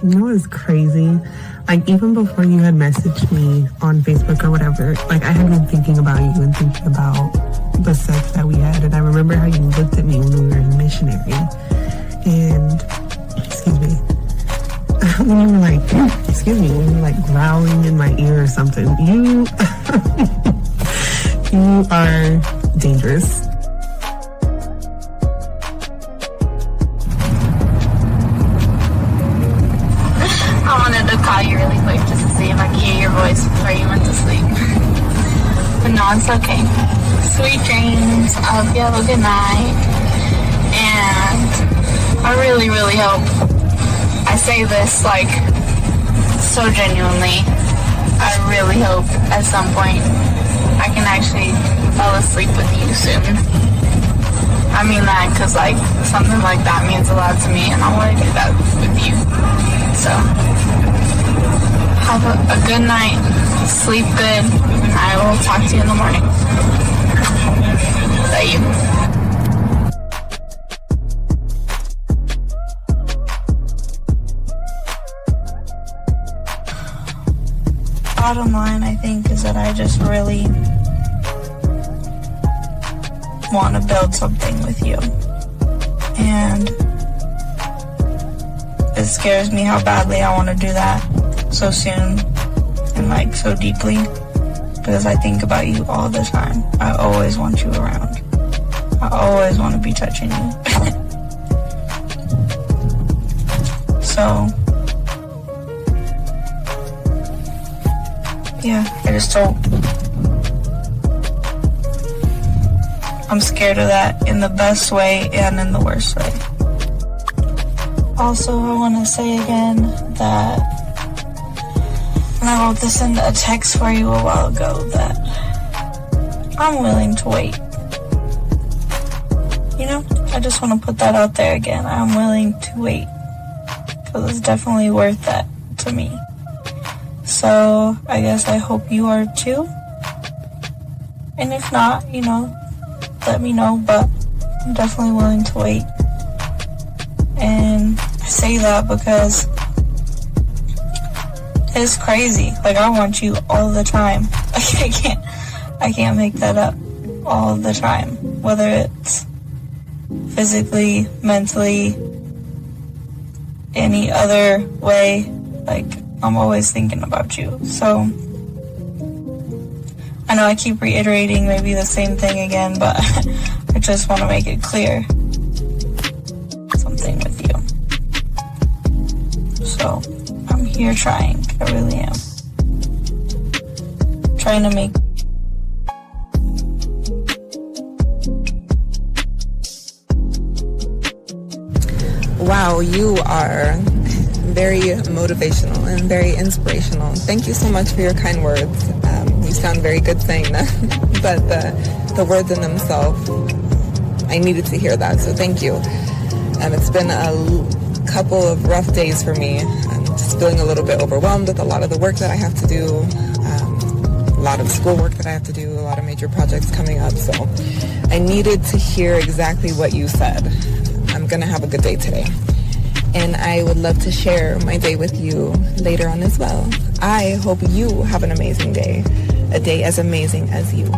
You know what's crazy? Like, even before you had messaged me on Facebook or whatever, like, I had been thinking about you and thinking about the sex that we had. And I remember how you looked at me when we were in missionary. And, excuse me, when you were like, when you were like growling in my ear or something. You, you are dangerous. I wanted to call you really quick just to see if I could hear your voice before you went to sleep. But no, it's okay. Sweet dreams. I hope you have a good night. And I really, really hope, I say this like so genuinely, I really hope at some point I can actually fall asleep with you soon. I mean that because like something like that means a lot to me and I want to do that with you. So, have a good night, sleep good, and I will talk to you in the morning. Love you. Bottom line, I think, is that I just really want to build something with you. And it scares me how badly I want to do that so soon and like so deeply, because I think about you all the time. I always want you around. I always want to be touching you. So yeah, I just don't. I'm scared of that in the best way and in the worst way. Also, I want to say again that, and I wrote this in a text for you a while ago, that I'm willing to wait. You know, I just want to put that out there again. I'm willing to wait, because it's definitely worth that to me. So, I guess I hope you are too. And if not, you know, let me know, but I'm definitely willing to wait. And I say that because it's crazy. Like, I want you all the time. Like, I can't make that up all the time. Whether it's physically, mentally, any other way, like, I'm always thinking about you. So, I know I keep reiterating maybe the same thing again, but I just want to make it clear. Something with you. So, I'm here trying. I really am. Trying to make... Wow, you are very motivational and very inspirational. Thank you so much for your kind words. You sound very good saying that, but the words in themselves, I needed to hear that, so thank you. It's been a couple of rough days for me. I'm just feeling a little bit overwhelmed with a lot of the work that I have to do, a lot of schoolwork that I have to do, a lot of major projects coming up, so I needed to hear exactly what you said. I'm gonna have a good day today. And I would love to share my day with you later on as well. I hope you have an amazing day, a day as amazing as you.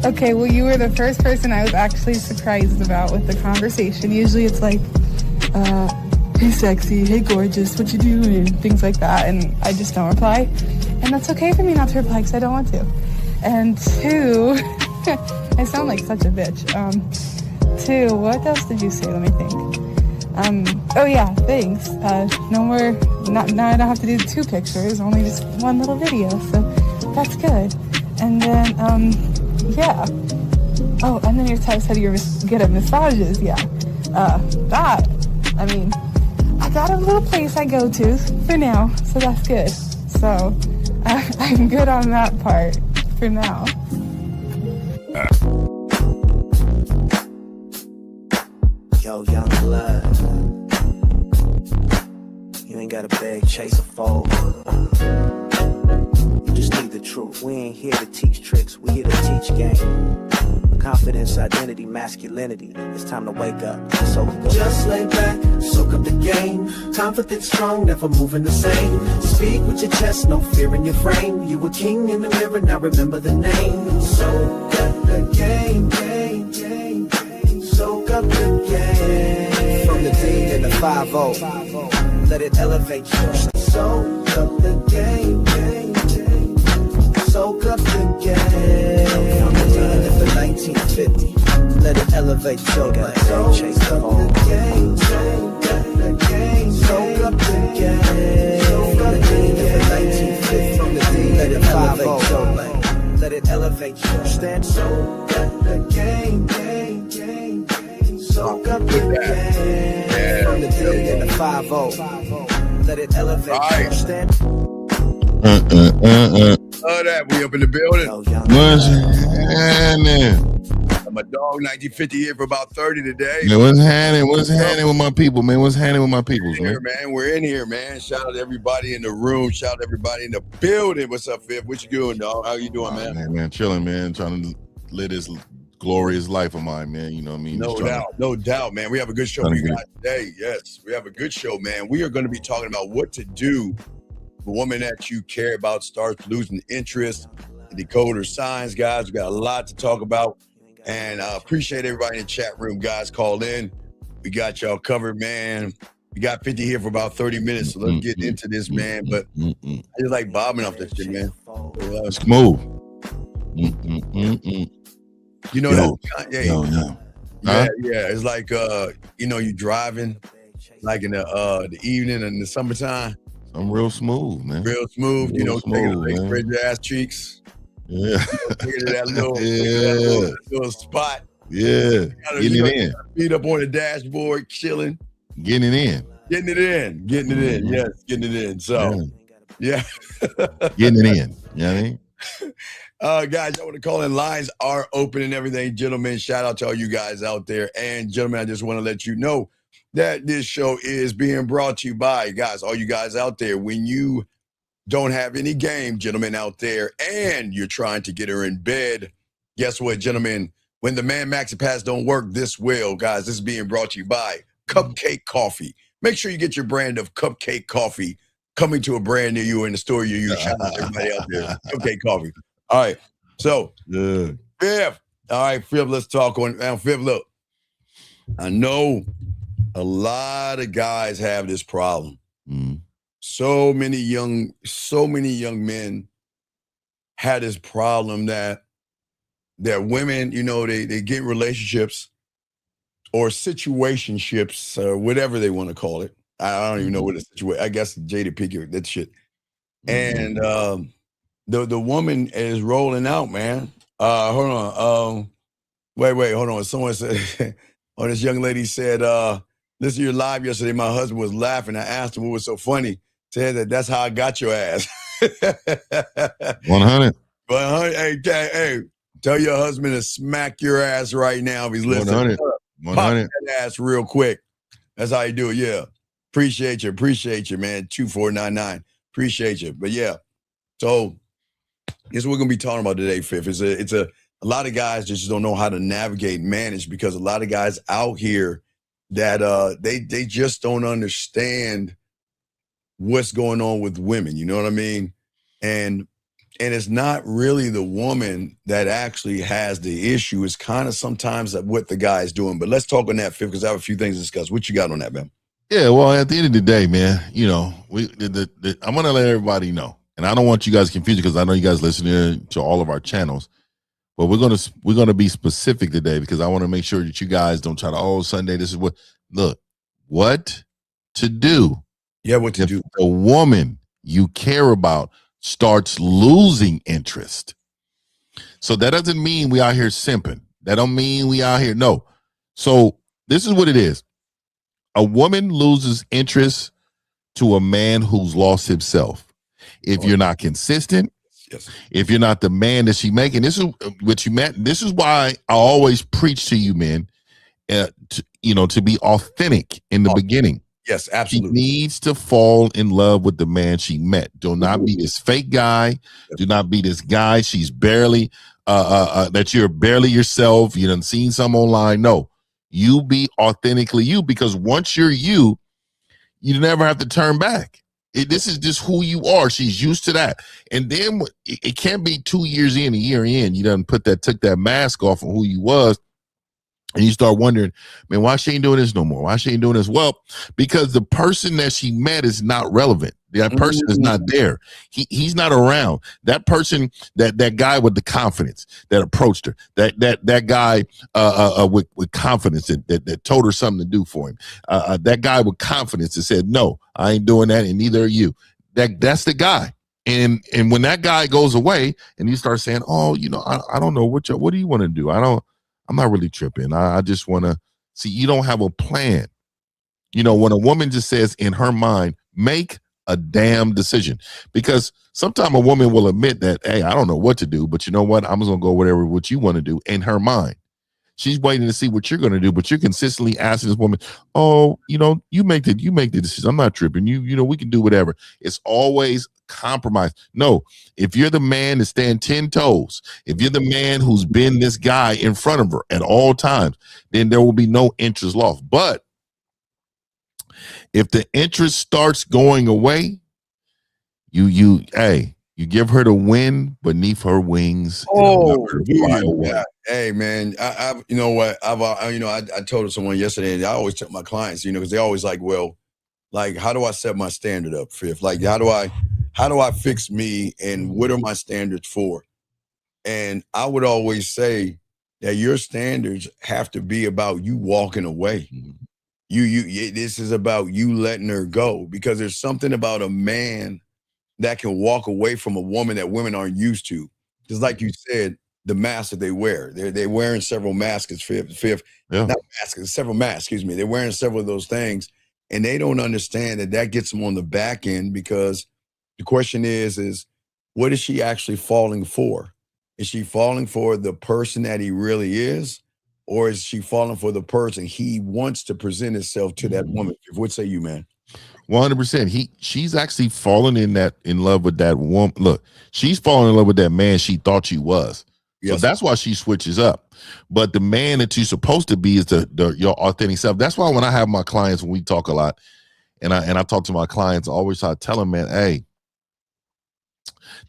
Okay, well, you were the first person I was actually surprised about with the conversation. Usually it's like, hey sexy, hey gorgeous, what you doing, and things like that, and I just don't reply. And that's okay for me not to reply because I don't want to. And two, I sound like such a bitch. Two, what else did you say? Let me think. Oh yeah, thanks. No more, now I don't have to do 2 pictures, only just 1 little video, so that's good. And then, yeah. Oh, and then your text said you're good at massages, yeah. That, I mean, I got a little place I go to for now, so that's good. So, I'm good on that part for now. Yo, young blood. ain't gotta beg, chase, or fold. You just need the truth. We ain't here to teach tricks, we here to teach game. Confidence, identity, masculinity. It's time to wake up. So just lay back, soak up the game. Confident, strong, never moving the same. Speak with your chest, no fear in your frame. You a king in the mirror, now remember the name. Soak up the game, game, game, game. Soak up the game. From the D and the 5-0, let it elevate you. Soak up the game, game, game. Soak up the game. I'm the D for 1950. Let it elevate your life. Soak up the game, soak up the game, soak up the game. Soak up the game for 1950. From the D, let it elevate your life. Let it elevate your stand. Soak up the game, game, game, game. Soak up the game. From the D and the 5-0. Let it elevate your stand. That we up in the building. What's happening? My dog 1950 here for about 30 today. Man, what's happening? What's happening with my people, man? What's happening with my peoples, man? We're in here, man. Shout out to everybody in the room. Shout out to everybody in the building. What's up, Fifth? What you doing, dog? How you doing, man? Man, chilling, man. Trying to live this glorious life of mine, man. You know what I mean? No doubt, man. We have a good show for you guys today. Yes, we have a good show, man. We are going to be talking about what to do. The woman that you care about starts losing interest. The Decode signs, guys. We got a lot to talk about. And I appreciate everybody in the chat room, guys. Call in. We got y'all covered, man. We got 50 here for about 30 minutes. So let's get into this, man. But I just like bobbing off that shit, man. Smooth. You know that? Yeah. It's like you driving like in the evening and the summertime. I'm real smooth, man. Real smooth, spread your ass cheeks. Yeah. that little spot. Yeah. Getting it in. Feet up on the dashboard, chilling. Getting it in. Getting it in. Yes, getting it in. So, yeah. Getting it in. You know what I mean? Guys, I want to call in. Lines are open and everything. Gentlemen, shout out to all you guys out there. And gentlemen, I just want to let you know that this show is being brought to you by, guys, all you guys out there. When you don't have any game, gentlemen out there, and you're trying to get her in bed, guess what, gentlemen? When the Man Maxi Pass don't work, this will, guys. This is being brought to you by Cupcake Coffee. Make sure you get your brand of Cupcake Coffee coming to a brand near you in the store you use. Shout out to everybody out there. Cupcake Coffee. All right. So, Fifth. All right, Fifth, let's talk on. Now, Fifth, look. I know a lot of guys have this problem. So many young men had this problem that women, they get relationships or situationships or whatever they want to call it. I don't even know what a situation. I guess Jada Pinkett, that shit. And the woman is rolling out, man. Hold on. Wait, hold on. Someone said, this young lady said, listen to your live yesterday. My husband was laughing. I asked him what was so funny. Said that's how I got your ass. 100. Hey, tell your husband to smack your ass right now if he's listening. 100. Pop that ass real quick. That's how you do it. Yeah. Appreciate you, man. 2499. Appreciate you. But yeah. So this is what we're gonna be talking about today, Fifth. It's a lot of guys just don't know how to navigate and manage, because a lot of guys out here that they just don't understand what's going on with women, you know what I mean? And it's not really the woman that actually has the issue. It's kind of sometimes what the guy is doing. But let's talk on that, Fifth, because I have a few things to discuss. What you got on that, man? Yeah, well, at the end of the day, man, I'm gonna let everybody know, and I don't want you guys confused because I know you guys listening to all of our channels. But we're gonna be specific today because I want to make sure that you guys don't try to, Sunday, this is what to do. Yeah, what to do. The woman you care about starts losing interest. So that doesn't mean we out here simping. That don't mean we out here. No. So this is what it is. A woman loses interest to a man who's lost himself. If you're not consistent, if you're not the man that she making, this is what you meant. This is why I always preach to you men, to be authentic in the beginning. Yes, She absolutely. needs to fall in love with the man she met. Do not be this fake guy. Do not be this guy. She's barely that you're barely yourself. You done seen some online. No, you be authentically you, because once you're you, you never have to turn back. This is just who you are. She's used to that. And then it can't be 2 years in, a year in, you done took that mask off of who you was. And you start wondering, man, why she ain't doing this no more? Why she ain't doing this? Well, because the person that she met is not relevant. That person is not there. He's not around. That person, that guy with the confidence that approached her, that guy with confidence that told her something to do for him. That guy with confidence that said, no, I ain't doing that, and neither are you. That's the guy. And when that guy goes away, and you start saying, oh, I don't know what do you want to do? I'm not really tripping. I just want to see. You don't have a plan. When a woman just says in her mind, make a damn decision, because sometimes a woman will admit that, hey, I don't know what to do, but you know what? I'm just going to go what you want to do in her mind. She's waiting to see what you're going to do, but you're consistently asking this woman, oh, you make the decision. I'm not tripping. We can do whatever. It's always compromise. No, if you're the man to stand 10 toes, if you're the man who's been this guy in front of her at all times, then there will be no interest lost. But if the interest starts going away, you give her the wind beneath her wings. Oh, yeah. Hey, man, I you know what? I told someone yesterday, and I always tell my clients, because they always like, well, like, how do I set my standard up, Fifth? Like, how do I fix me, and what are my standards for? And I would always say that your standards have to be about you walking away. This is about you letting her go, because there's something about a man that can walk away from a woman that women aren't used to. Just like you said, the masks that they wear. They're wearing several masks, Fifth. Yeah. Not masks, several masks, excuse me. They're wearing several of those things, and they don't understand that gets them on the back end, because the question is what is she actually falling for? Is she falling for the person that he really is? Or is she falling for the person he wants to present himself to that woman? What say you, man? 100%. She's actually fallen in love with that woman. Look, she's falling in love with that man she thought she was. So that's why she switches up. But the man that you're supposed to be is your authentic self. That's why when I have my clients, when we talk a lot, and I talk to my clients, I always try to tell them, man, hey,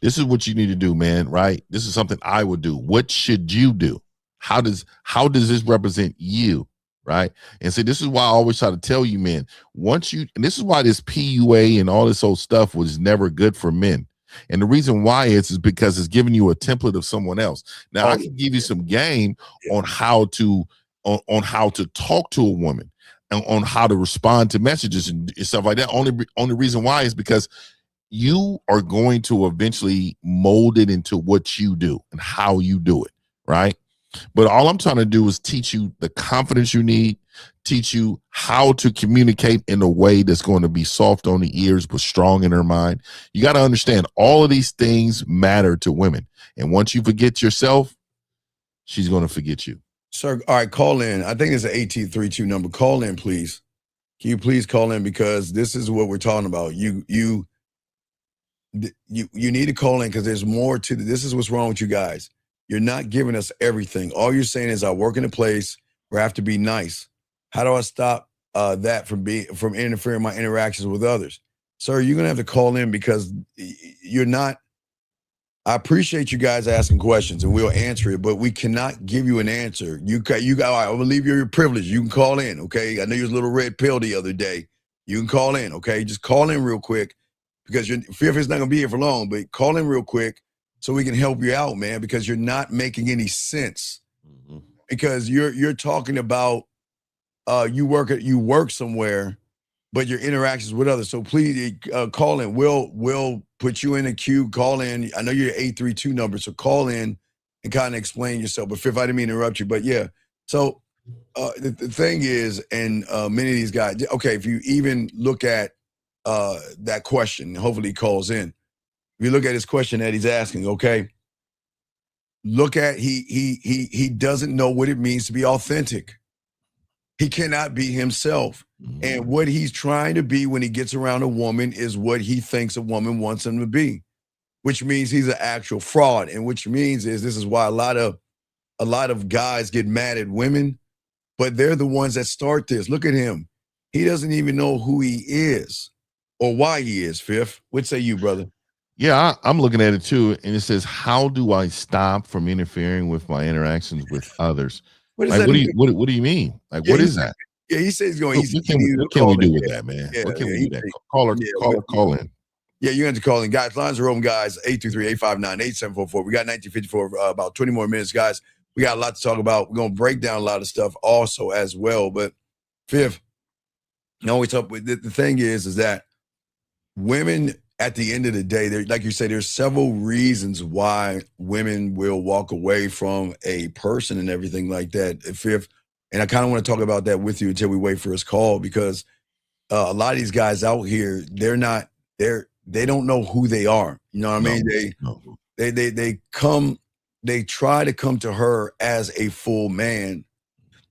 this is what you need to do, man, right? This is something I would do. What should you do? How does this represent you, right? And so this is why I always try to tell you, man, and this is why this PUA and all this old stuff was never good for men. And the reason why is because it's giving you a template of someone else. Now, I can give you some game on how to talk to a woman, and on how to respond to messages and stuff like that. Only reason why is because you are going to eventually mold it into what you do and how you do it, right? But all I'm trying to do is teach you the confidence you need, teach you how to communicate in a way that's going to be soft on the ears but strong in her mind. You got to understand all of these things matter to women. And once you forget yourself, she's going to forget you. Sir, all right, call in. I think it's an 1832 number. Call in, please. Can you please call in, because this is what we're talking about. You need to call in, because there's more to this. Is what's wrong with you guys. You're not giving us everything. All you're saying is I work in a place where I have to be nice. How do I stop that from interfering in my interactions with others? Sir, you're gonna have to call in, because you're not. I appreciate you guys asking questions, and we'll answer it, but we cannot give you an answer. You got. All right, I believe you're privileged. You can call in, okay? I know you was a little red pill the other day. You can call in, okay? Just call in real quick, because your Fifth is not gonna be here for long. But call in real quick, so we can help you out, man, because you're not making any sense. Because you're talking about you work somewhere, but your interactions with others. So please call in. We'll put you in a queue. Call in. I know you're 832 number, so call in and kind of explain yourself. But Fifth, I didn't mean to interrupt you, but yeah. So the thing is, and many of these guys, okay, if you even look at that question, hopefully he calls in. If you look at his question that he's asking, okay, look at he doesn't know what it means to be authentic. He cannot be himself. And what he's trying to be when he gets around a woman is what he thinks a woman wants him to be, which means he's an actual fraud. And which means is this is why a lot of guys get mad at women, but they're the ones that start this. Look at him. He doesn't even know who he is or why he is, Fifth. What say you, brother? Yeah, I'm looking at it too, and it says, "How do I stop from interfering with my interactions with others?" What does Like, that mean? what do you mean? Like, Yeah, what is that? Yeah, he says he's going. What can we do with that, man? Yeah, What can yeah, we do with that? Call in. Yeah, you have to call in. Guys, lines are open, guys. 833-859-8744. We got 1954, about 20 more minutes, guys. We got a lot to talk about. We're going to break down a lot of stuff also as well. But Fifth, the thing is that women, at the end of the day, like you say, there's several reasons why women will walk away from a person and everything like that. Fifth, and I kind of want to talk about that with you until we wait for his call, because a lot of these guys out here, they don't know who they are. You know what I mean? They try to come to her as a full man,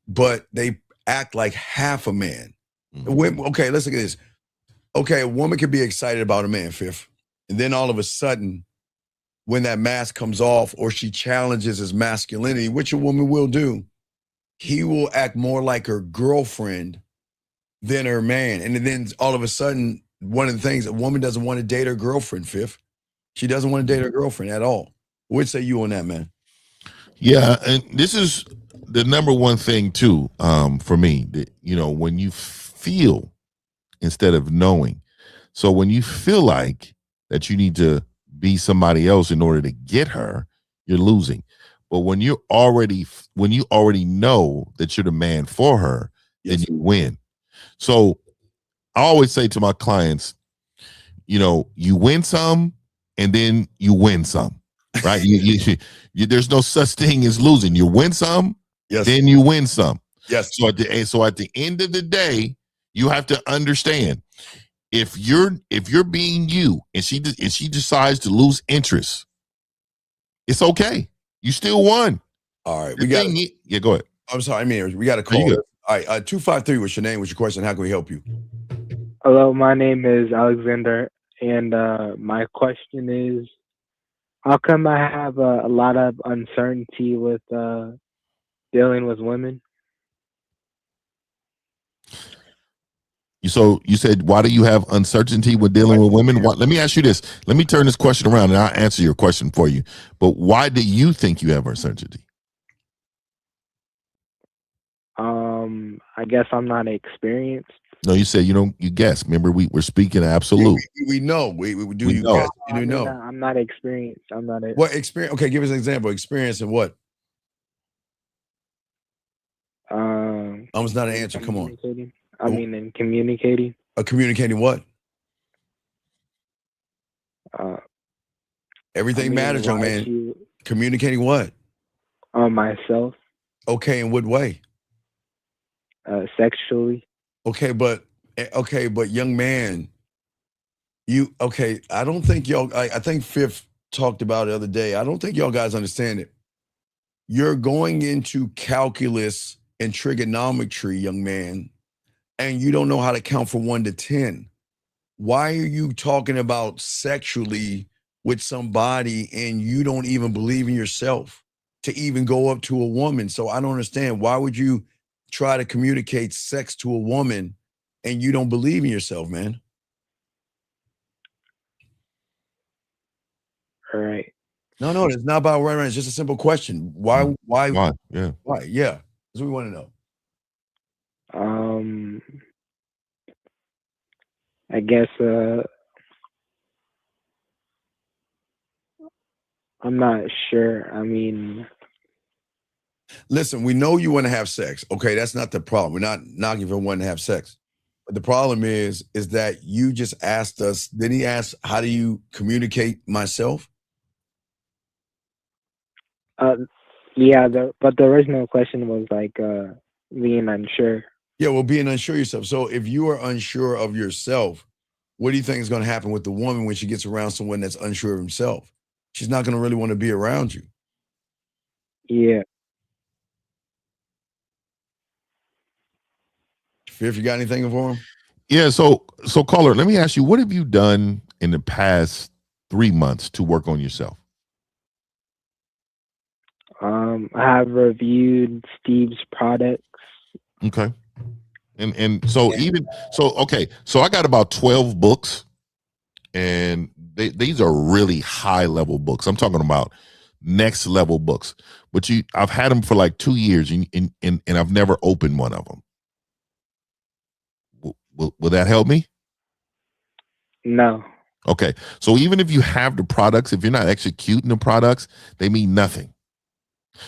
but they act like half a man. Okay, let's look at this. Okay, a woman could be excited about a man, Fifth, and then all of a sudden, when that mask comes off or she challenges his masculinity, which a woman will do, he will act more like her girlfriend than her man. And then all of a sudden, one of the things, a woman doesn't want to date her girlfriend, Fifth. She doesn't want to date her girlfriend at all. What say you on that, man? Yeah, and this is the number one thing too, for me, that, when you feel instead of knowing. So when you feel like that you need to be somebody else in order to get her, you're losing. But when you already know that you're the man for her, then you win. So I always say to my clients, you win some and then you win some, right? There's no such thing as losing. You win some, then you win some. Yes. So at the end of the day, you have to understand, if you're being you and she decides to lose interest, it's okay. You still won. All right. Go ahead. I'm sorry, we got a call. All right. 253, what's your name? What's your question? How can we help you? Hello, my name is Alexander, and my question is, how come I have a lot of uncertainty with dealing with women? So you said, why do you have uncertainty with dealing with women? Let me ask you this. Let me turn this question around and I'll answer your question for you. But why do you think you have uncertainty? I guess I'm not experienced. No, you said you guess. Remember, we're speaking absolute. We know. We do. You know. guess. You know. I'm not experienced. What experience? Okay, give us an example. Experience in what? Almost not an answer. Come on. In communicating. Communicating what? Everything matters, young man. Communicating what? Myself. Okay, in what way? Sexually. Okay, but young man, I don't think y'all. I think Fifth talked about it the other day. I don't think y'all guys understand it. You're going into calculus and trigonometry, young man, and you don't know how to count from 1 to 10. Why are you talking about sexually with somebody and you don't even believe in yourself to even go up to a woman? So I don't understand. Why would you try to communicate sex to a woman and you don't believe in yourself, man? All right. No, it's not about right. It's just a simple question. Why? Yeah. Why? Yeah. That's what we want to know. I guess I'm not sure. Listen, we know you want to have sex. Okay, that's not the problem. We're not knocking for wanting to have sex. But the problem is that you just asked us, then he asked, how do you communicate myself? Yeah, but the original question was like being unsure. Yeah, well, being unsure of yourself. So if you are unsure of yourself, what do you think is going to happen with the woman when she gets around someone that's unsure of himself? She's not going to really want to be around you. Yeah. Fifth, you got anything for him? Yeah. So caller, let me ask you, what have you done in the past 3 months to work on yourself? I have reviewed Steve's products. Okay. And so okay. So I got about 12 books, and these are really high level books. I'm talking about next level books. But I've had them for like 2 years, and I've never opened one of them. Will that help me? No. Okay. So even if you have the products, if you're not executing the products, they mean nothing.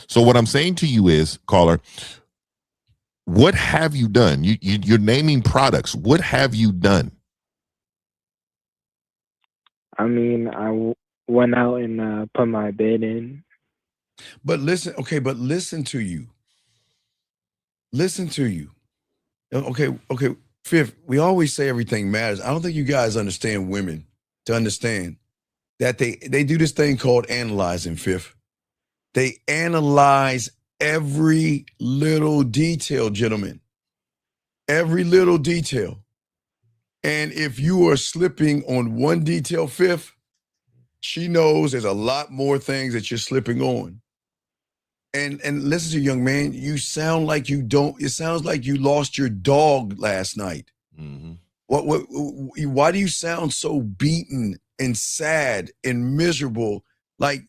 So what I'm saying to you is, caller, what have you done? You're naming products. What have you done? I mean, I went out and put my bid in. But listen, okay, but listen to you. Listen to you. Okay. Fifth, we always say everything matters. I don't think you guys understand women to understand that they do this thing called analyzing, Fifth. They analyze every little detail, gentlemen. Every little detail. And if you are slipping on one detail, Fifth, she knows there's a lot more things that you're slipping on. And listen to you, young man, you sound like it sounds like you lost your dog last night. Mm-hmm. Why do you sound so beaten and sad and miserable? Like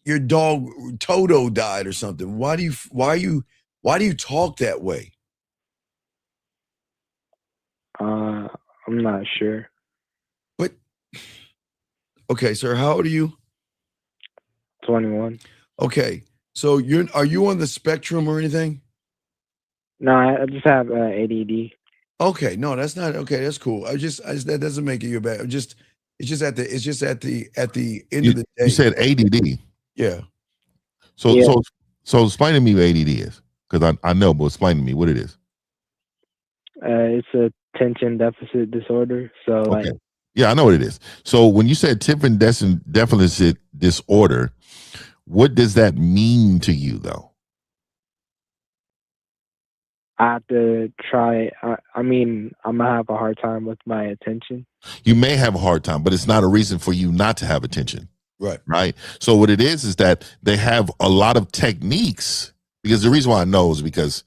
your dog Toto died or something. Why do you talk that way? I'm not sure. But okay, sir, how old are you? 21. Okay. So are you on the spectrum or anything? No, I just have ADD. Okay, no, that's not okay. That's cool. That doesn't make you bad. It's just at the end of the day. You said ADD. Yeah. So explain to me what ADD is, because I know, but explain to me what it is. It's a attention deficit disorder. So okay. Yeah, I know what it is. So when you said attention deficit disorder, what does that mean to you, though? I have to try. I mean, I'm gonna have a hard time with my attention. You may have a hard time, but it's not a reason for you not to have attention. Right. So what it is that they have a lot of techniques, because the reason why I know is because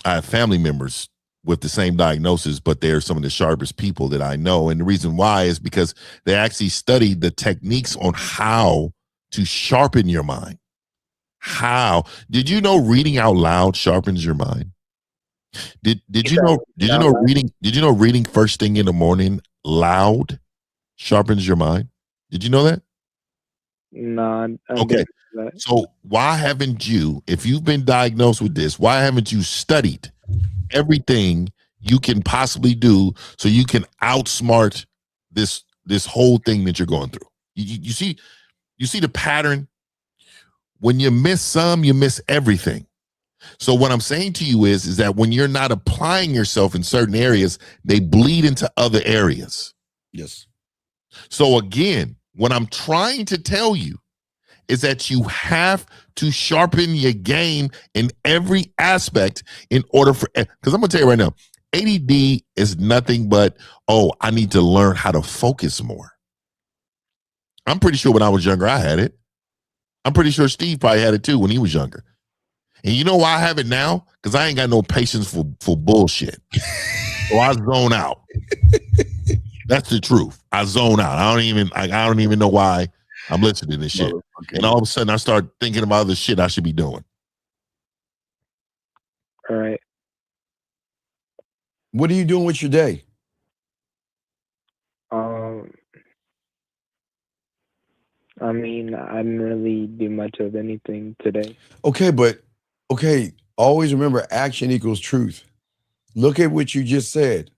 I have family members with the same diagnosis, but they're some of the sharpest people that I know. And the reason why is because they actually studied the techniques on how to sharpen your mind. How did you know reading out loud sharpens your mind? Did you know reading first thing in the morning loud sharpens your mind? Did you know that? No. Okay. So why haven't you, if you've been diagnosed with this, why haven't you studied everything you can possibly do so you can outsmart this whole thing that you're going through? You see the pattern. When you miss some, you miss everything. So what I'm saying to you is that when you're not applying yourself in certain areas, they bleed into other areas. Yes. So again, what I'm trying to tell you is that you have to sharpen your game in every aspect in order for, because I'm going to tell you right now, ADD is nothing but, I need to learn how to focus more. I'm pretty sure when I was younger, I had it. I'm pretty sure Steve probably had it too when he was younger. And you know why I have it now? Because I ain't got no patience for bullshit. So I zone out. That's the truth. I zone out. I don't even know why I'm listening to this shit. Okay. And all of a sudden I start thinking about other shit I should be doing. All right. What are you doing with your day? I mean, I didn't really do much of anything today. Okay, always remember action equals truth. Look at what you just said.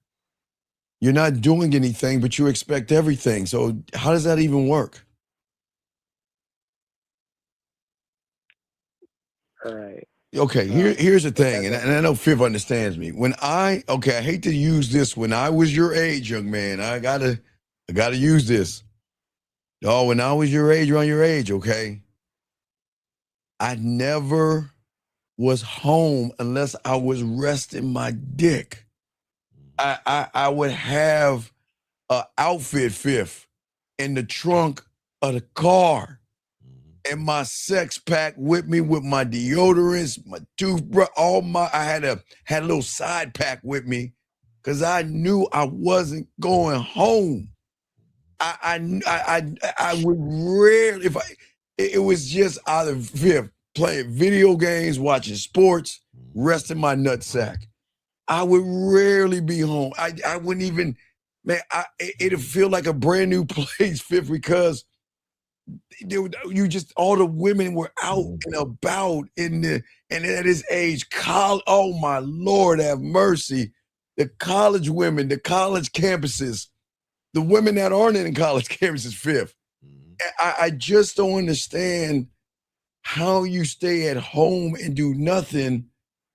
You're not doing anything, but you expect everything. So how does that even work? All right. Okay, here's the thing, and I know Fifth understands me. I hate to use this. When I was your age, young man, I gotta use this. Oh, when I was your age, around your age, okay? I never was home unless I was resting my dick. I would have a outfit fifth in the trunk of the car. And my sex pack with me with my deodorants, my toothbrush, I had a little side pack with me because I knew I wasn't going home. I would rarely, it was just either fifth, playing video games, watching sports, resting my nutsack. I would rarely be home. I wouldn't even, man, it'd feel like a brand new place, fifth, because all the women were out and about and at his age, oh my Lord, have mercy. The college women, the college campuses, the women that aren't in college campuses, fifth. I just don't understand how you stay at home and do nothing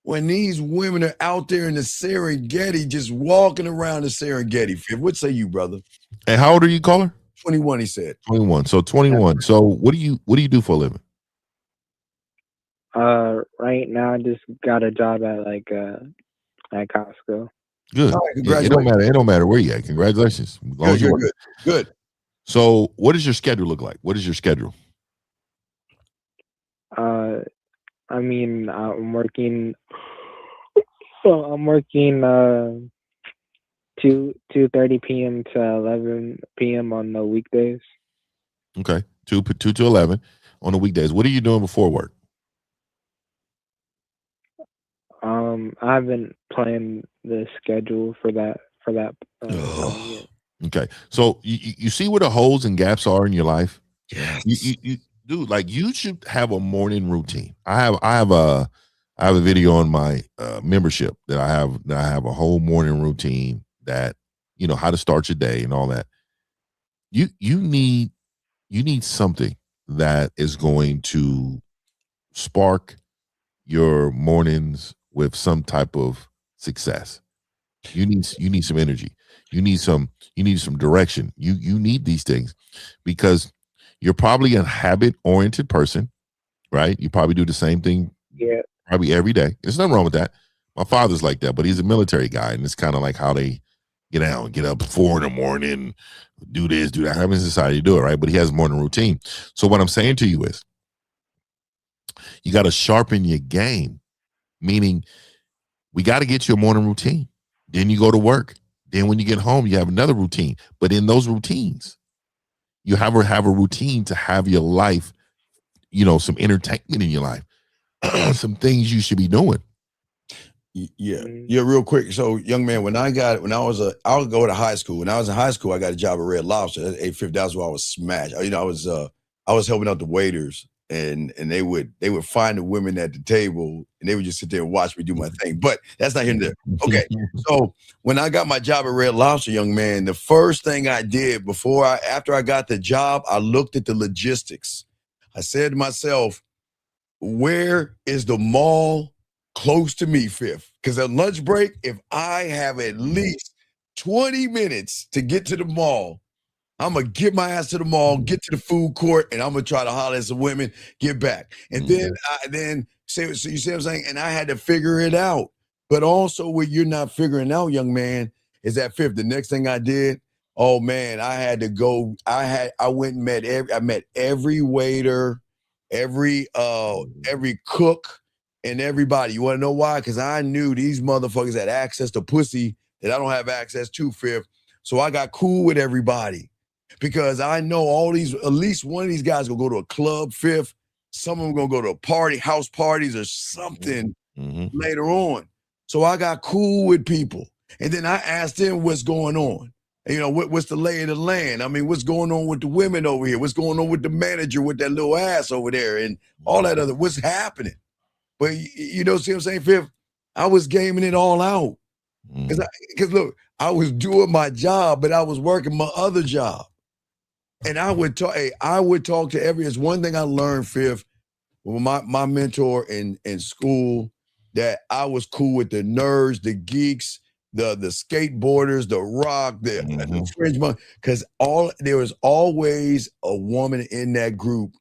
when these women are out there in the Serengeti, just walking around the Serengeti, fifth. What say you, brother? And how old are you, caller? 21, he said. 21. So 21. So what do you do for a living? Right now I just got a job at Costco. Good. All right, It don't matter where you at. Congratulations. As long as you work. Good. So what does your schedule look like? What is your schedule? I mean, I'm working 2:30 p.m. to 11 p.m. on the weekdays. Okay, 2 to 11 on the weekdays. What are you doing before work? I haven't planned the schedule for that. Okay, so you see where the holes and gaps are in your life. Yes. You dude, like you should have a morning routine. I have a video on my membership that I have a whole morning routine that, you know, how to start your day and all that. You need something that is going to spark your mornings with some type of success. You need some energy. You need some direction. You need these things because you're probably a habit-oriented person, right? You probably do the same thing probably every day. There's nothing wrong with that. My father's like that, but he's a military guy, and it's kind of like how they get up 4 a.m, do this, do that. I haven't decided to do it, right? But he has a morning routine. So what I'm saying to you is you got to sharpen your game, meaning we got to get you a morning routine. Then you go to work. Then when you get home, you have another routine. But in those routines, you have a routine to have your life, you know, some entertainment in your life, some things you should be doing. Yeah, real quick. So, young man, I'll go to high school. When I was in high school, I got a job at Red Lobster. That's where I was smashed. You know, I was helping out the waiters, and they would find the women at the table, and they would just sit there and watch me do my thing. But that's not here and there. Okay, so when I got my job at Red Lobster, young man, the first thing I did after I got the job, I looked at the logistics. I said to myself, where is the mall close to me, fifth? Because at lunch break, if I have at least 20 minutes to get to the mall, I'm going to get my ass to the mall, get to the food court, and I'm going to try to holler at some women, get back. And then so you see what I'm saying? And I had to figure it out. But also what you're not figuring out, young man, is that fifth. The next thing I did, oh man, I had to go. I went and met every waiter, every cook, and everybody. You want to know why? Because I knew these motherfuckers had access to pussy that I don't have access to, fifth. So I got cool with everybody because I know at least one of these guys gonna go to a club, fifth. Some of them gonna go to a party, house parties or something later on. So I got cool with people. And then I asked them what's going on. You know, what's the lay of the land? I mean, what's going on with the women over here? What's going on with the manager with that little ass over there and all that other, what's happening? But you know, see what I'm saying, Fifth? I was gaming it all out. Because look, I was doing my job, but I was working my other job. And I would talk to it's one thing I learned, Fifth, with my mentor in school, that I was cool with the nerds, the geeks, the skateboarders, the rock, the fringe monk, because there was always a woman in that group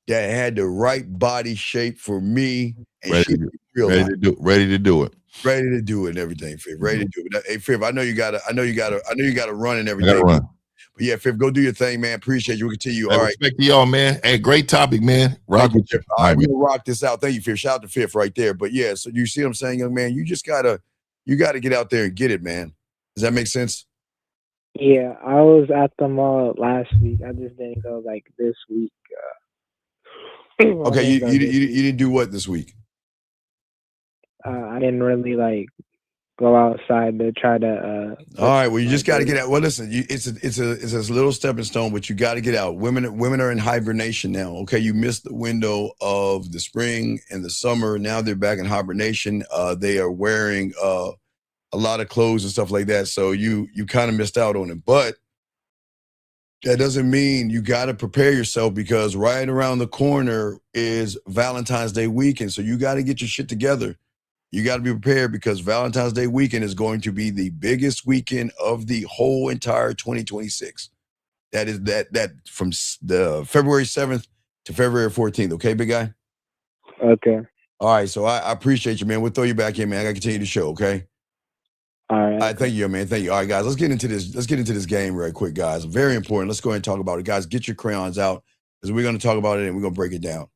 that had the right body shape for me, and ready to do it. Ready to do it and everything, Fifth. Ready to do it. Hey, Fifth, I know you gotta run and I everything. gotta run. But yeah, Fifth, go do your thing, man. Appreciate you. We'll continue. All All right, right. respect to y'all, man. Hey, great topic, man. Rock with you. All right, we're gonna rock this out. Thank you, Fifth. Shout out to Fifth right there. But yeah, so you see what I'm saying, young man? You gotta get out there and get it, man. Does that make sense? Yeah, I was at the mall last week. I just didn't go like this week. Okay, you didn't do what this week? I didn't really like go outside to try to. All right, well, you just got to get out. Well, listen, it's a little stepping stone, but you got to get out. Women are in hibernation now. Okay, you missed the window of the spring and the summer. Now they're back in hibernation. They are wearing a lot of clothes and stuff like that. So you kind of missed out on it. But that doesn't mean you got to prepare yourself, because right around the corner is Valentine's Day weekend. So you got to get your shit together. You got to be prepared, because Valentine's Day weekend is going to be the biggest weekend of the whole entire 2026. That is that from the February 7th to February 14th. Okay, big guy? Okay. All right. So I appreciate you, man. We'll throw you back in, man. I got to continue the show. Okay. All right. All right, thank you, man. Thank you. All right, guys, let's get into this. Let's get into this game right quick, guys. Very important. Let's go ahead and talk about it. Guys, get your crayons out, because we're going to talk about it and we're going to break it down.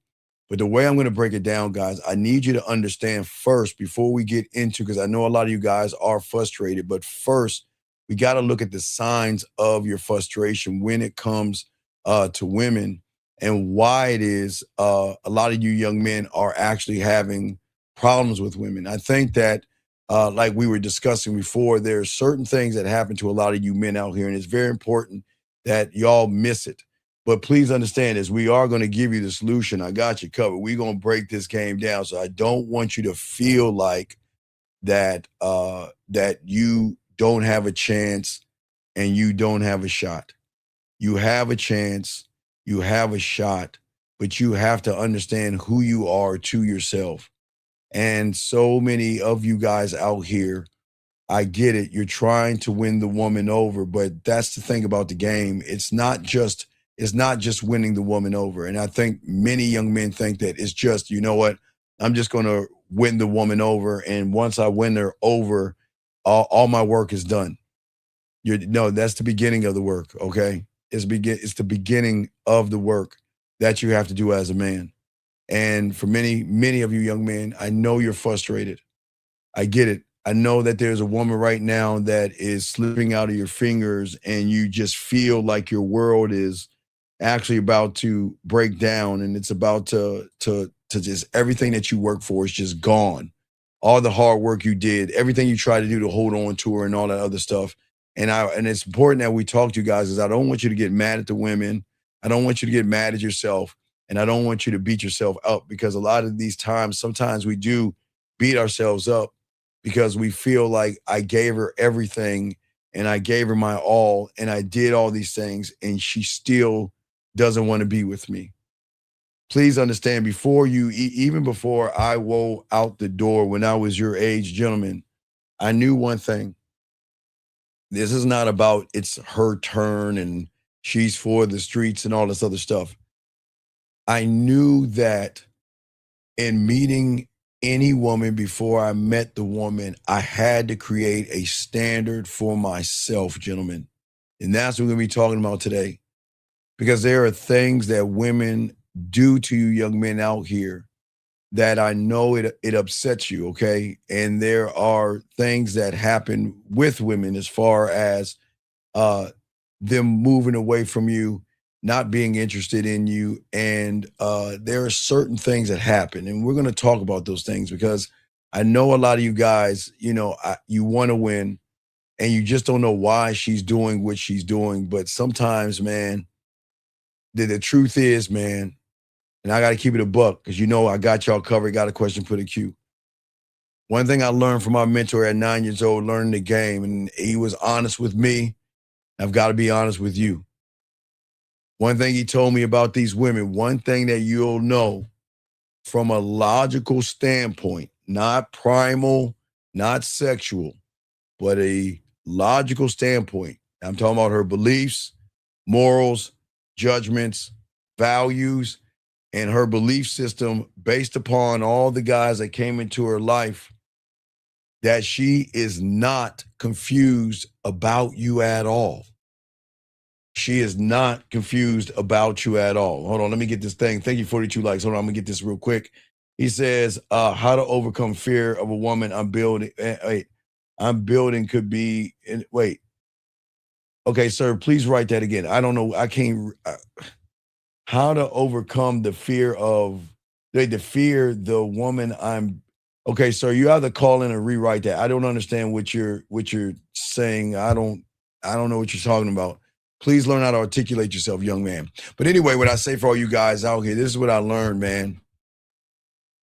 But the way I'm going to break it down, guys, I need you to understand first, before we get into, because I know a lot of you guys are frustrated, but first, we got to look at the signs of your frustration when it comes to women, and why it is a lot of you young men are actually having problems with women. I think that like we were discussing before, there are certain things that happen to a lot of you men out here, and it's very important that y'all miss it. But please understand this, we are going to give you the solution. I got you covered. We're going to break this game down. So I don't want you to feel like that that you don't have a chance and you don't have a shot. You have a chance, you have a shot, but you have to understand who you are to yourself. And so many of you guys out here, I get it. You're trying to win the woman over, but that's the thing about the game. It's not just winning the woman over. And I think many young men think that it's just, you know what, I'm just going to win the woman over, and once I win her over, all my work is done. No, that's the beginning of the work, okay? It's the beginning of the work that you have to do as a man. And for many, many of you young men, I know you're frustrated. I get it. I know that there's a woman right now that is slipping out of your fingers, and you just feel like your world is actually about to break down, and it's about to just, everything that you work for is just gone. All the hard work you did, everything you tried to do to hold on to her and all that other stuff. And it's important that we talk to you guys, is I don't want you to get mad at the women. I don't want you to get mad at yourself. And I don't want you to beat yourself up, because a lot of these times, sometimes we do beat ourselves up because we feel like I gave her everything and I gave her my all and I did all these things, and she still doesn't want to be with me. Please understand, before you, even before I wore out the door when I was your age, gentlemen, I knew one thing. This is not about it's her turn and she's for the streets and all this other stuff. I knew that in meeting any woman, before I met the woman, I had to create a standard for myself, gentlemen. And that's what we're going to be talking about today. Because there are things that women do to you young men out here that I know it upsets you, okay? And there are things that happen with women as far as them moving away from you, not being interested in you. And there are certain things that happen. And we're going to talk about those things, because I know a lot of you guys, you know, you want to win and you just don't know why she's doing what she's doing. But sometimes, man, the truth is, man, and I got to keep it a buck, because you know I got y'all covered. Got a question for the queue. One thing I learned from my mentor at 9 years old, learning the game, and he was honest with me. I've got to be honest with you. One thing he told me about these women, one thing that you'll know from a logical standpoint, not primal, not sexual, but a logical standpoint. I'm talking about her beliefs, morals, judgments, values, and her belief system based upon all the guys that came into her life. that she is not confused about you at all. She is not confused about you at all. Hold on, let me get this thing. Thank you, 42 likes. Hold on, I'm gonna get this real quick. He says, how to overcome fear of a woman I'm building. I'm building could be, wait. Okay, sir, please write that again. I don't know, I can't, how to overcome the fear of, the woman I'm, okay, sir, you either call in or rewrite that. I don't understand what you're saying. I don't know what you're talking about. Please learn how to articulate yourself, young man. But anyway, what I say for all you guys out here, this is what I learned, man.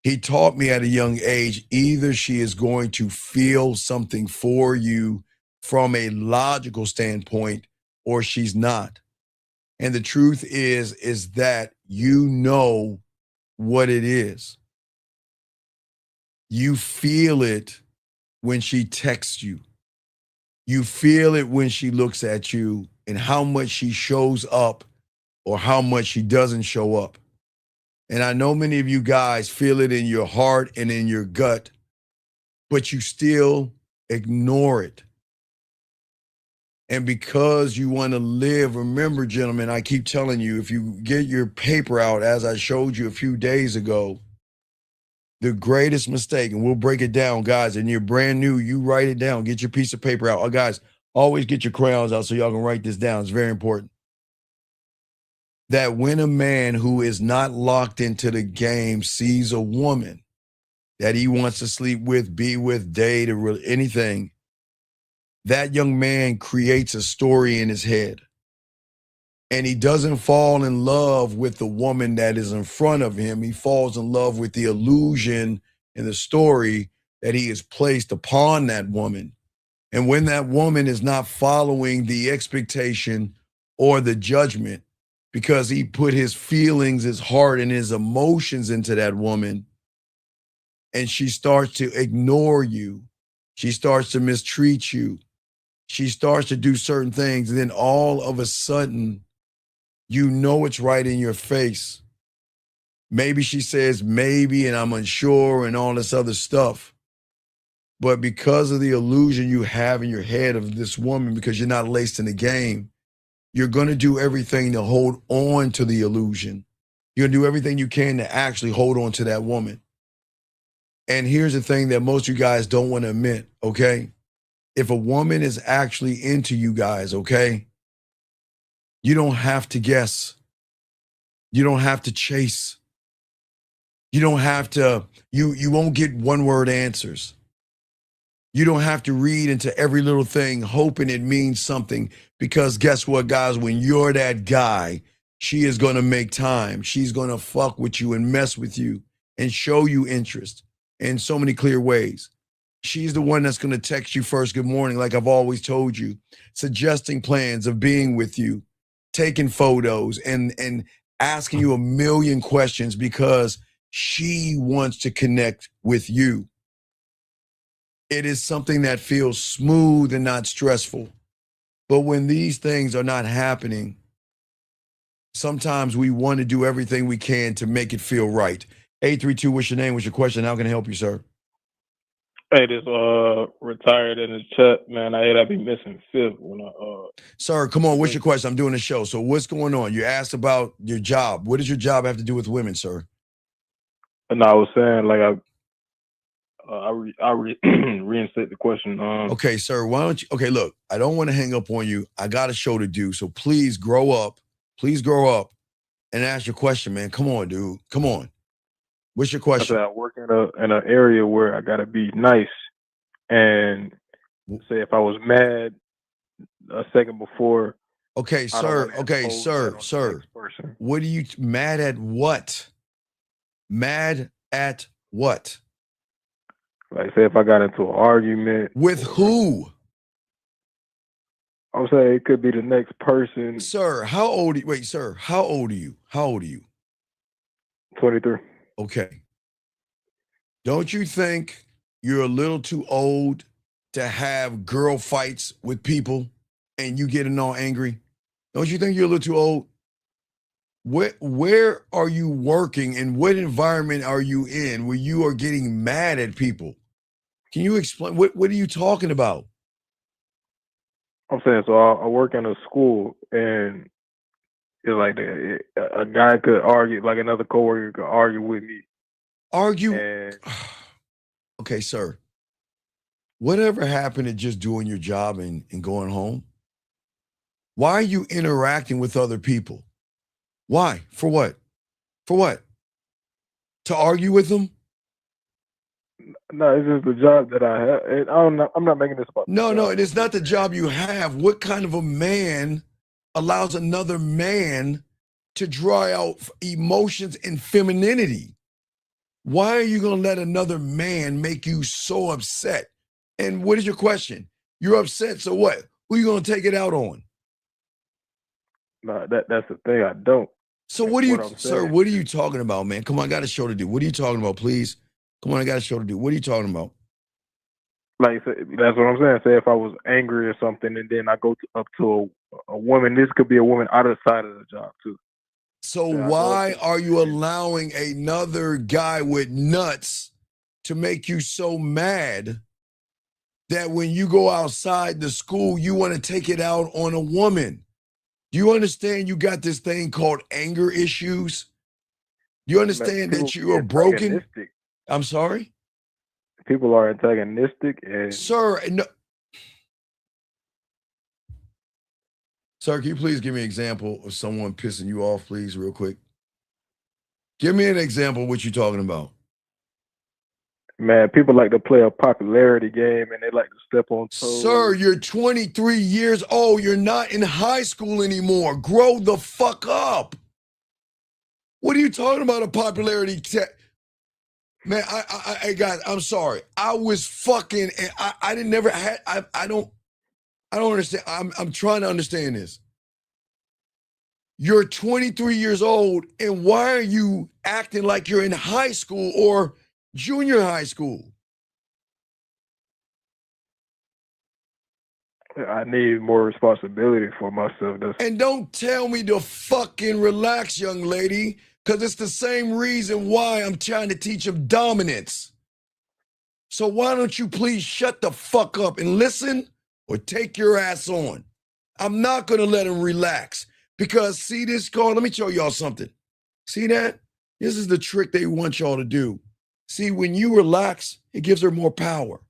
He taught me at a young age, either she is going to feel something for you from a logical standpoint or she's not. And the truth is that you know what it is. You feel it when she texts you. You feel it when she looks at you and how much she shows up or how much she doesn't show up. And I know many of you guys feel it in your heart and in your gut, but you still ignore it. And because you want to live, remember, gentlemen, I keep telling you, if you get your paper out, as I showed you a few days ago, the greatest mistake, and we'll break it down, guys, and you're brand new, you write it down, get your piece of paper out. Guys, always get your crayons out so y'all can write this down. It's very important. That when a man who is not locked into the game sees a woman that he wants to sleep with, be with, date, or anything, that young man creates a story in his head. And he doesn't fall in love with the woman that is in front of him. He falls in love with the illusion and the story that he has placed upon that woman. And when that woman is not following the expectation or the judgment, because he put his feelings, his heart, and his emotions into that woman, and she starts to ignore you, she starts to mistreat you, she starts to do certain things, and then all of a sudden, you know it's right in your face. Maybe she says maybe, and I'm unsure, and all this other stuff. But because of the illusion you have in your head of this woman, because you're not laced in the game, you're going to do everything to hold on to the illusion. You're going to do everything you can to actually hold on to that woman. And here's the thing that most of you guys don't want to admit, okay? If a woman is actually into you guys, okay, you don't have to guess. You don't have to chase. You don't have to, you won't get one-word answers. You don't have to read into every little thing hoping it means something, because guess what, guys? When you're that guy, she is going to make time. She's going to fuck with you and mess with you and show you interest in so many clear ways. She's the one that's going to text you first, good morning, like I've always told you, suggesting plans of being with you, taking photos, and asking you a million questions because she wants to connect with you. It is something that feels smooth and not stressful. But when these things are not happening, sometimes we want to do everything we can to make it feel right. 832, what's your name? What's your question? How can I help you, sir? Hey, this retired in the chat, man. I hate I be missing fifth when I Sir, come on, what's your question? I'm doing a show. So what's going on? You asked about your job. What does your job have to do with women, sir? And I was saying, like, I reinstate the question. Okay, sir, why don't you, okay, look, I don't want to hang up on you. I got a show to do, so please grow up. Please grow up and ask your question, man. Come on, dude. Come on. What's your question? I work in an area where I gotta be nice, and say if I was mad a second before. Okay, sir. Okay, sir. What are you mad at? What? Mad at what? Like, say if I got into an argument with who? I would say it could be the next person. Sir, how old? Wait, sir, how old are you? How old are you? 23. Okay. Don't you think you're a little too old to have girl fights with people and you getting all angry? Don't you think you're a little too old? Where are you working and what environment are you in where you are getting mad at people? Can you explain what are you talking about? I'm saying, so I work in a school, and it's like a guy could argue, like another coworker could argue with me, Argue? and Okay, sir. Whatever happened to just doing your job and going home? Why are you interacting with other people? Why? For what? For what? To argue with them? no, it's just the job that I have. And I'm not making this about the No, job. it is not the job you have. What kind of a man allows another man to draw out emotions and femininity? Why are you going to let another man make you so upset? And what is your question? You're upset, so what? Who are you going to take it out on? No, that's the thing. I don't. So what are you, I'm sir, saying, what are you talking about, man? Come on, I got a show to do. What are you talking about, please? Come on, I got a show to do. What are you talking about? like that's what I'm saying. Say if I was angry or something, and then I go up to a woman. This could be a woman outside of the job too. So Say I go up why to- are you allowing another guy with nuts to make you so mad that when you go outside the school, you want to take it out on a woman? Do you understand you got this thing called anger issues? Do you understand people that you be are broken? antagonistic. I'm sorry? People are antagonistic, and Sir, no. Sir, can you please give me an example of someone pissing you off, please, real quick? Give me an example of what you're talking about. man, people like to play a popularity game, and they like to step on toes. Sir, you're 23 years old. You're not in high school anymore. Grow the fuck up. What are you talking about, a popularity Man, I guys, I'm sorry. I was fucking, and I didn't never had, I don't understand. I'm trying to understand this. You're 23 years old, and why are you acting like you're in high school or junior high school? I need more responsibility for myself. And don't tell me to fucking relax, young lady, because it's the same reason why I'm trying to teach him dominance. So why don't you please shut the fuck up and listen or take your ass on? I'm not going to let him relax because see this card? Let me show y'all something. See that? This is the trick they want y'all to do. See, when you relax, it gives her more power.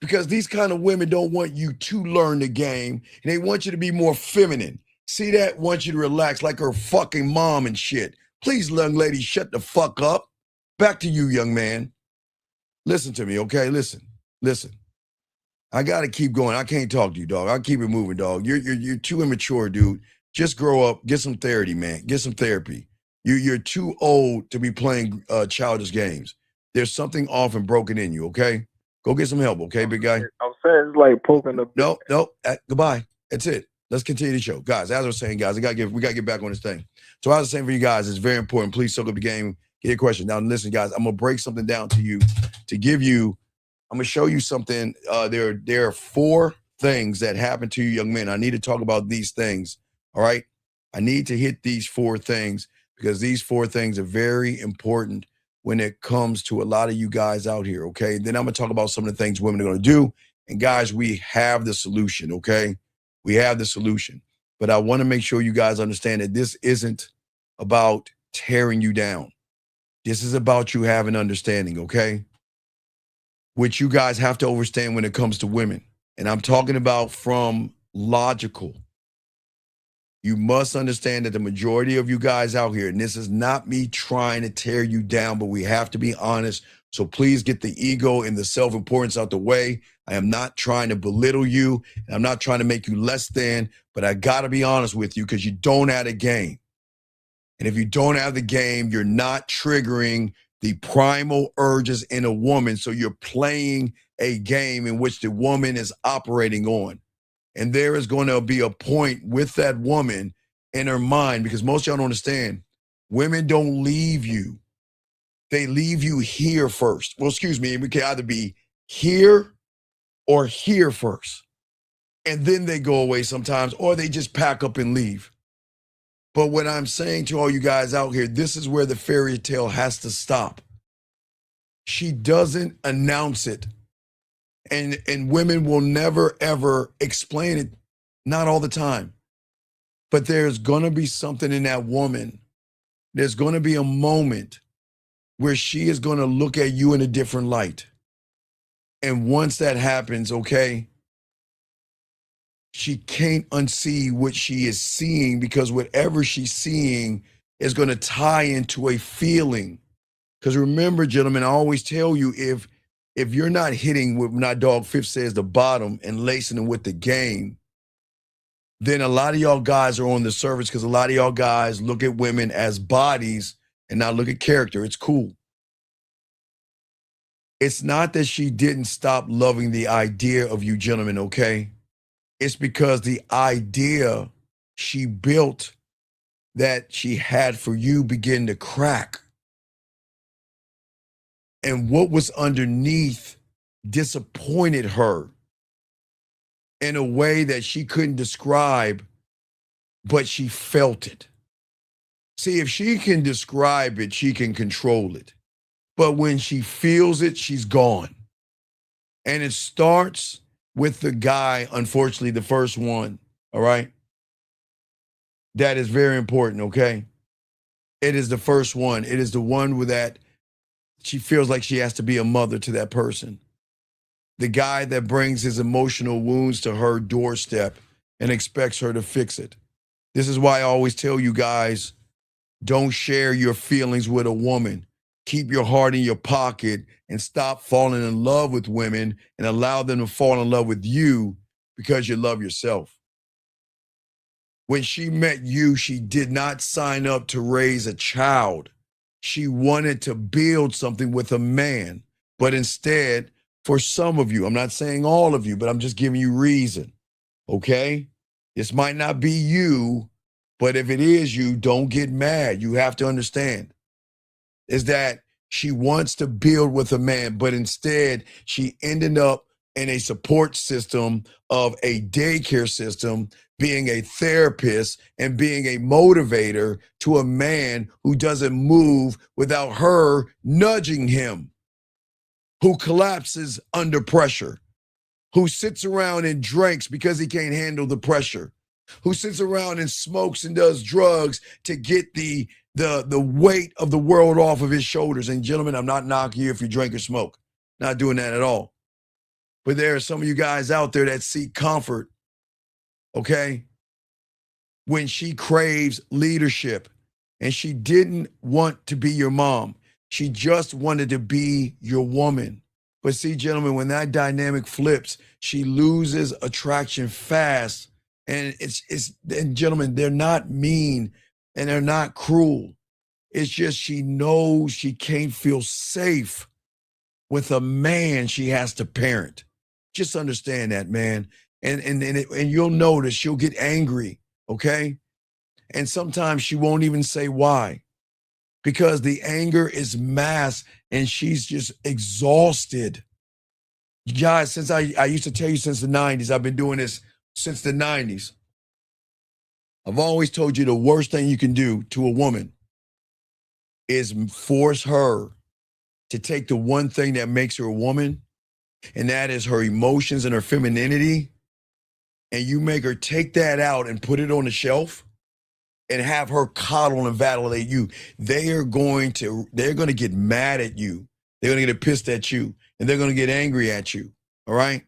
Because these kind of women don't want you to learn the game, and they want you to be more feminine. See that? Want you to relax like her fucking mom and shit. Please, young lady, shut the fuck up. Back to you, young man. Listen to me, okay? Listen. I gotta keep going. I can't talk to you, dog. I'll keep it moving, dog. You're too immature, dude. Just grow up. Get some therapy, man. Get some therapy. You're too old to be playing childish games. There's something off and broken in you, okay? Go get some help, okay, big guy? I'm saying it's like poking the. No. Goodbye. That's it. Let's continue the show. Guys, as I was saying, guys, we gotta get back on this thing. So as I was saying for you guys, it's very important. Please soak up the game, get your question. Now listen, guys, I'm gonna break something down to you to give you, I'm gonna show you something. There are 4 things that happen to you young men. I need to talk about these things. All right. I need to hit these 4 things because these 4 things are very important when it comes to a lot of you guys out here, okay? Then I'm gonna talk about some of the things women are gonna do. And guys, we have the solution, okay? We have the solution. But I wanna make sure you guys understand that this isn't about tearing you down. This is about you having understanding, okay? Which you guys have to understand when it comes to women. And I'm talking about from logical. You must understand that the majority of you guys out here, and this is not me trying to tear you down, but we have to be honest. So please get the ego and the self-importance out the way. I am not trying to belittle you. And I'm not trying to make you less than, but I got to be honest with you because you don't have a game. And if you don't have the game, you're not triggering the primal urges in a woman. So you're playing a game in which the woman is operating on. And there is going to be a point with that woman in her mind, because most of y'all don't understand, women don't leave you. They leave you here first. Well, excuse me, it can either be here or here first. And then they go away sometimes, or they just pack up and leave. But what I'm saying to all you guys out here, this is where the fairy tale has to stop. She doesn't announce it. And women will never ever explain it, not all the time. But there's gonna be something in that woman. There's gonna be a moment where she is gonna look at you in a different light. And once that happens, okay, she can't unsee what she is seeing, because whatever she's seeing is going to tie into a feeling. Because remember, gentlemen, I always tell you, if you're not hitting what my dog Fifth says, the bottom, and lacing them with the game, then a lot of y'all guys are on the surface, because a lot of y'all guys look at women as bodies and not look at character. It's cool. It's not that she didn't stop loving the idea of you gentlemen, okay? It's because the idea she built that she had for you began to crack. And what was underneath disappointed her in a way that she couldn't describe, but she felt it. See, if she can describe it, she can control it. But when she feels it, she's gone. And it starts with the guy, unfortunately, the first one, all right? That is very important, okay? It is the first one. It is the one with that she feels like she has to be a mother to that person. The guy that brings his emotional wounds to her doorstep and expects her to fix it. This is why I always tell you guys, don't share your feelings with a woman. Keep your heart in your pocket and stop falling in love with women and allow them to fall in love with you because you love yourself. When she met you, she did not sign up to raise a child. She wanted to build something with a man. But instead, for some of you, I'm not saying all of you, but I'm just giving you reason, okay? This might not be you, but if it is you, don't get mad. You have to understand is that she wants to build with a man, but instead she ended up in a support system of a daycare system, being a therapist and being a motivator to a man who doesn't move without her nudging him, who collapses under pressure, who sits around and drinks because he can't handle the pressure, who sits around and smokes and does drugs to get the weight of the world off of his shoulders. And gentlemen, I'm not knocking you if you drink or smoke. Not doing that at all. But there are some of you guys out there that seek comfort, okay? When she craves leadership, and she didn't want to be your mom. She just wanted to be your woman. But see, gentlemen, when that dynamic flips, she loses attraction fast. And and gentlemen, they're not mean and they're not cruel. It's just she knows she can't feel safe with a man she has to parent. Just understand that, man. And you'll notice she'll get angry, okay? And sometimes she won't even say why, because the anger is masked and she's just exhausted. Guys, since I used to tell you since the 90s, I've been doing this since the 90s. I've always told you the worst thing you can do to a woman is force her to take the one thing that makes her a woman, and that is her emotions and her femininity, and you make her take that out and put it on the shelf and have her coddle and validate you. They're going to get mad at you. They're going to get pissed at you, and they're going to get angry at you, all right?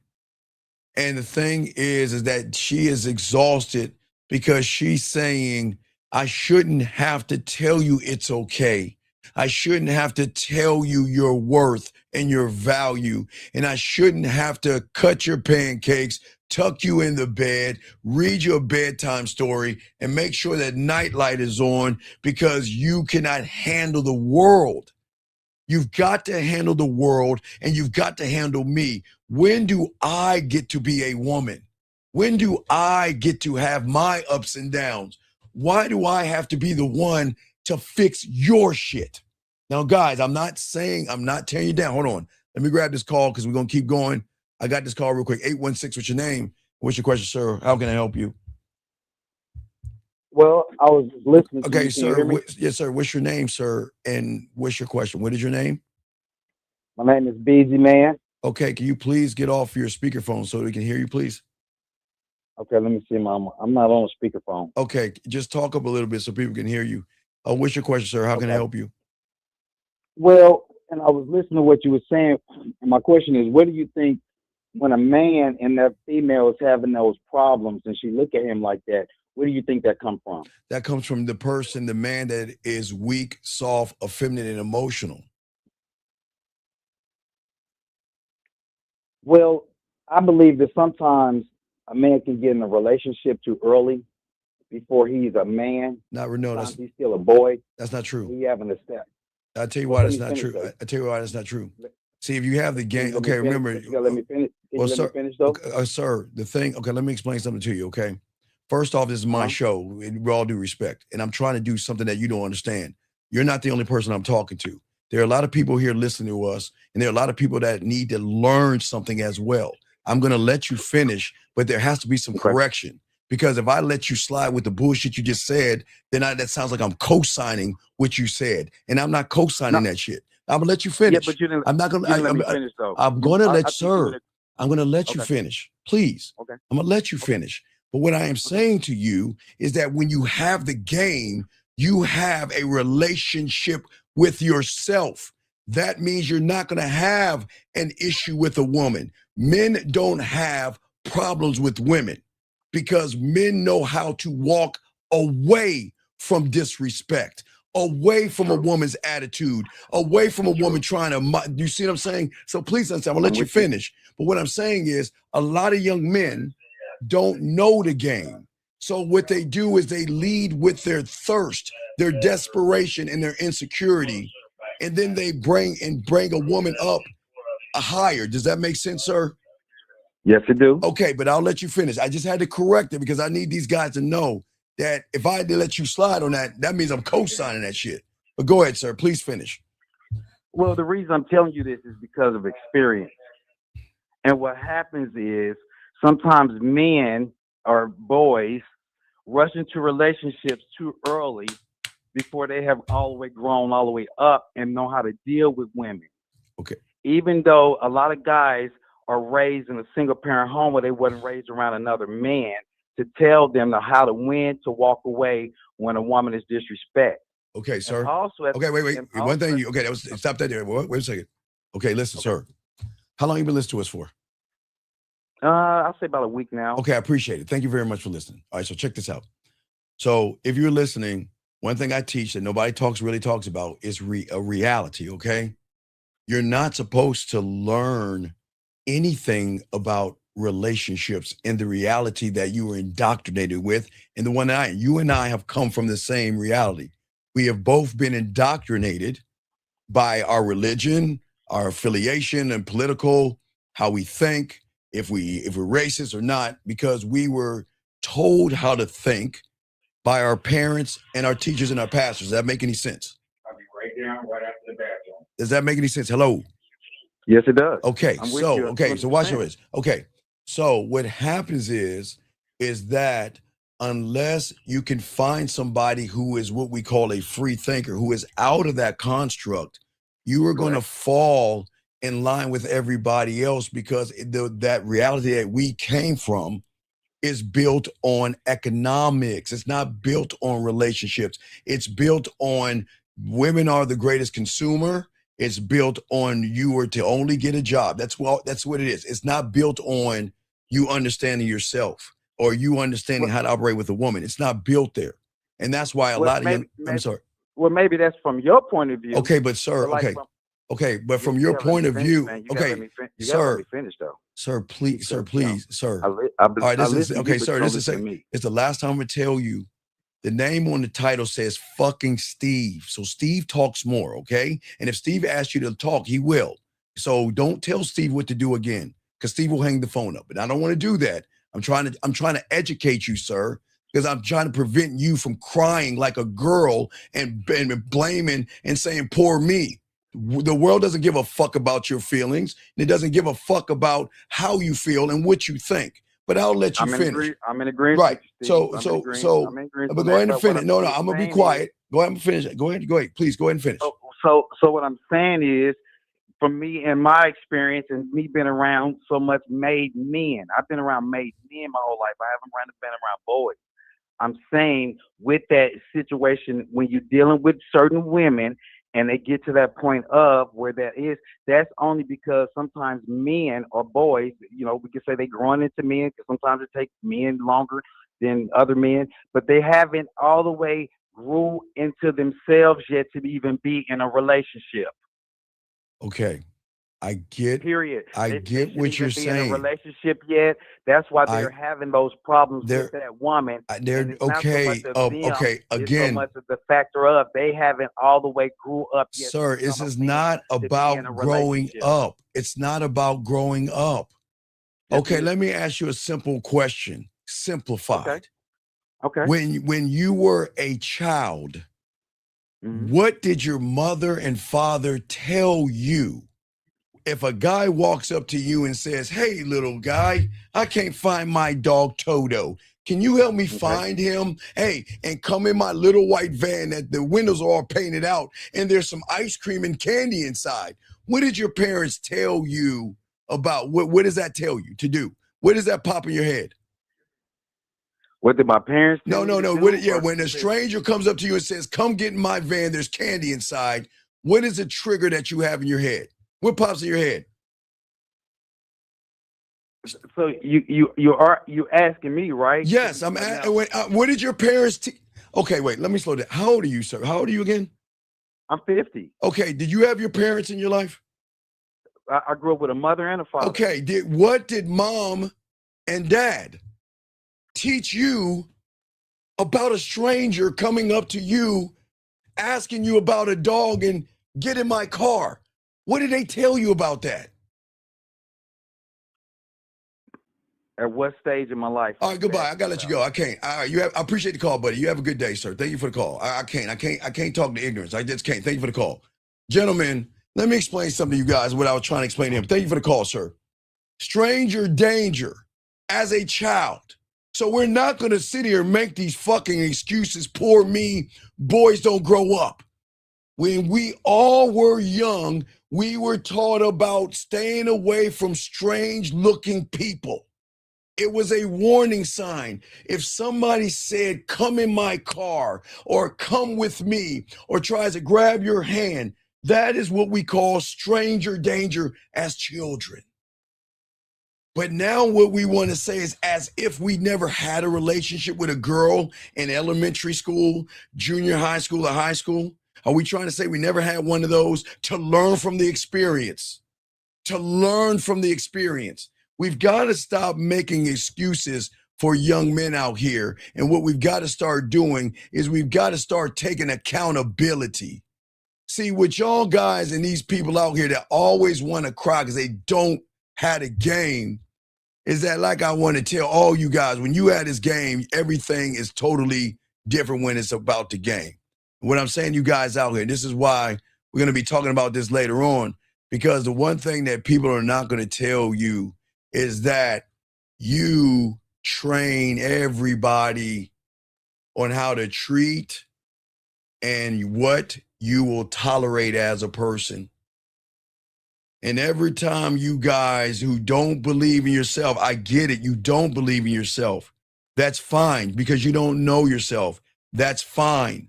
And the thing is that she is exhausted because she's saying, I shouldn't have to tell you it's okay. I shouldn't have to tell you your worth and your value. And I shouldn't have to cut your pancakes, tuck you in the bed, read you a bedtime story, and make sure that nightlight is on because you cannot handle the world. You've got to handle the world and you've got to handle me. When do I get to be a woman? When do I get to have my ups and downs? Why do I have to be the one to fix your shit? Now, guys, I'm not tearing you down. Hold on. Let me grab this call because we're going to keep going. I got this call real quick. 816, what's your name? What's your question, sir? How can I help you? Well, I was listening to Okay, you. Can you sir. hear me? Yes, sir. What's your name, sir? And what's your question? What is your name? My name is Busy Man. Okay, can you please get off your speakerphone so we can hear you, please? Okay, let me see. I'm not on speakerphone. Okay, just talk up a little bit so people can hear you. What's your question, sir? How can I help you? Well, and I was listening to what you were saying. And my question is, what do you think when a man and that female is having those problems and she look at him like that? Where do you think that comes from? That comes from the person, the man that is weak, soft, effeminate, and emotional. Well, I believe that sometimes a man can get in a relationship too early before he's a man. No, Sometimes he's still a boy. that's not true. He having a step. I'll tell you Well, why let that's me not finish, true. though. I'll tell you why that's not true. See, if you have the Can game, you let me okay, finish? remember, You gotta let me finish. Can well, you let sir, me finish though? sir, the thing, okay, let me explain something to you, okay? First off, this is my show, with all due respect, and I'm trying to do something that you don't understand. You're not the only person I'm talking to. There are a lot of people here listening to us, and there are a lot of people that need to learn something as well. I'm going to let you finish, but there has to be some correction. Because if I let you slide with the bullshit you just said, then that sounds like I'm co-signing what you said. And I'm not co-signing that shit. I'm going to let you finish. Yeah, but you didn't. I'm not going to let me finish though. I'm going to let, I think you sir, were- I'm going to let you Okay. finish. Please. Okay. I'm going to let you finish. But what I am saying to you is that when you have the game, you have a relationship with yourself. That means you're not going to have an issue with a woman. Men don't have problems with women because men know how to walk away from disrespect, away from a woman's attitude, away from a woman trying to, you see what I'm saying? So please understand, I'm gonna let you finish. But what I'm saying is a lot of young men don't know the game. So what they do is they lead with their thirst, their desperation, and their insecurity. And then they bring a woman up higher. Does that make sense, sir? Yes, it do. Okay, but I'll let you finish. I just had to correct it because I need these guys to know that if I had to let you slide on that, that means I'm co-signing that shit. But go ahead, sir. Please finish. Well, the reason I'm telling you this is because of experience. And what happens is sometimes men or boys rush into relationships too early before they have all the way grown all the way up and know how to deal with women. Okay. Even though a lot of guys are raised in a single parent home where they wasn't raised around another man to tell them how to when to walk away when a woman is disrespect. Okay, sir. And also, Okay, wait. One thing, that was stop that there. Wait a second. Okay, listen, sir. How long you been listening to us for? I'll say about a week now. Okay, I appreciate it. Thank you very much for listening. All right, so check this out. So if you're listening, one thing I teach that nobody really talks about is a reality, okay? You're not supposed to learn anything about relationships and the reality that you were indoctrinated with, and the one that you and I have come from the same reality. We have both been indoctrinated by our religion, our affiliation and political, how we think, if we're racist or not, because we were told how to think by our parents and our teachers and our pastors. Does that make any sense? I'll be right down right after the bathroom. Does that make any sense? Hello? Yes, it does. Okay, so watch 100%. this. Okay, so what happens is that unless you can find somebody who is what we call a free thinker, who is out of that construct, you are going to fall in line with everybody else because that reality that we came from is built on economics. It's not built on relationships. It's built on women are the greatest consumer. It's built on you are to only get a job. That's what it is. It's not built on you understanding yourself or you understanding how to operate with a woman. It's not built there. And that's why a lot of young, I'm sorry. Well, maybe that's from your point of view. Okay, but sir, but from your point of view, sir, finish though. Sir, please, sir. All right, sir, it's the last time I'm gonna tell you. The name on the title says fucking Steve. So Steve talks more, okay? And if Steve asks you to talk, he will. So don't tell Steve what to do again, because Steve will hang the phone up. And I don't want to do that. I'm trying to educate you, sir, because I'm trying to prevent you from crying like a girl and blaming and saying, poor me. The world doesn't give a fuck about your feelings. And it doesn't give a fuck about how you feel and what you think. But I'll let you finish. I'm in agreement. Right. So, but go ahead and finish. No, I'm gonna be quiet. Go ahead and finish. Go ahead. Please go ahead and finish. So what I'm saying is, from me and my experience and me being around so much made men. I've been around made men my whole life. I haven't been around boys. I'm saying with that situation, when you're dealing with certain women and they get to that point of where that is, that's only because sometimes men or boys, you know, we can say they growing into men because sometimes it takes men longer than other men, but they haven't all the way grew into themselves yet to even be in a relationship. Okay. I get Period. I get shouldn't what you're even be in a saying. relationship yet. That's why they're having those problems they're with that woman. they're And it's not so much okay. of them, Okay. it's so Again, much of the factor of they haven't all the way grew up yet to sir, this become a is man not to be in a about growing relationship. up. It's not about growing up. Yes, Okay, it is. let me ask you a simple question, simplified. Okay. When you were a child, Mhm. what did your mother and father tell you? If a guy walks up to you and says, "Hey, little guy, I can't find my dog Toto. Can you help me find him? Hey, and come in my little white van that the windows are all painted out and there's some ice cream and candy inside." What did your parents tell you about? What does that tell you to do? What does that pop in your head? What did my parents tell No, me no, to no. do? When a stranger comes up to you and says, "Come get in my van, there's candy inside," what is a trigger that you have in your head? What pops in your head? So you asking me, right? Yes, I'm at. What did your parents? Okay, wait. Let me slow down. How old are you, sir? How old are you again? I'm 50. Okay. Did you have your parents in your life? I grew up with a mother and a father. Okay. What did mom and dad teach you about a stranger coming up to you, asking you about a dog and get in my car? What did they tell you about that? At what stage in my life? All right, goodbye. I gotta let you go. I can't. All right, I appreciate the call, buddy. You have a good day, sir. Thank you for the call. I can't talk to ignorance. I just can't. Thank you for the call. Gentlemen, let me explain something to you guys what I was trying to explain to him. Thank you for the call, sir. Stranger danger as a child. So we're not gonna sit here and make these fucking excuses. Poor me, boys don't grow up. When we all were young, we were taught about staying away from strange looking people. It was a warning sign. If somebody said, "Come in my car," or "Come with me," or tries to grab your hand, that is what we call stranger danger as children. But now what we want to say is as if we never had a relationship with a girl in elementary school, junior high school, or high school. Are we trying to say we never had one of those to learn from the experience? To learn from the experience. We've got to stop making excuses for young men out here. And what we've got to start doing is we've got to start taking accountability. See, with y'all guys and these people out here that always want to cry because they don't have a game, is that like I want to tell all you guys, when you had this game, everything is totally different when it's about the game. What I'm saying, you guys out here, this is why we're going to be talking about this later on, because the one thing that people are not going to tell you is that you train everybody on how to treat and what you will tolerate as a person. And every time you guys who don't believe in yourself, I get it, you don't believe in yourself. That's fine because you don't know yourself. That's fine.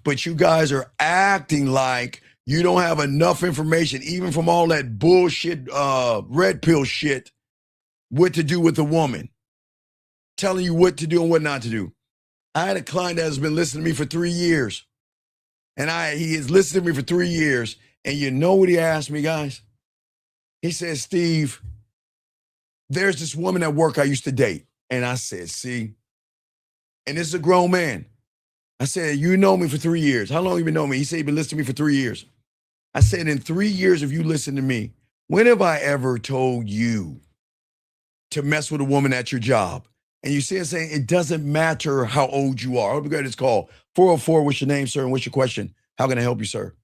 But you guys are acting like you don't have enough information, even from all that bullshit, red pill shit, what to do with a woman, telling you what to do and what not to do. I had a client that has been listening to me for 3 years. And he has listened to me for 3 years. And you know what he asked me, guys? He said, "Steve, there's this woman at work I used to date." And I said, "See," and this is a grown man. I said, "You know me for 3 years. How long you been knowing me?" He said, "You've been listening to me for 3 years." I said, "In 3 years, if you listen to me, when have I ever told you to mess with a woman at your job?" And you see it saying, it doesn't matter how old you are. I hope you got this call. 404, what's your name, sir? And what's your question? How can I help you, sir?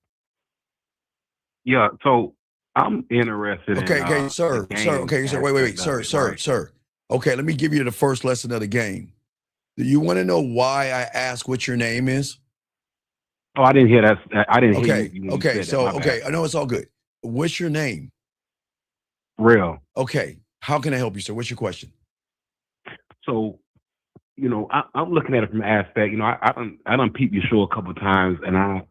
Yeah, so I'm interested in Okay, sir. the Sir, game okay, sir. Wait, aspect of it, right? sir. Okay, let me give you the first lesson of the game. Do you want to know why I ask what your name is? Oh, I didn't hear that. I didn't hear you. Okay, Said so, that. My bad. I know it's all good. What's your name? Real. Okay. How can I help you, sir? What's your question? So, I'm looking at it from the aspect, I done peeped your show a couple of times, and I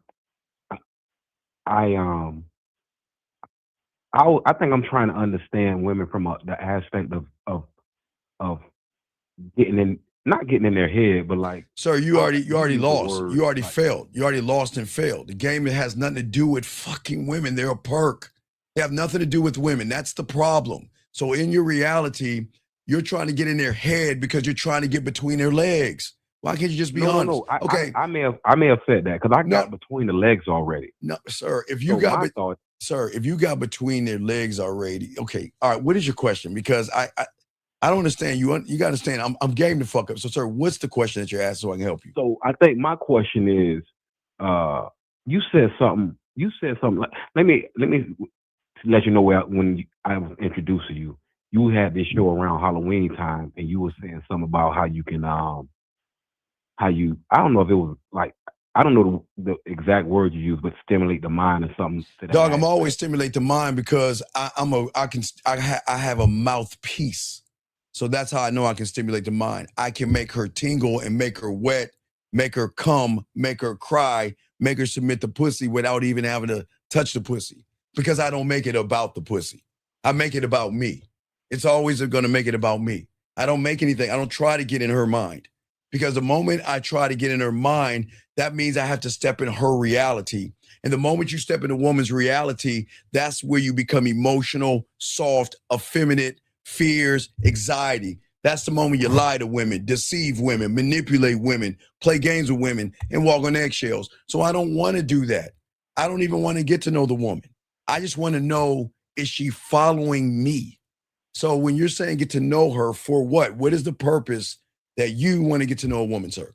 think I'm trying to understand women from the aspect of not getting in their head, but like, sir, you already lost. word, You already failed. You already lost and failed. The game has nothing to do with fucking women. They're a perk. They have nothing to do with women. That's the problem. So in your reality, you're trying to get in their head because you're trying to get between their legs. Why can't you just be honest? No. Okay. I may have said that because I got between the legs already. No, sir. If you if you got between their legs already, okay. All right. What is your question? Because I don't understand. You got to understand. I'm game to fuck up. So, sir, what's the question that you're asking so I can help you? So I think my question is, you said something. Like, let me let you know when I was introducing you. You had this show around Halloween time, and you were saying something about how you can I don't know if it was like, I don't know the exact word you use, but stimulate the mind or something. Dog, I'm always stimulate the mind because I have a mouthpiece. So that's how I know I can stimulate the mind. I can make her tingle and make her wet, make her come, make her cry, make her submit the pussy without even having to touch the pussy. Because I don't make it about the pussy. I make it about me. It's always going to make it about me. I don't make anything. I don't try to get in her mind. Because the moment I try to get in her mind, that means I have to step in her reality. And the moment you step in a woman's reality, that's where you become emotional, soft, effeminate, fears, anxiety. That's the moment you lie to women, deceive women, manipulate women, play games with women, and walk on eggshells. So I don't want to do that. I don't even want to get to know the woman. I just want to know, is she following me? So when you're saying get to know her, for what? What is the purpose that you want to get to know a woman, sir?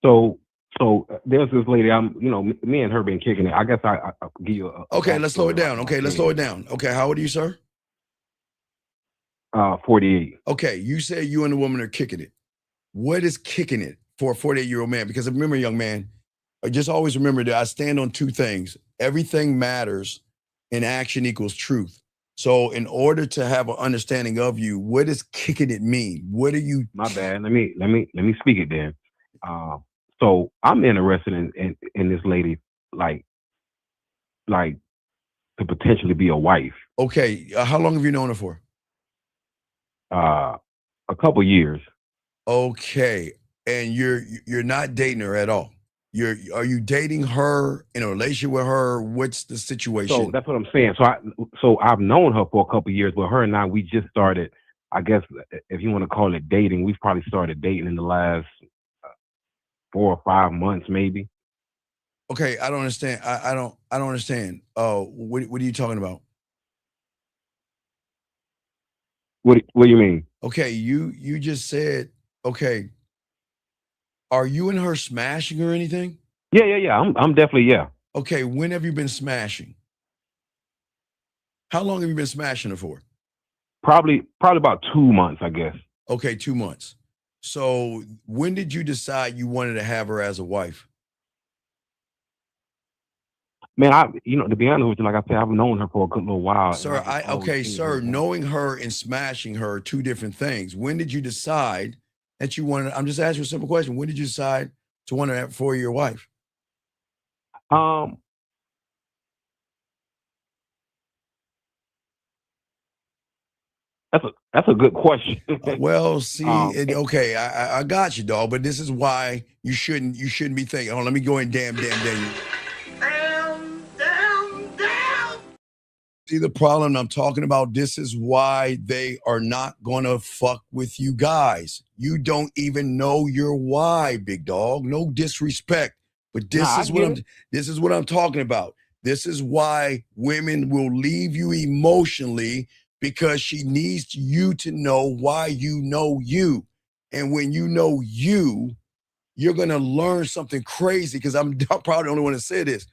So there's this lady, me and her been kicking it. I guess I'll give you okay, let's slow it down. Okay, let's slow it down. Okay, how old are you, sir? 48. Okay, you say you and the woman are kicking it. What is kicking it for a 48-year-old man? Because remember, young man, just always remember that I stand on two things. Everything matters and action equals truth. So in order to have an understanding of you, what does kicking it mean? What are you? My bad. Let me speak it then. So I'm interested in this lady, like to potentially be a wife. Okay, how long have you known her for? A couple years. Okay, and you're not dating her at all. Are you dating her, in a relationship with her? What's the situation? So that's what I'm saying. So I've known her for a couple years, but her and I, we just started, I guess, if you want to call it dating, we've probably started dating in the last 4 or 5 months, maybe. Okay, I don't understand. I don't understand. What are you talking about? What do you mean? Okay, you just said, okay. Are you and her smashing or anything? Yeah. I'm definitely, yeah. Okay, when have you been smashing? How long have you been smashing her for? Probably about 2 months, I guess. Okay, 2 months. So when did you decide you wanted to have her as a wife? Man, to be honest with you, like I said, I've known her for a good little while. Sir, knowing her and smashing her are two different things. When did you decide that you wanted? I'm just asking you a simple question. When did you decide to want to have for your wife? That's a good question. Well, see, okay, I got you, dog. But this is why you shouldn't be thinking. Oh, let me go and damn. See the problem I'm talking about? This is why they are not gonna fuck with you guys. You don't even know your why, big dog. No disrespect, but this is what I'm talking about. This is why women will leave you emotionally, because she needs you to know why you know you. And when you know you, you're gonna learn something crazy, because I'm probably the only one to say this.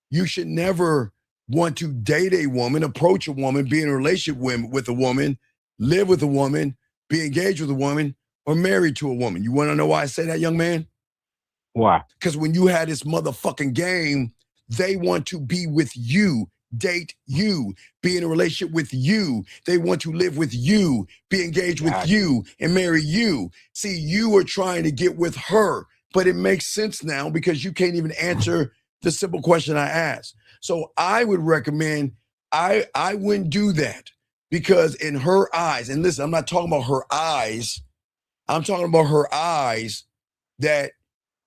You should never want to date a woman, approach a woman, be in a relationship with a woman, live with a woman, be engaged with a woman, or married to a woman. You want to know why I say that, young man? Why? Because when you had this motherfucking game, They want to be with you, date you, be in a relationship with you. They want to live with you, be engaged with you, and marry you. See, you are trying to get with her, but it makes sense now because you can't even answer the simple question I asked. So I would recommend, I wouldn't do that because in her eyes, and listen, I'm not talking about her eyes. I'm talking about her eyes that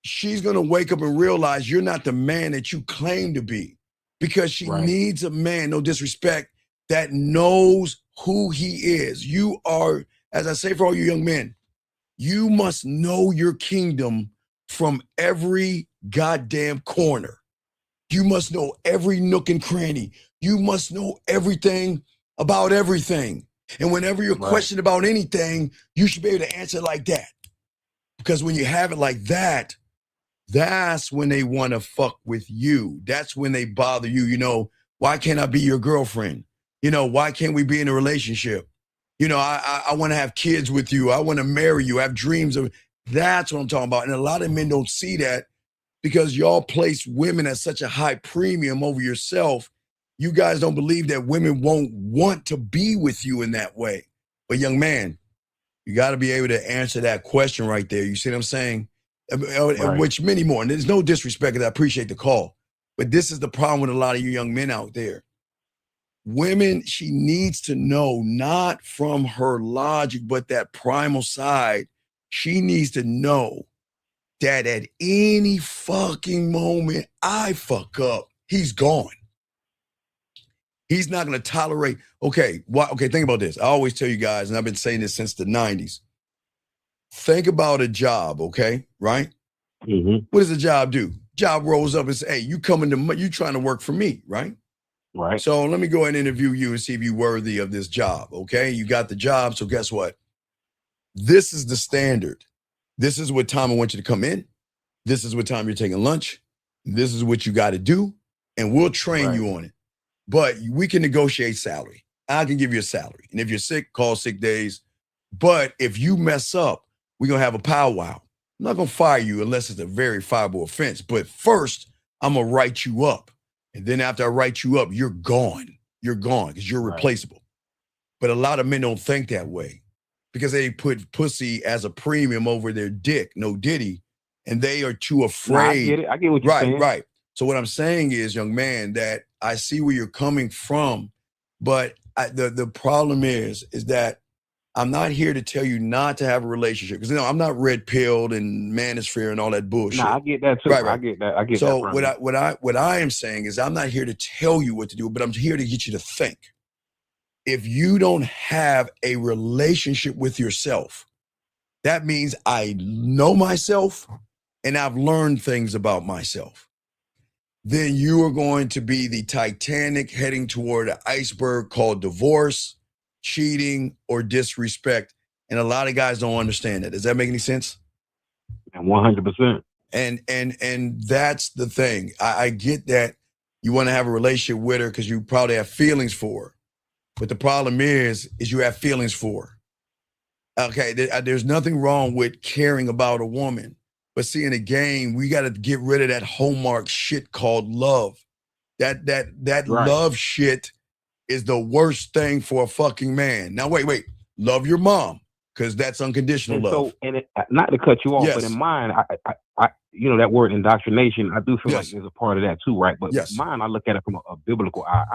she's going to wake up and realize you're not the man that you claim to be because she needs a man, no disrespect, that knows who he is. You are, as I say for all you young men, you must know your kingdom from every goddamn corner. You must know every nook and cranny. You must know everything about everything. And whenever you're questioned about anything, you should be able to answer like that. Because when you have it like that, that's when they want to fuck with you. That's when they bother you. You know, why can't I be your girlfriend? You know, why can't we be in a relationship? You know, I want to have kids with you. I want to marry you. I have dreams of. That's what I'm talking about. And a lot of men don't see that because y'all place women at such a high premium over yourself. You guys don't believe that women won't want to be with you in that way. But young man, you got to be able to answer that question right there. You see what I'm saying? Which many more. And there's no disrespect, because I appreciate the call. But this is the problem with a lot of you young men out there. Women, she needs to know, not from her logic, but that primal side. She needs to know that at any fucking moment I fuck up, he's gone. He's not going to tolerate. Okay, think about this. I always tell you guys, and I've been saying this since the 90s. Think about a job, okay? Right? Mm-hmm. What does a job do? Job rolls up and says, hey, you trying to work for me, right? Right. So let me go ahead and interview you and see if you're worthy of this job, okay? You got the job, so guess what? This is the standard. This is what time I want you to come in. This is what time you're taking lunch. This is what you got to do, and we'll train you on it. But we can negotiate salary. I can give you a salary. And if you're sick, call sick days. But if you mess up, we're going to have a powwow. I'm not going to fire you unless it's a very fireable offense. But first, I'm going to write you up. And then after I write you up, you're gone. You're gone because you're replaceable. But a lot of men don't think that way because they put pussy as a premium over their dick, no diddy. And they are too afraid. I get what you're saying. Right. So what I'm saying is, young man, that I see where you're coming from. But the problem is that I'm not here to tell you not to have a relationship because I'm not red pilled and manosphere and all that bullshit. I get that too. Right. I get that. So what I am saying is I'm not here to tell you what to do, but I'm here to get you to think. If you don't have a relationship with yourself, that means I know myself and I've learned things about myself. Then you are going to be the Titanic heading toward an iceberg called divorce, cheating, or disrespect. And a lot of guys don't understand that. Does that make any sense? 100%. And that's the thing. I get that you want to have a relationship with her because you probably have feelings for her. But the problem is you have feelings for her. Okay, there's nothing wrong with caring about a woman. But see, in a game, we got to get rid of that hallmark shit called love. That love shit is the worst thing for a fucking man. Now, wait. Love your mom, because that's unconditional love. So, not to cut you off, but in mine, I that word indoctrination, I do feel like there's a part of that too, right? But mine, I look at it from a biblical eye.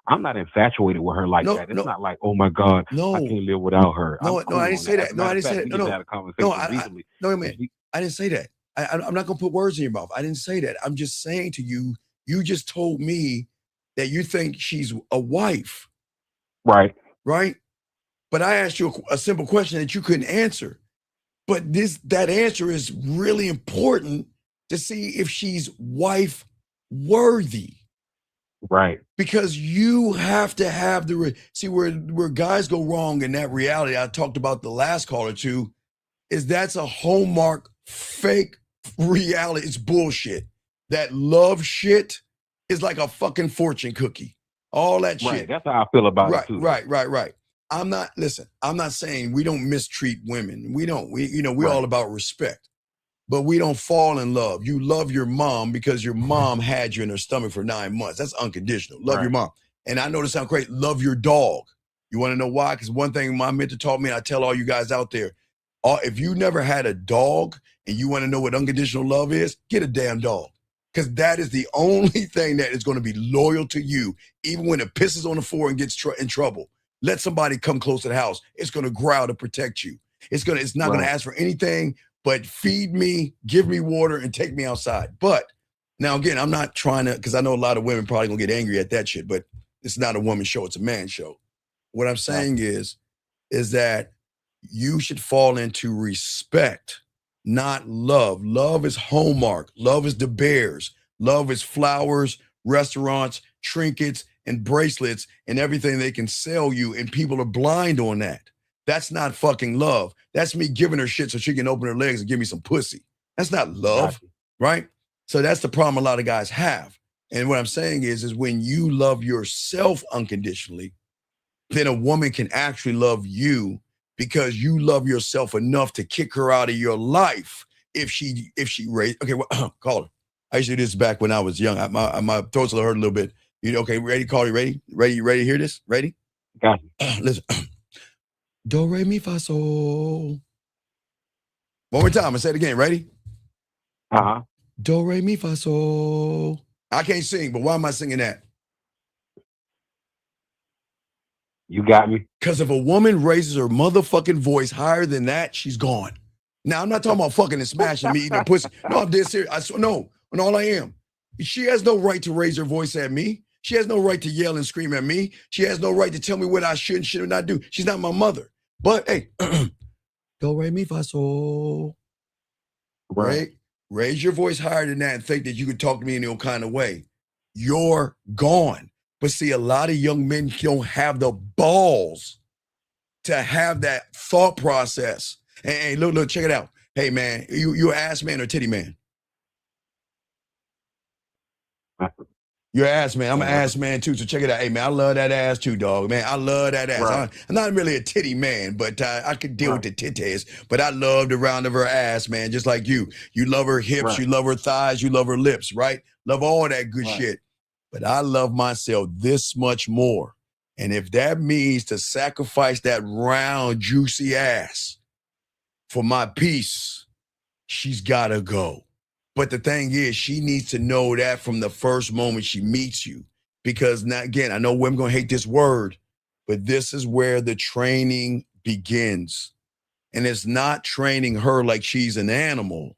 I'm not infatuated with her like that. It's not like, oh my God, I can't live without her. I didn't say that. I didn't say that. I didn't say that. I'm not going to put words in your mouth. I didn't say that. I'm just saying to you, you just told me that you think she's a wife. Right. Right? But I asked you a simple question that you couldn't answer. But that answer is really important to see if she's wife worthy. Right. Because you have to have see where guys go wrong in that reality. I talked about the last call or two, is that's a hallmark fake reality. It's bullshit. That love shit is like a fucking fortune cookie. All that shit. Right. That's how I feel about it too. Right. I'm not saying we don't mistreat women. We don't. We're all about respect. but we don't fall in love. You love your mom because your mom had you in her stomach for 9 months. That's unconditional. Love your mom. And I know this sounds great. Love your dog. You want to know why? Because one thing my mentor taught me, and I tell all you guys out there, if you never had a dog and you want to know what unconditional love is, get a damn dog. Because that is the only thing that is going to be loyal to you, even when it pisses on the floor and gets in trouble. Let somebody come close to the house. It's going to growl to protect you. It's not going to ask for anything but feed me, give me water, and take me outside. But now, again, I'm not trying to, because I know a lot of women probably going to get angry at that shit, but it's not a woman show. It's a man show. What I'm saying is that you should fall into respect, not love. Love is Hallmark. Love is the Bears. Love is flowers, restaurants, trinkets, and bracelets, and everything they can sell you, and people are blind on that. That's not fucking love. That's me giving her shit so she can open her legs and give me some pussy. That's not love, right? So that's the problem a lot of guys have. And what I'm saying is when you love yourself unconditionally, then a woman can actually love you because you love yourself enough to kick her out of your life if she raised. Okay, well, call her. I used to do this back when I was young. My throats hurt a little bit. You know, okay, ready, call you, ready? You ready to hear this? Ready? Got you. Listen. Do, re, mi, fa, sol. One more time. I say it again. Ready? Uh-huh. Do, re, mi, fa, sol. I can't sing, but why am I singing that? You got me. Because if a woman raises her motherfucking voice higher than that, she's gone. Now, I'm not talking about fucking and smashing me, eating a pussy. No, I'm dead serious. No, and all I am. She has no right to raise her voice at me. She has no right to yell and scream at me. She has no right to tell me what I should and should not do. She's not my mother. But hey, do, re, mi, fa, sol. Right? Raise your voice higher than that and think that you can talk to me in any kind of way. You're gone. But see, a lot of young men don't have the balls to have that thought process. Hey, look, check it out. Hey, man, you an ass man or titty man? You're an ass man. I'm an ass man too. So check it out. Hey, man, I love that ass too, dog. Man, I love that ass. I'm not really a titty man, but I could deal with the titties. But I love the round of her ass, man, just like you. You love her hips. You love her thighs. You love her lips, right? Love all that good shit. But I love myself this much more. And if that means to sacrifice that round, juicy ass for my peace, she's got to go. But the thing is, she needs to know that from the first moment she meets you. Because now, again, I know women going to hate this word, but this is where the training begins. And it's not training her like she's an animal.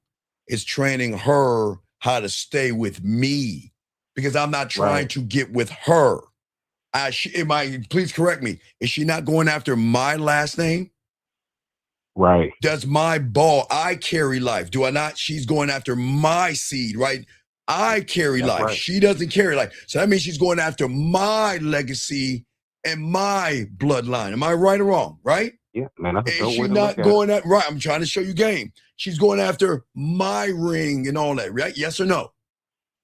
It's training her how to stay with me. Because I'm not trying to get with her. Please correct me. Is she not going after my last name? Right. Does I carry life. Do I not? She's going after my seed, right? I carry life. Right. She doesn't carry life. So that means she's going after my legacy and my bloodline. Am I right or wrong? Right? Yeah, man. That's a and she's not going at right. I'm trying to show you game. She's going after my ring and all that, right? Yes or no?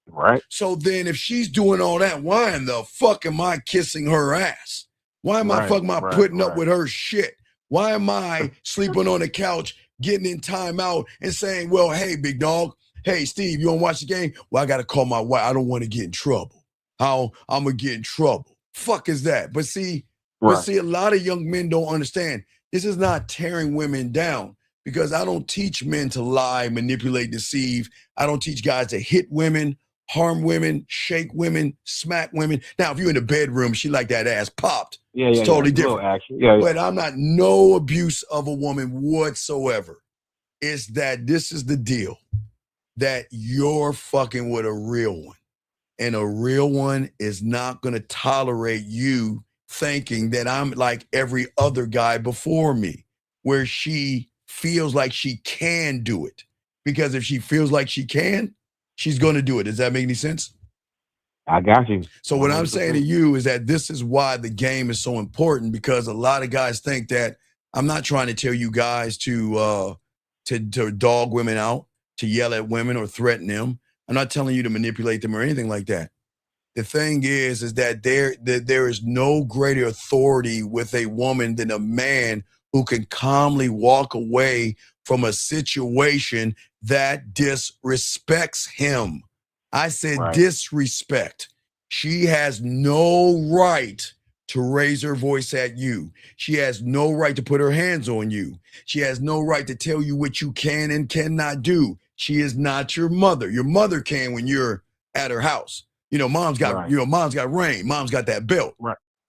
Right. So then if she's doing all that, why in the fuck am I kissing her ass? Why am I putting up with her shit? Why am I sleeping on the couch, getting in timeout and saying, well, hey, big dog, hey, Steve, you want to watch the game? Well, I got to call my wife. I don't want to get in trouble. I'm going to get in trouble. Fuck is that? But see, a lot of young men don't understand. This is not tearing women down because I don't teach men to lie, manipulate, deceive. I don't teach guys to hit women, harm women, shake women, smack women. Now, if you're in the bedroom, she like that ass popped. It's totally different. But I'm not no abuse of a woman whatsoever. It's that this is the deal, that you're fucking with a real one. And a real one is not going to tolerate you thinking that I'm like every other guy before me, where she feels like she can do it. Because if she feels like she can, she's going to do it. Does that make any sense? I got you. So what I'm saying to you is that this is why the game is so important, because a lot of guys think that I'm not trying to tell you guys to dog women out, to yell at women or threaten them. I'm not telling you to manipulate them or anything like that. The thing is that there is no greater authority with a woman than a man who can calmly walk away from a situation that disrespects him. I said disrespect. She has no right to raise her voice at you. She has no right to put her hands on you. She has no right to tell you what you can and cannot do. She is not your mother. Your mother can when you're at her house. You know, mom's got, mom's got rain. Mom's got that belt.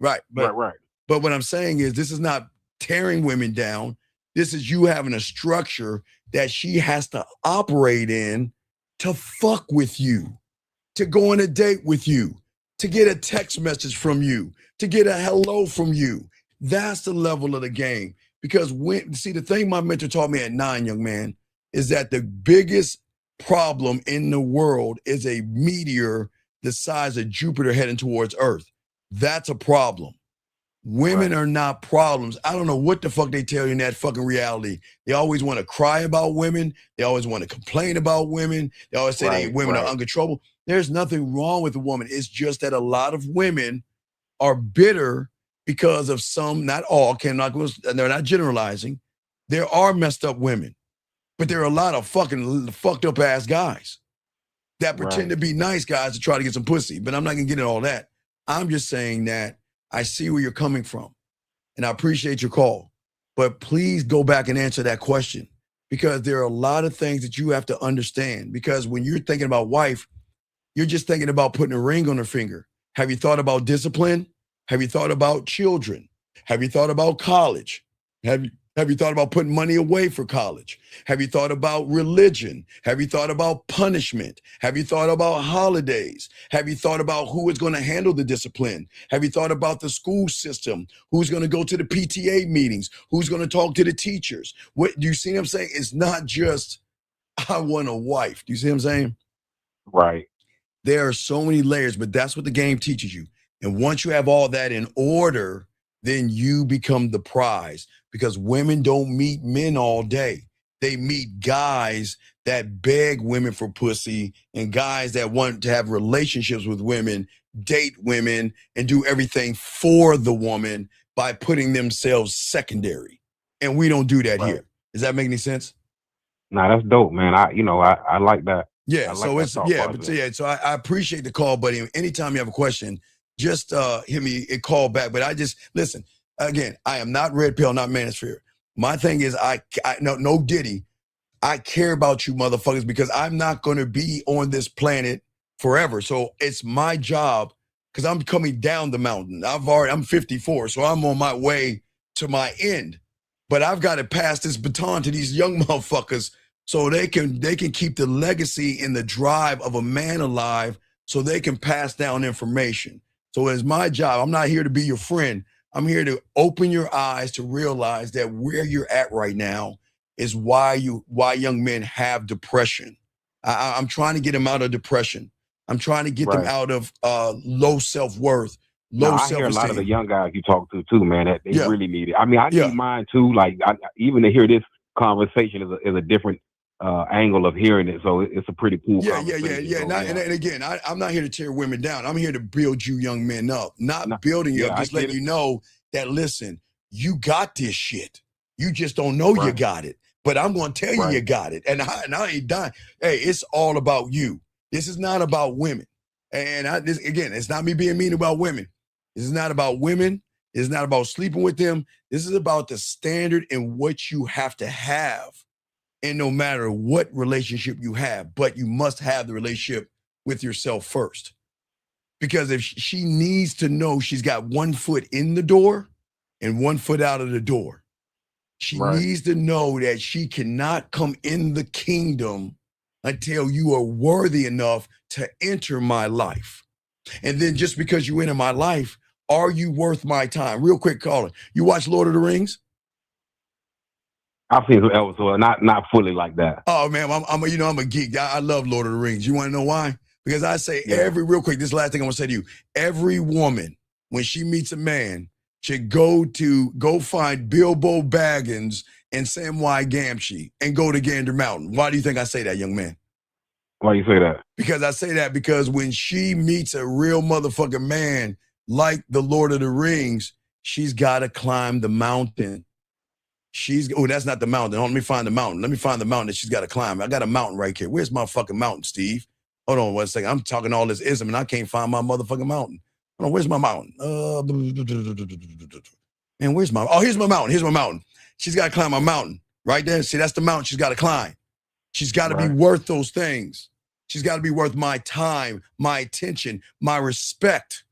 Right. But what I'm saying is this is not tearing women down. This is you having a structure that she has to operate in to fuck with you, to go on a date with you, to get a text message from you, to get a hello from you. That's the level of the game. Because the thing my mentor taught me at 9, young man, is that the biggest problem in the world is a meteor the size of Jupiter heading towards Earth. That's a problem. Women are not problems. I don't know what the fuck they tell you in that fucking reality. They always want to cry about women. They always want to complain about women. They always say women are uncontrollable. There's nothing wrong with a woman. It's just that a lot of women are bitter because of some, not all, they're not generalizing. There are messed up women, but there are a lot of fucking fucked up ass guys that pretend to be nice guys to try to get some pussy. But I'm not gonna get into all that. I'm just saying that I see where you're coming from, and I appreciate your call. But please go back and answer that question, because there are a lot of things that you have to understand. Because when you're thinking about wife, you're just thinking about putting a ring on her finger. Have you thought about discipline? Have you thought about children? Have you thought about college? Have you thought about putting money away for college? Have you thought about religion? Have you thought about punishment? Have you thought about holidays? Have you thought about who is going to handle the discipline? Have you thought about the school system? Who's going to go to the PTA meetings? Who's going to talk to the teachers? What do you see what I'm saying? It's not just, I want a wife. Do you see what I'm saying? Right. There are so many layers, but that's what the game teaches you. And once you have all that in order, then you become the prize, because women don't meet men all day. They meet guys that beg women for pussy and guys that want to have relationships with women, date women, and do everything for the woman by putting themselves secondary. And we don't do that here. Does that make any sense? Nah, that's dope, man. I like that. Yeah, so I appreciate the call, buddy. Anytime you have a question, just hit me and call back. But I just, listen, again, I am not red pill, not manosphere. My thing is, no Diddy. I care about you motherfuckers, because I'm not going to be on this planet forever. So it's my job, because I'm coming down the mountain. I'm 54, so I'm on my way to my end. But I've got to pass this baton to these young motherfuckers so they can keep the legacy and the drive of a man alive, so they can pass down information. So it's my job. I'm not here to be your friend. I'm here to open your eyes to realize that where you're at right now is why young men have depression. I'm trying to get them out of depression. I'm trying to get them out of low self-worth, low self-esteem. I hear a lot of the young guys you talk to too, man, that they really need it. I mean, I need mine too. Like, even to hear this conversation is a different angle of hearing it. So it's a pretty cool conversation. Yeah. And again, I'm not here to tear women down. I'm here to build you young men up, not building you up, just letting you know that, listen, you got this shit. You just don't know you got it. But I'm going to tell you got it. And I ain't dying. Hey, it's all about you. This is not about women. And again, it's not me being mean about women. This is not about women. It's not about sleeping with them. This is about the standard in what you have to have. And no matter what relationship you have, but you must have the relationship with yourself first. Because if she needs to know she's got 1 foot in the door and 1 foot out of the door, she needs to know that she cannot come in the kingdom until you are worthy enough to enter my life. And then just because you enter my life, are you worth my time? Real quick, caller. You watch Lord of the Rings? I've seen some episodes, not fully like that. Oh man, I'm a geek. I love Lord of the Rings. You want to know why? Because I say real quick, this last thing I want to say to you, every woman, when she meets a man, should go find Bilbo Baggins and Samwise Gamgee and go to Gander Mountain. Why do you think I say that, young man? Why do you say that? Because I say that because when she meets a real motherfucking man like the Lord of the Rings, she's got to climb the mountain. That's not the mountain. Let me find the mountain. Let me find the mountain that she's got to climb. I got a mountain right here. Where's my fucking mountain, Steve? Hold on 1 second. I'm talking all this ism and I can't find my motherfucking mountain. Hold on, where's my mountain? Man, here's my mountain. Here's my mountain. She's got to climb my mountain right there. See, that's the mountain she's got to climb. She's got to be worth those things. She's got to be worth my time, my attention, my respect.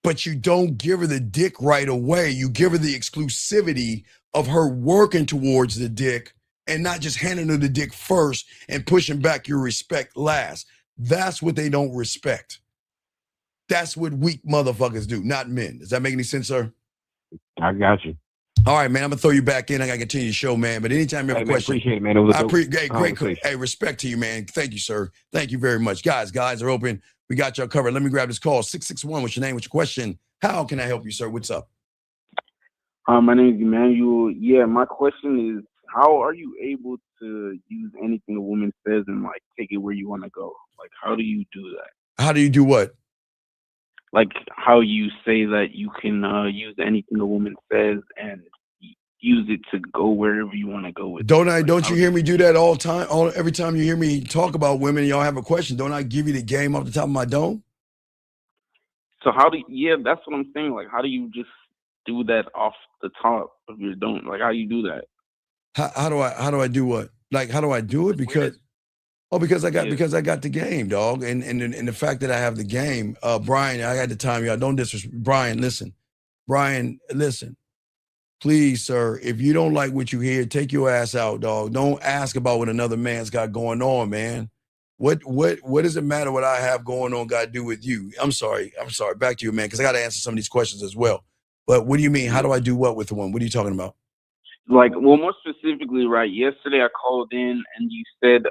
But you don't give her the dick right away. You give her the exclusivity of her working towards the dick and not just handing her the dick first and pushing back your respect last. That's what they don't respect. That's what weak motherfuckers do, not men. Does that make any sense, sir? I got you. All right, man. I'm gonna throw you back in. I gotta continue the show, man. But anytime you have a question, appreciate it, man. It was great. Hey, respect to you, man. Thank you, sir. Thank you very much, guys. Are open. We got y'all covered. Let me grab this call. 661. What's your name? What's your question? How can I help you, sir? What's up? My name is Emmanuel. Yeah, my question is, how are you able to use anything a woman says and like take it where you want to go? Like, how do you do that? How do you do what? Like how you say that you can use anything a woman says and use it to go wherever you want to go with. Don't you hear me do that all the time? Every time you hear me talk about women, y'all have a question. Don't I give you the game off the top of my dome? So that's what I'm saying. Like, how do you just do that off the top of your dome? Like, how do you do that? How do I do what? Like, how do I do it? Because I got the game, dog. And the fact that I have the game, Brian, I got the time, y'all. Don't disrespect Brian, listen. Please, sir, if you don't like what you hear, take your ass out, dog. Don't ask about what another man's got going on, man. What does it matter what I have going on got to do with you? I'm sorry. Back to you, man, because I got to answer some of these questions as well. But what do you mean? How do I do what with the one? What are you talking about? Like, well, more specifically, right, yesterday I called in and you said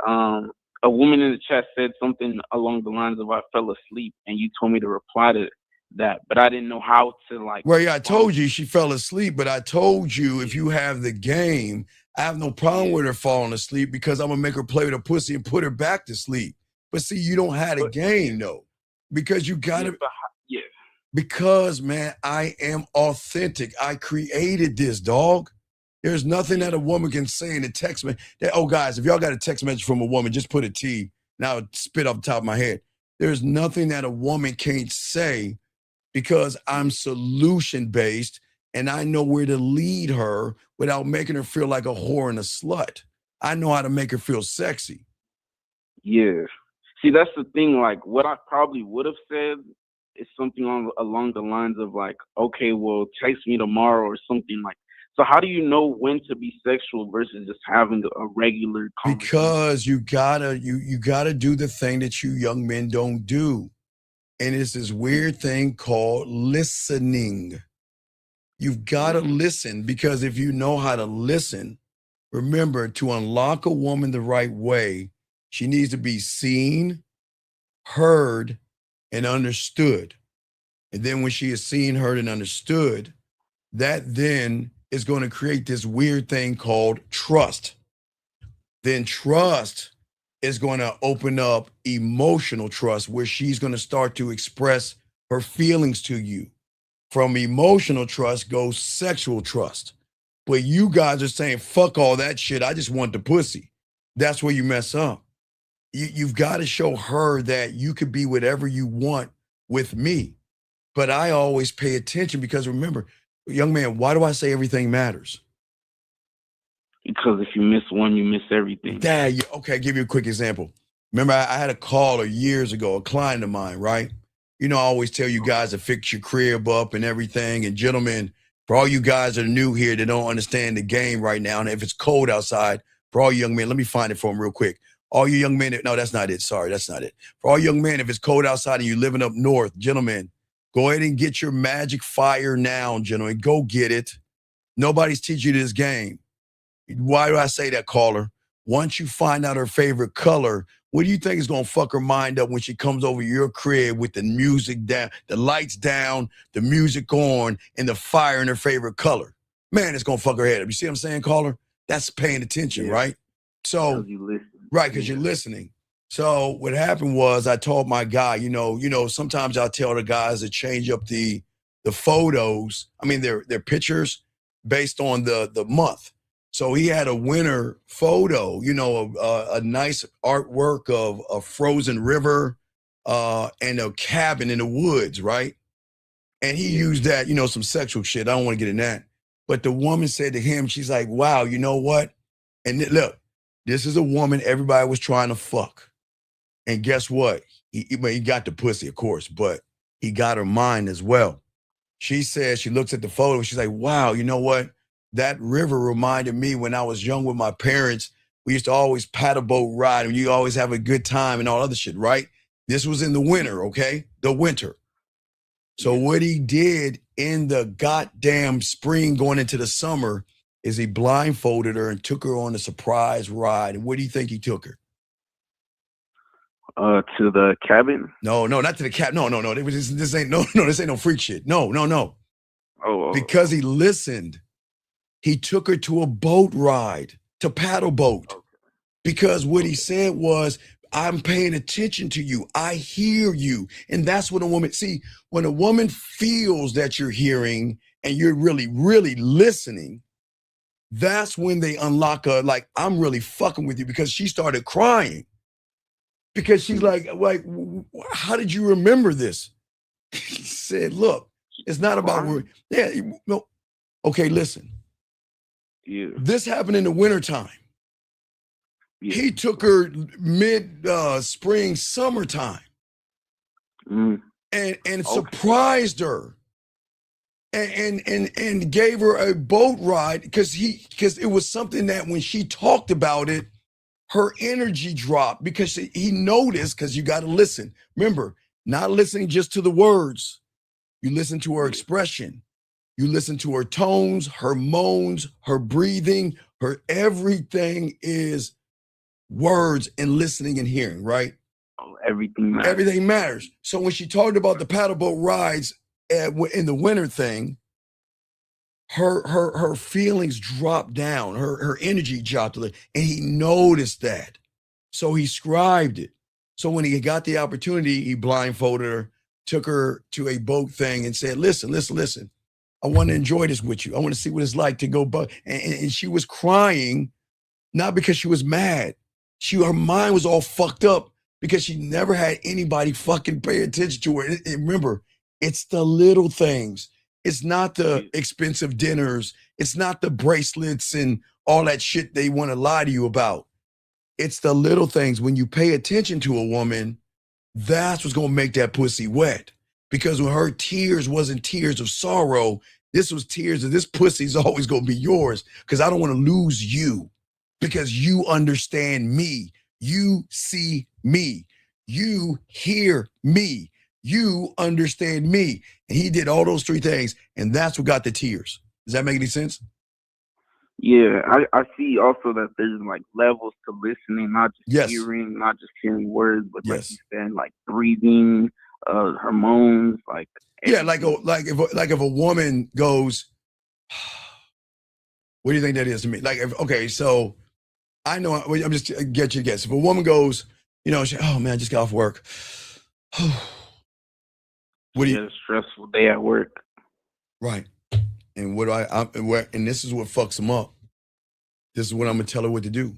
a woman in the chat said something along the lines of I fell asleep, and you told me to reply to that, but I didn't know how to like. Well, yeah, I told you she fell asleep, but I told you if you have the game, I have no problem with her falling asleep because I'm gonna make her play with her pussy and put her back to sleep. But see, you don't have a game though, because you gotta. Yeah. Because man, I am authentic. I created this, dog. There's nothing that a woman can say in a text message. Oh, guys, if y'all got a text message from a woman, just put a T. Now spit off the top of my head. There's nothing that a woman can't say. Because I'm solution-based and I know where to lead her without making her feel like a whore and a slut. I know how to make her feel sexy. Yeah. See, that's the thing. Like, what I probably would have said is something along the lines of like, okay, well, text me tomorrow or something like. So how do you know when to be sexual versus just having a regular conversation? Because you gotta do the thing that you young men don't do. And it's this weird thing called listening. You've got to listen, because if you know how to listen, remember, to unlock a woman the right way, she needs to be seen, heard, and understood. And then when she is seen, heard, and understood, that then is going to create this weird thing called trust. Then trust is going to open up emotional trust, where she's going to start to express her feelings to you. From emotional trust goes sexual trust. But you guys are saying, fuck all that shit. I just want the pussy. That's where you mess up. You've got to show her that you could be whatever you want with me. But I always pay attention because remember, young man, why do I say everything matters? Because if you miss one, you miss everything. Okay, I'll give you a quick example. Remember, I had a caller years ago, a client of mine, right? You know, I always tell you guys to fix your crib up and everything. And gentlemen, for all you guys that are new here that don't understand the game right now, and if it's cold outside, for all you young men, let me find it for them real quick. All you young men, no, that's not it. Sorry, that's not it. For all young men, if it's cold outside and you're living up north, gentlemen, go ahead and get your magic fire now, gentlemen. Go get it. Nobody's teaching you this game. Why do I say that, caller? Once you find out her favorite color, what do you think is going to fuck her mind up when she comes over your crib with the music down, the lights down, the music on, and the fire in her favorite color? Man, it's going to fuck her head up. You see what I'm saying, caller? That's paying attention, right? So, because you're listening. So what happened was I told my guy, you know, sometimes I'll tell the guys to change up the photos. I mean, their pictures based on the month. So he had a winter photo, you know, a nice artwork of a frozen river and a cabin in the woods, right? And he used that, you know, some sexual shit. I don't want to get in that. But the woman said to him, she's like, wow, you know what? And look, this is a woman everybody was trying to fuck. And guess what? He got the pussy, of course, but he got her mind as well. She says, she looks at the photo, she's like, wow, you know what? That river reminded me when I was young with my parents. We used to always paddle boat ride and you always have a good time and all other shit, right? This was in the winter, okay? The winter. So what he did in the goddamn spring going into the summer is he blindfolded her and took her on a surprise ride. And where do you think he took her? To the cabin? No, not to the cabin. No. This ain't no freak shit. No. Oh. Because he listened. He took her to a boat ride, to paddle boat. Okay. Because what he said was, I'm paying attention to you. I hear you. And that's what a woman, see, when a woman feels that you're hearing and you're really, really listening, that's when they unlock her, like, I'm really fucking with you, because she started crying. Because she's like, how did you remember this? He said, look, it's not about, okay, listen. Yeah. This happened in the wintertime. Yeah. He took her mid-spring, summertime, and surprised her, and gave her a boat ride because it was something that when she talked about it, her energy dropped because he noticed. Because you got to listen. Remember, not listening just to the words. You listen to her expression. You listen to her tones, her moans, her breathing, her everything is words and listening and hearing, right? Oh, everything matters. Everything matters. So when she talked about the paddle boat rides in the winter thing, her feelings dropped down, her energy dropped a little, and he noticed that. So he scribed it. So when he got the opportunity, he blindfolded her, took her to a boat thing and said, listen. I want to enjoy this with you. I want to see what it's like to go and she was crying, not because she was mad. Her mind was all fucked up because she never had anybody fucking pay attention to her. And remember, it's the little things. It's not the expensive dinners. It's not the bracelets and all that shit they want to lie to you about. It's the little things. When you pay attention to a woman, that's what's going to make that pussy wet. Because when her tears wasn't tears of sorrow, this was tears of this pussy's always going to be yours because I don't want to lose you. Because you understand me, you see me, you hear me, you understand me. And he did all those three things, and that's what got the tears. Does that make any sense? Yeah, I see also that there's like levels to listening, not just hearing, not just hearing words, but like you said, like breathing, hormones, like everything. Yeah, like if a woman goes, what do you think that is to me? So I know, I'm just get you to guess. If a woman goes, oh man, I just got off work. What do you? A stressful day at work. Right. And and this is what fucks them up. This is what I'm gonna tell her what to do.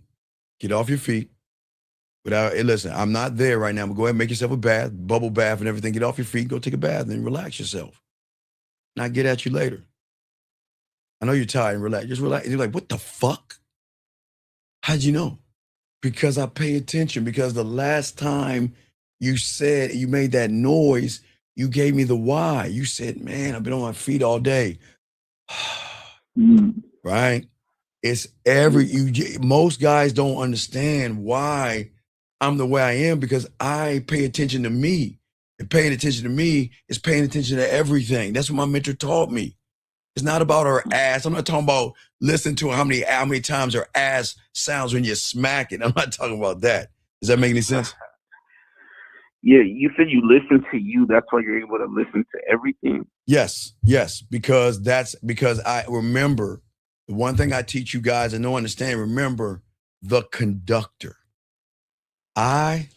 Get off your feet. Hey, listen, I'm not there right now, but go ahead and make yourself a bath, bubble bath and everything. Get off your feet, go take a bath and relax yourself. And I'll get at you later. I know you're tired and relax. Just relax. And you're like, what the fuck? How'd you know? Because I pay attention. Because the last time you made that noise, you gave me the why. You said, man, I've been on my feet all day. Right? It's most guys don't understand why I'm the way I am because I pay attention to me. And paying attention to me is paying attention to everything. That's what my mentor taught me. It's not about her ass. I'm not talking about listening to how many times her ass sounds when you smack it. I'm not talking about that. Does that make any sense? Yeah, you said you listen to you. That's why you're able to listen to everything. Yes, because I remember the one thing I teach you guys and don't understand. Remember the conductor. I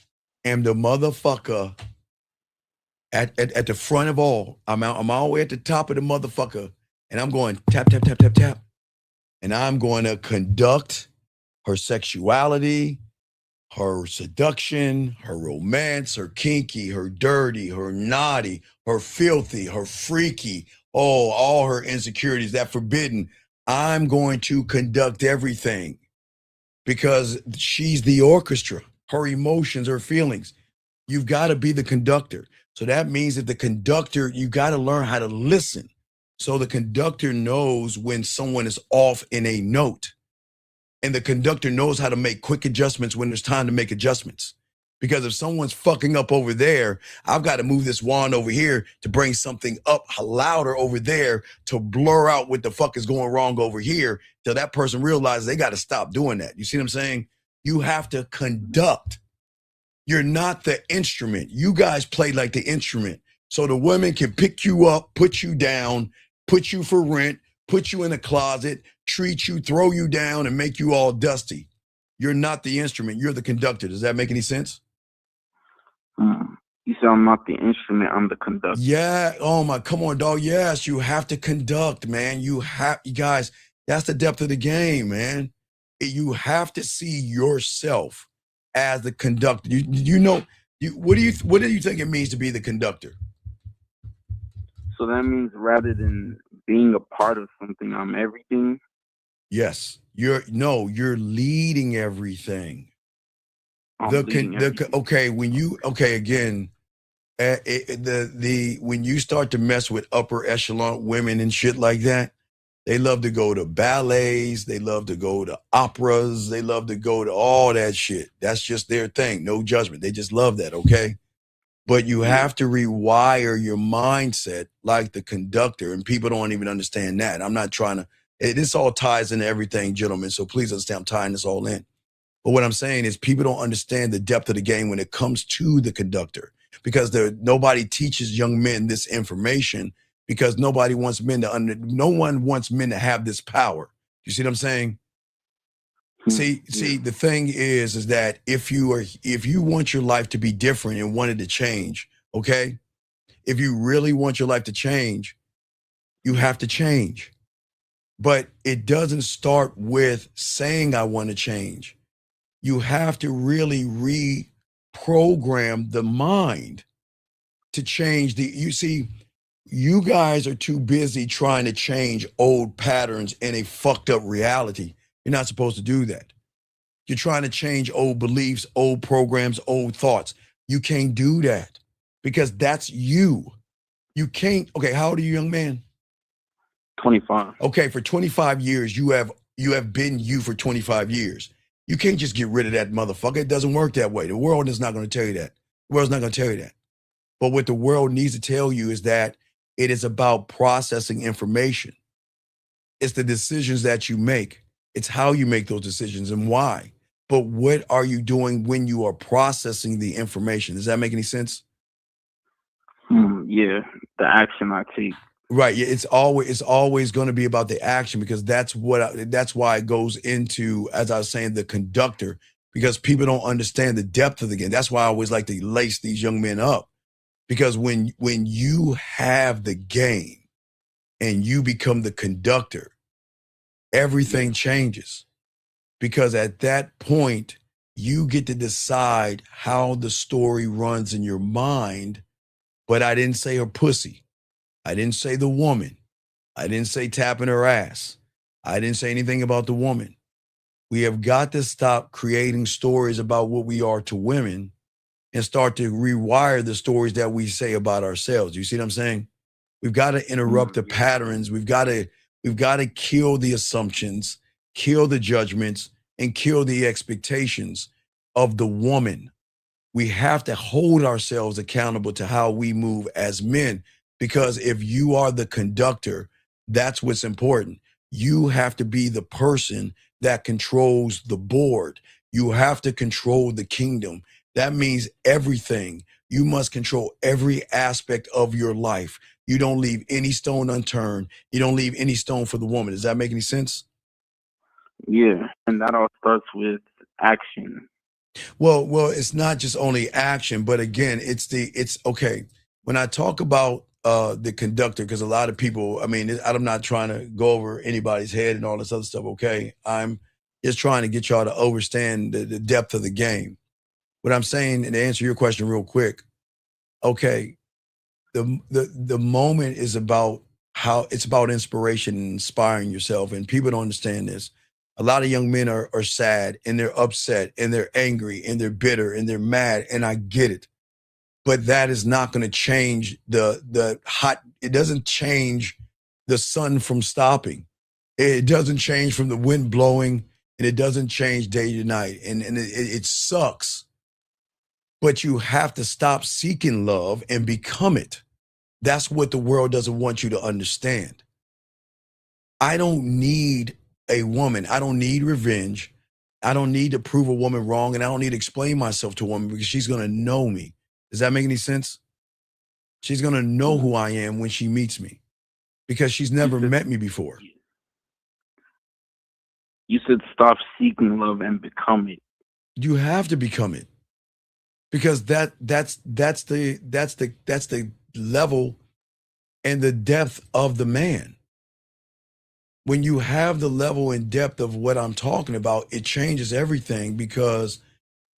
am the motherfucker at the front of all. I'm all the way at the top of the motherfucker. And I'm going tap, tap, tap, tap, tap. and I'm going to conduct her sexuality, her seduction, her romance, her kinky, her dirty, her naughty, her filthy, her freaky, all her insecurities, that forbidden. I'm going to conduct everything because she's the orchestra, her emotions, her feelings. You've got to be the conductor. So that means that the conductor, you got to learn how to listen. So the conductor knows when someone is off in a note. And the conductor knows how to make quick adjustments when there's time to make adjustments. Because if someone's fucking up over there, I've got to move this wand over here to bring something up louder over there to blur out what the fuck is going wrong over here till that person realizes they got to stop doing that. You see what I'm saying? You have to conduct. You're not the instrument. You guys play like the instrument. So the women can pick you up, put you down, put you for rent, put you in a closet, treat you, throw you down, and make you all dusty. You're not the instrument. You're the conductor. Does that make any sense? You said I'm not the instrument, I'm the conductor. Yeah. Oh my, come on, dog. Yes, you have to conduct, man. You guys, that's the depth of the game, man. You have to see yourself as the conductor. What do you think it means to be the conductor? So that means rather than being a part of something, I'm everything. Yes. You're leading everything. When you start to mess with upper echelon women and shit like that, they love to go to ballets, they love to go to operas, they love to go to all that shit. That's just their thing. No judgment. They just love that, okay? But you have to rewire your mindset like the conductor, and people don't even understand that. I'm not trying to, this all ties into everything, gentlemen, so please understand I'm tying this all in. But what I'm saying is people don't understand the depth of the game when it comes to the conductor, because nobody teaches young men this information, because no one wants men to have this power. You see what I'm saying? See, the thing is that if you want your life to be different and wanted to change, okay? If you really want your life to change, you have to change. But it doesn't start with saying I want to change. You have to really reprogram the mind to change you guys are too busy trying to change old patterns in a fucked up reality. You're not supposed to do that. You're trying to change old beliefs, old programs, old thoughts. You can't do that because that's you. You can't. Okay, how old are you, young man? 25. Okay, for 25 years, you have been you for 25 years. You can't just get rid of that motherfucker. It doesn't work that way. The world is not going to tell you that. The world's not going to tell you that. But what the world needs to tell you is that it is about processing information. It's the decisions that you make. It's how you make those decisions and why. But what are you doing when you are processing the information? Does that make any sense? Yeah, the action I take. Right. Yeah, it's always going to be about the action, because that's why it goes into, as I was saying, the conductor, because people don't understand the depth of the game. That's why I always like to lace these young men up, because when you have the game and you become the conductor, everything changes, because at that point you get to decide how the story runs in your mind. But I didn't say her pussy. I didn't say the woman. I didn't say tapping her ass. I didn't say anything about the woman. We have got to stop creating stories about what we are to women and start to rewire the stories that we say about ourselves. You see what I'm saying? We've got to interrupt the patterns. We've got to kill the assumptions, kill the judgments, and kill the expectations of the woman. We have to hold ourselves accountable to how we move as men, because if you are the conductor, that's what's important. You have to be the person that controls the board. You have to control the kingdom. That means everything. You must control every aspect of your life. You don't leave any stone unturned. You don't leave any stone for the woman. Does that make any sense? Yeah, and that all starts with action. Well, it's not just only action, but again, it's okay. When I talk about the conductor, because a lot of people, I mean, I'm not trying to go over anybody's head and all this other stuff, okay? I'm just trying to get y'all to understand the depth of the game. What I'm saying, and to answer your question real quick, okay, the moment is about how it's about inspiration and inspiring yourself, and people don't understand this. A lot of young men are sad and they're upset and they're angry and they're bitter and they're mad, and I get it. But that is not going to change the hot, it doesn't change the sun from stopping. It doesn't change from the wind blowing, and it doesn't change day to night. And it sucks. But you have to stop seeking love and become it. That's what the world doesn't want you to understand. I don't need a woman. I don't need revenge. I don't need to prove a woman wrong, and I don't need to explain myself to a woman because she's going to know me. Does that make any sense? She's going to know who I am when she meets me because she's never met me before. You said stop seeking love and become it. You have to become it because that's the level and the depth of the man. When you have the level and depth of what I'm talking about, it changes everything because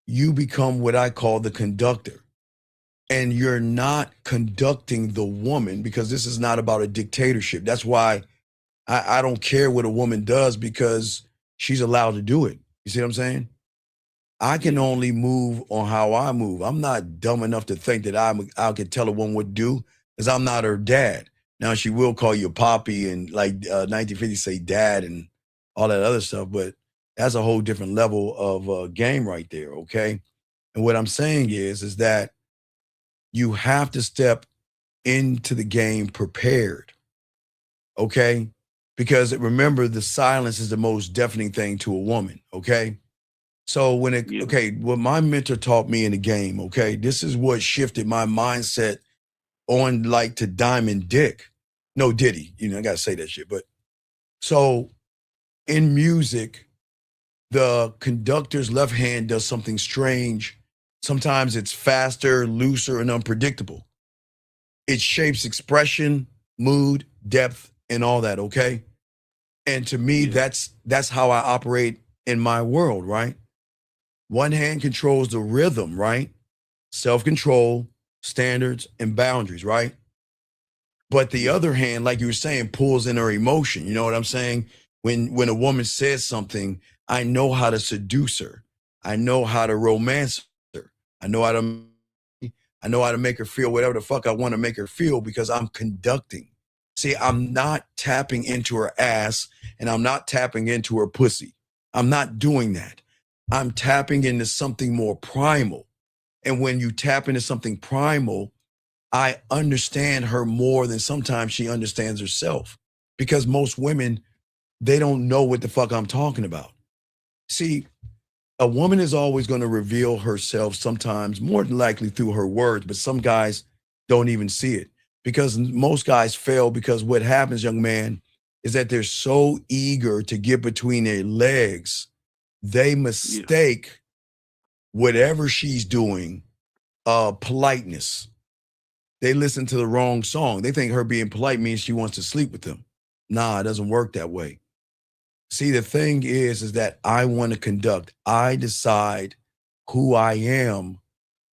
you become what I call the conductor. And you're not conducting the woman because this is not about a dictatorship. That's why I don't care what a woman does because she's allowed to do it. You see what I'm saying? I can only move on how I move. I'm not dumb enough to think that I can tell a woman what to do because I'm not her dad. Now, she will call you poppy and like 1950 say dad and all that other stuff, but that's a whole different level of game right there, okay? And what I'm saying is that you have to step into the game prepared, okay? Because remember, the silence is the most deafening thing to a woman, okay? So what my mentor taught me in the game, okay, this is what shifted my mindset on like to Diamond Dick. No Diddy, I gotta say that shit. But so in music, the conductor's left hand does something strange. Sometimes it's faster, looser, and unpredictable. It shapes expression, mood, depth, and all that, okay? And to me, that's how I operate in my world, right? One hand controls the rhythm, right? Self-control, standards, and boundaries, right? But the other hand, like you were saying, pulls in her emotion. You know what I'm saying? When a woman says something, I know how to seduce her. I know how to romance her. I know how to make her feel whatever the fuck I want to make her feel because I'm conducting. See, I'm not tapping into her ass and I'm not tapping into her pussy. I'm not doing that. I'm tapping into something more primal. And when you tap into something primal, I understand her more than sometimes she understands herself. Because most women, they don't know what the fuck I'm talking about. See, a woman is always going to reveal herself sometimes, more than likely through her words, but some guys don't even see it. Because most guys fail because what happens, young man, is that they're so eager to get between their legs, they mistake whatever she's doing, politeness. They listen to the wrong song. They think her being polite means she wants to sleep with them. Nah, it doesn't work that way. See, the thing is that I want to conduct. I decide who I am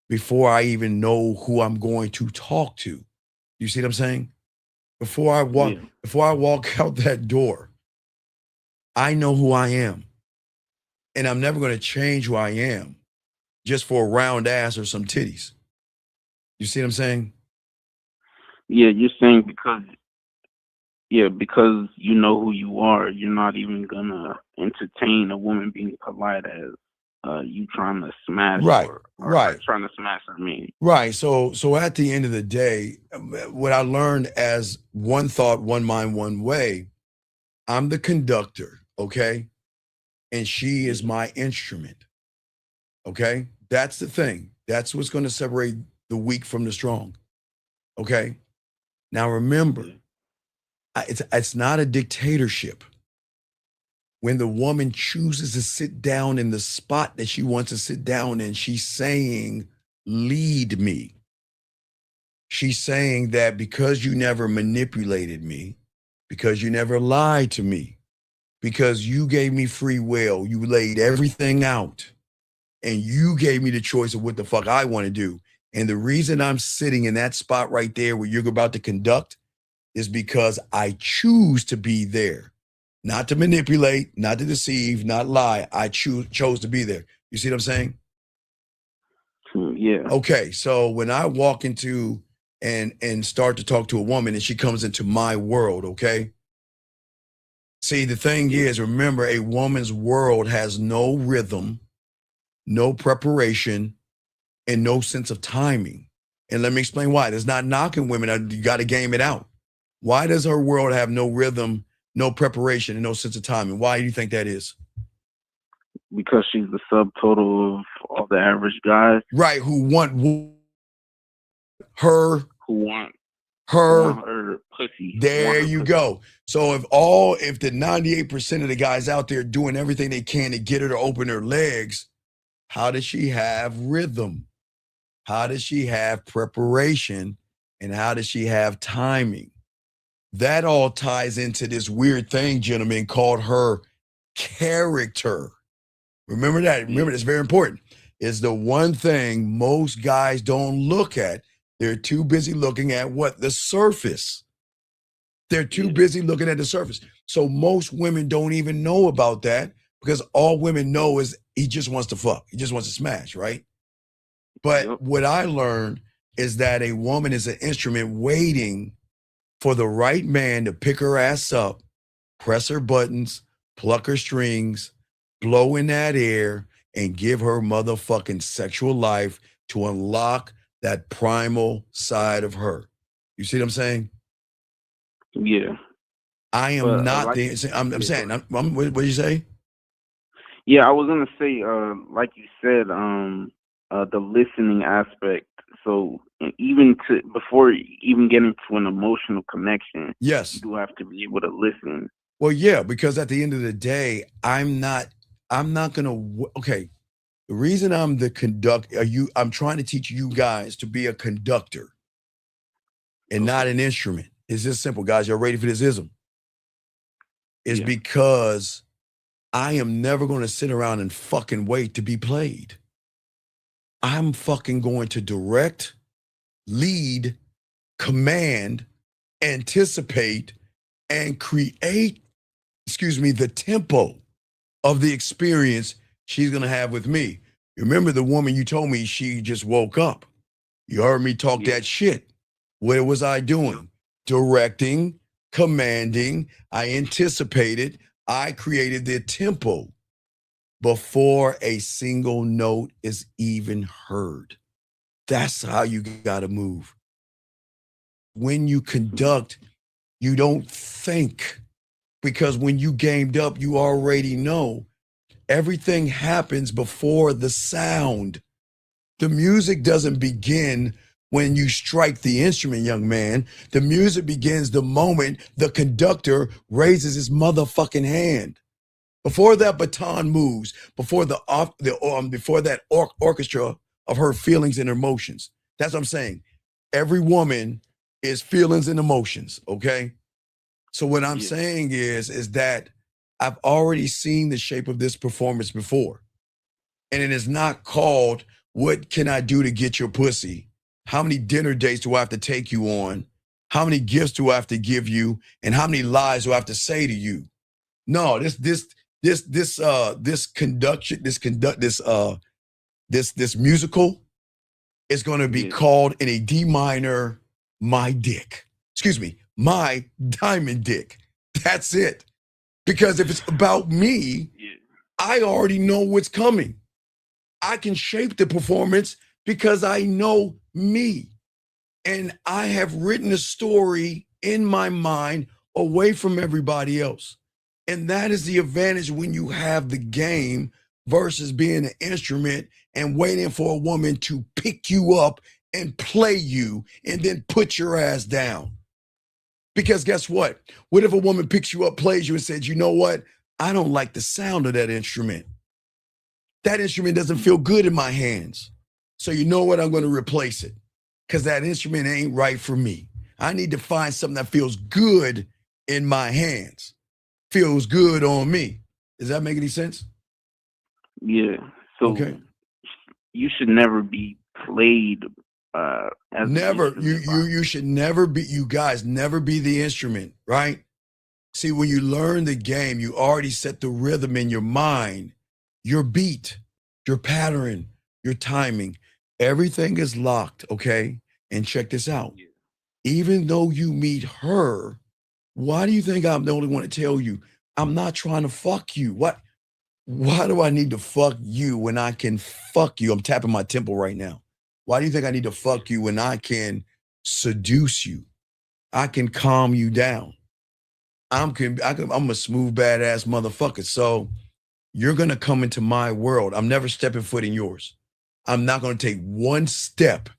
before I even know who I'm going to talk to. You see what I'm saying? Before I walk out that door, I know who I am. And I'm never going to change who I am just for a round ass or some titties. You see what I'm saying? Yeah, you're saying because you know who you are, you're not even gonna entertain a woman being polite as you trying to smash her, or trying to smash her. Right. So at the end of the day, what I learned as one thought, one mind, one way, I'm the conductor, okay? And she is my instrument. Okay? That's the thing. That's what's going to separate the weak from the strong. Okay? Now remember, it's not a dictatorship. When the woman chooses to sit down in the spot that she wants to sit down in, she's saying, lead me. She's saying that because you never manipulated me, because you never lied to me, because you gave me free will, you laid everything out, and you gave me the choice of what the fuck I want to do. And the reason I'm sitting in that spot right there where you're about to conduct is because I choose to be there. Not to manipulate, not to deceive, not lie. I chose to be there. You see what I'm saying? Yeah. Okay, so when I walk into and start to talk to a woman and she comes into my world, okay? See, the thing is, remember, a woman's world has no rhythm, no preparation, and no sense of timing. And let me explain why. There's not knocking women. You got to game it out. Why does her world have no rhythm, no preparation, and no sense of timing? Why do you think that is? Because she's the subtotal of all the average guys. Right, who want her pussy. There you go. So if the 98% of the guys out there doing everything they can to get her to open her legs, how does she have rhythm? How does she have preparation? And how does she have timing? That all ties into this weird thing, gentlemen, called her character. Remember that. Remember, that's very important. It's the one thing most guys don't look at. They're too busy looking at what? The surface. They're too busy looking at the surface. So most women don't even know about that because all women know is he just wants to fuck. He just wants to smash, right? But what I learned is that a woman is an instrument waiting for the right man to pick her ass up, press her buttons, pluck her strings, blow in that air, and give her motherfucking sexual life to unlock that primal side of her. You see what I'm saying? Yeah. I am not the. I'm saying. What did you say? Yeah, I was gonna say, like you said, the listening aspect. So before even getting to an emotional connection, yes, you do have to be able to listen. Well, yeah, because at the end of the day, I'm not gonna. Okay, the reason I'm the I'm trying to teach you guys to be a conductor and not an instrument. It's just simple, guys. Y'all ready for this ism? Is because I am never going to sit around and fucking wait to be played. I'm fucking going to direct, lead, command, anticipate, and create, the tempo of the experience she's going to have with me. Remember the woman you told me she just woke up. You heard me talk that shit. What was I doing? Directing, commanding. I anticipated. I created the tempo before a single note is even heard. That's how you got to move. When you conduct, you don't think, because when you gamed up, you already know everything happens before the sound. The music doesn't begin when you strike the instrument, young man. The music begins the moment the conductor raises his motherfucking hand. Before that baton moves, before that orchestra of her feelings and emotions. That's what I'm saying. Every woman is feelings and emotions, okay? So what I'm saying is that I've already seen the shape of this performance before. And it is not called, what can I do to get your pussy? How many dinner dates do I have to take you on? How many gifts do I have to give you? And how many lies do I have to say to you? No, this musical is going to be called in a D minor, my dick. Excuse me, my diamond dick. That's it. Because if it's about me, I already know what's coming. I can shape the performance because I know me. And I have written a story in my mind away from everybody else. And that is the advantage when you have the game versus being an instrument and waiting for a woman to pick you up and play you and then put your ass down. Because guess what? What if a woman picks you up, plays you, and says, you know what? I don't like the sound of that instrument. That instrument doesn't feel good in my hands. So you know what? I'm going to replace it. because that instrument ain't right for me. I need to find something that feels good in my hands, feels good on me. Does that make any sense? Yeah. So Okay. you should never be played as Never. an instrument. You should never be, you guys never be the instrument, right? See, when you learn the game, you already set the rhythm in your mind, your beat, your pattern, your timing. Everything is locked, okay? And check this out. Yeah. Even though you meet her, why do you think I'm the only one to tell you I'm not trying to fuck you? Why do I need to fuck you when I can fuck you? I'm tapping my temple right now. Why do you think I need to fuck you when I can seduce you? I can calm you down. I'm a smooth, badass motherfucker. So you're going to come into my world. I'm never stepping foot in yours. I'm not going to take one step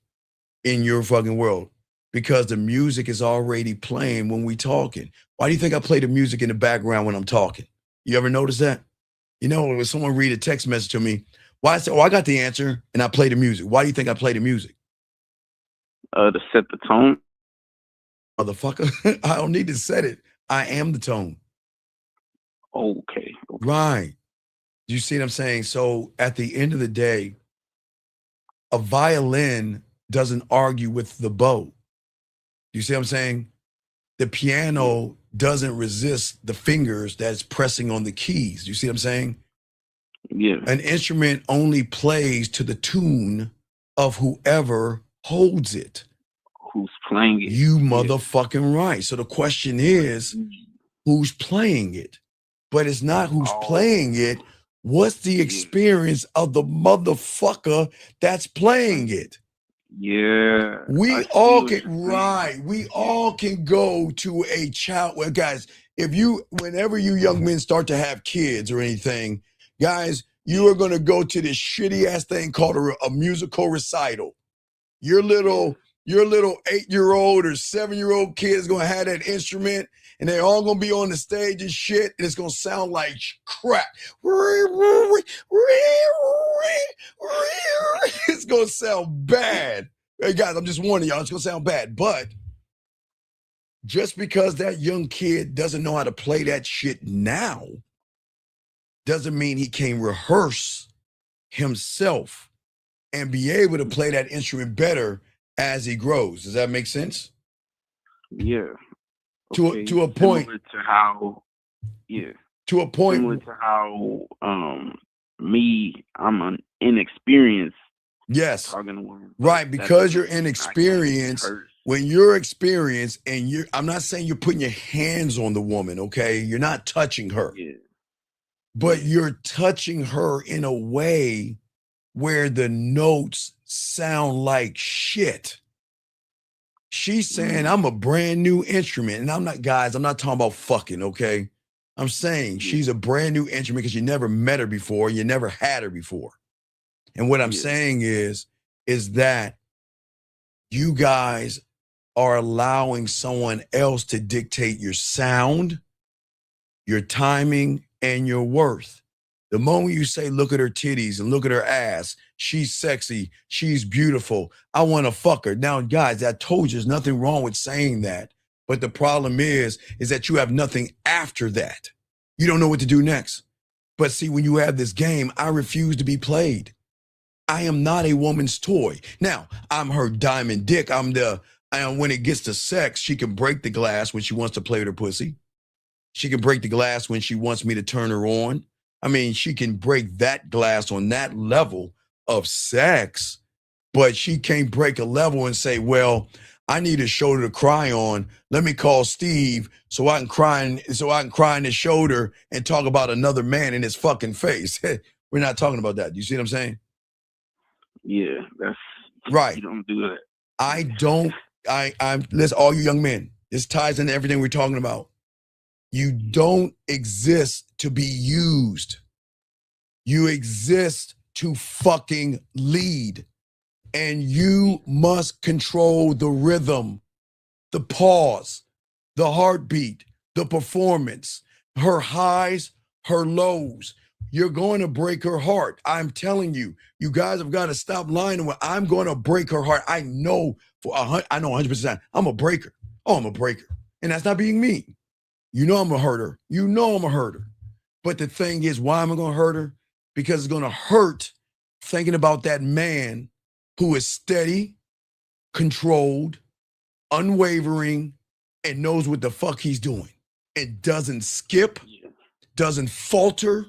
in your fucking world because the music is already playing when we talking. Why do you think I play the music in the background when I'm talking? You ever notice that? You know, when someone read a text message to me, why I say, oh, I got the answer and I play the music. Why do you think I play the music? To set the tone. Motherfucker, I don't need to set it. I am the tone. Okay. Right. You see what I'm saying? So at the end of the day, a violin doesn't argue with the bow. You see what I'm saying? The piano doesn't resist the fingers that's pressing on the keys. You see what I'm saying? Yeah. An instrument only plays to the tune of whoever holds it. Who's playing it? You motherfucking right. So the question is, who's playing it? But it's not who's playing it. What's the experience of the motherfucker that's playing it? Yeah. We all can go to a child. Well, guys, whenever you young men start to have kids or anything, guys, you are going to go to this shitty ass thing called a musical recital. Your little 8-year-old or 7-year-old kid is going to have that instrument and they're all going to be on the stage and shit. And it's going to sound like crap. It's going to sound bad. Hey guys, I'm just warning y'all, it's going to sound bad. But just because that young kid doesn't know how to play that shit now doesn't mean he can't rehearse himself and be able to play that instrument better as he grows. Does that make sense? Yeah. Okay. To a point. Similar to how, yeah. To a point. Similar to how I'm an inexperienced. Yes. Talking to women. Right, because you're inexperienced. When you're experienced and I'm not saying you're putting your hands on the woman, okay? You're not touching her. Yeah. But you're touching her in a way where the notes sound like shit. She's saying, I'm a brand new instrument. And I'm not talking about fucking, okay? I'm saying she's a brand new instrument because you never met her before. You never had her before. And what I'm saying is that you guys are allowing someone else to dictate your sound, your timing, and your worth. The moment you say, look at her titties and look at her ass, she's sexy, she's beautiful, I want to fuck her. Now, guys, I told you there's nothing wrong with saying that. But the problem is that you have nothing after that. You don't know what to do next. But see, when you have this game, I refuse to be played. I am not a woman's toy. Now, I'm her diamond dick. When it gets to sex, she can break the glass when she wants to play with her pussy. She can break the glass when she wants me to turn her on. I mean, she can break that glass on that level of sex, but she can't break a level and say, well, I need a shoulder to cry on. Let me call Steve so I can cry in his shoulder and talk about another man in his fucking face. We're not talking about that. You see what I'm saying? Yeah, that's right. You don't do that. I'm listen, all you young men, this ties into everything we're talking about. You don't exist to be used. You exist to fucking lead. And you must control the rhythm, the pause, the heartbeat, the performance, her highs, her lows. You're going to break her heart. I'm telling you, you guys have got to stop lying to her. I'm going to break her heart. I know I know 100%. I'm a breaker. Oh, I'm a breaker. And that's not being mean. You know I'm a herder. You know I'm a herder. But the thing is, why am I going to hurt her? Because it's going to hurt thinking about that man who is steady, controlled, unwavering, and knows what the fuck he's doing. It doesn't skip, doesn't falter,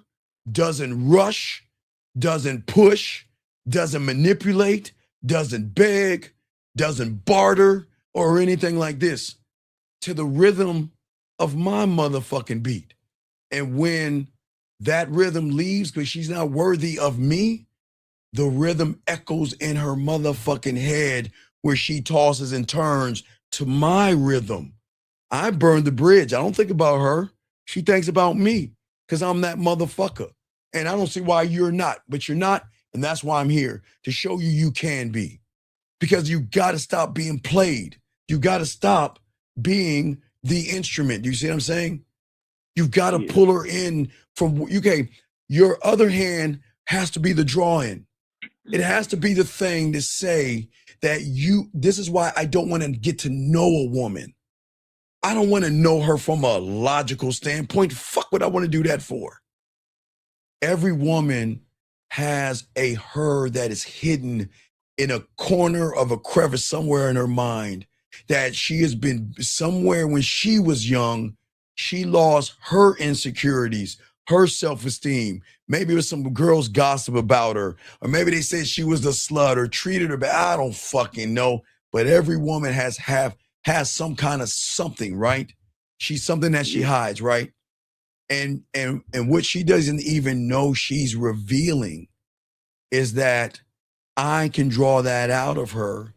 doesn't rush, doesn't push, doesn't manipulate, doesn't beg, doesn't barter, or anything like this, to the rhythm of my motherfucking beat. And when that rhythm leaves because she's not worthy of me, the rhythm echoes in her motherfucking head where she tosses and turns to my rhythm. I burned the bridge. I don't think about her. She thinks about me because I'm that motherfucker. And I don't see why you're not, but you're not. And that's why I'm here, to show you can be. Because you got to stop being played. You got to stop being the instrument. Do you see what I'm saying? You've got to pull her in from, okay, your other hand has to be the draw-in. It has to be the thing to say that this is why I don't want to get to know a woman. I don't want to know her from a logical standpoint. Fuck what I want to do that for. Every woman has a her that is hidden in a corner of a crevice somewhere in her mind, that she has been somewhere when she was young. She lost her insecurities, her self-esteem. Maybe it was some girls gossip about her, or maybe they said she was a slut or treated her bad. I don't fucking know. But every woman has some kind of something, right? She's something that she hides, right? And what she doesn't even know she's revealing is that I can draw that out of her,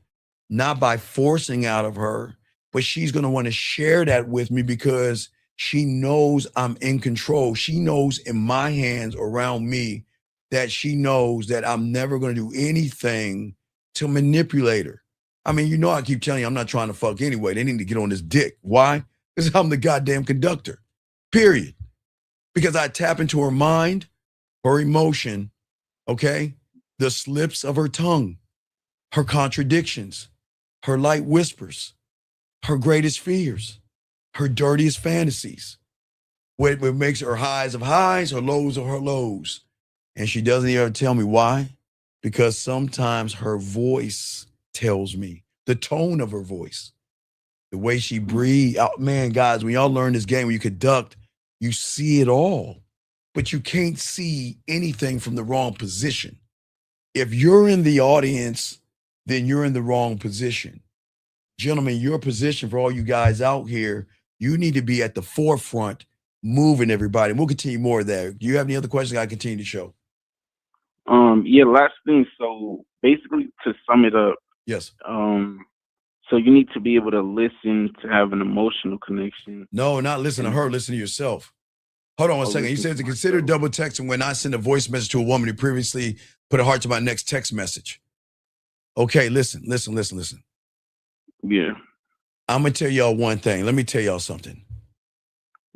not by forcing out of her, but she's going to want to share that with me because she knows I'm in control. She knows in my hands around me that she knows that I'm never going to do anything to manipulate her. I mean, you know, I keep telling you, I'm not trying to fuck anyway. They need to get on this dick. Why? Because I'm the goddamn conductor, period. Because I tap into her mind, her emotion, okay? The slips of her tongue, her contradictions, her light whispers, her greatest fears, her dirtiest fantasies, what makes her highs of highs, her lows of her lows. And she doesn't even tell me why, because sometimes her voice tells me, the tone of her voice, the way she breathes. Oh, man, guys, when y'all learn this game, when you conduct, you see it all, but you can't see anything from the wrong position. If you're in the audience, then you're in the wrong position. Gentlemen, your position, for all you guys out here, you need to be at the forefront, moving everybody. And we'll continue more of that. Do you have any other questions? I continue to show. Yeah, last thing. So basically, to sum it up, yes. So you need to be able to listen to have an emotional connection. No, not listen to her. Listen to yourself. Hold on one second. You said to consider double texting when I send a voice message to a woman who previously put a heart to my next text message. Okay, listen. Yeah. I'm going to tell y'all one thing. Let me tell y'all something.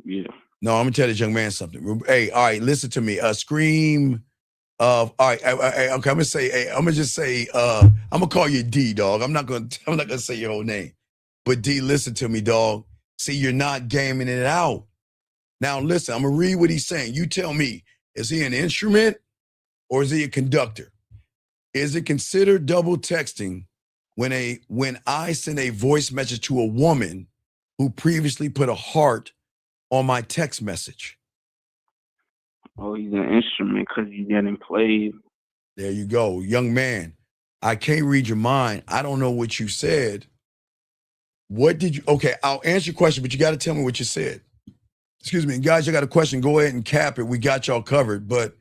Yeah. No, I'm going to tell this young man something. Hey, all right, listen to me. Scream of, all right, okay, I'm going to say, hey, I'm going to just say, I'm going to call you D, dog. I'm not going to say your whole name. But D, listen to me, dog. See, you're not gaming it out. Now, listen, I'm going to read what he's saying. You tell me, is he an instrument or is he a conductor? Is it considered double texting when I send a voice message to a woman who previously put a heart on my text message? Oh, he's an instrument because he's getting played. There you go. Young man, I can't read your mind. I don't know what you said. What did you, okay, I'll answer your question, but you got to tell me what you said. Excuse me, guys, you got a question, go ahead and cap it. We got y'all covered, but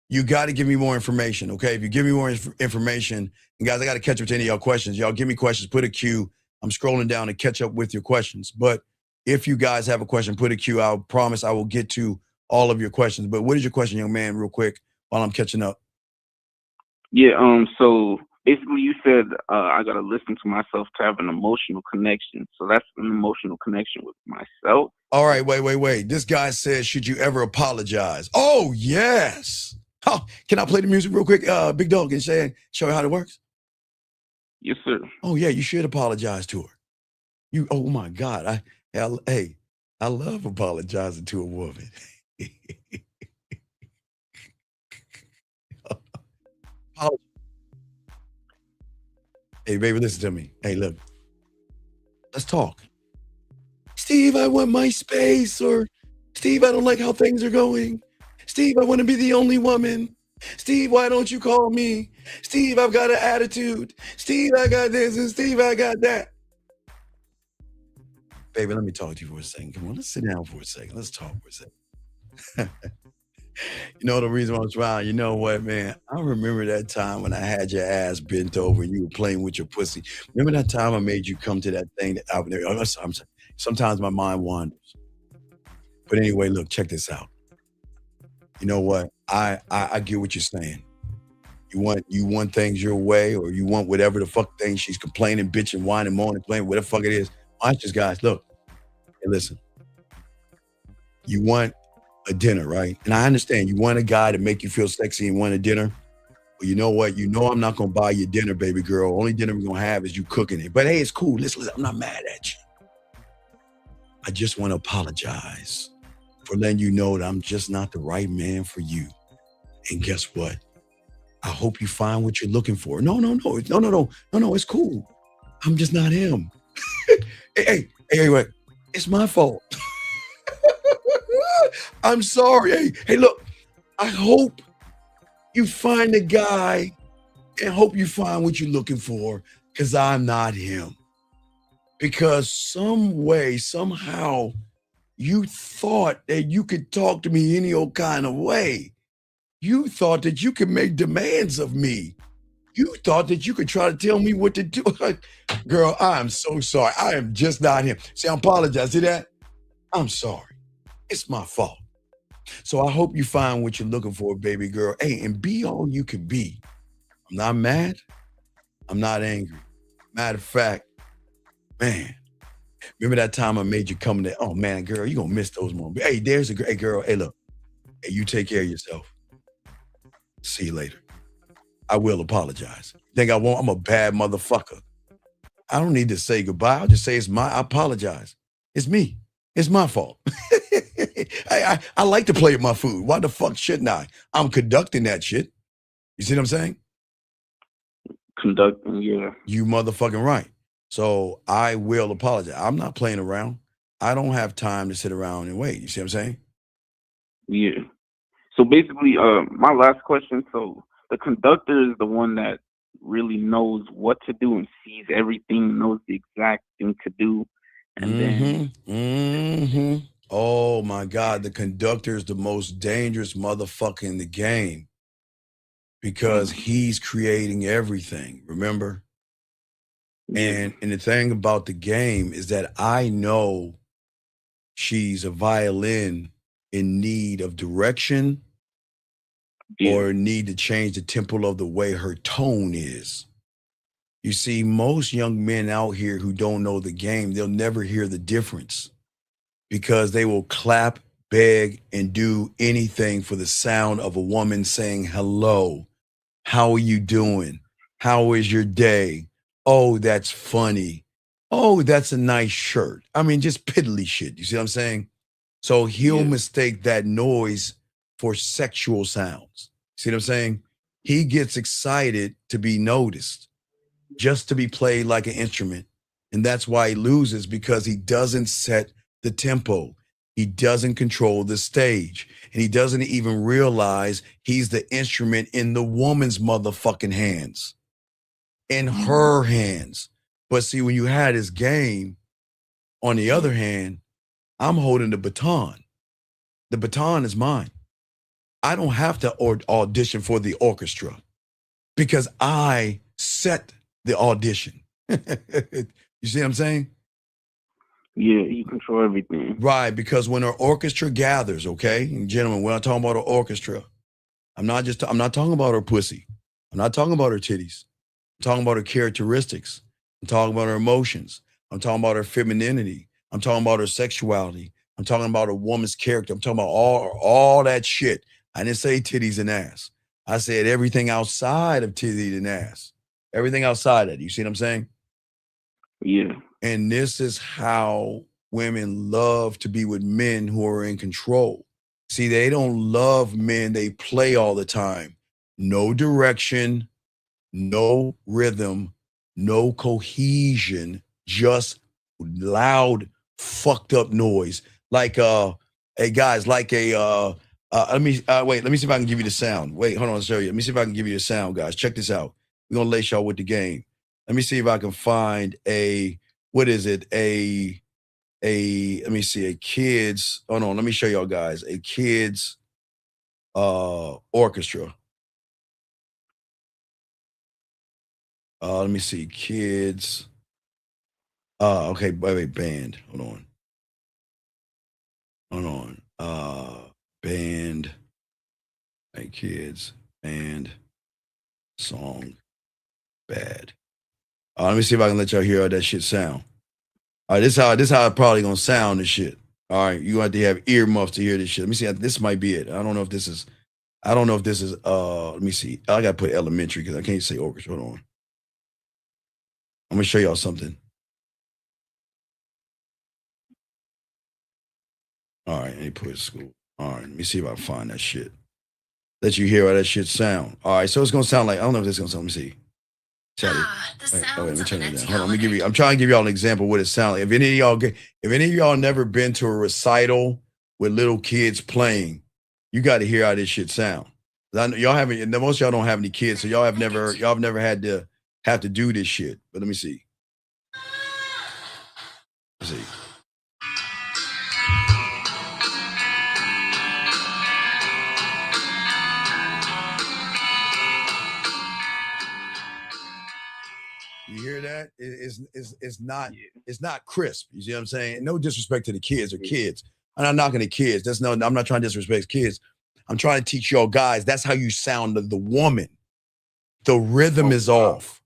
you got to give me more information, okay? If you give me more information, and guys, I got to catch up to any of y'all questions. Y'all give me questions, put a Q. I'm scrolling down to catch up with your questions. But if you guys have a question, put a Q. I'll promise I will get to all of your questions. But what is your question, young man, real quick, while I'm catching up? Yeah, so basically you said I got to listen to myself to have an emotional connection. So that's an emotional connection with myself. All right, wait. This guy says, should you ever apologize? Oh, yes. Oh, can I play the music real quick? Big Dog, can you show you how it works? Yes, sir. Oh yeah, you should apologize to her. Oh my God, I love apologizing to a woman. Apology. Hey, baby, listen to me. Hey, look, let's talk. Steve, I want my space, or Steve, I don't like how things are going. Steve, I want to be the only woman. Steve, why don't you call me? Steve, I've got an attitude. Steve, I got this, and Steve, I got that. Baby, let me talk to you for a second. Come on, let's sit down for a second. Let's talk for a second. You know the reason why I'm smiling? You know what, man? I remember that time when I had your ass bent over and you were playing with your pussy. Remember that time I made you come to that thing that I'm sorry. Sometimes my mind wanders. But anyway, look, check this out. You know what? I get what you're saying. You want things your way, or you want whatever the fuck thing she's complaining, bitching, whining, moaning, playing, whatever the fuck it is. Watch this, guys. Look, hey, listen. You want a dinner, right? And I understand you want a guy to make you feel sexy and want a dinner. But you know what? You know I'm not gonna buy you dinner, baby girl. Only dinner we're gonna have is you cooking it. But hey, it's cool. Listen, I'm not mad at you. I just want to apologize for letting you know that I'm just not the right man for you. And guess what? I hope you find what you're looking for. No, it's cool. I'm just not him. Hey, wait. It's my fault. I'm sorry. Hey, look, I hope you find a guy and hope you find what you're looking for, because I'm not him. Because some way, somehow, you thought that you could talk to me any old kind of way. You thought that you could make demands of me. You thought that you could try to tell me what to do. Girl, I am so sorry. I am just not him. See, I apologize. See that? I'm sorry. It's my fault. So I hope you find what you're looking for, baby girl. Hey, and be all you can be. I'm not mad. I'm not angry. Matter of fact, man, remember that time I made you come there? Oh, man, girl, you're going to miss those moments. Hey, there's a great girl. Hey, look. Hey, you take care of yourself. See you later. I will apologize. Think I won't? I'm a bad motherfucker. I don't need to say goodbye. I'll just say I apologize. It's me. It's my fault. I like to play with my food. Why the fuck shouldn't I? I'm conducting that shit. You see what I'm saying? Conducting, yeah. You motherfucking right. So I will apologize. I'm not playing around. I don't have time to sit around and wait. You see what I'm saying? Yeah. So basically, my last question. So the conductor is the one that really knows what to do and sees everything, knows the exact thing to do. And then oh my God, the conductor is the most dangerous motherfucker in the game, because he's creating everything, remember? And the thing about the game is that I know she's a violin in need of direction or need to change the tempo of the way her tone is. You see, most young men out here who don't know the game, they'll never hear the difference, because they will clap, beg, and do anything for the sound of a woman saying, hello, how are you doing? How is your day? Oh, that's funny. Oh, that's a nice shirt. I mean, just piddly shit. You see what I'm saying? So he'll mistake that noise for sexual sounds. See what I'm saying? He gets excited to be noticed, just to be played like an instrument. And that's why he loses, because he doesn't set the tempo. He doesn't control the stage. And he doesn't even realize he's the instrument in the woman's motherfucking hands, in her hands. But see, when you had his game, on the other hand, I'm holding the baton. The baton is mine. I don't have to audition for the orchestra, because I set the audition. You see what I'm saying? Yeah, you control everything. Right, because when an orchestra gathers, okay, and gentlemen, when I'm talking about an orchestra, I'm not talking about her pussy. I'm not talking about her titties. I'm talking about her characteristics. I'm talking about her emotions. I'm talking about her femininity. I'm talking about her sexuality. I'm talking about a woman's character. I'm talking about all that shit. I didn't say titties and ass. I said everything outside of titties and ass. Everything outside of it. You see what I'm saying? Yeah. And this is how women love to be with men who are in control. See, they don't love men. They play all the time. No direction, no rhythm, no cohesion, just loud, fucked up noise. Like, hey guys, like let me see if I can give you the sound. Wait, hold on, I'll show you. Let me see if I can give you the sound, guys. Check this out. We're gonna lace y'all with the game. Let me see if I can find what is it? Let me see, a kids, hold on, let me show y'all guys, a kids orchestra. Let me see, kids. Okay, wait, band. Hold on. Band, hey, kids, band, song, bad. Let me see if I can let y'all hear how that shit sound. All right, this is how it probably gonna sound and shit. All right, you have to have earmuffs to hear this shit. Let me see. This might be it. I don't know if this is. Let me see. I gotta put elementary because I can't say orchestra. Hold on. I'm gonna show y'all something. All right, let me put school. All right, let me see if I can find that shit. Let you hear how that shit sound. All right, so it's gonna sound like, I don't know if this is gonna sound. Let me see. Let me turn it down. Hold on, I'm trying to give y'all an example of what it sounds like. If any of y'all never been to a recital with little kids playing, you got to hear how this shit sound. I know y'all haven't. Most of y'all don't have any kids, so y'all have never had to have to do this shit. But let me see. Let's see. You hear that? It's not crisp. You see what I'm saying? No disrespect to the kids or kids. I'm not knocking the kids. I'm not trying to disrespect kids. I'm trying to teach y'all guys. That's how you sound to the woman. The rhythm is off.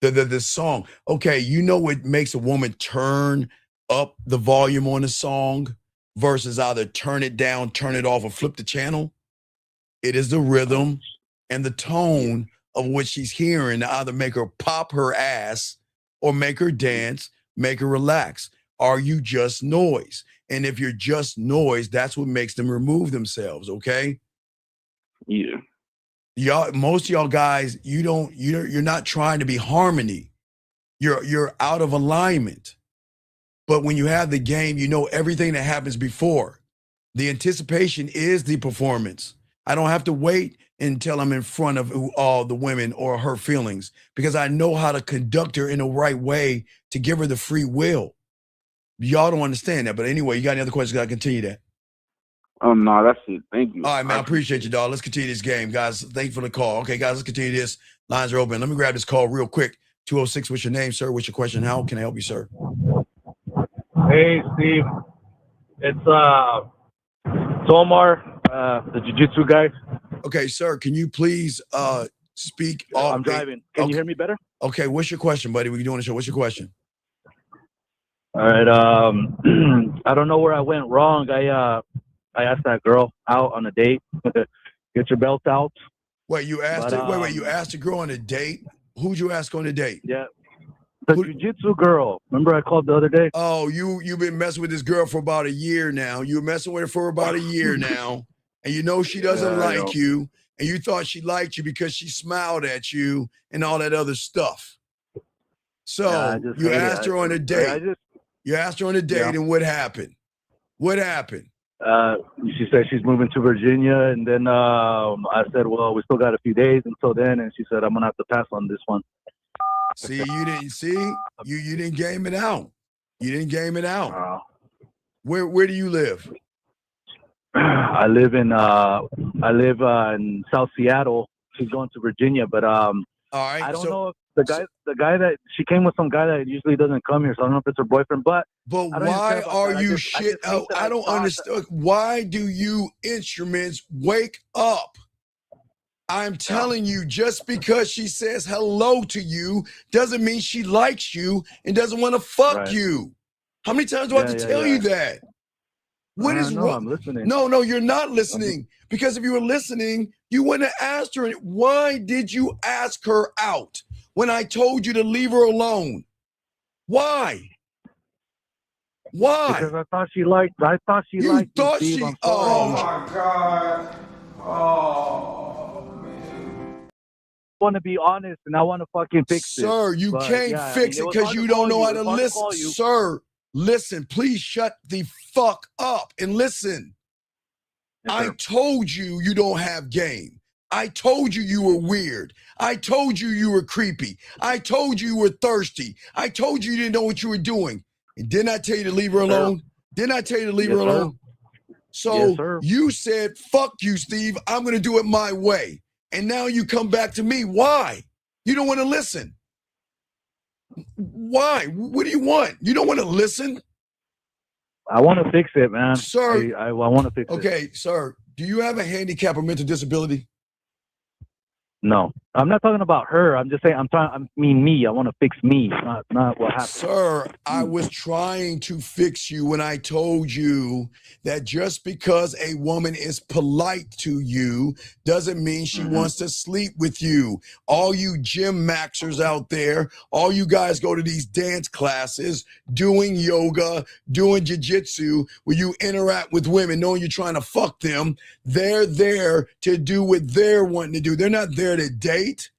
The song. Okay, you know what makes a woman turn up the volume on a song versus either turn it down, turn it off, or flip the channel? It is the rhythm and the tone of what she's hearing to either make her pop her ass or make her dance, make her relax. Are you just noise? And if you're just noise, that's what makes them remove themselves, okay? Yeah. Most of y'all guys, you're not trying to be harmony. You're out of alignment. But when you have the game, you know everything that happens before. The anticipation is the performance. I don't have to wait until I'm in front of all the women or her feelings because I know how to conduct her in the right way to give her the free will. Y'all don't understand that. But anyway, you got any other questions? I continue that. No, that's it. Thank you. All right, man. I appreciate you, dog. Let's continue this game, guys. Thank you for the call. Okay, guys, let's continue this. Lines are open. Let me grab this call real quick. 206, what's your name, sir? What's your question? How can I help you, sir? Hey, Steve. It's Omar, the jiu-jitsu guy. Okay, sir, can you please speak? I'm driving. Can you hear me better? Okay, what's your question, buddy? We're doing the show. What's your question? All right. I don't know where I went wrong. I asked that girl out on a date. Get your belt out. Wait, you asked you asked a girl on a date? Who'd you ask on a date? Yeah. The jiu-jitsu girl. Remember I called the other day? Oh, you've been messing with this girl for about a year now. You were messing with her for about a year now. And you know she doesn't like you. And you thought she liked you because she smiled at you and all that other stuff. So you asked her on a date. You asked her on a date, and what happened? What happened? She said she's moving to Virginia, and then I said, well, we still got a few days until then, and she said, I'm gonna have to pass on this one. See, you didn't game it out. You didn't game it out. Where do you live? I live in South Seattle. She's going to Virginia, but all right. I don't know if the guy that she came with, some guy that usually doesn't come here, so I don't know if it's her boyfriend. But why are you shit? I don't understand. Why do you instruments wake up? I'm telling you, just because she says hello to you doesn't mean she likes you and doesn't want to fuck you. How many times do I have to tell you that? What is wrong? I'm listening. No, you're not listening. Because if you were listening, you wouldn't have asked her. Why did you ask her out? when I told you to leave her alone? Why? Why? Because I thought she liked you, Steve. I'm sorry. Oh my God. Oh, man. I want to be honest and I want to fucking fix it. Sir, you can't fix it because you don't know how to listen. Sir, listen, please shut the fuck up and listen. I told you you don't have game. I told you you were weird. I told you you were creepy. I told you you were thirsty. I told you you didn't know what you were doing. And didn't I tell you to leave her alone? Didn't I tell you to leave her alone? So you said, fuck you, Steve. I'm going to do it my way. And now you come back to me. Why? You don't want to listen. Why? What do you want? You don't want to listen? I want to fix it, man. Sir. I want to fix it. Okay, sir. Do you have a handicap or mental disability? No, I'm not talking about her. I'm just saying I mean me. I want to fix me, not what happened. Sir, I was trying to fix you when I told you that just because a woman is polite to you doesn't mean she wants to sleep with you. All you gym maxers out there, all you guys go to these dance classes, doing yoga, doing jiu-jitsu, where you interact with women knowing you're trying to fuck them. They're there to do what they're wanting to do. They're not there to date.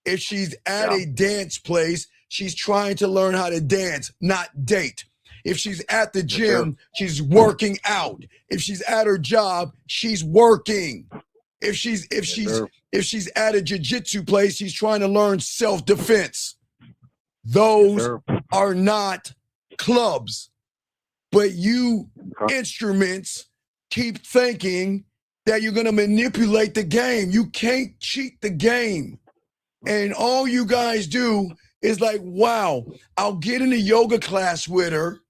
If she's at a dance place, she's trying to learn how to dance, not date. If she's at the gym, she's working out. If she's at her job, she's working. If she's at a jiu-jitsu place, she's trying to learn self-defense. Those are not clubs. But you instruments keep thinking that you're going to manipulate the game. You can't cheat the game. And all you guys do is like, wow, I'll get in a yoga class with her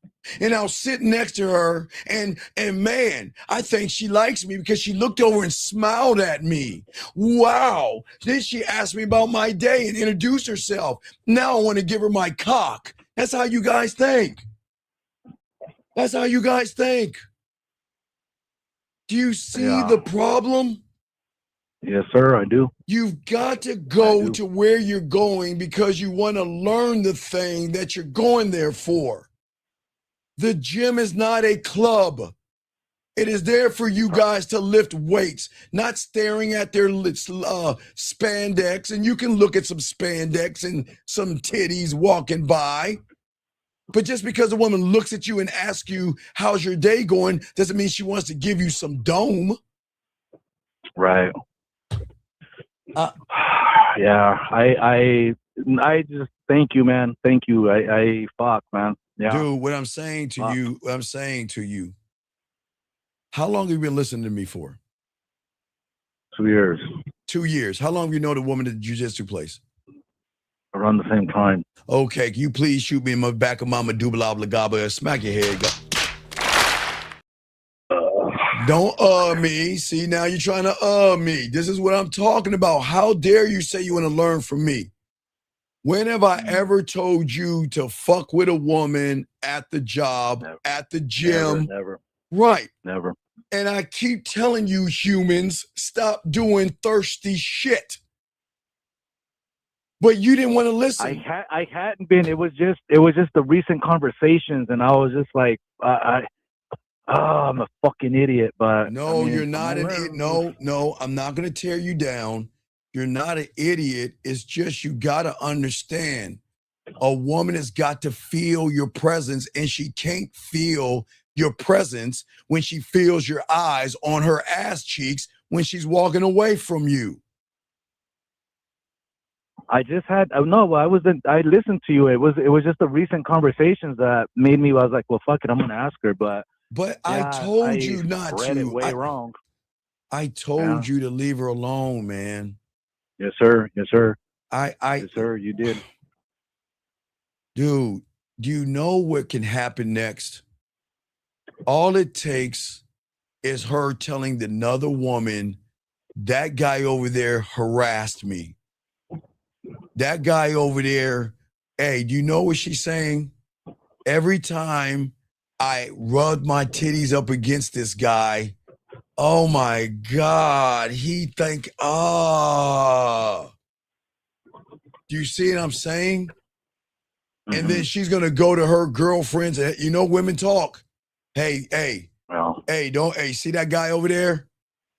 and I'll sit next to her and man, I think she likes me because she looked over and smiled at me. Wow. Then she asked me about my day and introduced herself. Now I want to give her my cock. That's how you guys think. That's how you guys think. Do you see the problem? Yes, sir, I do. You've got to go to where you're going because you want to learn the thing that you're going there for. The gym is not a club. It is there for you guys to lift weights, not staring at their spandex. And you can look at some spandex and some titties walking by. But just because a woman looks at you and asks you, how's your day going, doesn't mean she wants to give you some dome. Right. Yeah, I just thank you, man. Thank you. I fuck, man. Yeah. Dude, what I'm saying to you, how long have you been listening to me for? 2 years. 2 years. How long have you known the woman at the jiu-jitsu place? Around the same time. Okay, can you please shoot me in my back of my medulla oblongata and smack your head? Don't me. See, now you're trying to me. This is what I'm talking about. How dare you say you want to learn from me? When have I ever told you to fuck with a woman at the job, at the gym? Never. Right. Never. And I keep telling you, humans, stop doing thirsty shit. But you didn't want to listen. I hadn't been. It was just the recent conversations, and I was just like, I'm a fucking idiot. But no, you're not an idiot. No, I'm not going to tear you down. You're not an idiot. It's just you got to understand. A woman has got to feel your presence, and she can't feel your presence when she feels your eyes on her ass cheeks when she's walking away from you. I just had I listened to you. It was just the recent conversations that made me. I was like, well, fuck it, I'm gonna ask her. But I told you not to. Read it way wrong. I told you to leave her alone, man. Yes, sir. Yes, sir. Yes, sir. You did. Dude, do you know what can happen next? All it takes is her telling another woman, that guy over there harassed me. That guy over there, hey, do you know what she's saying? Every time I rub my titties up against this guy, oh my God, he think, Do you see what I'm saying? Mm-hmm. And then she's gonna go to her girlfriends. And, you know, women talk. Hey, see that guy over there?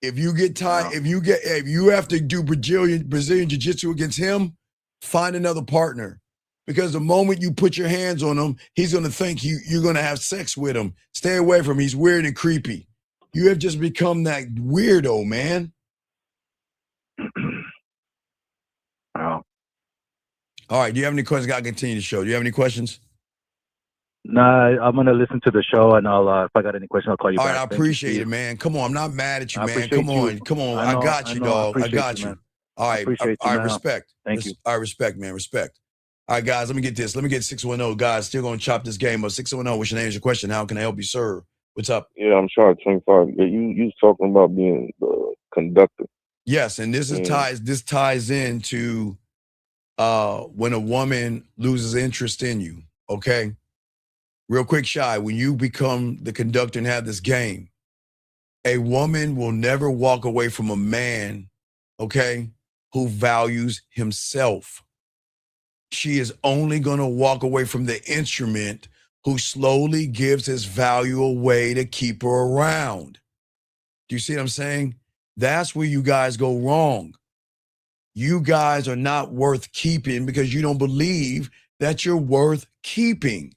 If you get tired, if you have to do Brazilian jiu-jitsu against him, find another partner. Because the moment you put your hands on him, he's gonna think you're gonna have sex with him. Stay away from him. He's weird and creepy. You have just become that weirdo, man. Wow. All right. Do you have any questions? Gotta continue the show. Do you have any questions? Nah, I'm gonna listen to the show, and I'll if I got any questions, I'll call you All back. right, I Thank you, appreciate Steve. it, man. Come on, I'm not mad at you, I man. appreciate Come on, you. come on. I know, got you, I dog. I appreciate got you, you. man. All I right, appreciate all you, right, man. respect. Thank you. All right, respect, man, respect. All right, guys, let me get this. Let me get 610. Guys, still gonna chop this game up. 610, what's your name? Is your question? How can I help you, sir? What's up? Yeah, I'm sure 25. Yeah, you was talking about being the conductor. Yes, and this ties into when a woman loses interest in you. Okay. Real quick, Shy, when you become the conductor and have this game, a woman will never walk away from a man, okay, who values himself. She is only going to walk away from the instrument who slowly gives his value away to keep her around. Do you see what I'm saying? That's where you guys go wrong. You guys are not worth keeping because you don't believe that you're worth keeping.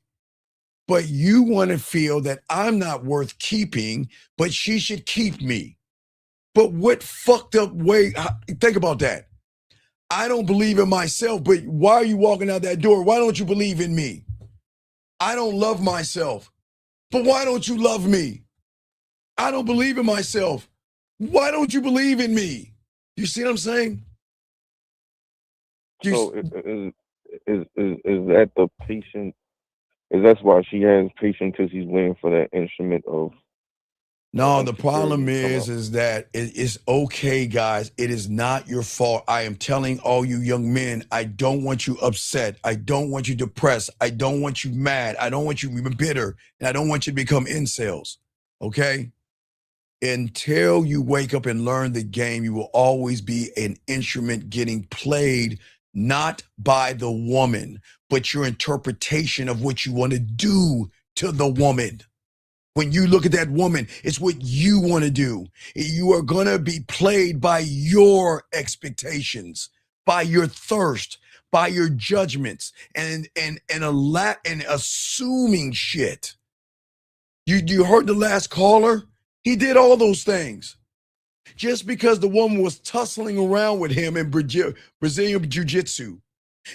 But you want to feel that I'm not worth keeping, but she should keep me. But what fucked up way, think about that. I don't believe in myself, but why are you walking out that door? Why don't you believe in me? I don't love myself, but why don't you love me? I don't believe in myself. Why don't you believe in me? You see what I'm saying? So is that the patient? Is that's why she has patience because he's waiting for that instrument of? No, the problem is that it's okay, guys. It is not your fault. I am telling all you young men, I don't want you upset. I don't want you depressed. I don't want you mad. I don't want you bitter. And I don't want you to become incels. Okay? Until you wake up and learn the game, you will always be an instrument getting played, not by the woman, but your interpretation of what you want to do to the woman. When you look at that woman, it's what you want to do. You are going to be played by your expectations, by your thirst, by your judgments, and assuming shit. You heard the last caller? He did all those things. Just because the woman was tussling around with him in Brazilian jiu-jitsu,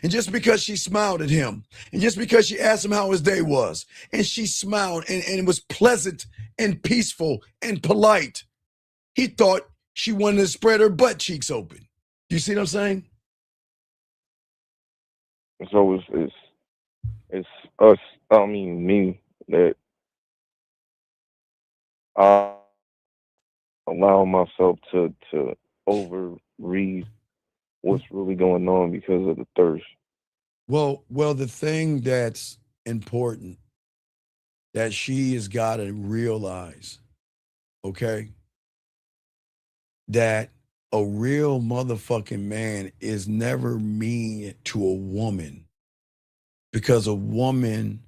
and just because she smiled at him, and just because she asked him how his day was, and she smiled and it was pleasant and peaceful and polite, he thought she wanted to spread her butt cheeks open. You see what I'm saying? So it's us. I mean me that I allow myself to overread what's really going on because of the thirst. Well, the thing that's important that she has got to realize, okay, that a real motherfucking man is never mean to a woman because a woman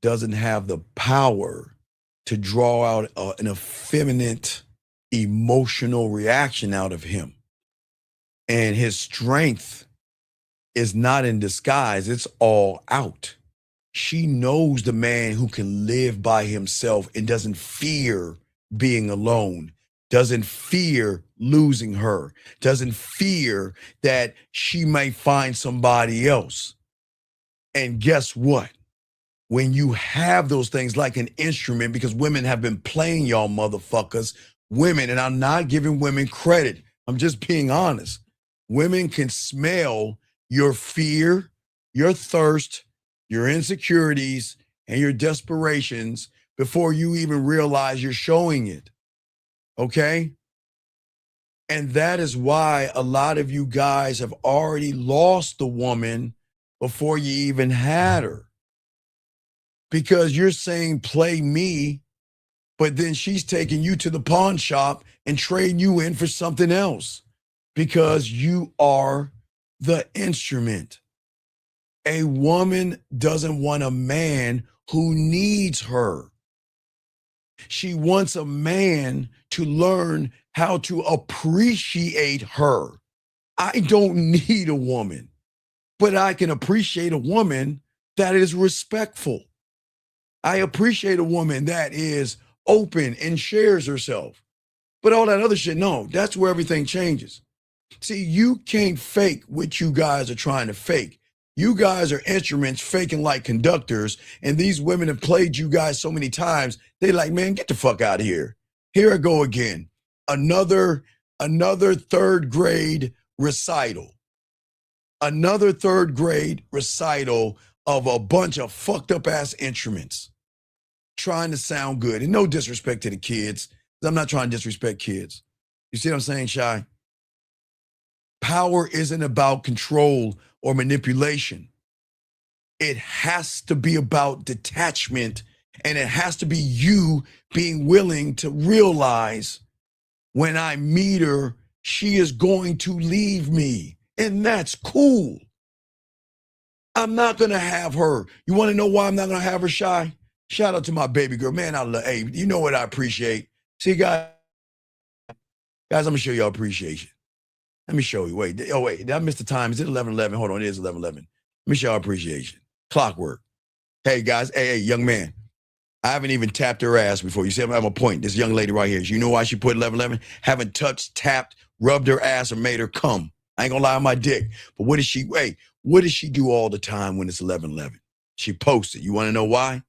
doesn't have the power to draw out an effeminate emotional reaction out of him. And his strength is not in disguise, it's all out. She knows the man who can live by himself and doesn't fear being alone, doesn't fear losing her, doesn't fear that she may find somebody else. And guess what? When you have those things like an instrument, because women have been playing y'all motherfuckers, women, and I'm not giving women credit, I'm just being honest. Women can smell your fear, your thirst, your insecurities, and your desperations before you even realize you're showing it. Okay? And that is why a lot of you guys have already lost the woman before you even had her. Because you're saying, play me, but then she's taking you to the pawn shop and trading you in for something else because you are the instrument. A woman doesn't want a man who needs her. She wants a man to learn how to appreciate her. I don't need a woman, but I can appreciate a woman that is respectful. I appreciate a woman that is open and shares herself. But all that other shit, no, that's where everything changes. See, you can't fake what you guys are trying to fake. You guys are instruments faking like conductors, and these women have played you guys so many times, they're like, man, get the fuck out of here. Here I go again. Another third grade recital. Another third grade recital of a bunch of fucked up ass instruments trying to sound good. And no disrespect to the kids. I'm not trying to disrespect kids. You see what I'm saying, Shy? Power isn't about control or manipulation. It has to be about detachment, and it has to be you being willing to realize when I meet her, she is going to leave me, and that's cool. I'm not going to have her. You want to know why I'm not going to have her, Shy? Shout out to my baby girl. Man, I love, hey, you know what I appreciate? See, guys, I'm going to show y'all appreciation. Let me show you. Wait, did I miss the time? Is it 11:11? Hold on, it is 11:11. Let me show y'all appreciation. Clockwork. Hey, guys, hey, young man. I haven't even tapped her ass before. You see, I have a point. This young lady right here. You know why she put 11:11? Haven't touched, tapped, rubbed her ass, or made her come. I ain't gonna lie on my dick. But what does she do all the time when it's 11:11? She posts it. You wanna know why?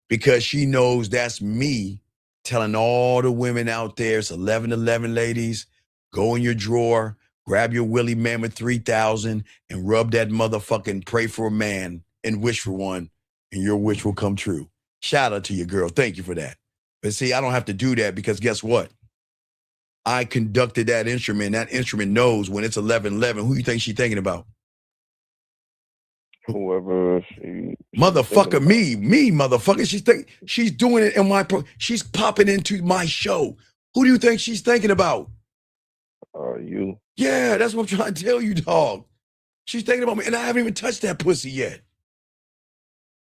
Because she knows that's me telling all the women out there, it's 11:11, ladies. Go in your drawer, grab your Willie Mammoth 3000 and rub that motherfucking pray for a man and wish for one, and your wish will come true. Shout out to your girl. Thank you for that. But see, I don't have to do that because guess what? I conducted that instrument. That instrument knows when it's 11:11. Who you think she's thinking about? Whoever she motherfucker, me, motherfucker. She's doing it in she's popping into my show. Who do you think she's thinking about? You. Yeah, that's what I'm trying to tell you, dog. She's thinking about me, and I haven't even touched that pussy yet.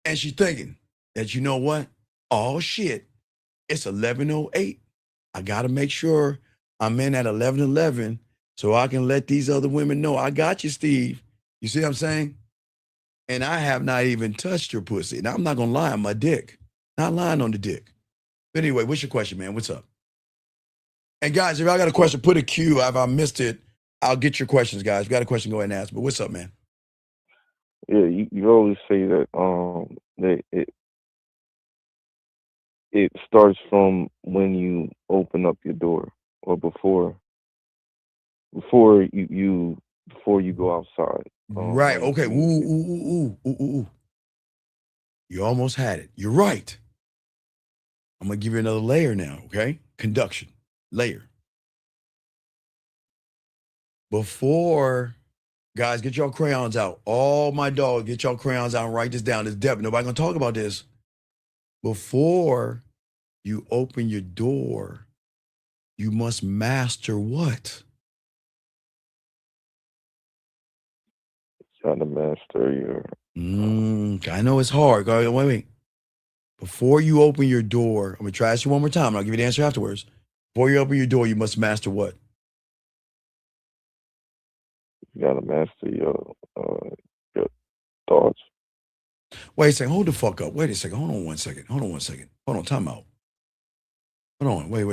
And she's thinking that, you know what? Oh, shit. It's 11:08. I got to make sure I'm in at 11:11 so I can let these other women know. I got you, Steve. You see what I'm saying? And I have not even touched her pussy. Now, I'm not going to lie on my dick. Not lying on the dick. But anyway, what's your question, man? What's up? And guys, if I got a question, put a Q. If I missed it, I'll get your questions, guys. If you got a question, go ahead and ask. But what's up, man? Yeah, you always say that that it starts from when you open up your door or before you go outside. Right. Like Okay. Ooh. You almost had it. You're right. I'm going to give you another layer now, okay? Conduction. Layer. Before, guys, get your crayons out. All my dogs, get your crayons out and write this down. It's depth. Nobody going to talk about this. Before you open your door, you must master what? Trying to master your. I know it's hard. Wait. Before you open your door, I'm going to try this one more time, and I'll give you the answer afterwards. Before you open your door, you must master what? You gotta master your thoughts. Wait a second. Hold the fuck up. Wait a second. Hold on one second. Hold on. Time out. Hold on. Wait.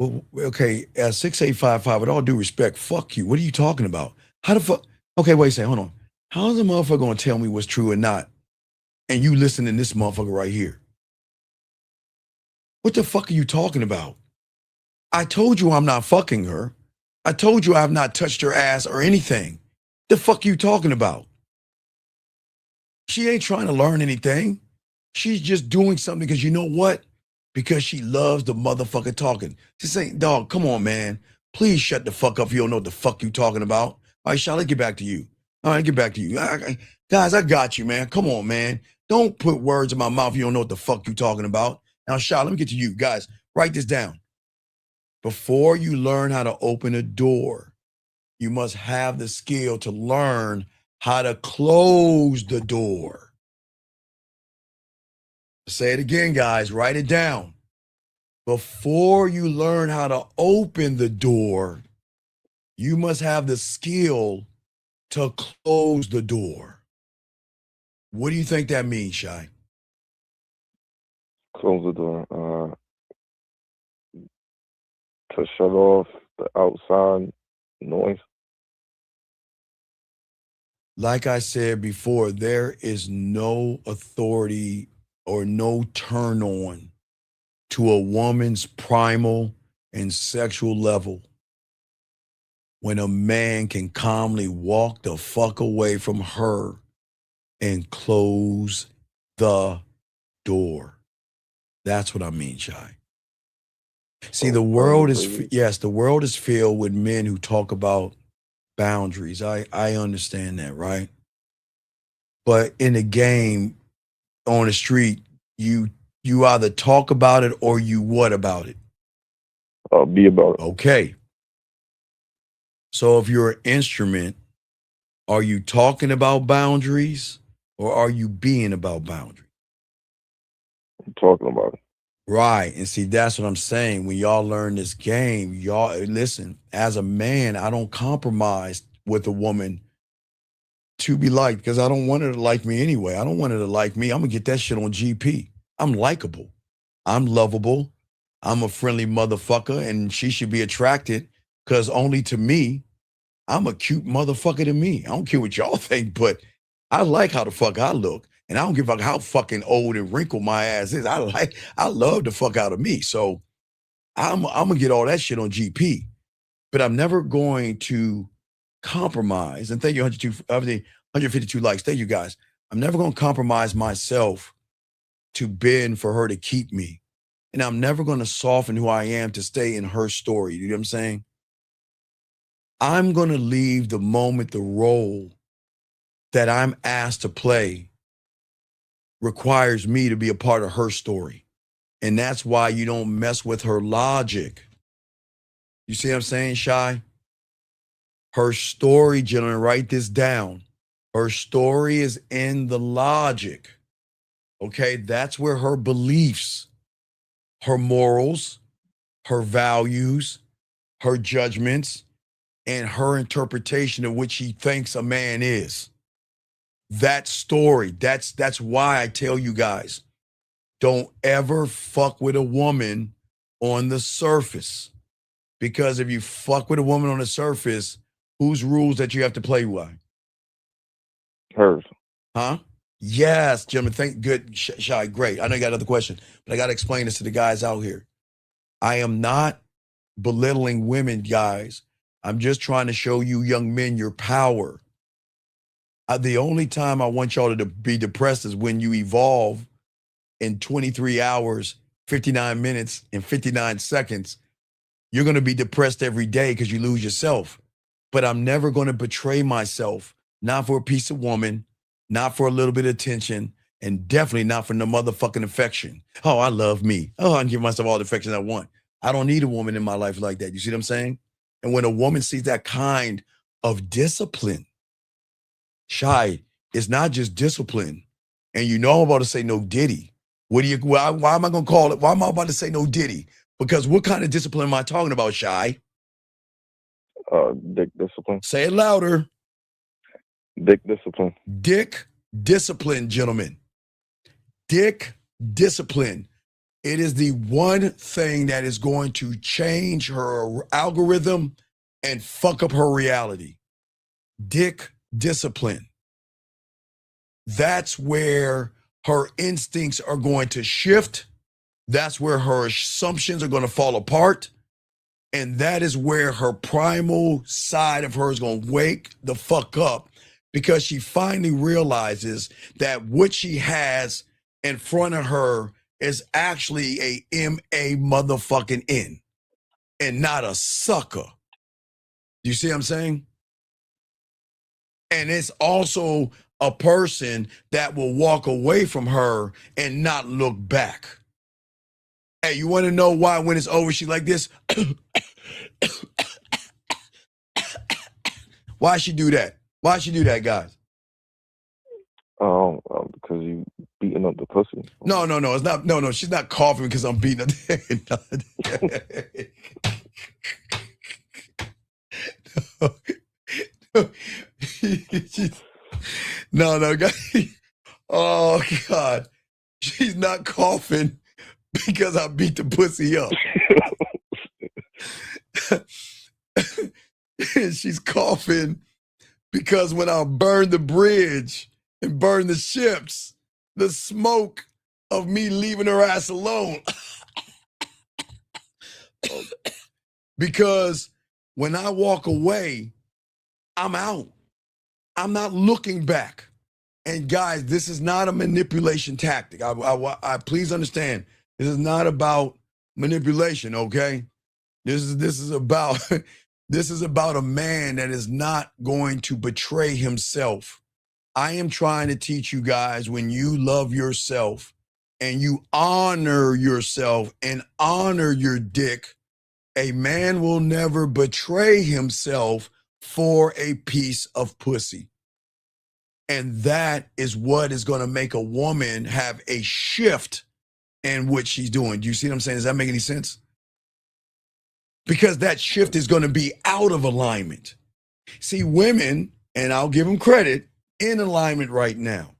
Well, okay. 6855, with all due respect, fuck you. What are you talking about? How the fuck? Okay, wait a second. Hold on. How's the motherfucker going to tell me what's true or not? And you listen to this motherfucker right here. What the fuck are you talking about? I told you I'm not fucking her. I told you I have not touched her ass or anything. The fuck you talking about? She ain't trying to learn anything. She's just doing something because you know what? Because she loves the motherfucker talking. She's saying, dog, come on, man. Please shut the fuck up if you don't know what the fuck you talking about. All right, Shaw, let's get back to you. All right, get back to you. Guys, I got you, man. Come on, man. Don't put words in my mouth if you don't know what the fuck you talking about. Now, Shaw, let me get to you. Guys, write this down. Before you learn how to open a door, You must have the skill to learn how to close the door. Say it again, guys. Write it down. Before you learn how to open the door, you must have the skill to close the door. What do you think that means, Shai? Close the door. To shut off the outside noise. Like I said before, there is no authority or no turn on to a woman's primal and sexual level when a man can calmly walk the fuck away from her and close the door. That's what I mean, Shai. See, the world is filled with men who talk about boundaries. I understand that, right? But in the game, on the street, you either talk about it or you what about it? Be about it. Okay. So if you're an instrument, are you talking about boundaries or are you being about boundaries? I'm talking about it. Right. And see, that's what I'm saying. When y'all learn this game, y'all listen, as a man, I don't compromise with a woman to be liked because I don't want her to like me anyway. I don't want her to like me. I'm going to get that shit on GP. I'm likable. I'm lovable. I'm a friendly motherfucker and she should be attracted because only to me, I'm a cute motherfucker to me. I don't care what y'all think, but I like how the fuck I look. And I don't give a fuck how fucking old and wrinkled my ass is. I love the fuck out of me. So I'm gonna get all that shit on GP. But I'm never going to compromise. And thank you, 152 likes. Thank you guys. I'm never gonna compromise myself to bend for her to keep me. And I'm never gonna soften who I am to stay in her story. You know what I'm saying? I'm gonna leave the moment the role that I'm asked to play requires me to be a part of her story. And that's why you don't mess with her logic. You see what I'm saying, Shai? Her story, gentlemen, write this down. Her story is in the logic. Okay, that's where her beliefs, her morals, her values, her judgments, and her interpretation of what she thinks a man is. That story, that's why I tell you guys, don't ever fuck with a woman on the surface. Because if you fuck with a woman on the surface, whose rules that you have to play by? Hers. Huh? Yes, gentlemen. Good, Shai. Great. I know you got another question, but I got to explain this to the guys out here. I am not belittling women, guys. I'm just trying to show you young men your power. The only time I want y'all to be depressed is when you evolve in 23 hours, 59 minutes, and 59 seconds. You're going to be depressed every day because you lose yourself. But I'm never going to betray myself, not for a piece of woman, not for a little bit of attention, and definitely not for no motherfucking affection. Oh, I love me. Oh, I can give myself all the affection I want. I don't need a woman in my life like that. You see what I'm saying? And when a woman sees that kind of discipline, Shai, it's not just discipline. And you know I'm about to say no diddy. Why am I going to call it? Why am I about to say no diddy? Because what kind of discipline am I talking about, Shai? Dick discipline. Say it louder. Dick discipline. Dick discipline, gentlemen. Dick discipline. It is the one thing that is going to change her algorithm and fuck up her reality. Dick discipline. That's where her instincts are going to shift. That's where her assumptions are going to fall apart. And that is where her primal side of her is going to wake the fuck up because she finally realizes that what she has in front of her is actually a M-A motherfucking N and not a sucker. You see what I'm saying? And it's also a person that will walk away from her and not look back. Hey, you want to know why when it's over, she like this? Why she do that? Why she do that, guys? Because you beating up the pussy. No, it's not. No, she's not coughing because I'm beating her. No, guys. Oh God, she's not coughing because I beat the pussy up. She's coughing because when I burn the bridge and burn the ships, the smoke of me leaving her ass alone. Because when I walk away, I'm out. I'm not looking back. And guys, this is not a manipulation tactic. I please understand. This is not about manipulation, okay? This is about this is about a man that is not going to betray himself. I am trying to teach you guys, when you love yourself and you honor yourself and honor your dick, a man will never betray himself for a piece of pussy. And that is what is going to make a woman have a shift in what she's doing. Do you see what I'm saying? Does that make any sense? Because that shift is going to be out of alignment. See, women, and I'll give them credit, in alignment right now.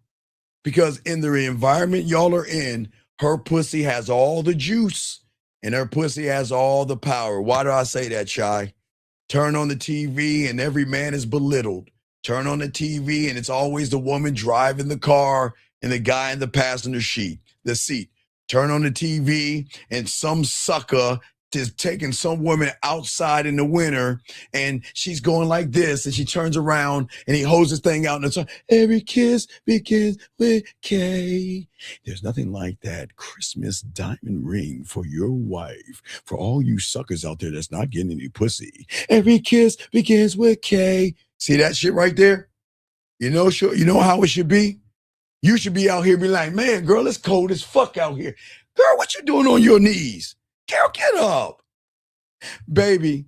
Because in the environment y'all are in, her pussy has all the juice and her pussy has all the power. Why do I say that, Shy? Turn on the TV and every man is belittled. Turn on the TV and it's always the woman driving the car and the guy in the passenger seat. Turn on the TV and some sucker is taking some woman outside in the winter and she's going like this and she turns around and he holds his thing out and it's like, every kiss begins with K. There's nothing like that Christmas diamond ring for your wife. For all you suckers out there that's not getting any pussy. Every kiss begins with K. See that shit right there? You know how it should be? You should be out here be like, man, girl, it's cold as fuck out here. Girl, what you doing on your knees? Girl, get up. Baby,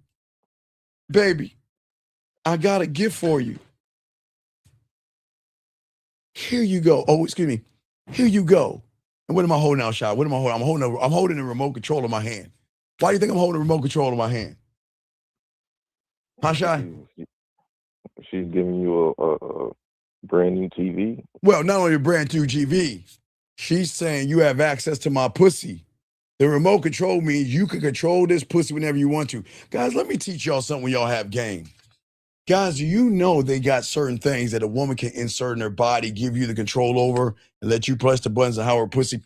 I got a gift for you. Here you go. Oh, excuse me. Here you go. And what am I holding out, Shy? What am I holding? I'm holding the remote control in my hand. Why do you think I'm holding the remote control in my hand? Huh, Shy? She's giving you a brand new TV. Well, not only a brand new TV, she's saying you have access to my pussy. The remote control means you can control this pussy whenever you want to. Guys, let me teach y'all something when y'all have game. Guys, do you know they got certain things that a woman can insert in her body, give you the control over, and let you press the buttons of how her pussy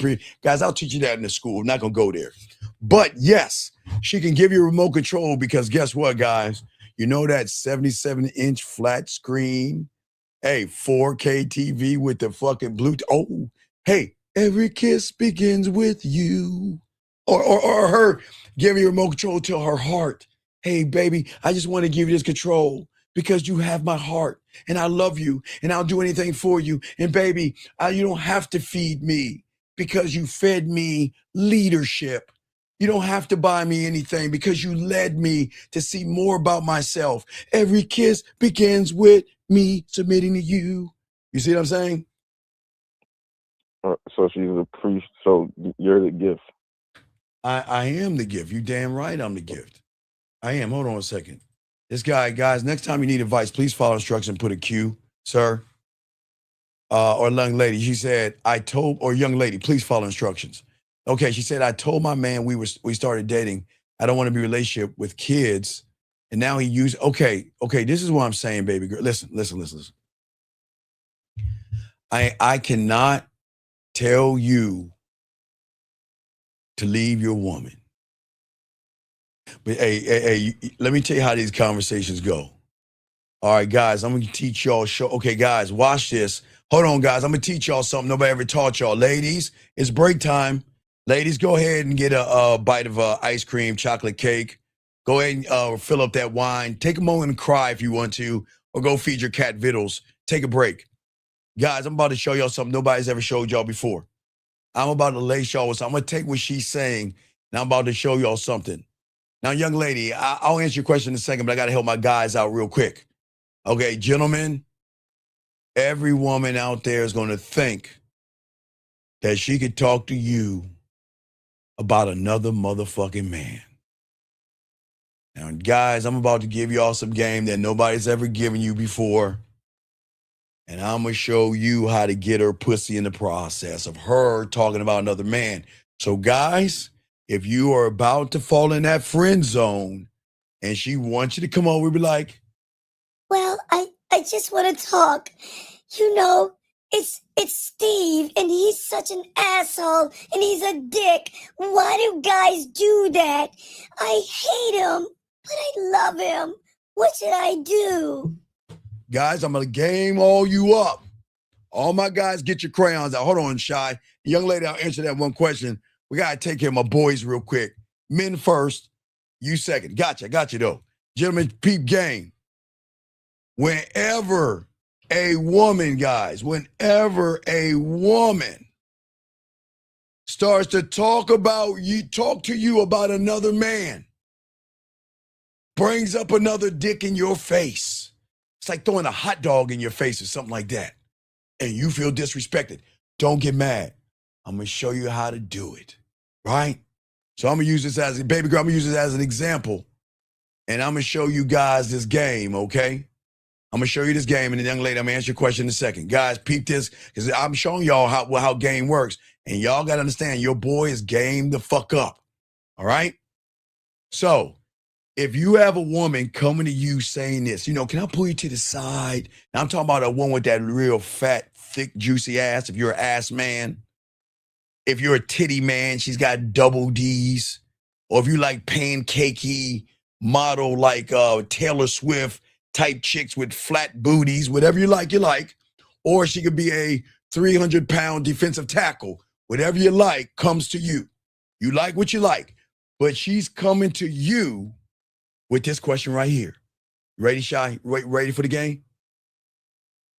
Guys, I'll teach you that in the school. I'm not going to go there. But yes, she can give you remote control because guess what, guys? You know that 77-inch flat screen? Hey, 4K TV with the fucking Bluetooth. Oh, hey, every kiss begins with you. Or her giving you remote control to her heart. Hey, baby, I just want to give you this control because you have my heart and I love you and I'll do anything for you. And baby, you don't have to feed me because you fed me leadership. You don't have to buy me anything because you led me to see more about myself. Every kiss begins with me submitting to you. You see what I'm saying? So she's a priest. So you're the gift. I am the gift. You damn right I'm the gift. I am. Hold on a second. This guy, guys, next time you need advice, please follow instructions and put a Q, sir. Or young lady. She said, or young lady, please follow instructions. Okay, she said, I told my man we started dating. I don't want to be in a relationship with kids. And now he used, okay, this is what I'm saying, baby girl. Listen. I cannot tell you to leave your woman. But hey, let me tell you how these conversations go. All right, guys, I'm going to teach y'all Okay, guys, watch this. Hold on, guys. I'm going to teach y'all something nobody ever taught y'all. Ladies, it's break time. Ladies, go ahead and get a bite of ice cream, chocolate cake. Go ahead and fill up that wine. Take a moment and cry if you want to, or go feed your cat vittles. Take a break. Guys, I'm about to show y'all something nobody's ever showed y'all before. I'm about to lace y'all with something. I'm going to take what she's saying, and I'm about to show y'all something. Now, young lady, I'll answer your question in a second, but I got to help my guys out real quick. Okay, gentlemen, every woman out there is going to think that she could talk to you about another motherfucking man. Now, guys, I'm about to give y'all some game that nobody's ever given you before. And I'm going to show you how to get her pussy in the process of her talking about another man. So, guys, if you are about to fall in that friend zone and she wants you to come over and be like, well, I just want to talk. You know, it's Steve, and he's such an asshole, and he's a dick. Why do guys do that? I hate him, but I love him. What should I do? guys, I'm going to game all you up. All my guys, get your crayons out. Hold on, Shy. Young lady, I'll answer that one question. We got to take care of my boys real quick. Men first, you second. Gotcha though. Gentlemen, peep game. Whenever a woman, guys, whenever a woman starts to talk to you about another man, brings up another dick in your face. It's like throwing a hot dog in your face or something like that. And you feel disrespected. Don't get mad. I'm going to show you how to do it, right? So I'm going to use this as, baby girl, I'm going to use this as an example. And I'm going to show you guys this game, okay? I'm going to show you this game, and the young lady, I'm going to answer your question in a second. Guys, peep this, because I'm showing y'all how game works. And y'all got to understand, your boy is game the fuck up, all right? So if you have a woman coming to you saying this, can I pull you to the side? Now, I'm talking about a woman with that real fat, thick, juicy ass, if you're an ass man. If you're a titty man, she's got double D's. Or if you like pancakey model like Taylor Swift type chicks with flat booties, whatever you like. Or she could be a 300-pound defensive tackle. Whatever you like comes to you. You like what you like. But she's coming to you with this question right here. Ready, Shy? Ready for the game?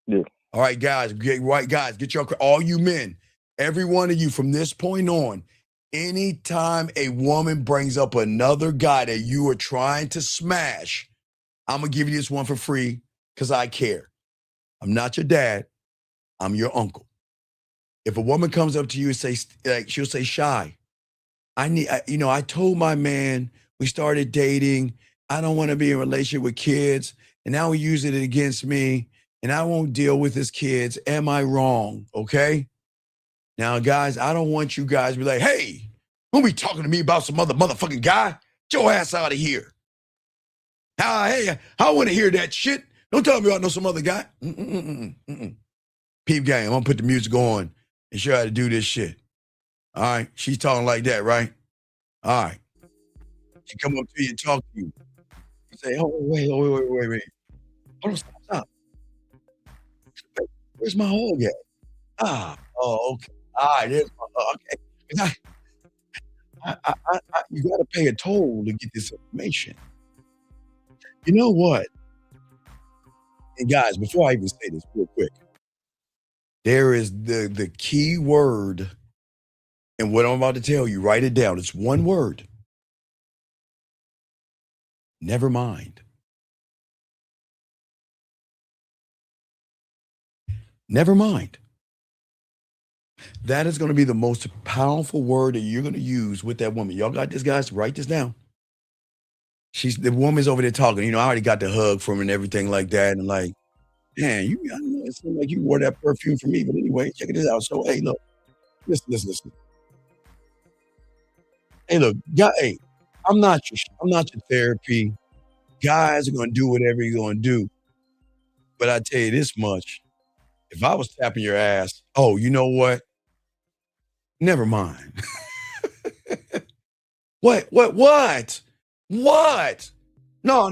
Yeah. All right, guys. Get your, all you men, every one of you from this point on, anytime a woman brings up another guy that you are trying to smash, I'm going to give you this one for free because I care. I'm not your dad. I'm your uncle. If a woman comes up to you and she'll say, Shy, I told my man we started dating. I don't want to be in a relationship with kids. And now he's using it against me. And I won't deal with his kids. Am I wrong? Okay. Now, guys, I don't want you guys to be like, hey, don't be talking to me about some other motherfucking guy. Get your ass out of here. Hey, I want to hear that shit. Don't tell me about some other guy. Peep game. I'm going to put the music on and show you how to do this shit. All right. She's talking like that, right? All right. She come up to you and talk to you. You say, oh, wait. Hold on, stop. Where's my hog at? Okay. All right, there's my okay. You got to pay a toll to get this information. You know what? And guys, before I even say this real quick, there is the key word in what I'm about to tell you. Write it down. It's one word. Never mind. Never mind. That is going to be the most powerful word that you're going to use with that woman. Y'all got this, guys? Write this down. The woman's over there talking. I already got the hug from her and everything like that. And like, man, I don't know, it seemed like you wore that perfume for me. But anyway, check this out. So, hey, look, listen. Hey, look, hey, I'm not your therapy. Guys are going to do whatever you're going to do. But I tell you this much. If I was tapping your ass, oh, you know what? Never mind. What? No.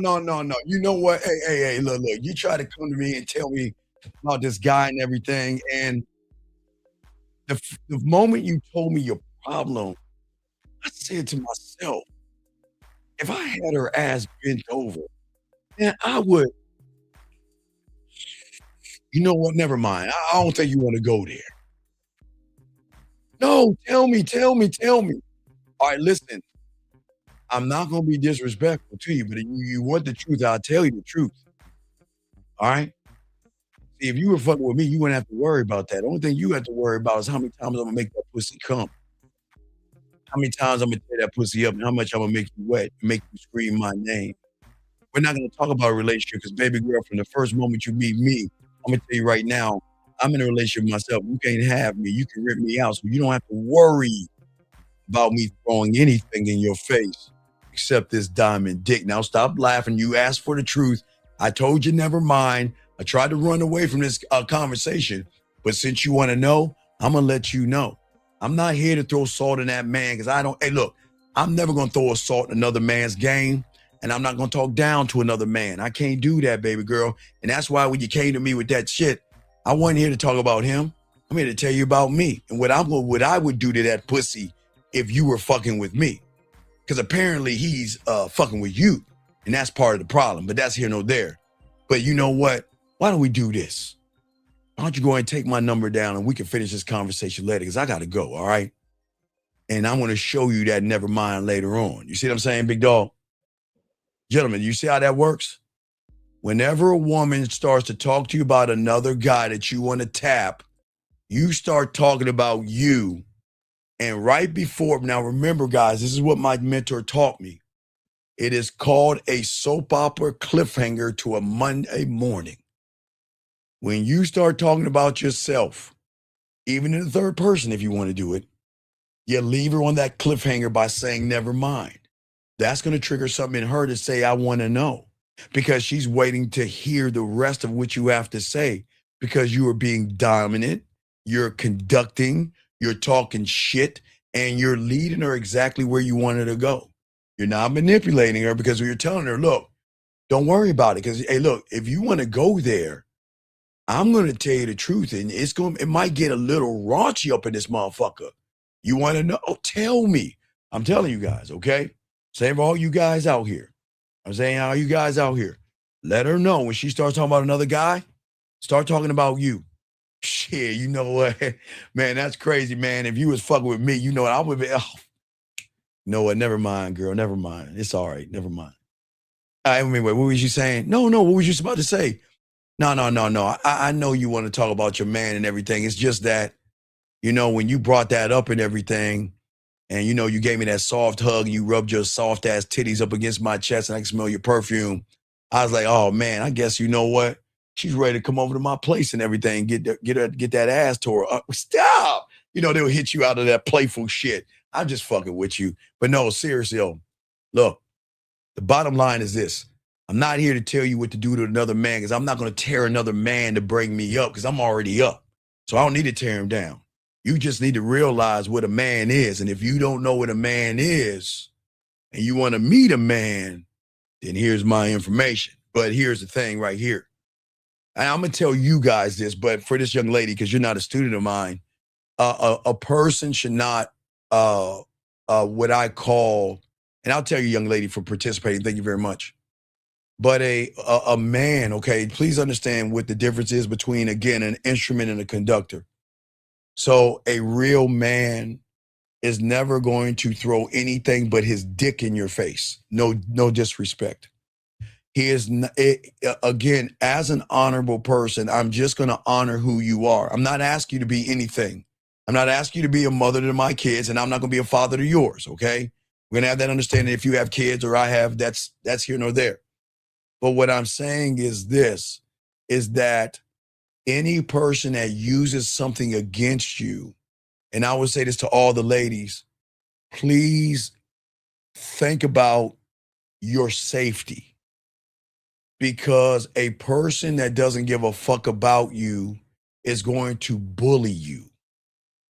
You know what? Hey, look. You try to come to me and tell me about this guy and everything. And the moment you told me your problem, I said to myself, if I had her ass bent over, man, I would. You know what? Never mind. I don't think you want to go there. No, tell me. All right, listen. I'm not going to be disrespectful to you, but you want the truth, I'll tell you the truth. All right. See, if you were fucking with me, you wouldn't have to worry about that. The only thing you have to worry about is how many times I'm gonna make that pussy come. How many times I'm gonna tear that pussy up and how much I'm gonna make you wet and make you scream my name. We're not gonna talk about a relationship because, baby girl, from the first moment you meet me, I'm gonna tell you right now, I'm in a relationship with myself. You can't have me. You can rip me out, so you don't have to worry about me throwing anything in your face except this diamond dick. Now stop laughing. You asked for the truth. I told you never mind. I tried to run away from this conversation, but since you want to know, I'm gonna let you know. I'm not here to throw salt in that man because I don't. Hey, look, I'm never gonna throw a salt in another man's game, and I'm not gonna talk down to another man. I can't do that, baby girl. And that's why when you came to me with that shit, I wasn't here to talk about him. I'm here to tell you about me and what I would do to that pussy if you were fucking with me. Because apparently he's fucking with you. And that's part of the problem. But that's here nor there. But you know what? Why don't we do this? Why don't you go ahead and take my number down and we can finish this conversation later? Because I got to go, all right? And I'm going to show you that never mind later on. You see what I'm saying, big dog? Gentlemen, you see how that works? Whenever a woman starts to talk to you about another guy that you want to tap, you start talking about you. And right before, now remember, guys, this is what my mentor taught me. It is called a soap opera cliffhanger to a Monday morning. When you start talking about yourself, even in the third person, if you want to do it, you leave her on that cliffhanger by saying, never mind. That's going to trigger something in her to say, I want to know, because she's waiting to hear the rest of what you have to say, because you are being dominant, you're conducting, you're talking shit, and you're leading her exactly where you want her to go. You're not manipulating her because you're telling her, look, don't worry about it. Because, hey, look, if you want to go there, I'm going to tell you the truth, and it might get a little raunchy up in this motherfucker. You want to know? Tell me. I'm telling you guys, okay? Same for all you guys out here. I'm saying all you guys out here. Let her know when she starts talking about another guy, start talking about you. Shit, you know what? Man, that's crazy, man. If you was fucking with me, you know what? I would be, you know what? Never mind, girl. Never mind. It's all right. Never mind. I mean, wait, what was you saying? No, what was you about to say? No. I know you want to talk about your man and everything. It's just that, you know, when you brought that up and everything, and, you know, you gave me that soft hug and you rubbed your soft ass titties up against my chest and I can smell your perfume. I was like, oh man, I guess you know what? She's ready to come over to my place and everything, get that ass to her. Stop. You know, they'll hit you out of that playful shit. I'm just fucking with you. But no, seriously, look, the bottom line is this. I'm not here to tell you what to do to another man because I'm not going to tear another man to bring me up because I'm already up. So I don't need to tear him down. You just need to realize what a man is. And if you don't know what a man is and you want to meet a man, then here's my information. But here's the thing right here. And I'm going to tell you guys this, but for this young lady, because you're not a student of mine, a person should not, what I call, and I'll tell you, young lady, for participating. Thank you very much. But a man, okay, please understand what the difference is between, again, an instrument and a conductor. So a real man is never going to throw anything but his dick in your face. No disrespect. He is, again, as an honorable person, I'm just going to honor who you are. I'm not asking you to be anything. I'm not asking you to be a mother to my kids, and I'm not going to be a father to yours, okay? We're going to have that understanding. If you have kids or I have, that's here nor there. But what I'm saying is this, is that any person that uses something against you, and I would say this to all the ladies, please think about your safety. Because a person that doesn't give a fuck about you is going to bully you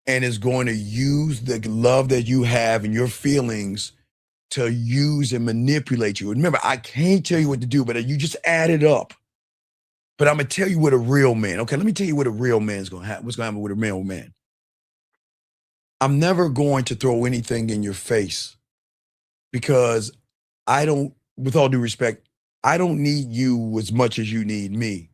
and is going to use the love that you have and your feelings to use and manipulate you. Remember, I can't tell you what to do, but you just add it up. But I'm going to tell you what a real man, okay, let me tell you what a real man is going to happen. What's going to happen with a real man? I'm never going to throw anything in your face because I don't, with all due respect, I don't need you as much as you need me.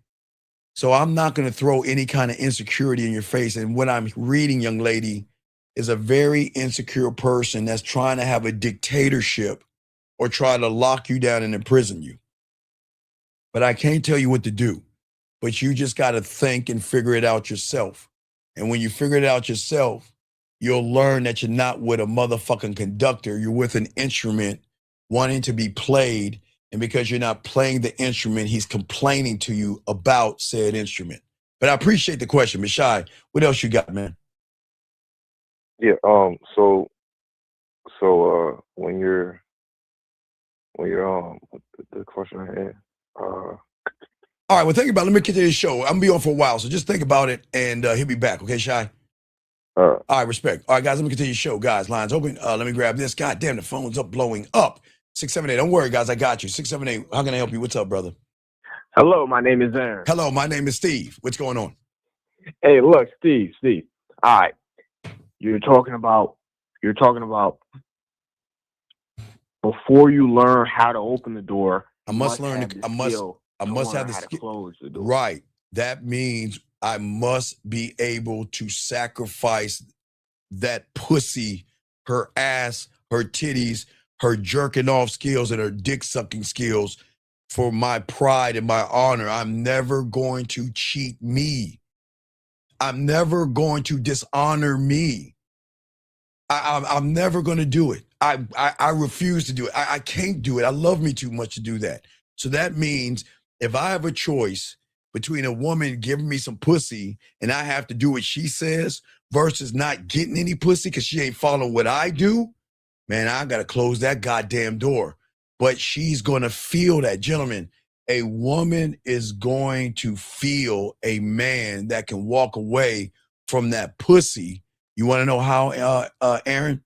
So I'm not going to throw any kind of insecurity in your face. And what I'm reading, young lady, is a very insecure person that's trying to have a dictatorship or try to lock you down and imprison you. But I can't tell you what to do. but you just got to think and figure it out yourself. And when you figure it out yourself, you'll learn that you're not with a motherfucking conductor. You're with an instrument wanting to be played. And because you're not playing the instrument, he's complaining to you about said instrument. But I appreciate the question, Mishai. What else you got, man? Yeah. So when you're the question I had. All right. Well, think about it. Let me continue the show. I'm gonna be on for a while, so just think about it, and he'll be back. Okay, Shy. All right. Respect. All right, guys. Let me continue the show. Guys, lines open. Let me grab this. God damn, the phone's up, blowing up. 678. Don't worry, guys. I got you. 678. How can I help you? What's up, brother? Hello, my name is Aaron. Hello, my name is Steve. What's going on? Hey, look, Steve. All right. You're talking about before you learn how to open the door. I must learn. I must have the skill. Close the door. Right. That means I must be able to sacrifice that pussy, her ass, her titties, her jerking off skills, and her dick sucking skills for my pride and my honor. I'm never going to cheat me. I'm never going to dishonor me. I'm never going to do it. I refuse to do it. I can't do it. I love me too much to do that. So that means if I have a choice between a woman giving me some pussy and I have to do what she says versus not getting any pussy because she ain't following what I do, man, I got to close that goddamn door. But she's going to feel that. Gentlemen, a woman is going to feel a man that can walk away from that pussy. You want to know how, Aaron?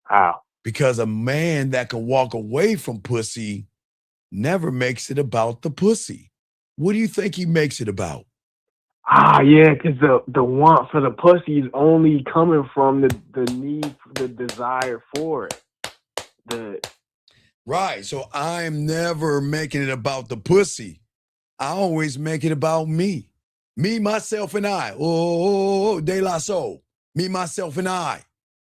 How? Because a man that can walk away from pussy never makes it about the pussy. What do you think he makes it about? Yeah, because the want for the pussy is only coming from the need, the desire for it. Right. So I'm never making it about the pussy. I always make it about me. Me, myself, and I. Oh, de la soul. Me, myself, and I.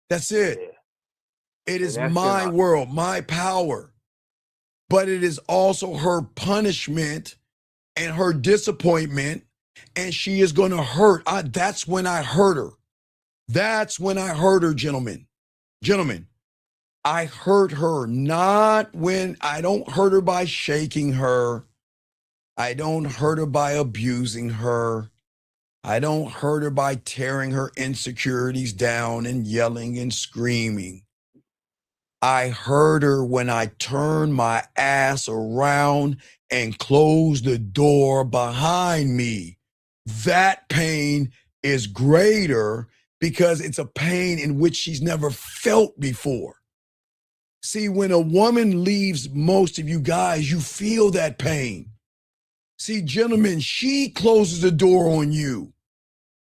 That's it. Yeah. It is my world, my power. But it is also her punishment and her disappointment. And she is going to hurt. That's when I hurt her. That's when I hurt her, gentlemen. Gentlemen, I hurt her not when I don't hurt her by shaking her. I don't hurt her by abusing her. I don't hurt her by tearing her insecurities down and yelling and screaming. I hurt her when I turn my ass around and close the door behind me. That pain is greater because it's a pain in which she's never felt before. See, when a woman leaves most of you guys, you feel that pain. See, gentlemen, she closes the door on you.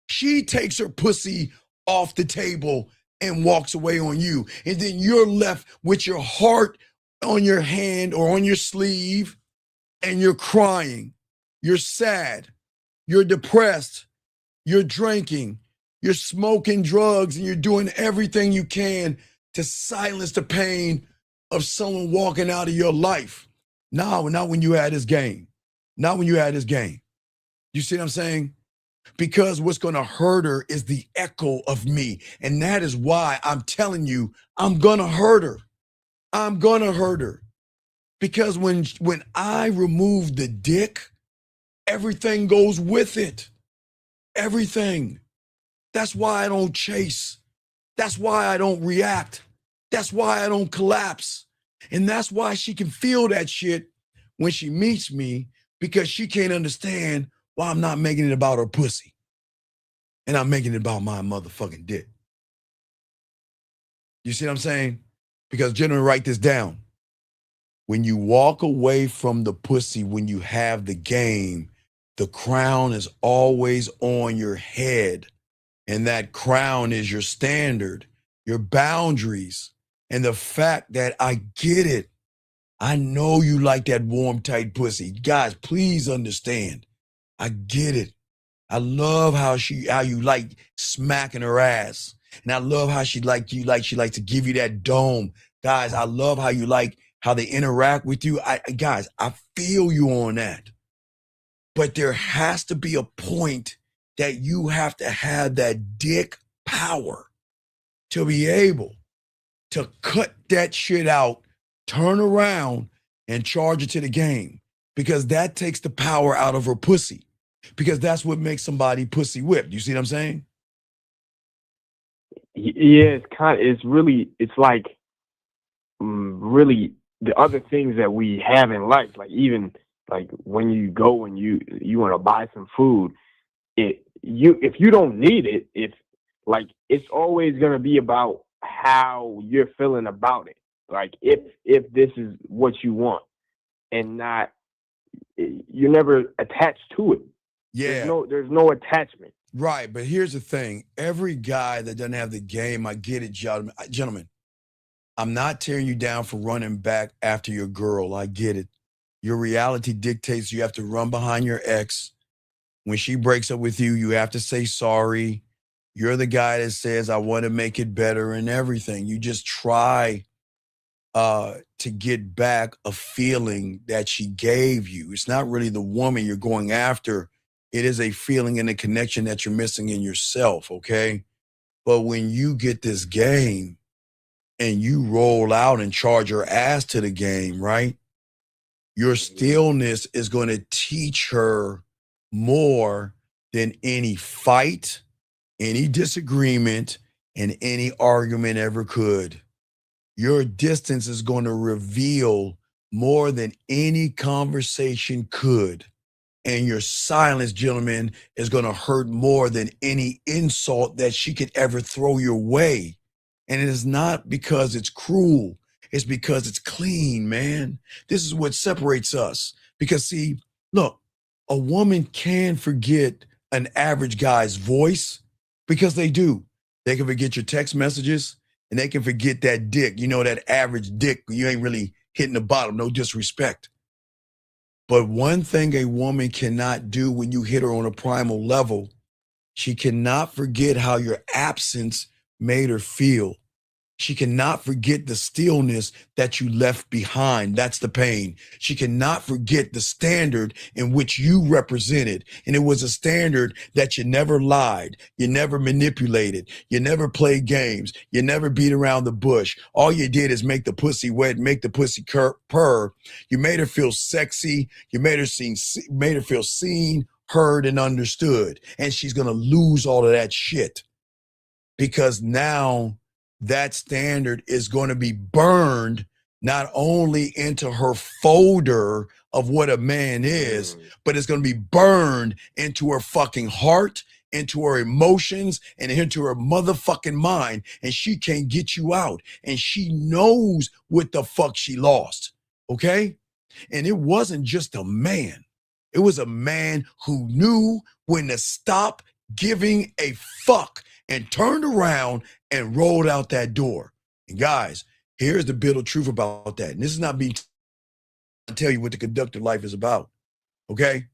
She takes her pussy off the table and walks away on you. And then you're left with your heart on your hand or on your sleeve, and you're crying. You're sad. You're depressed. You're drinking. You're smoking drugs, and you're doing everything you can to silence the pain of someone walking out of your life. No, not when you had this game. Not when you had this game. You see what I'm saying? Because what's going to hurt her is the echo of me. And that is why I'm telling you, I'm going to hurt her. I'm going to hurt her. Because when I remove the dick, everything goes with it. Everything. That's why I don't chase. That's why I don't react. That's why I don't collapse. And that's why she can feel that shit when she meets me, because she can't understand why I'm not making it about her pussy. And I'm making it about my motherfucking dick. You see what I'm saying? Because gentlemen, write this down. When you walk away from the pussy, when you have the game, the crown is always on your head. And that crown is your standard, your boundaries, and the fact that I get it. I know you like that warm, tight pussy. Guys, please understand. I get it. I love how you like smacking her ass. And I love how she likes to give you that dome. Guys, I love how you like how they interact with you. Guys, I feel you on that. But there has to be a point that you have to have that dick power to be able to cut that shit out, turn around, and charge it to the game. Because that takes the power out of her pussy. Because that's what makes somebody pussy whipped. You see what I'm saying? Yeah, it's like really the other things that we have in life, like even like when you go and you want to buy some food, if you don't need it, it's always gonna be about how you're feeling about it. Like if this is what you want and not, you're never attached to it. Yeah. There's no attachment. Right, but here's the thing. Every guy that doesn't have the game, I get it, gentlemen. I'm not tearing you down for running back after your girl. I get it. Your reality dictates you have to run behind your ex. When she breaks up with you, you have to say sorry. You're the guy that says, I want to make it better and everything. You just try to get back a feeling that she gave you. It's not really the woman you're going after. It is a feeling and a connection that you're missing in yourself, okay? But when you get this game and you roll out and charge your ass to the game, right? Your stillness is going to teach her more than any fight, any disagreement, and any argument ever could. Your distance is going to reveal more than any conversation could. And your silence, gentlemen, is going to hurt more than any insult that she could ever throw your way. And it is not because it's cruel. It's because it's clean, man. This is what separates us. Because see, look, a woman can forget an average guy's voice because they do. They can forget your text messages and they can forget that dick. You know, that average dick, you ain't really hitting the bottom, no disrespect. But one thing a woman cannot do when you hit her on a primal level, she cannot forget how your absence made her feel. She cannot forget the stillness that you left behind. That's the pain. She cannot forget the standard in which you represented. And it was a standard that you never lied. You never manipulated. You never played games. You never beat around the bush. All you did is make the pussy wet, make the pussy purr. You made her feel sexy. You made her feel seen, heard, and understood. And she's going to lose all of that shit because now that standard is going to be burned not only into her folder of what a man is, but it's going to be burned into her fucking heart, into her emotions, and into her motherfucking mind. And she can't get you out. And she knows what the fuck she lost. Okay? And it wasn't just a man. It was a man who knew when to stop giving a fuck and turned around and rolled out that door. And guys, here's the bitter truth about that. And this is not me to tell you what the conductor life is about, okay?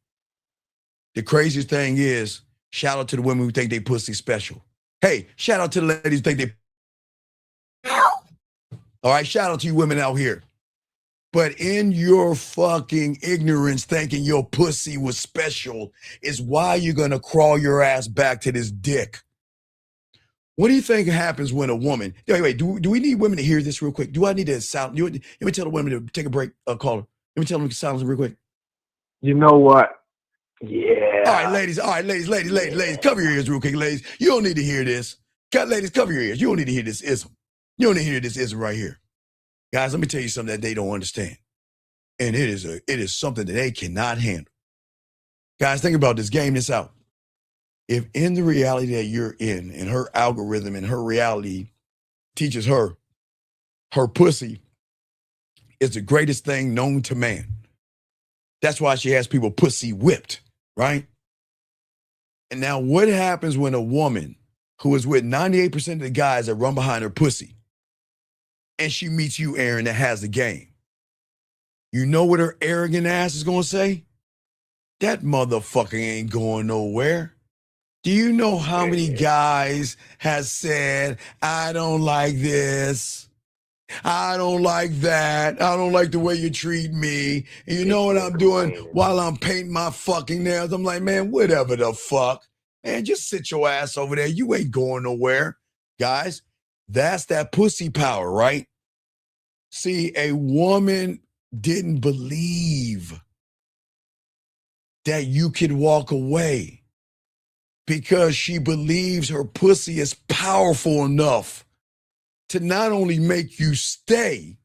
The craziest thing is, shout out to the women who think they pussy special. Hey, shout out to the ladies who think they... All right, shout out to you women out here. But in your fucking ignorance, thinking your pussy was special is why you're going to crawl your ass back to this dick. What do you think happens when a woman... Wait, do we need women to hear this real quick? Do I need to sound... Let me tell the women to take a break, caller. Let me tell them to silence real quick. You know what? Yeah. All right, ladies, cover your ears real quick, ladies. You don't need to hear this. Ladies, cover your ears. You don't need to hear this ism. You don't need to hear this ism right here. Guys, let me tell you something that they don't understand. And it is something that they cannot handle. Guys, think about this. Game this out. If in the reality that you're in, and her algorithm and her reality teaches her pussy is the greatest thing known to man. That's why she has people pussy whipped, right? And now what happens when a woman who is with 98% of the guys that run behind her pussy, and she meets you, Aaron, that has the game? You know what her arrogant ass is going to say? That motherfucker ain't going nowhere. Do you know how many guys has said, I don't like this? I don't like that. I don't like the way you treat me. And you know what I'm doing while I'm painting my fucking nails? I'm like, man, whatever the fuck. Man, just sit your ass over there. You ain't going nowhere. Guys, that's that pussy power, right? See, a woman didn't believe that you could walk away because she believes her pussy is powerful enough to not only make you stay,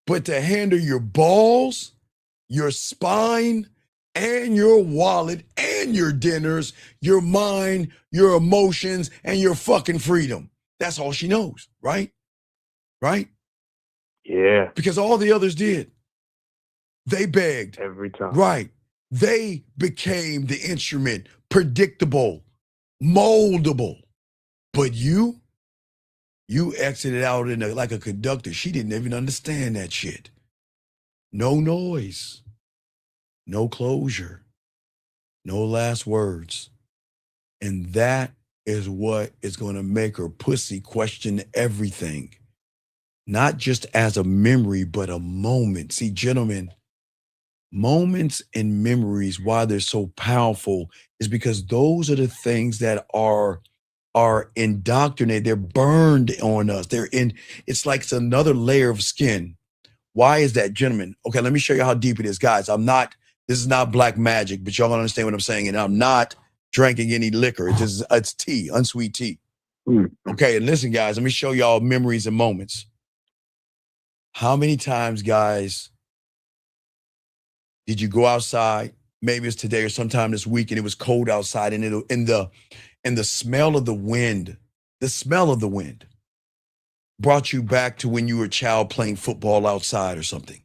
but to handle your balls, your spine, and your wallet, and your dinners, your mind, your emotions, and your fucking freedom. That's all she knows, right? Right? Yeah. Because all the others did. They begged. Every time. Right. They became the instrument, predictable, moldable. But you exited out like a conductor. She didn't even understand that shit. No noise, no closure, no last words. And that is what is going to make her pussy question everything. Not just as a memory, but a moment. See, gentlemen, moments and memories, why they're so powerful, is because those are the things that are indoctrinated. They're burned on us. It's like it's another layer of skin. Why is that, gentlemen? Okay, let me show you how deep it is. Guys, this is not black magic, but y'all understand what I'm saying. And I'm not drinking any liquor. It's tea, unsweet tea. Okay, and listen, guys, let me show y'all memories and moments. How many times, guys, did you go outside? Maybe it's today or sometime this week, and it was cold outside, and the smell of the wind, brought you back to when you were a child playing football outside or something.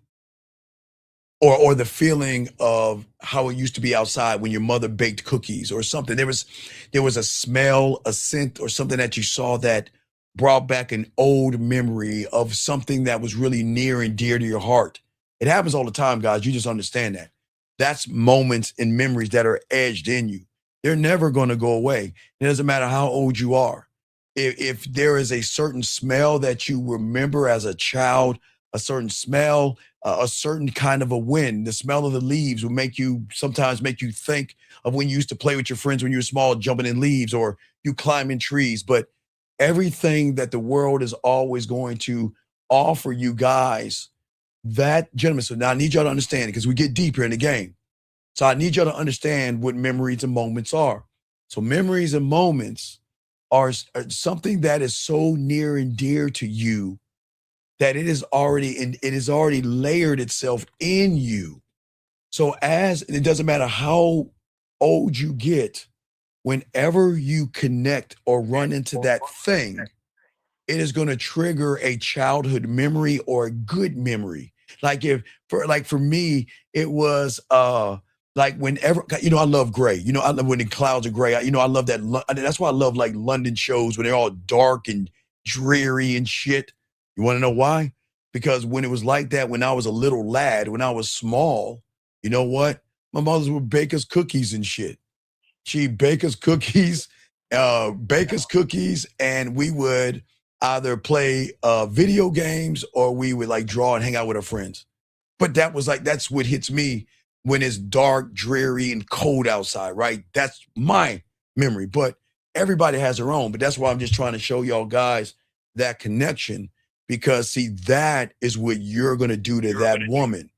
Or the feeling of how it used to be outside when your mother baked cookies or something. There was a smell, a scent, or something that you saw that brought back an old memory of something that was really near and dear to your heart. It happens all the time, guys. You just understand that. That's moments and memories that are edged in you. They're never going to go away. It doesn't matter how old you are. If there is a certain smell that you remember as a child, a certain smell, a certain kind of a wind, the smell of the leaves will sometimes make you think of when you used to play with your friends when you were small, jumping in leaves, or you climbing trees. But everything that the world is always going to offer you guys, that, gentlemen, so now I need y'all to understand it because we get deeper in the game. So I need y'all to understand what memories and moments are. So memories and moments are something that is so near and dear to you that it is already layered itself in you. So it doesn't matter how old you get, whenever you connect or run into that thing, it is going to trigger a childhood memory or a good memory. For me, it was like whenever, I love gray. I love when the clouds are gray. I love that. That's why I love like London shows when they're all dark and dreary and shit. You want to know why? Because when it was like that, when I was a little lad, when I was small, you know what? My mothers would bake us cookies and shit. She'd bake us cookies, and we would either play video games or we would like draw and hang out with our friends. But that's what hits me when it's dark, dreary, and cold outside, right? That's my memory. But everybody has their own. But that's why I'm just trying to show y'all guys that connection, because see, that is what you're gonna do to that woman.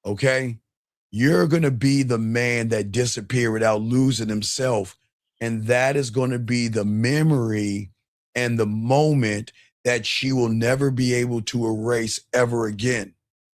Okay? You're gonna be the man that disappeared without losing himself. And that is gonna be the memory and the moment that she will never be able to erase ever again.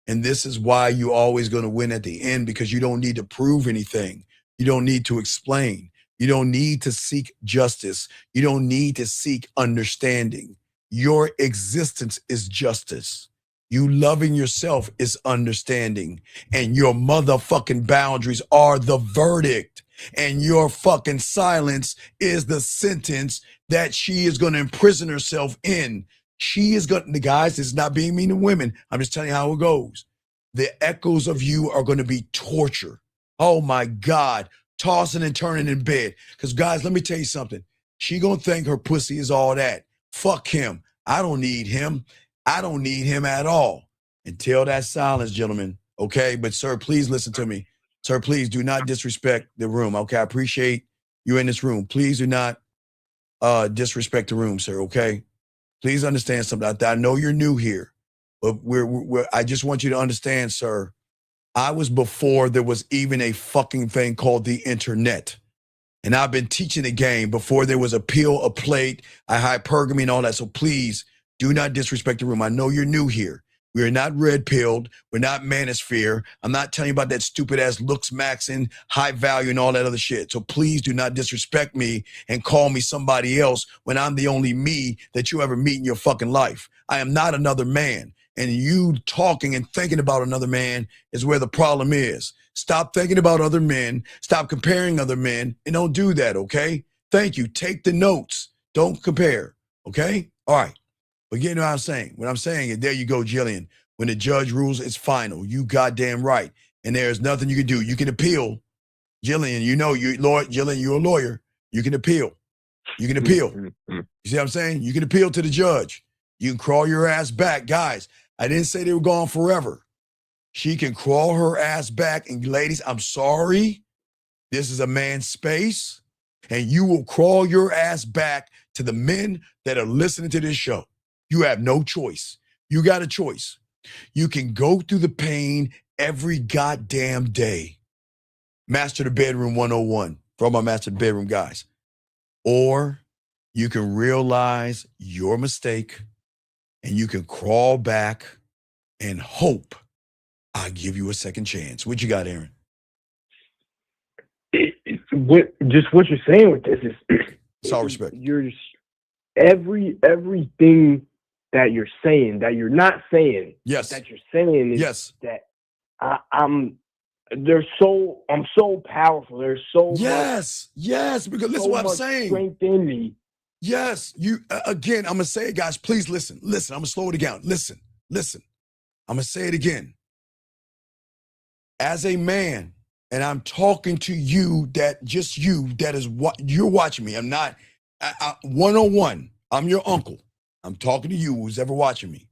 And this is why you're always going to win at the end, because you don't need to prove anything. You don't need to explain. You don't need to seek justice. You don't need to seek understanding. Your existence is justice. You loving yourself is understanding. And your motherfucking boundaries are the verdict. And your fucking silence is the sentence that she is going to imprison herself in. She is going to, guys, it's not being mean to women. I'm just telling you how it goes. The echoes of you are going to be torture. Oh my God. Tossing and turning in bed. Because guys, let me tell you something. She going to think her pussy is all that. Fuck him. I don't need him. I don't need him at all. Until that silence, gentlemen. Okay, but sir, please listen to me. Sir, please do not disrespect the room. Okay, I appreciate you in this room. Please do not disrespect the room, sir. Okay, please understand something. I know you're new here, but I just want you to understand, sir. I was before there was even a fucking thing called the internet. And I've been teaching the game before there was a pill, a plate, a hypergamy, and all that. So please do not disrespect the room. I know you're new here. We are not red pilled. We're not manosphere. I'm not telling you about that stupid ass looks maxing, high value, and all that other shit. So please do not disrespect me and call me somebody else when I'm the only me that you ever meet in your fucking life. I am not another man. And you talking and thinking about another man is where the problem is. Stop thinking about other men. Stop comparing other men, and don't do that, okay? Thank you. Take the notes. Don't compare, okay? All right. But you know what I'm saying? What I'm saying is, there you go, Jillian. When the judge rules, it's final. You goddamn right. And there's nothing you can do. You can appeal. Jillian, you know, Jillian, you're a lawyer. You can appeal. You can appeal. You see what I'm saying? You can appeal to the judge. You can crawl your ass back. Guys, I didn't say they were gone forever. She can crawl her ass back. And ladies, I'm sorry. This is a man's space. And you will crawl your ass back to the men that are listening to this show. You have no choice. You got a choice. You can go through the pain every goddamn day. Master the Bedroom 101 for all my Master the Bedroom guys. Or you can realize your mistake and you can crawl back and hope I'll give you a second chance. What you got, Aaron? What you're saying with this is, it's all respect. You're just, everything that you're saying, that you're not saying, yes, that you're saying is yes, that I'm so powerful. There's so yes, much, yes. Because listen, so what I'm much saying. Strength in me. Yes, you again. I'm gonna say it, guys. Please listen. Listen. I'm gonna slow it down. Listen. I'm gonna say it again. As a man, and I'm talking to you, that is what you're watching me. I'm not 101. I'm your uncle. I'm talking to you, who's ever watching me.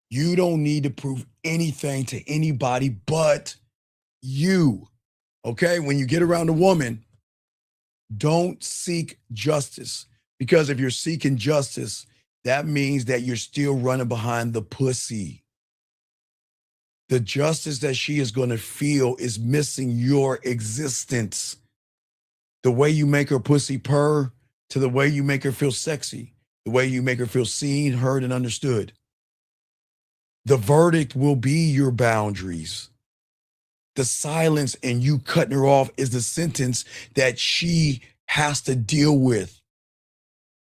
You don't need to prove anything to anybody but you. Okay? When you get around a woman, don't seek justice. Because if you're seeking justice, that means that you're still running behind the pussy. The justice that she is going to feel is missing your existence. The way you make her pussy purr to the way you make her feel sexy, the way you make her feel seen, heard, and understood. The verdict will be your boundaries. The silence and you cutting her off is the sentence that she has to deal with.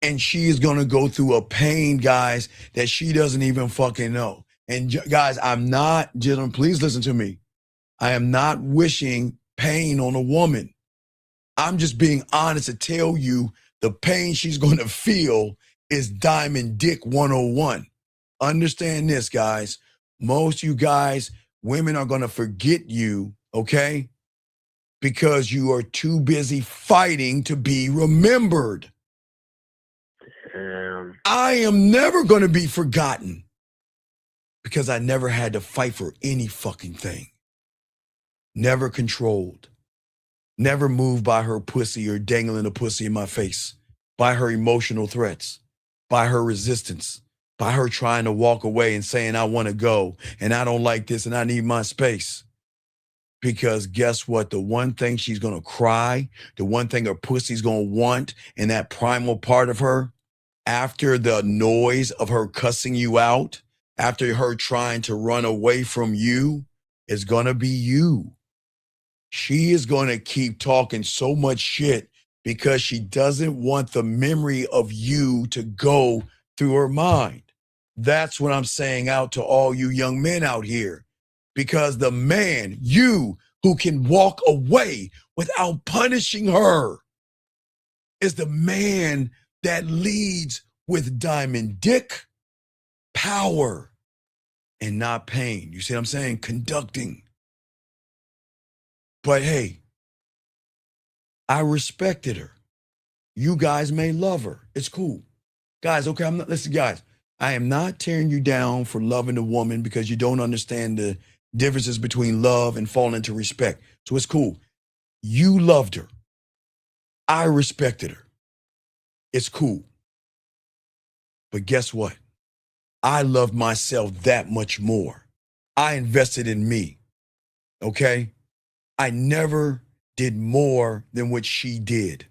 And she is going to go through a pain, guys, that she doesn't even fucking know. And guys, gentlemen, please listen to me. I am not wishing pain on a woman. I'm just being honest to tell you the pain she's going to feel is Diamond Dick 101. Understand this, guys. Most you guys, women are going to forget you, okay? Because you are too busy fighting to be remembered. I am never going to be forgotten because I never had to fight for any fucking thing. Never controlled. Never moved by her pussy or dangling a pussy in my face, by her emotional threats, by her resistance, by her trying to walk away and saying, I want to go and I don't like this and I need my space. Because guess what? The one thing she's going to cry, the one thing her pussy's going to want in that primal part of her, after the noise of her cussing you out, after her trying to run away from you, is going to be you. She is going to keep talking so much shit because she doesn't want the memory of you to go through her mind. That's what I'm saying out to all you young men out here. Because the man, you, who can walk away without punishing her, is the man that leads with Diamond Dick, power, and not pain. You see what I'm saying? Conducting. But hey, I respected her. You guys may love her. It's cool. Guys, okay, listen, guys. I am not tearing you down for loving a woman because you don't understand the differences between love and falling into respect. So it's cool. You loved her. I respected her. It's cool. But guess what? I loved myself that much more. I invested in me. Okay? I never did more than what she did.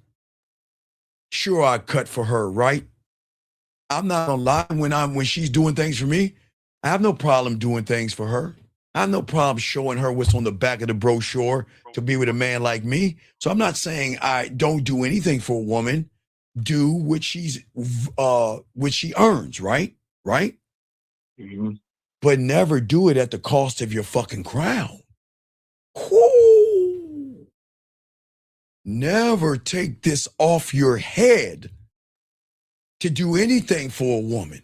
Sure, I cut for her, right? I'm not gonna lie, when she's doing things for me, I have no problem doing things for her. I have no problem showing her what's on the back of the brochure to be with a man like me. So I'm not saying I don't do anything for a woman. Do what she earns, right? Right? Mm-hmm. But never do it at the cost of your fucking crown. Whoo! Never take this off your head to do anything for a woman.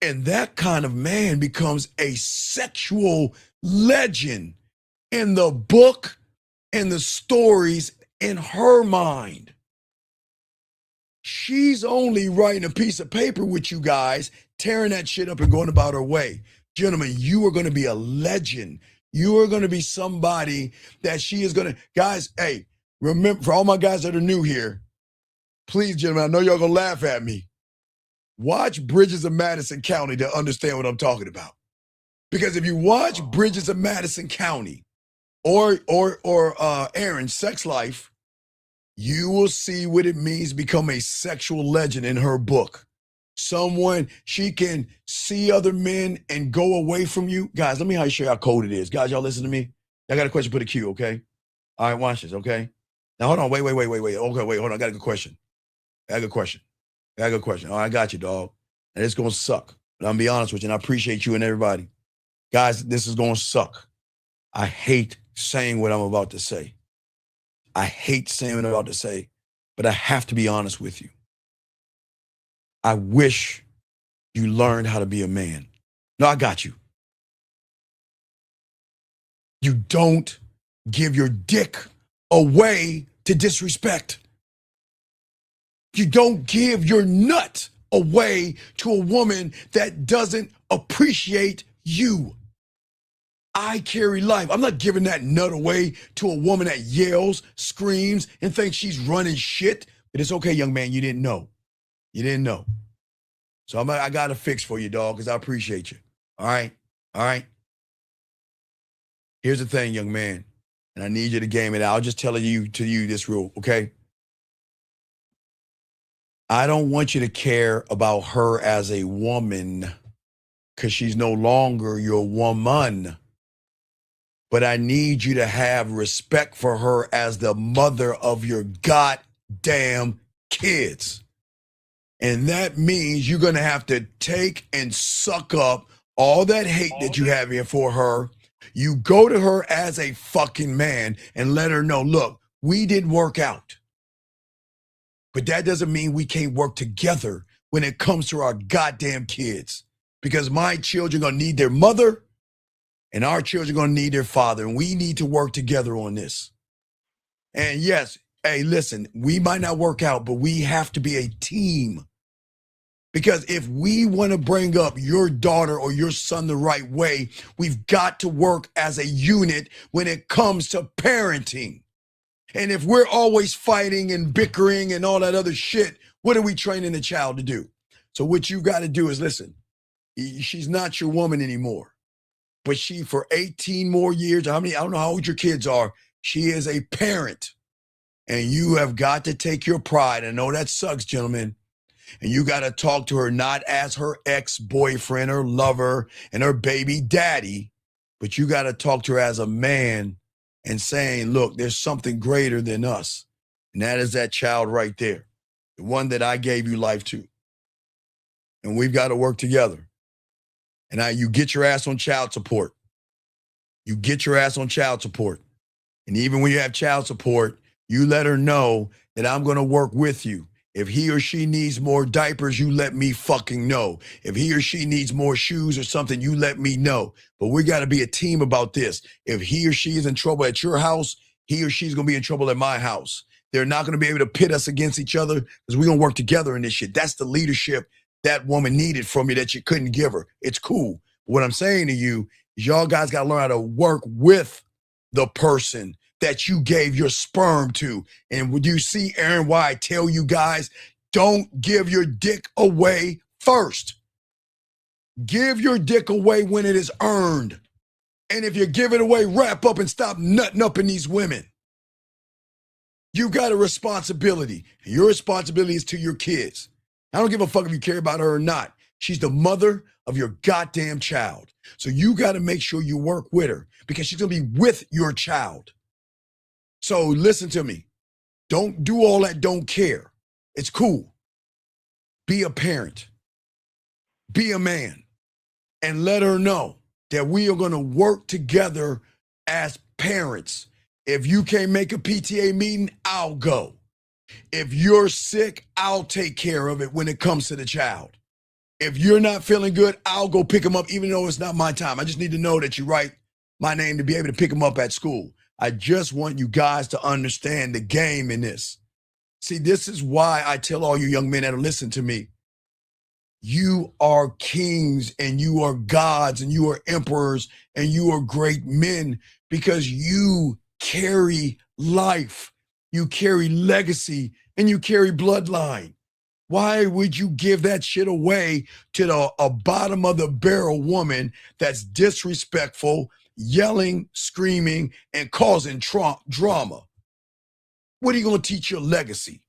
And that kind of man becomes a sexual legend in the book and the stories in her mind. She's only writing a piece of paper with you guys, tearing that shit up and going about her way. Gentlemen, you are going to be a legend. You are going to be somebody that she is going to, guys, hey, remember, for all my guys that are new here, please, gentlemen, I know y'all going to laugh at me. Watch Bridges of Madison County to understand what I'm talking about. Because if you watch Bridges of Madison County or Aaron's sex life, you will see what it means to become a sexual legend in her book. Someone, she can see other men and go away from you. Guys, let me show you how cold it is. Guys, y'all listen to me. I got a question, put a Q, okay? All right, watch this, okay? Now, hold on, wait. Okay, wait, hold on, I got a good question. I got a good question. All right, I got you, dog. And it's going to suck. But I'm going to be honest with you, and I appreciate you and everybody. Guys, this is going to suck. I hate saying what I'm about to say. But I have to be honest with you. I wish you learned how to be a man. No, I got you. You don't give your dick away to disrespect. You don't give your nut away to a woman that doesn't appreciate you. I carry life. I'm not giving that nut away to a woman that yells, screams, and thinks she's running shit. But it's okay, young man, you didn't know. So I got a fix for you, dog, because I appreciate you. All right? Here's the thing, young man, and I need you to game it out. I'll just tell you this rule, okay? I don't want you to care about her as a woman because she's no longer your woman. But I need you to have respect for her as the mother of your goddamn kids. And that means you're going to have to take and suck up all that hate that you have here for her. You go to her as a fucking man and let her know, look, we didn't work out. But that doesn't mean we can't work together when it comes to our goddamn kids. Because my children are going to need their mother and our children are going to need their father. And we need to work together on this. And yes, hey, listen, we might not work out, but we have to be a team. Because if we want to bring up your daughter or your son the right way, we've got to work as a unit when it comes to parenting. And if we're always fighting and bickering and all that other shit, what are we training the child to do? So what you got to do is listen, she's not your woman anymore, but she for 18 more years, I don't know how old your kids are, she is a parent. And you have got to take your pride. I know that sucks, gentlemen. And you got to talk to her not as her ex-boyfriend or lover and her baby daddy, but you got to talk to her as a man and saying, look, there's something greater than us. And that is that child right there, the one that I gave you life to. And we've got to work together. And now you get your ass on child support. And even when you have child support, you let her know that I'm going to work with you. If he or she needs more diapers, you let me fucking know. If he or she needs more shoes or something, you let me know. But we got to be a team about this. If he or she is in trouble at your house, he or she's going to be in trouble at my house. They're not going to be able to pit us against each other because we're going to work together in this shit. That's the leadership that woman needed from you that you couldn't give her. It's cool. What I'm saying to you is y'all guys got to learn how to work with the person that you gave your sperm to. And when you see Aaron, why I tell you guys, don't give your dick away first. Give your dick away when it is earned. And if you give it away, wrap up and stop nutting up in these women. You got a responsibility. And your responsibility is to your kids. I don't give a fuck if you care about her or not. She's the mother of your goddamn child. So you got to make sure you work with her because she's going to be with your child. So listen to me. Don't do all that don't care. It's cool. Be a parent. Be a man. And let her know that we are going to work together as parents. If you can't make a PTA meeting, I'll go. If you're sick, I'll take care of it when it comes to the child. If you're not feeling good, I'll go pick him up, even though it's not my time. I just need to know that you write my name to be able to pick him up at school. I just want you guys to understand the game in this. See, this is why I tell all you young men that listen to me, you are kings and you are gods and you are emperors and you are great men because you carry life, you carry legacy, and you carry bloodline. Why would you give that shit away to a bottom of the barrel woman that's disrespectful, yelling, screaming, and causing drama? What are you going to teach your legacy?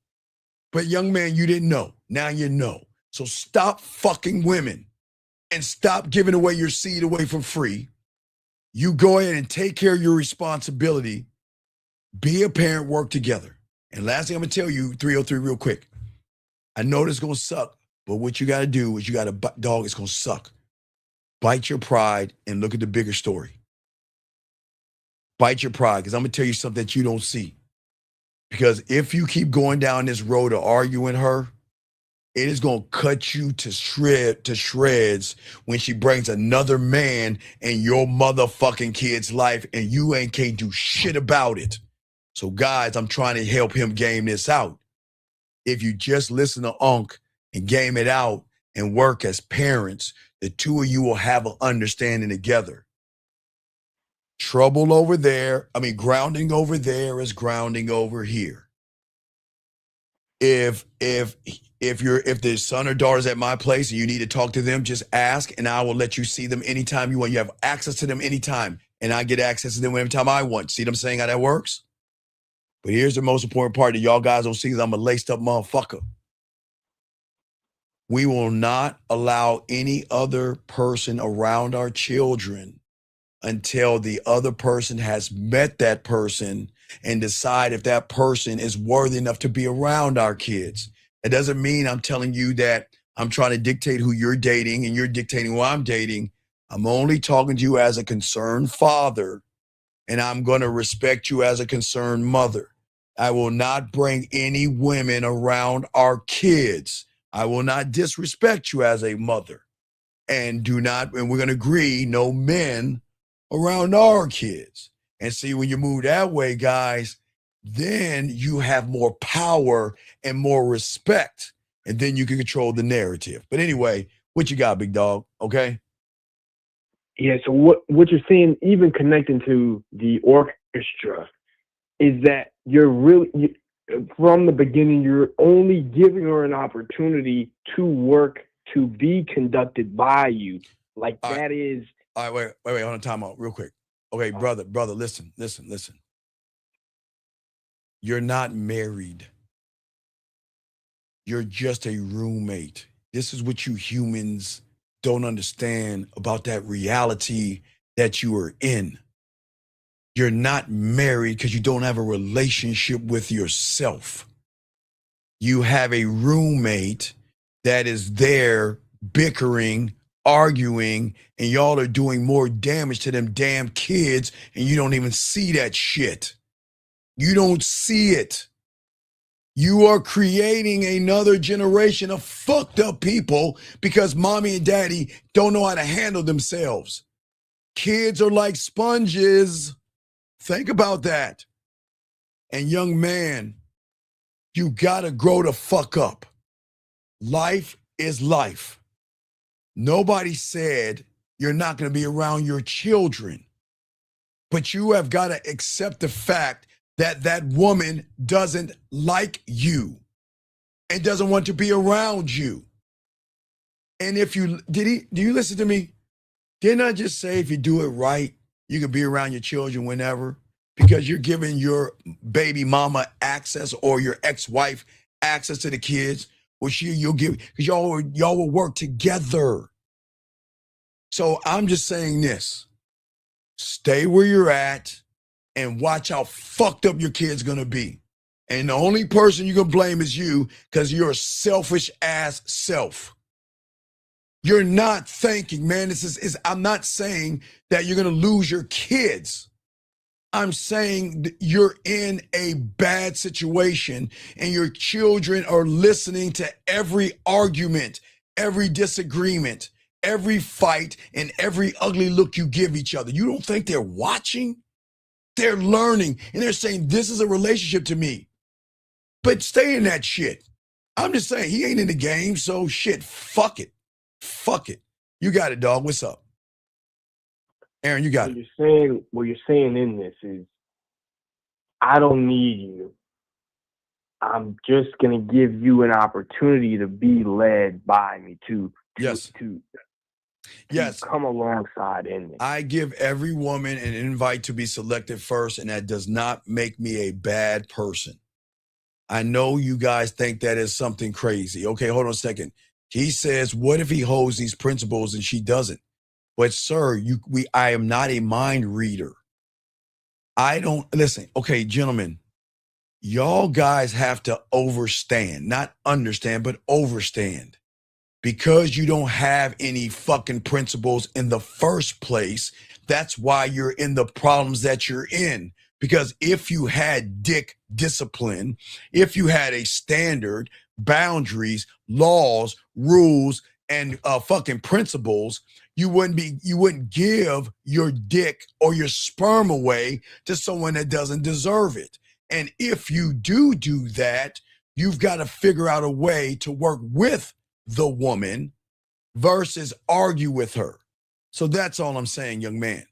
But young man, you didn't know. Now you know. So stop fucking women and stop giving away your seed away for free. You go ahead and take care of your responsibility. Be a parent, work together. And last thing I'm going to tell you, 303 real quick. I know this is going to suck, but what you got to do is you got to, dog, it's going to suck. Bite your pride and look at the bigger story. Bite your pride, because I'm going to tell you something that you don't see. Because if you keep going down this road of arguing her, it is going to cut you to shreds when she brings another man in your motherfucking kid's life and you can't do shit about it. So guys, I'm trying to help him game this out. If you just listen to Unc and game it out and work as parents, the two of you will have an understanding together. Trouble over there, grounding over there is grounding over here. If the son or daughter's at my place and you need to talk to them, just ask and I will let you see them anytime you want. You have access to them anytime and I get access to them every time I want. See what I'm saying, how that works? But here's the most important part that y'all guys don't see is I'm a laced up motherfucker. We will not allow any other person around our children until the other person has met that person and decide if that person is worthy enough to be around our kids. It doesn't mean I'm telling you that I'm trying to dictate who you're dating and you're dictating who I'm dating. I'm only talking to you as a concerned father, and I'm going to respect you as a concerned mother. I will not bring any women around our kids. I will not disrespect you as a mother. And we're going to agree, no men around our kids. And see, when you move that way, guys, then you have more power and more respect. And then you can control the narrative. But anyway, what you got, big dog? Okay? Yeah, so what you're saying, even connecting to the orchestra, is that from the beginning, you're only giving her an opportunity to work, to be conducted by you. Like All that right. is... All right, wait, hold on, time out real quick. Okay, brother, listen. You're not married. You're just a roommate. This is what you humans don't understand about that reality that you are in. You're not married because you don't have a relationship with yourself. You have a roommate that is there bickering, arguing, and y'all are doing more damage to them damn kids, and you don't even see that shit. You don't see it. You are creating another generation of fucked up people because mommy and daddy don't know how to handle themselves. Kids are like sponges. Think about that. And young man, you gotta grow the fuck up. Life is life. Nobody said you're not going to be around your children, but you have got to accept the fact that that woman doesn't like you and doesn't want to be around you. And if you, do you listen to me? Didn't I just say if you do it right, you can be around your children whenever? Because you're giving your baby mama access or your ex-wife access to the kids. Well, you'll give, because y'all will work together. So I'm just saying this. Stay where you're at and watch how fucked up your kid's gonna be. And the only person you can blame is you, because you're a selfish ass self. You're not thinking, man, I'm not saying that you're gonna lose your kids. I'm saying that you're in a bad situation and your children are listening to every argument, every disagreement, every fight, and every ugly look you give each other. You don't think they're watching? They're learning and they're saying, this is a relationship to me. But stay in that shit. I'm just saying, he ain't in the game, so shit, fuck it. Fuck it. You got it, dog. What's up? Aaron, you got it. What you're saying in this is, I don't need you. I'm just gonna give you an opportunity to be led by me to come alongside in this. I give every woman an invite to be selected first, and that does not make me a bad person. I know you guys think that is something crazy. Okay, hold on a second. He says, what if he holds these principles and she doesn't? But sir, I am not a mind reader. I don't, listen, okay, gentlemen, y'all guys have to overstand, not understand, but overstand. Because you don't have any fucking principles in the first place, that's why you're in the problems that you're in. Because if you had dick discipline, if you had a standard, boundaries, laws, rules, and fucking principles, you wouldn't give your dick or your sperm away to someone that doesn't deserve it. And if you do that, you've got to figure out a way to work with the woman versus argue with her. So that's all I'm saying, young man.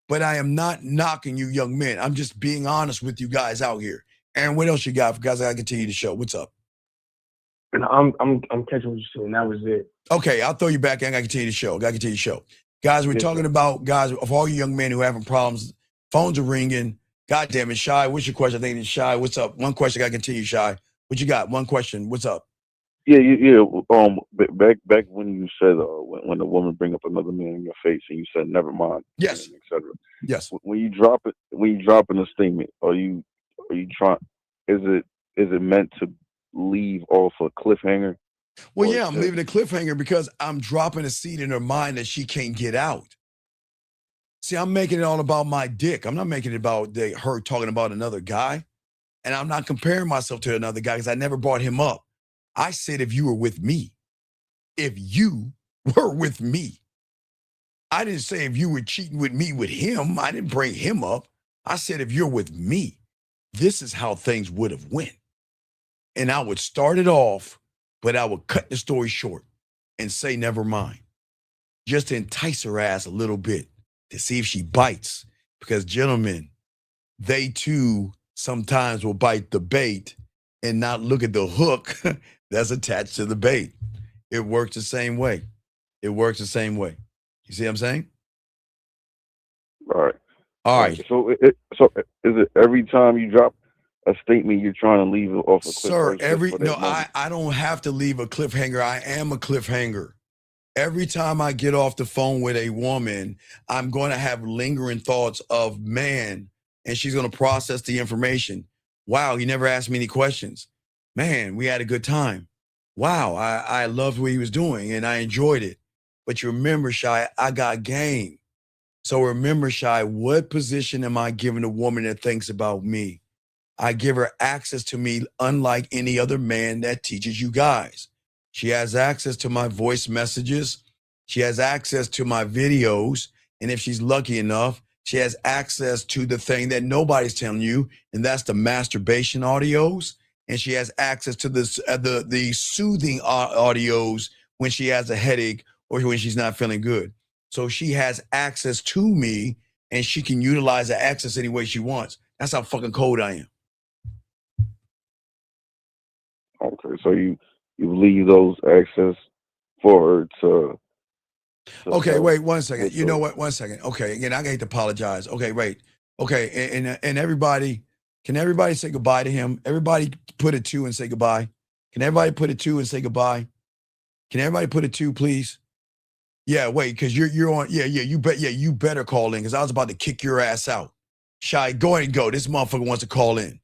But I am not knocking you, young men. I'm just being honest with you guys out here. Aaron, what else you got? Guys, I gotta continue the show. What's up? And I'm catching what you're saying. That was it. Okay, I'll throw you back. I gotta continue the show. Guys, we're talking about, guys, of all you young men who are having problems, phones are ringing. God damn it, Shy. What's your question? I think it's Shy. What's up? One question. I gotta continue, Shy. What you got? One question. What's up? Yeah. Back when you said when the woman bring up another man in your face and you said never mind, yes, etc. Yes. When you drop in a statement, are you trying? Is it meant to leave off a cliffhanger? Well, yeah, I'm leaving a cliffhanger because I'm dropping a seed in her mind that she can't get out. See, I'm making it all about my dick. I'm not making it about her talking about another guy, and I'm not comparing myself to another guy because I never brought him up. I said, if you were with me, I didn't say if you were cheating with me with him. I didn't bring him up. I said, if you're with me, this is how things would have went. And I would start it off, but I would cut the story short and say, never mind. Just to entice her ass a little bit to see if she bites. Because gentlemen, they too sometimes will bite the bait and not look at the hook that's attached to the bait. It works the same way. You see what I'm saying? All right. So is it every time you drop a statement you're trying to leave it off a cliffhanger? I don't have to leave a cliffhanger. I am a cliffhanger. Every time I get off the phone with a woman, I'm going to have lingering thoughts of, man, and she's going to process the information. Wow, he never asked me any questions. Man, we had a good time. Wow, I loved what he was doing and I enjoyed it. But you remember, Shy, I got game. So remember, Shy, what position am I giving a woman that thinks about me? I give her access to me unlike any other man that teaches you guys. She has access to my voice messages. She has access to my videos. And if she's lucky enough, she has access to the thing that nobody's telling you, and that's the masturbation audios. And she has access to the soothing audios when she has a headache or when she's not feeling good. So she has access to me and she can utilize the access any way she wants. That's how fucking cold I am. Okay, so you leave those access for her to okay, wait 1 second. You know what? 1 second. Okay, again, I hate to apologize. Okay, wait. Okay, and everybody, can everybody say goodbye to him? Everybody put a 2 and say goodbye. Can everybody put a 2 and say goodbye? Can everybody put a 2, please? Yeah, wait, because you're on. Yeah, you better call in because I was about to kick your ass out. Shy, go ahead and go. This motherfucker wants to call in.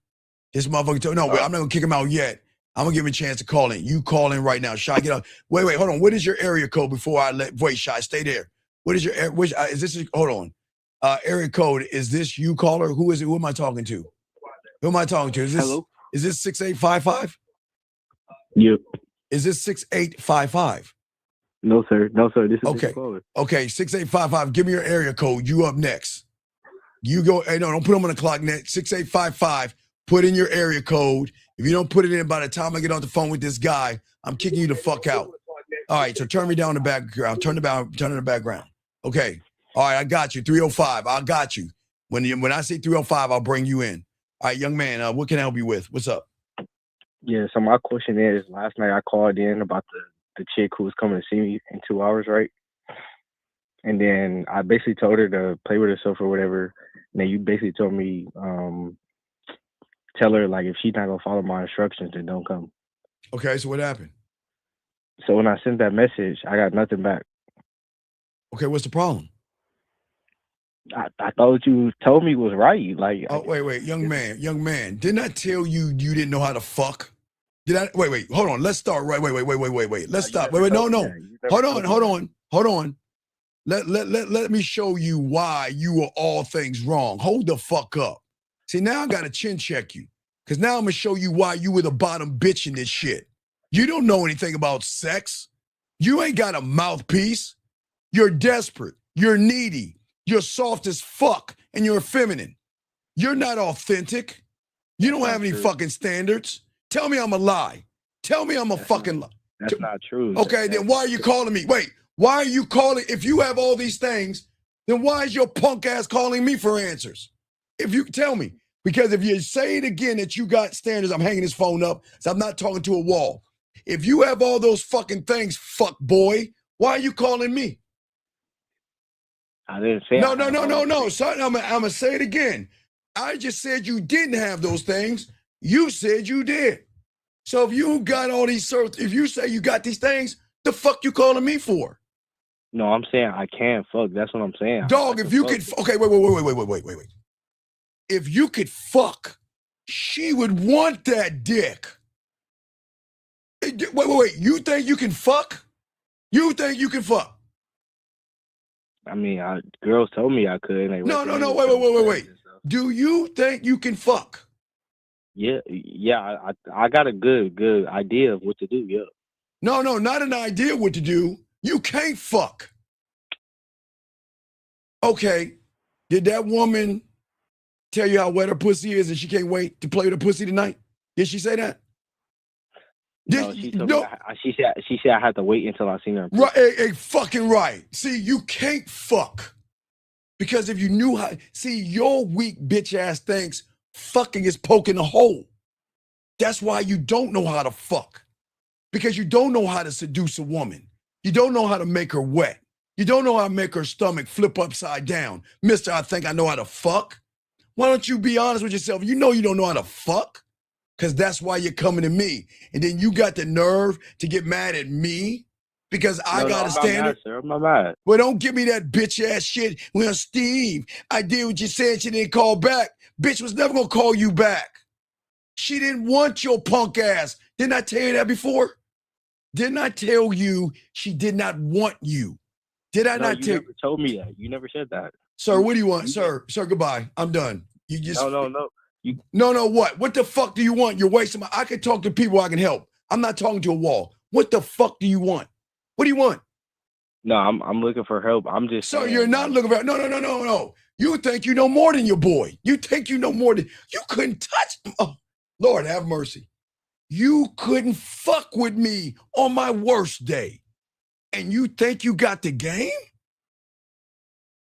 This motherfucker, no, wait, I'm not gonna kick him out yet. I'm gonna give him a chance to call in. You call in right now. Shy, get up. Wait, hold on. What is your area code before I wait, Shy, stay there. What is your, is this, hold on. Area code, is this you caller? Who is it? Who am I talking to? Who am I talking to? Is this 6855? Yep. Is this 6855? No, sir. No, sir. This is Okay. Okay, 6855. Give me your area code. You up next. You go. Hey, no, don't put them on the clock next. 6855. Put in your area code. If you don't put it in by the time I get on the phone with this guy, I'm kicking you the fuck out. All right, so turn me down the background. Turn in the background. Okay. All right, I got you. 305. I got you. When I say 305, I'll bring you in. All right, young man, what can I help you with? What's up? Yeah, so my question is, last night I called in about the chick who was coming to see me in 2 hours, right? And then I basically told her to play with herself or whatever. And then you basically told me, tell her, like, if she's not going to follow my instructions, then don't come. Okay, so what happened? So when I sent that message, I got nothing back. Okay, what's the problem? I thought what you told me was right. Like, oh, wait, young man. Didn't I tell you didn't know how to fuck? Did I? Wait, hold on. Let's start right. Wait. Let's stop. Wait, no. Hold on. Let me show you why you are all things wrong. Hold the fuck up. See, now I got to chin check you. Because now I'm going to show you why you were the bottom bitch in this shit. You don't know anything about sex. You ain't got a mouthpiece. You're desperate. You're needy. You're soft as fuck. And you're feminine. You're not authentic. You don't have any fucking standards. Tell me I'm a lie. Tell me I'm a fucking lie. That's not true. Okay, then why are you calling me? Wait, why are you calling? If you have all these things, then why is your punk ass calling me for answers? If you tell me. Because if you say it again that you got standards, I'm hanging this phone up, so I'm not talking to a wall. If you have all those fucking things, fuck boy, why are you calling me? I didn't say. No, son, I'm gonna say it again. I just said you didn't have those things. You said you did. So if you got all these, if you say you got these things, the fuck you calling me for? No, I'm saying I can't fuck. That's what I'm saying. Dog, if you could, okay, wait. If you could fuck, she would want that dick. Wait. You think you can fuck? You think you can fuck? I mean, girls told me I could. No, wait. Do you think you can fuck? Yeah. I got a good idea of what to do. Yeah. No, not an idea what to do. You can't fuck. Okay. Did that woman tell you how wet her pussy is and she can't wait to play with her pussy tonight? Did she say that? No, she told me. She said I had to wait until I seen her. Right, fucking right. See, you can't fuck. Because if you knew how, see, your weak bitch ass thinks fucking is poking a hole. That's why you don't know how to fuck. Because you don't know how to seduce a woman. You don't know how to make her wet. You don't know how to make her stomach flip upside down. Mister, I think I know how to fuck. Why don't you be honest with yourself? You know you don't know how to fuck. Because that's why you're coming to me. And then you got the nerve to get mad at me because I got a standard. I'm not mad. Well, don't give me that bitch ass shit. Well, Steve, I did what you said. She didn't call back. Bitch was never going to call you back. She didn't want your punk ass. Didn't I tell you that before? Didn't I tell you she did not want you? Did I not tell you? You never told me that. You never said that. Sir, what do you want? Sir, goodbye. I'm done. You just No. No, what? What the fuck do you want? You're wasting my. I can talk to people I can help. I'm not talking to a wall. What the fuck do you want? What do you want? No, I'm looking for help. I'm just. So you're not looking for. No. You think you know more than your boy. You think you know more than. You couldn't touch. Oh, Lord have mercy. You couldn't fuck with me on my worst day. And you think you got the game?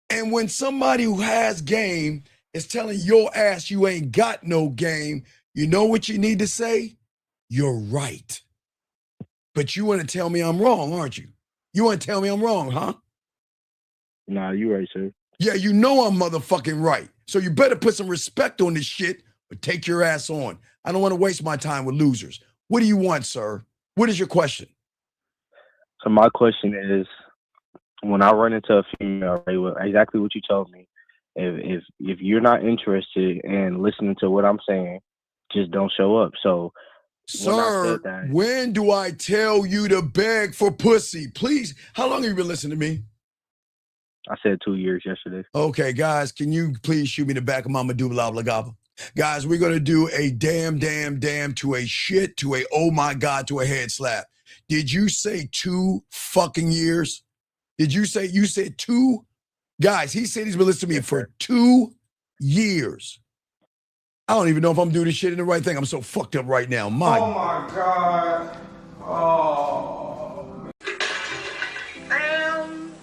And when somebody who has game is telling your ass you ain't got no game, you know what you need to say? You're right. But you want to tell me I'm wrong, aren't you? You want to tell me I'm wrong, huh? Nah, you right, sir. Yeah, you know I'm motherfucking right. So you better put some respect on this shit or take your ass on. I don't want to waste my time with losers. What do you want, sir? What is your question? So my question is, when I run into a female, right, well, exactly what you told me. If you're not interested in listening to what I'm saying, just don't show up. So Sir, when do I tell you to beg for pussy? Please, how long have you been listening to me? I said 2 years yesterday. Okay, guys, can you please shoot me the back of my medulla oblongata? Guys, we're going to do a damn to a shit to a oh my God to a head slap. Did you say 2 fucking years? Did you said 2? Guys, he said he's been listening to me for 2 years. I don't even know if I'm doing this shit in the right thing. I'm so fucked up right now. Oh my God. Oh. Down.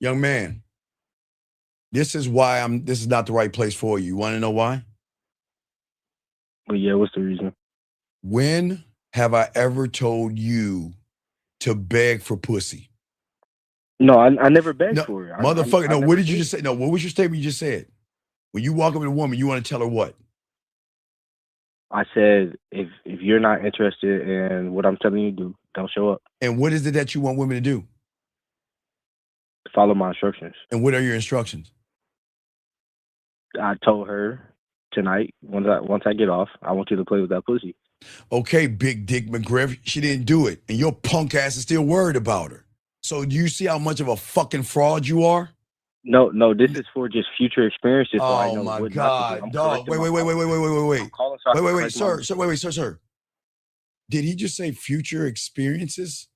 Young man, this is not the right place for you. You want to know why? Well, yeah, what's the reason? When have I ever told you to beg for pussy? No, I never begged for it. Motherfucker, no, I what did you just say? No, what was your statement you just said? When you walk up to a woman, you want to tell her what? I said, if you're not interested in what I'm telling you to do, don't show up. And what is it that you want women to do? Follow my instructions. And what are your instructions? I told her tonight, once I get off, I want you to play with that pussy. Okay, big dick McGriff, she didn't do it. And your punk ass is still worried about her. So do you see how much of a fucking fraud you are? No, this is for just future experiences. So I know Oh my what God, dog. Wait. Wait, sir. Did he just say future experiences?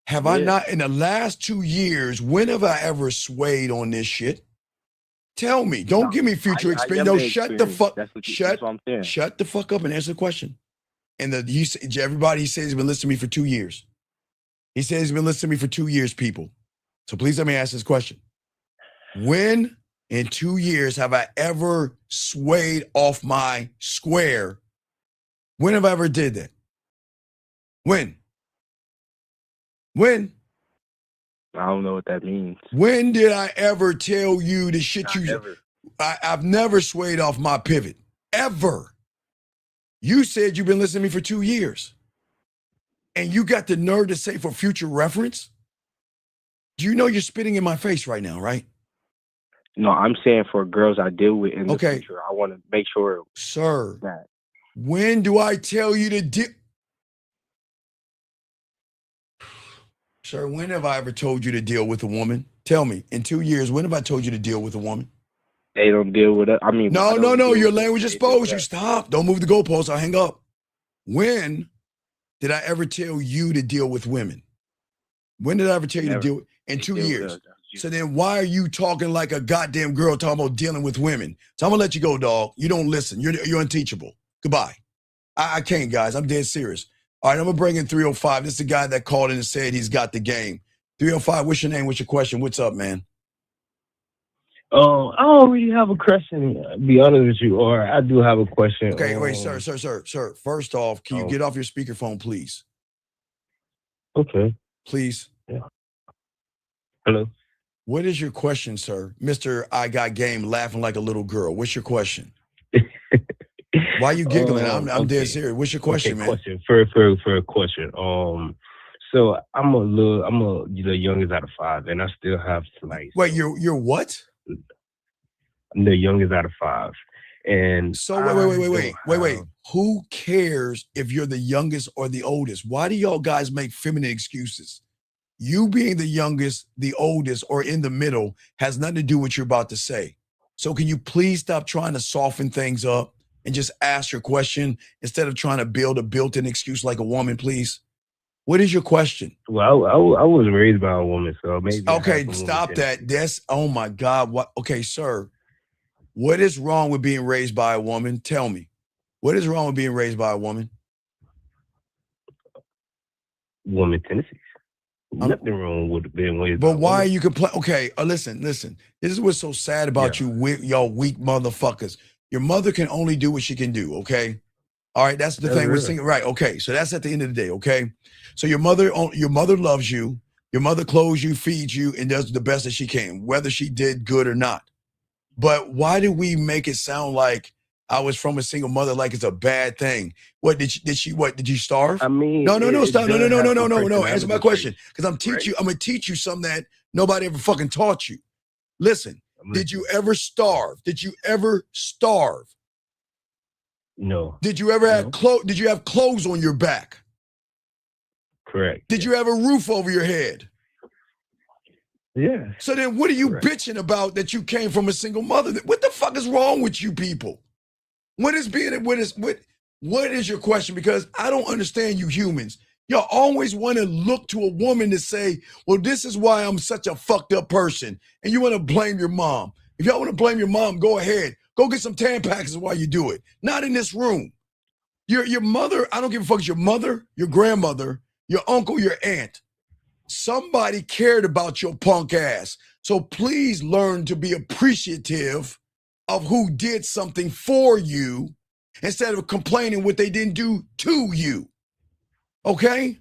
Have I not, in the last 2 years, when have I ever swayed on this shit? Tell me. Don't give me future experience. No, shut the fuck up and answer the question. And everybody, he says he's been listening to me for 2 years. He says he's been listening to me for 2 years, people. So please let me ask this question. When in 2 years have I ever swayed off my square? When have I ever did that? When? I don't know what that means. When did I ever tell you the shit I've never swayed off my pivot. Ever. You said you've been listening to me for 2 years. And you got the nerve to say for future reference? Do you know you're spitting in my face right now, right? No, I'm saying for girls I deal with in the future, I want to make sure. Sir, that. When do I tell you to deal? Sir, when have I ever told you to deal with a woman? Tell me, in 2 years, when have I told you to deal with a woman? They don't deal with it. I mean, no, your language is exposed. You stop. Don't move the goalposts. I'll hang up. When did I ever tell you to deal with women? When did I ever tell you to deal with? In 2 years. So then why are you talking like a goddamn girl talking about dealing with women? So I'm going to let you go, dog. You don't listen. You're unteachable. Goodbye. I can't, guys. I'm dead serious. All right, I'm going to bring in 305. This is the guy that called in and said he's got the game. 305, what's your name? What's your question? What's up, man? I don't really have a question, to be honest with you, or I do have a question. Okay, wait, sir. First off, can you get off your speakerphone, please? Okay. Please. Yeah. Hello. What is your question, sir? Mr. I Got Game laughing like a little girl. What's your question? Why are you giggling? I'm dead serious. What's your question, man? Question for a question. So I'm the youngest out of 5, and I still have like. Wait, you're what? I'm the youngest out of 5, and so wait. Who cares if you're the youngest or the oldest? Why do y'all guys make feminine excuses? You being the youngest, the oldest, or in the middle has nothing to do with what you're about to say. So can you please stop trying to soften things up and just ask your question instead of trying to build a built-in excuse like a woman, please? What is your question? Well, I was raised by a woman, so maybe. Okay, stop that. That's, oh my God. What? Okay, sir. What is wrong with being raised by a woman? Tell me. What is wrong with being raised by a woman? Woman tendencies. Nothing wrong with being raised But by why are women. you complaining? Okay, listen. This is what's so sad about y'all weak motherfuckers. Your mother can only do what she can do, okay? All right, that's the thing we're singing. Right, okay. So that's at the end of the day, okay? So your mother loves you. Your mother clothes you, feeds you, and does the best that she can, whether she did good or not. But why do we make it sound like I was from a single mother like it's a bad thing? What did you starve? I mean, No, stop. No. does have some Answer my personality question. traits, Because I'm right? gonna teach you something that nobody ever fucking taught you. Listen, did you ever starve? Did you ever starve? No. Did you ever have did you have clothes on your back? Correct. Did you have a roof over your head? Yeah. So then what are you bitching about that you came from a single mother? What the fuck is wrong with you people? What is your question? Because I don't understand you humans. Y'all always want to look to a woman to say, well, this is why I'm such a fucked up person. And you want to blame your mom. If y'all want to blame your mom, go ahead. Go get some Tampaxes while you do it. Not in this room. Your mother, I don't give a fuck, it's your mother, your grandmother, your uncle, your aunt. Somebody cared about your punk ass. So please learn to be appreciative of who did something for you instead of complaining what they didn't do to you. Okay?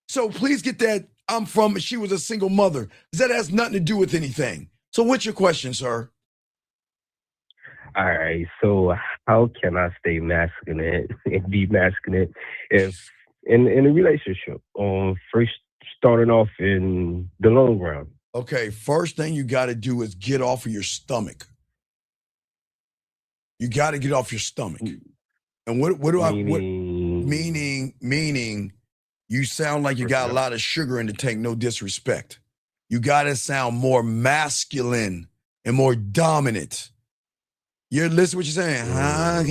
So please get that she was a single mother. Because that has nothing to do with anything. So what's your question, sir? All right. So how can I stay masculine and be masculine if in a relationship? First starting off in the long run. Okay, first thing you got to do is get off of your stomach. You got to get off your stomach. And what do meaning you sound like you got a lot of sugar in the tank, no disrespect. You got to sound more masculine and more dominant. You're listening to what you're saying. How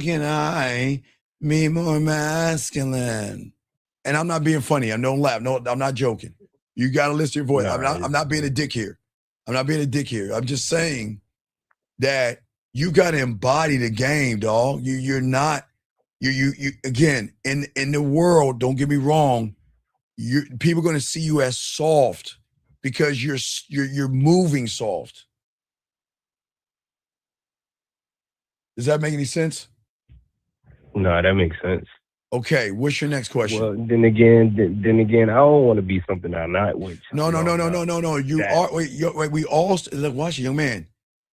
can I be more masculine? And I'm not being funny. I don't laugh. No, I'm not joking. You got to listen to your voice. I'm not being a dick here. I'm just saying that you got to embody the game, dog. You're not, you again, in the world, don't get me wrong, people are going to see you as soft because you're moving soft. Does that make any sense? No, that makes sense. Okay, what's your next question? Well, then again, I don't want to be something I'm not. Which No. You are. Wait. We all look. Watch it, young man.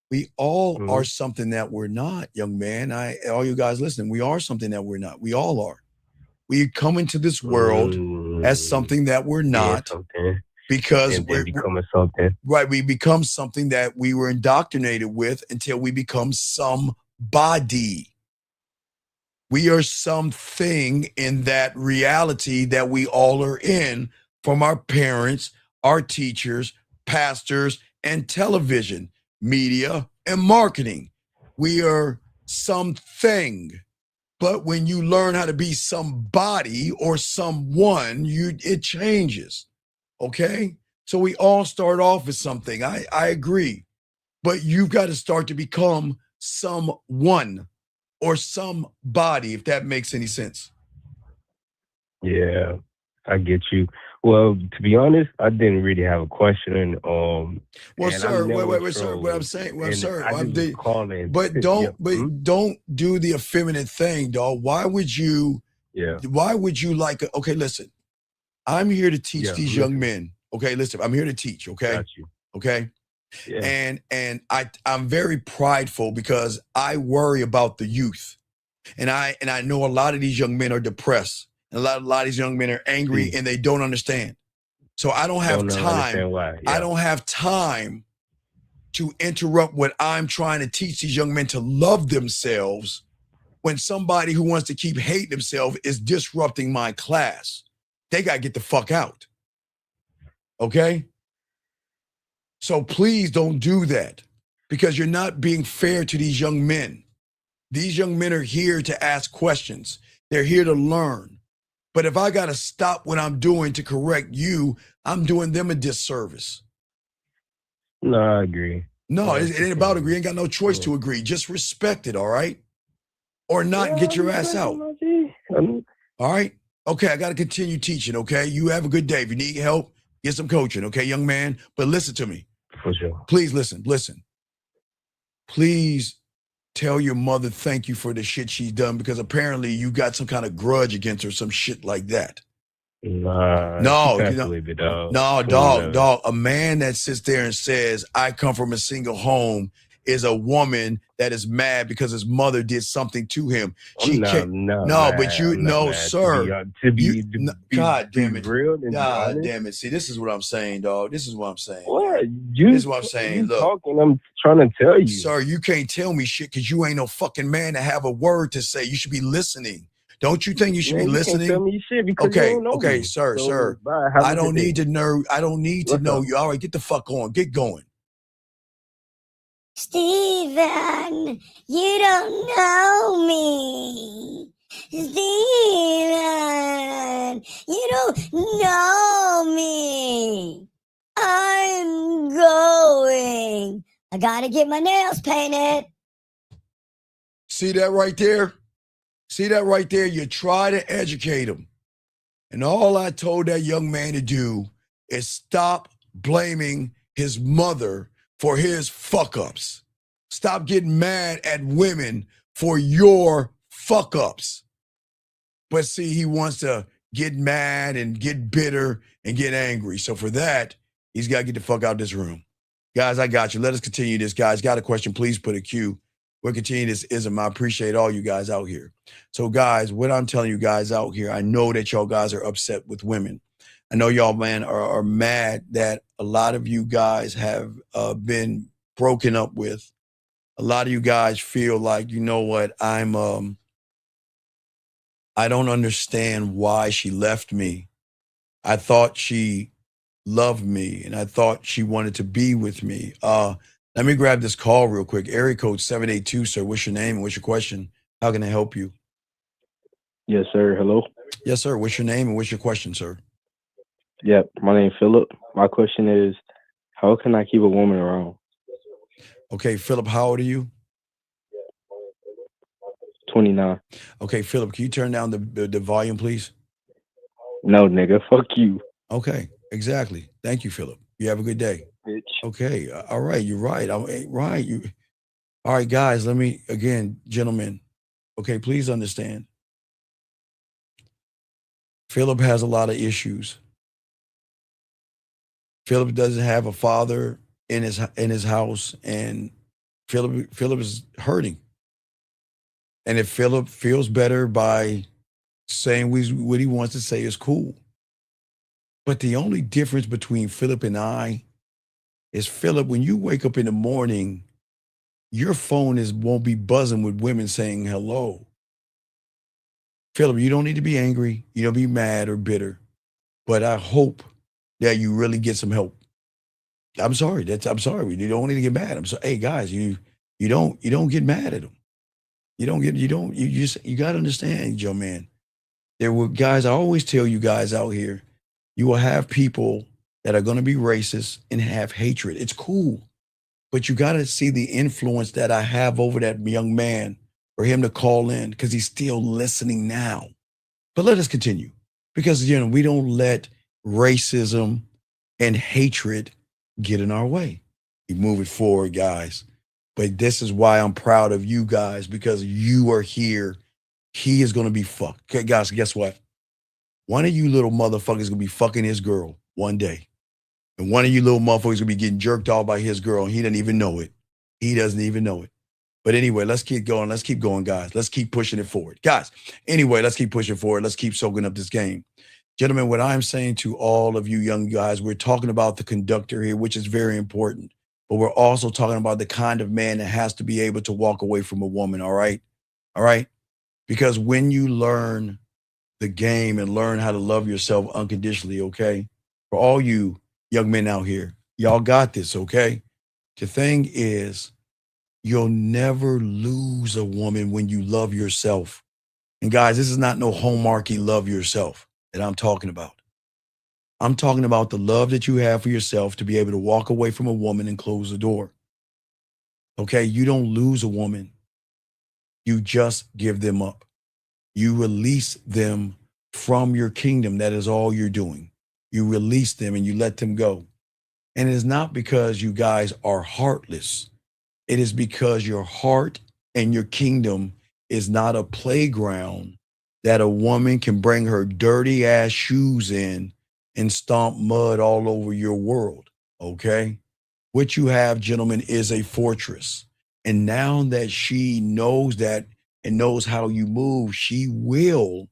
We all are something that we're not, young man. All you guys listening, we are something that we're not. We all are. We come into this world as something that we're not because we're becoming something. Right. We become something that we were indoctrinated with until we become somebody. We are something in that reality that we all are in from our parents, our teachers, pastors, and television, media, and marketing. We are something. But when you learn how to be somebody or someone, it changes. Okay? So we all start off as something. I agree. But you've got to start to become someone or somebody, if that makes any sense. Yeah, I get you. Well, to be honest, I didn't really have a question. Well, sir, wait, sir. What I'm saying, calling. But don't do the effeminate thing, dog. Why would you? Yeah. Why would you like? Okay, listen. I'm here to teach these young men. Okay, listen. I'm here to teach. Okay. Got you. Okay. Yeah. And I'm very prideful because I worry about the youth, and I know a lot of these young men are depressed, and a lot of these young men are angry, and they don't understand. So I don't have time. I don't have time to interrupt what I'm trying to teach these young men to love themselves when somebody who wants to keep hating themselves is disrupting my class. They got to get the fuck out. Okay? So please don't do that because you're not being fair to these young men. These young men are here to ask questions. They're here to learn. But if I got to stop what I'm doing to correct you, I'm doing them a disservice. No, I agree. No, it ain't about agree. You ain't got no choice to agree. Just respect it, all right? Or not, and get your ass out. All right? Okay, I got to continue teaching, okay? You have a good day. If you need help, get some coaching, okay, young man? But listen to me. For sure. Please listen. Please tell your mother thank you for the shit she's done, because apparently you got some kind of grudge against her, some shit like that. Nah, No, she passed away, but, no, 2011. dog. A man that sits there and says, I come from a single home, is a woman that is mad because his mother did something to him. I'm not mad. Sir. God damn it. Real and God honest. damn it. See, this is what I'm saying, dog. This is what I'm saying. What? This is what I'm saying. You Look, talking, I'm trying to tell you. sir, you can't tell me shit because you ain't no fucking man to have a word to say. You should be listening. Don't you think you should be listening? You can't tell me shit because you don't know me. Sir. Bye, have a I don't good day. need to know. I don't need to What's know up? you. All right, get the fuck on. Get going. Steven, you don't know me. Steven, you don't know me. I'm going. I gotta get my nails painted. See that right there? See that right there? You try to educate him. And all I told that young man to do is stop blaming his mother for his fuck-ups. Stop getting mad at women for your fuck-ups. But see, he wants to get mad and get bitter and get angry. So for that, he's got to get the fuck out of this room. Guys, I got you. Let us continue this. Guys, got a question, please put a Q. We'll continue this ism. I appreciate all you guys out here. So guys, what I'm telling you guys out here, I know that y'all guys are upset with women. I know y'all, man, are mad that a lot of you guys have been broken up with. A lot of you guys feel like, you know what, I don't understand why she left me. I thought she loved me and I thought she wanted to be with me. Let me grab this call real quick. Area code 782, sir. What's your name and what's your question? How can I help you? Yes, sir. Hello. Yes, sir. What's your name and what's your question, sir? Yep. My name's Philip. My question is, how can I keep a woman around? Okay, Philip, how old are you? 29. Okay, Philip, can you turn down the volume, please? No, nigga. Fuck you. Okay, exactly. Thank you, Philip. You have a good day. Bitch. Okay, all right. You're right. Right. All right, guys, let me, again, gentlemen, okay, please understand. Philip has a lot of issues. Philip doesn't have a father in his house, and Philip is hurting. And if Philip feels better by saying what he wants to say is cool. But the only difference between Philip and I is, Philip, when you wake up in the morning, your phone won't be buzzing with women saying hello. Philip, you don't need to be angry. You don't be mad or bitter. But I hope that you really get some help. I'm sorry. I'm sorry. You don't need to get mad. I'm sorry. Hey guys, you don't get mad at them. You got to understand, Joe, man. There were guys, I always tell you guys out here, you will have people that are going to be racist and have hatred. It's cool. But you got to see the influence that I have over that young man for him to call in, because he's still listening now. But let us continue, because, we don't let racism and hatred get in our way. We move it forward, guys. But this is why I'm proud of you guys, because you are here. He is going to be fucked. Okay, guys, guess what? One of you little motherfuckers is going to be fucking his girl one day. And one of you little motherfuckers is going to be getting jerked off by his girl, and he doesn't even know it. He doesn't even know it. But anyway, let's keep going. Let's keep going, guys. Let's keep pushing it forward. Guys, anyway, let's keep pushing forward. Let's keep soaking up this game. Gentlemen, what I'm saying to all of you young guys, we're talking about the conductor here, which is very important. But we're also talking about the kind of man that has to be able to walk away from a woman, all right? All right? Because when you learn the game and learn how to love yourself unconditionally, okay? For all you young men out here, y'all got this, okay? The thing is, you'll never lose a woman when you love yourself. And guys, this is not no hallmarky love yourself that I'm talking about. I'm talking about the love that you have for yourself to be able to walk away from a woman and close the door. Okay. You don't lose a woman. You just give them up. You release them from your kingdom. That is all you're doing. You release them and you let them go. And it is not because you guys are heartless. It is because your heart and your kingdom is not a playground that a woman can bring her dirty ass shoes in and stomp mud all over your world. Okay. What you have, gentlemen, is a fortress. And now that she knows that and knows how you move, she will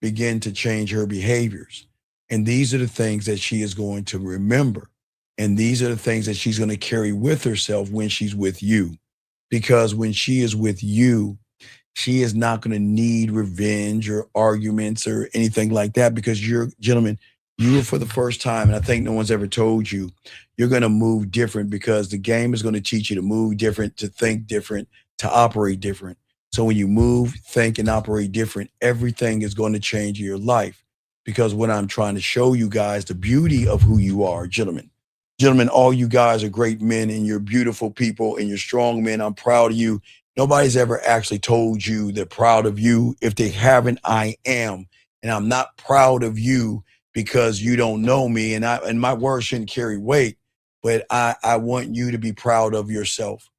begin to change her behaviors. And these are the things that she is going to remember. And these are the things that she's going to carry with herself when she's with you. Because when she is with you, she is not going to need revenge or arguments or anything like that, because you're, gentlemen, you for the first time, and I think no one's ever told you, you're going to move different, because the game is going to teach you to move different, to think different, to operate different. So when you move, think, and operate different, everything is going to change in your life. Because what I'm trying to show you guys, the beauty of who you are, gentlemen. Gentlemen, all you guys are great men and you're beautiful people and you're strong men. I'm proud of you. Nobody's ever actually told you they're proud of you. If they haven't, I am. And I'm not proud of you because you don't know me, and my words shouldn't carry weight, but I want you to be proud of yourself.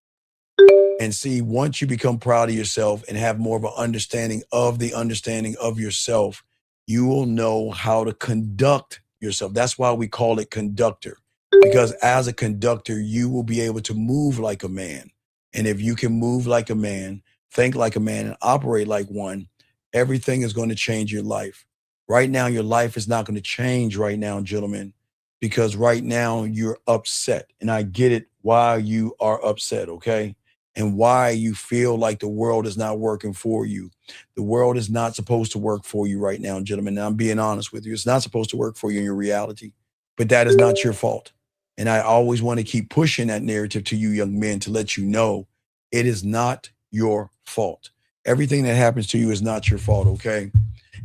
And see, once you become proud of yourself and have more of an understanding of yourself, you will know how to conduct yourself. That's why we call it conductor, because as a conductor, you will be able to move like a man. And if you can move like a man, think like a man, and operate like one, everything is going to change your life. Right now, your life is not going to change right now, gentlemen, because right now you're upset. And I get it why you are upset, okay? And why you feel like the world is not working for you. The world is not supposed to work for you right now, gentlemen. And I'm being honest with you. It's not supposed to work for you in your reality, but that is not your fault. And I always want to keep pushing that narrative to you young men to let you know it is not your fault. Everything that happens to you is not your fault, okay?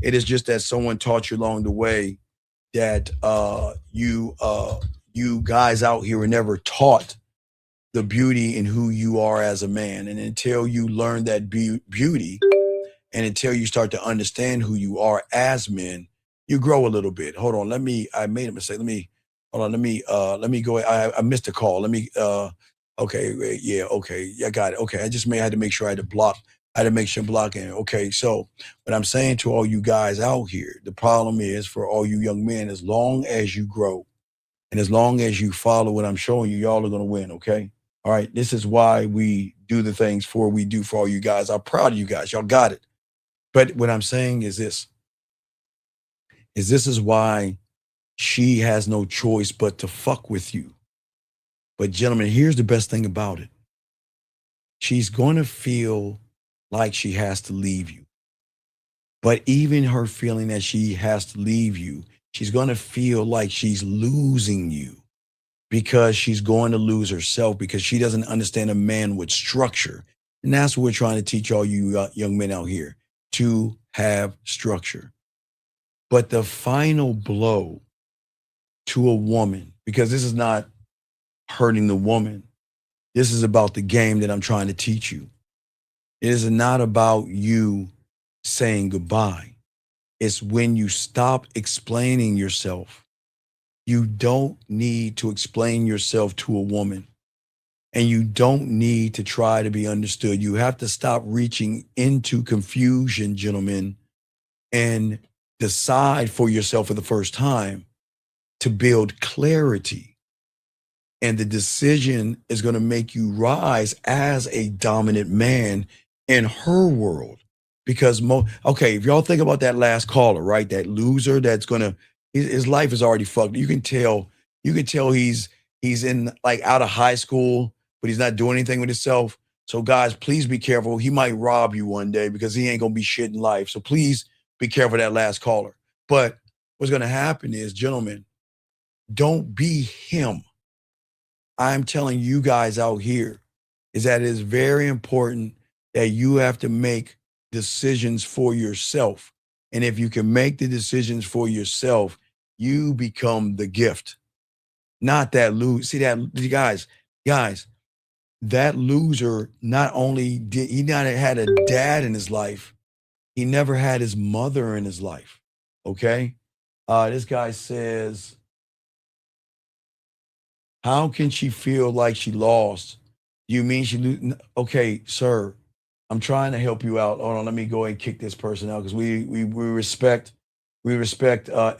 It is just that someone taught you along the way that you guys out here were never taught the beauty in who you are as a man. And until you learn that beauty, and until you start to understand who you are as men, you grow a little bit. Hold on, I made a mistake. Hold on, let me go. I missed a call. Okay, wait, yeah, okay, I got it. Okay, I had to make sure I had to block. I had to make sure I'm blocking. Okay, so what I'm saying to all you guys out here, the problem is for all you young men, as long as you grow and as long as you follow what I'm showing you, y'all are going to win. Okay. All right. This is why we do the things we do for all you guys. I'm proud of you guys. Y'all got it. But what I'm saying is this is why she has no choice but to fuck with you. But gentlemen, here's the best thing about it. She's going to feel like she has to leave you. But even her feeling that she has to leave you, she's going to feel like she's losing you, because she's going to lose herself, because she doesn't understand a man with structure. And that's what we're trying to teach all you young men out here, to have structure. But the final blow to a woman, because this is not hurting the woman, this is about the game that I'm trying to teach you. It is not about you saying goodbye. It's when you stop explaining yourself. You don't need to explain yourself to a woman. And you don't need to try to be understood. You have to stop reaching into confusion, gentlemen, and decide for yourself for the first time to build clarity. And the decision is going to make you rise as a dominant man in her world. Because, okay, if y'all think about that last caller, right? That loser that's going to, his life is already fucked. You can tell he's in, like, out of high school, but he's not doing anything with himself. So guys, please be careful. He might rob you one day because he ain't going to be shit in life. So please be careful of that last caller. But what's going to happen is, gentlemen, don't be him. I'm telling you guys out here is that it is very important that you have to make decisions for yourself. And if you can make the decisions for yourself, you become the gift, not that lose. See that, guys, that loser not only did he not had a dad in his life, he never had his mother in his life. Okay. This guy says, how can she feel like she lost? You mean she okay, sir, I'm trying to help you out. Hold on, let me go and kick this person out because we respect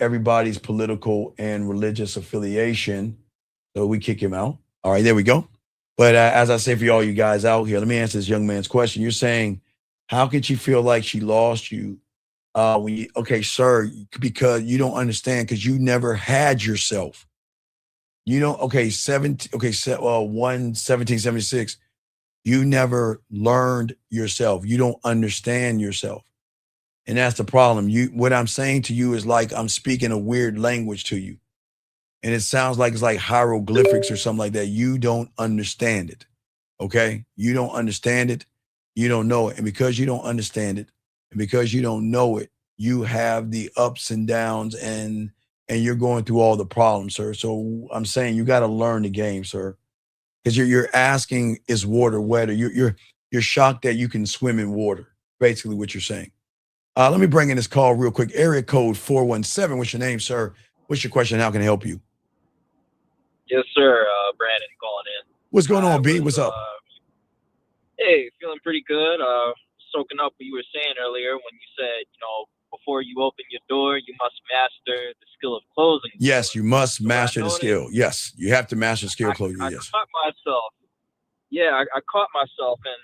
everybody's political and religious affiliation. So we kick him out. All right, there we go. But as I say for all you guys out here, let me answer this young man's question. You're saying, how can she feel like she lost you? Okay, sir, because you don't understand because you never had yourself. You know, okay, 1776. You never learned yourself. You don't understand yourself. And that's the problem. What I'm saying to you is like I'm speaking a weird language to you. And it sounds like it's like hieroglyphics or something like that. You don't understand it. Okay? You don't understand it. You don't know it. And because you don't understand it, and because you don't know it, you have the ups and downs and you're going through all the problems, sir. So I'm saying you got to learn the game, sir. Because you're asking, is water wetter? You're shocked that you can swim in water. Basically, what you're saying. Let me bring in this call real quick. Area code 417. What's your name, sir? What's your question? How can I help you? Yes, sir. Brandon calling in. What's going on, B? What's up? Hey, feeling pretty good. Soaking up what you were saying earlier when you said, before you open your door, you must master the skill of closing. Yes, you must master the skill. Yes, you have to master the skill of closing. I Yes. caught myself. Yeah, I caught myself, and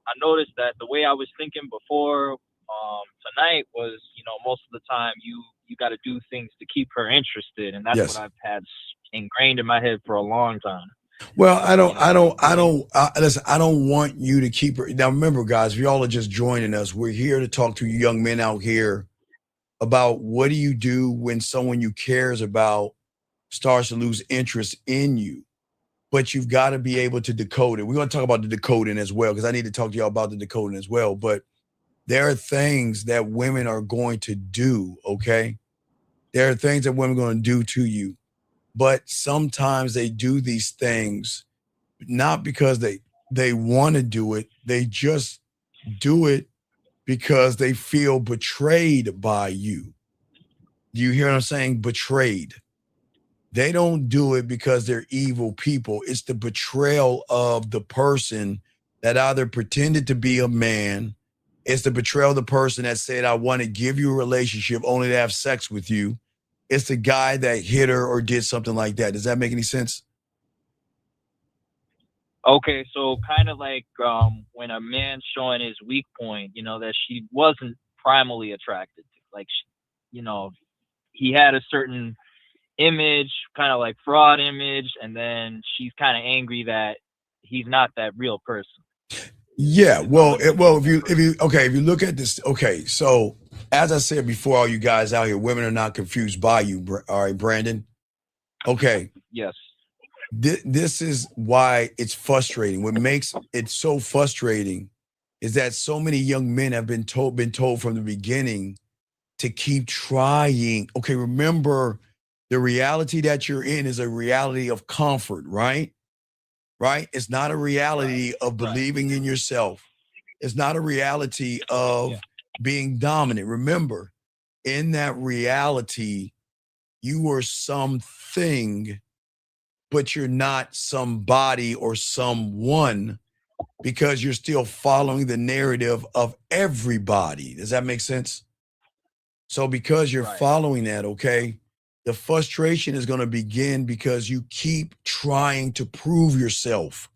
I noticed that the way I was thinking before tonight was, most of the time you got to do things to keep her interested, and that's Yes. what I've had ingrained in my head for a long time. Well, listen, I don't want you to keep her. Now, remember, guys, if y'all are just joining us, we're here to talk to you young men out here about what do you do when someone you cares about starts to lose interest in you. But you've got to be able to decode it. We're going to talk about the decoding as well, because I need to talk to y'all about the decoding as well. But there are things that women are going to do, okay? There are things that women are going to do to you. But sometimes they do these things not because they want to do it. They just do it because they feel betrayed by you. Do you hear what I'm saying? Betrayed. They don't do it because they're evil people. It's the betrayal of the person that either pretended to be a man. It's the betrayal of the person that said, I want to give you a relationship only to have sex with you. It's the guy that hit her or did something like that. Does that make any sense? Okay, so kind of like when a man's showing his weak point, that she wasn't primally attracted to. Like, he had a certain image, kind of like fraud image, and then she's kind of angry that he's not that real person. Yeah, if you look at this, okay, so as I said before, all you guys out here, women are not confused by you, all right, Brandon? Okay. Yes. This is why it's frustrating. What makes it so frustrating is that so many young men have been told from the beginning to keep trying. Okay, remember, the reality that you're in is a reality of comfort, right? Right? It's not a reality of believing in yourself. It's not a reality of being dominant. Remember, in that reality, you are something, but you're not somebody or someone because you're still following the narrative of everybody. Does that make sense? So because you're following that, okay, the frustration is going to begin because you keep trying to prove yourself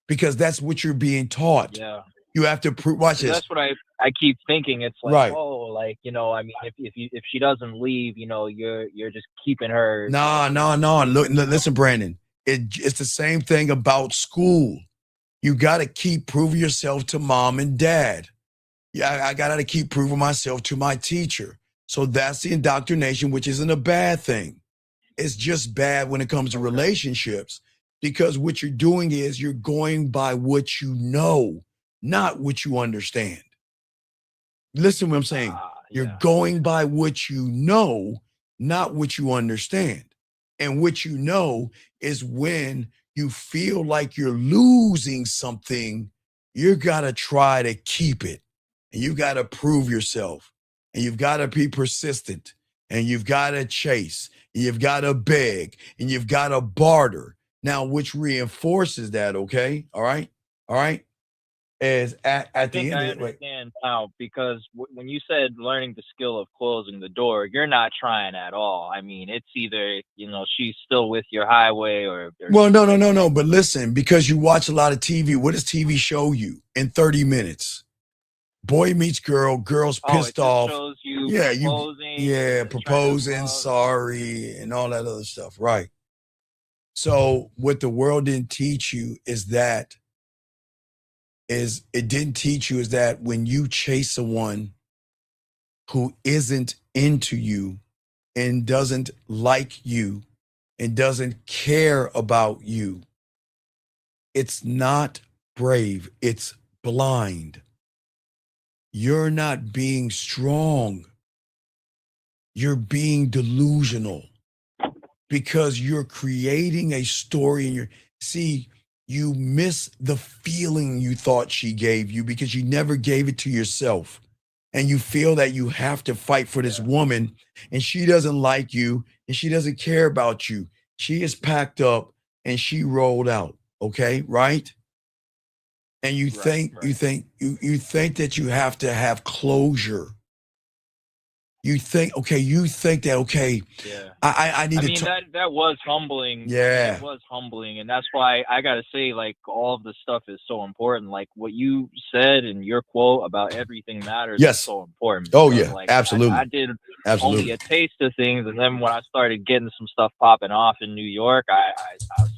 because that's what you're being taught. Yeah. You have to prove. Watch this. That's what I keep thinking. It's like, Right. if she doesn't leave, you're just keeping her. No. Listen, Brandon. It's the same thing about school. You got to keep proving yourself to mom and dad. Yeah, I got to keep proving myself to my teacher. So that's the indoctrination, which isn't a bad thing. It's just bad when it comes to relationships because what you're doing is you're going by what you know, not what you understand. Listen to what I'm saying. You're going by what you know, not what you understand. And what you know is when you feel like you're losing something, you got to try to keep it. And you got to prove yourself. And you've got to be persistent. And you've got to chase. And you've got to beg. And you've got to barter. Now, which reinforces that, okay? All right? All right? Is at I the think end I of it, wait. understand now because when you said learning the skill of closing the door, you're not trying at all. I mean, it's either, you know, she's still with your highway or Well, no. But listen, because you watch a lot of TV, what does TV show you in 30 minutes? Boy meets girl, girl's Oh, it pissed just off. shows you Yeah, proposing. and trying to proposing, love. sorry, and all that other stuff. Right. So what the world didn't teach you is that when you chase someone who isn't into you and doesn't like you and doesn't care about you, it's not brave, it's blind. You're not being strong. You're being delusional because you're creating a story in you miss the feeling you thought she gave you because you never gave it to yourself. And you feel that you have to fight for this woman and she doesn't like you and she doesn't care about you. She is packed up and she rolled out. Okay, right? And you think that you have to have closure. You think that Yeah. I need I to mean, talk. that was humbling. Yeah. It was humbling. And that's why I got to say, like, all of the stuff is so important. Like, what you said in your quote about everything matters Yes. is so important. Oh, because, yeah, like, absolutely. I did Absolutely. only a taste of things. And then when I started getting some stuff popping off in New York, I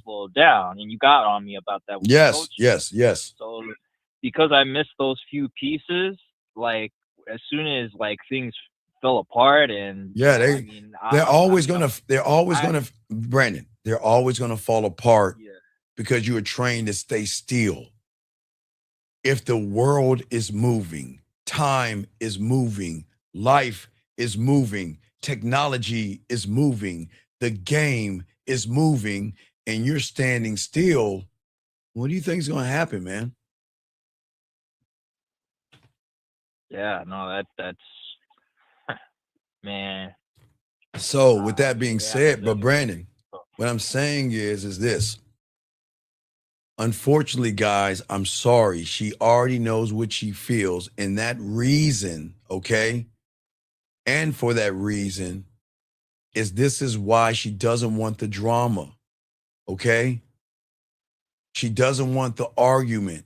slowed down. And you got on me about that. When you Yes, coached yes. So because I missed those few pieces, like, as soon as, like, things fell apart and Yeah, they're always gonna Brandon, they're always gonna fall apart because you were trained to stay still. If the world is moving, time is moving, life is moving, technology is moving, the game is moving, and you're standing still, what do you think is gonna happen, man? Yeah, no, that's man. So with that being said, but Brandon, what I'm saying is this. Unfortunately, guys, I'm sorry. She already knows what she feels. And that reason, okay? And for that reason this is why she doesn't want the drama, okay? She doesn't want the argument.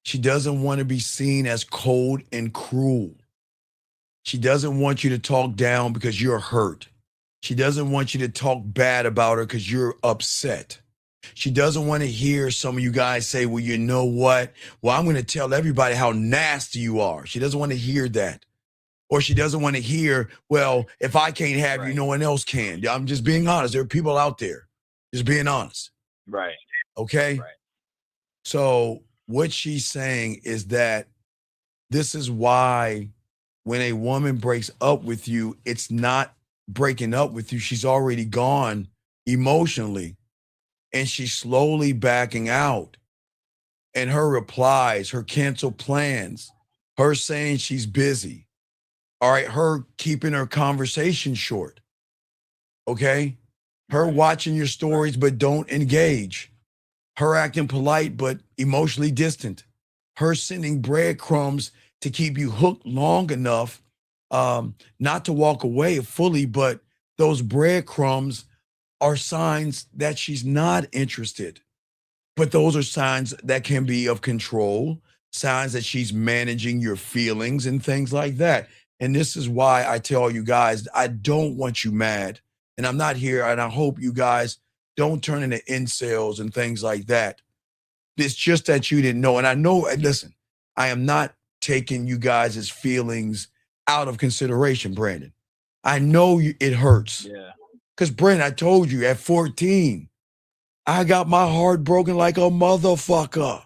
She doesn't want to be seen as cold and cruel. She doesn't want you to talk down because you're hurt. She doesn't want you to talk bad about her because you're upset. She doesn't want to hear some of you guys say, well, you know what? Well, I'm going to tell everybody how nasty you are. She doesn't want to hear that. Or she doesn't want to hear, well, if I can't have you, no one else can. I'm just being honest. There are people out there just being honest. Right. Okay? Right. So what she's saying is that this is why when a woman breaks up with you, it's not breaking up with you. She's already gone emotionally. And she's slowly backing out. And her replies, her canceled plans, her saying she's busy, all right, her keeping her conversation short, okay? Her watching your stories but don't engage, her acting polite but emotionally distant, her sending breadcrumbs to keep you hooked long enough not to walk away fully, but those breadcrumbs are signs that she's not interested. But those are signs that can be of control, signs that she's managing your feelings and things like that. And this is why I tell you guys, I don't want you mad. And I'm not here, and I hope you guys don't turn into incels and things like that. It's just that you didn't know. And I know, and listen, I am not taking you guys' feelings out of consideration, Brandon. I know it hurts. Yeah. Because, Brandon, I told you at 14, I got my heart broken like a motherfucker.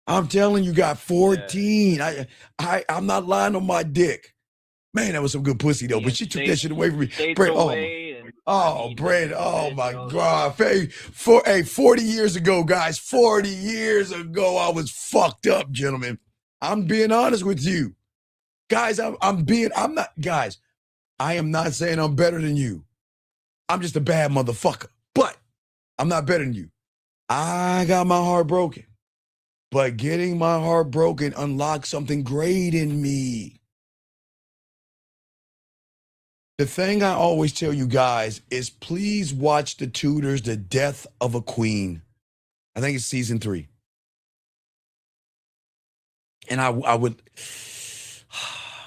I'm telling you, got 14. Yeah. I'm not lying on my dick. Man, that was some good pussy though. But she took that shit away from me. States away Oh, Brandon. Oh my God. 40 years ago, guys. 40 years ago, I was fucked up, gentlemen. I'm being honest with you. Guys, I am not saying I'm better than you. I'm just a bad motherfucker. But I'm not better than you. I got my heart broken. But getting my heart broken unlocked something great in me. The thing I always tell you guys is please watch The Tudors, The Death of a Queen. I think it's season 3. And I would,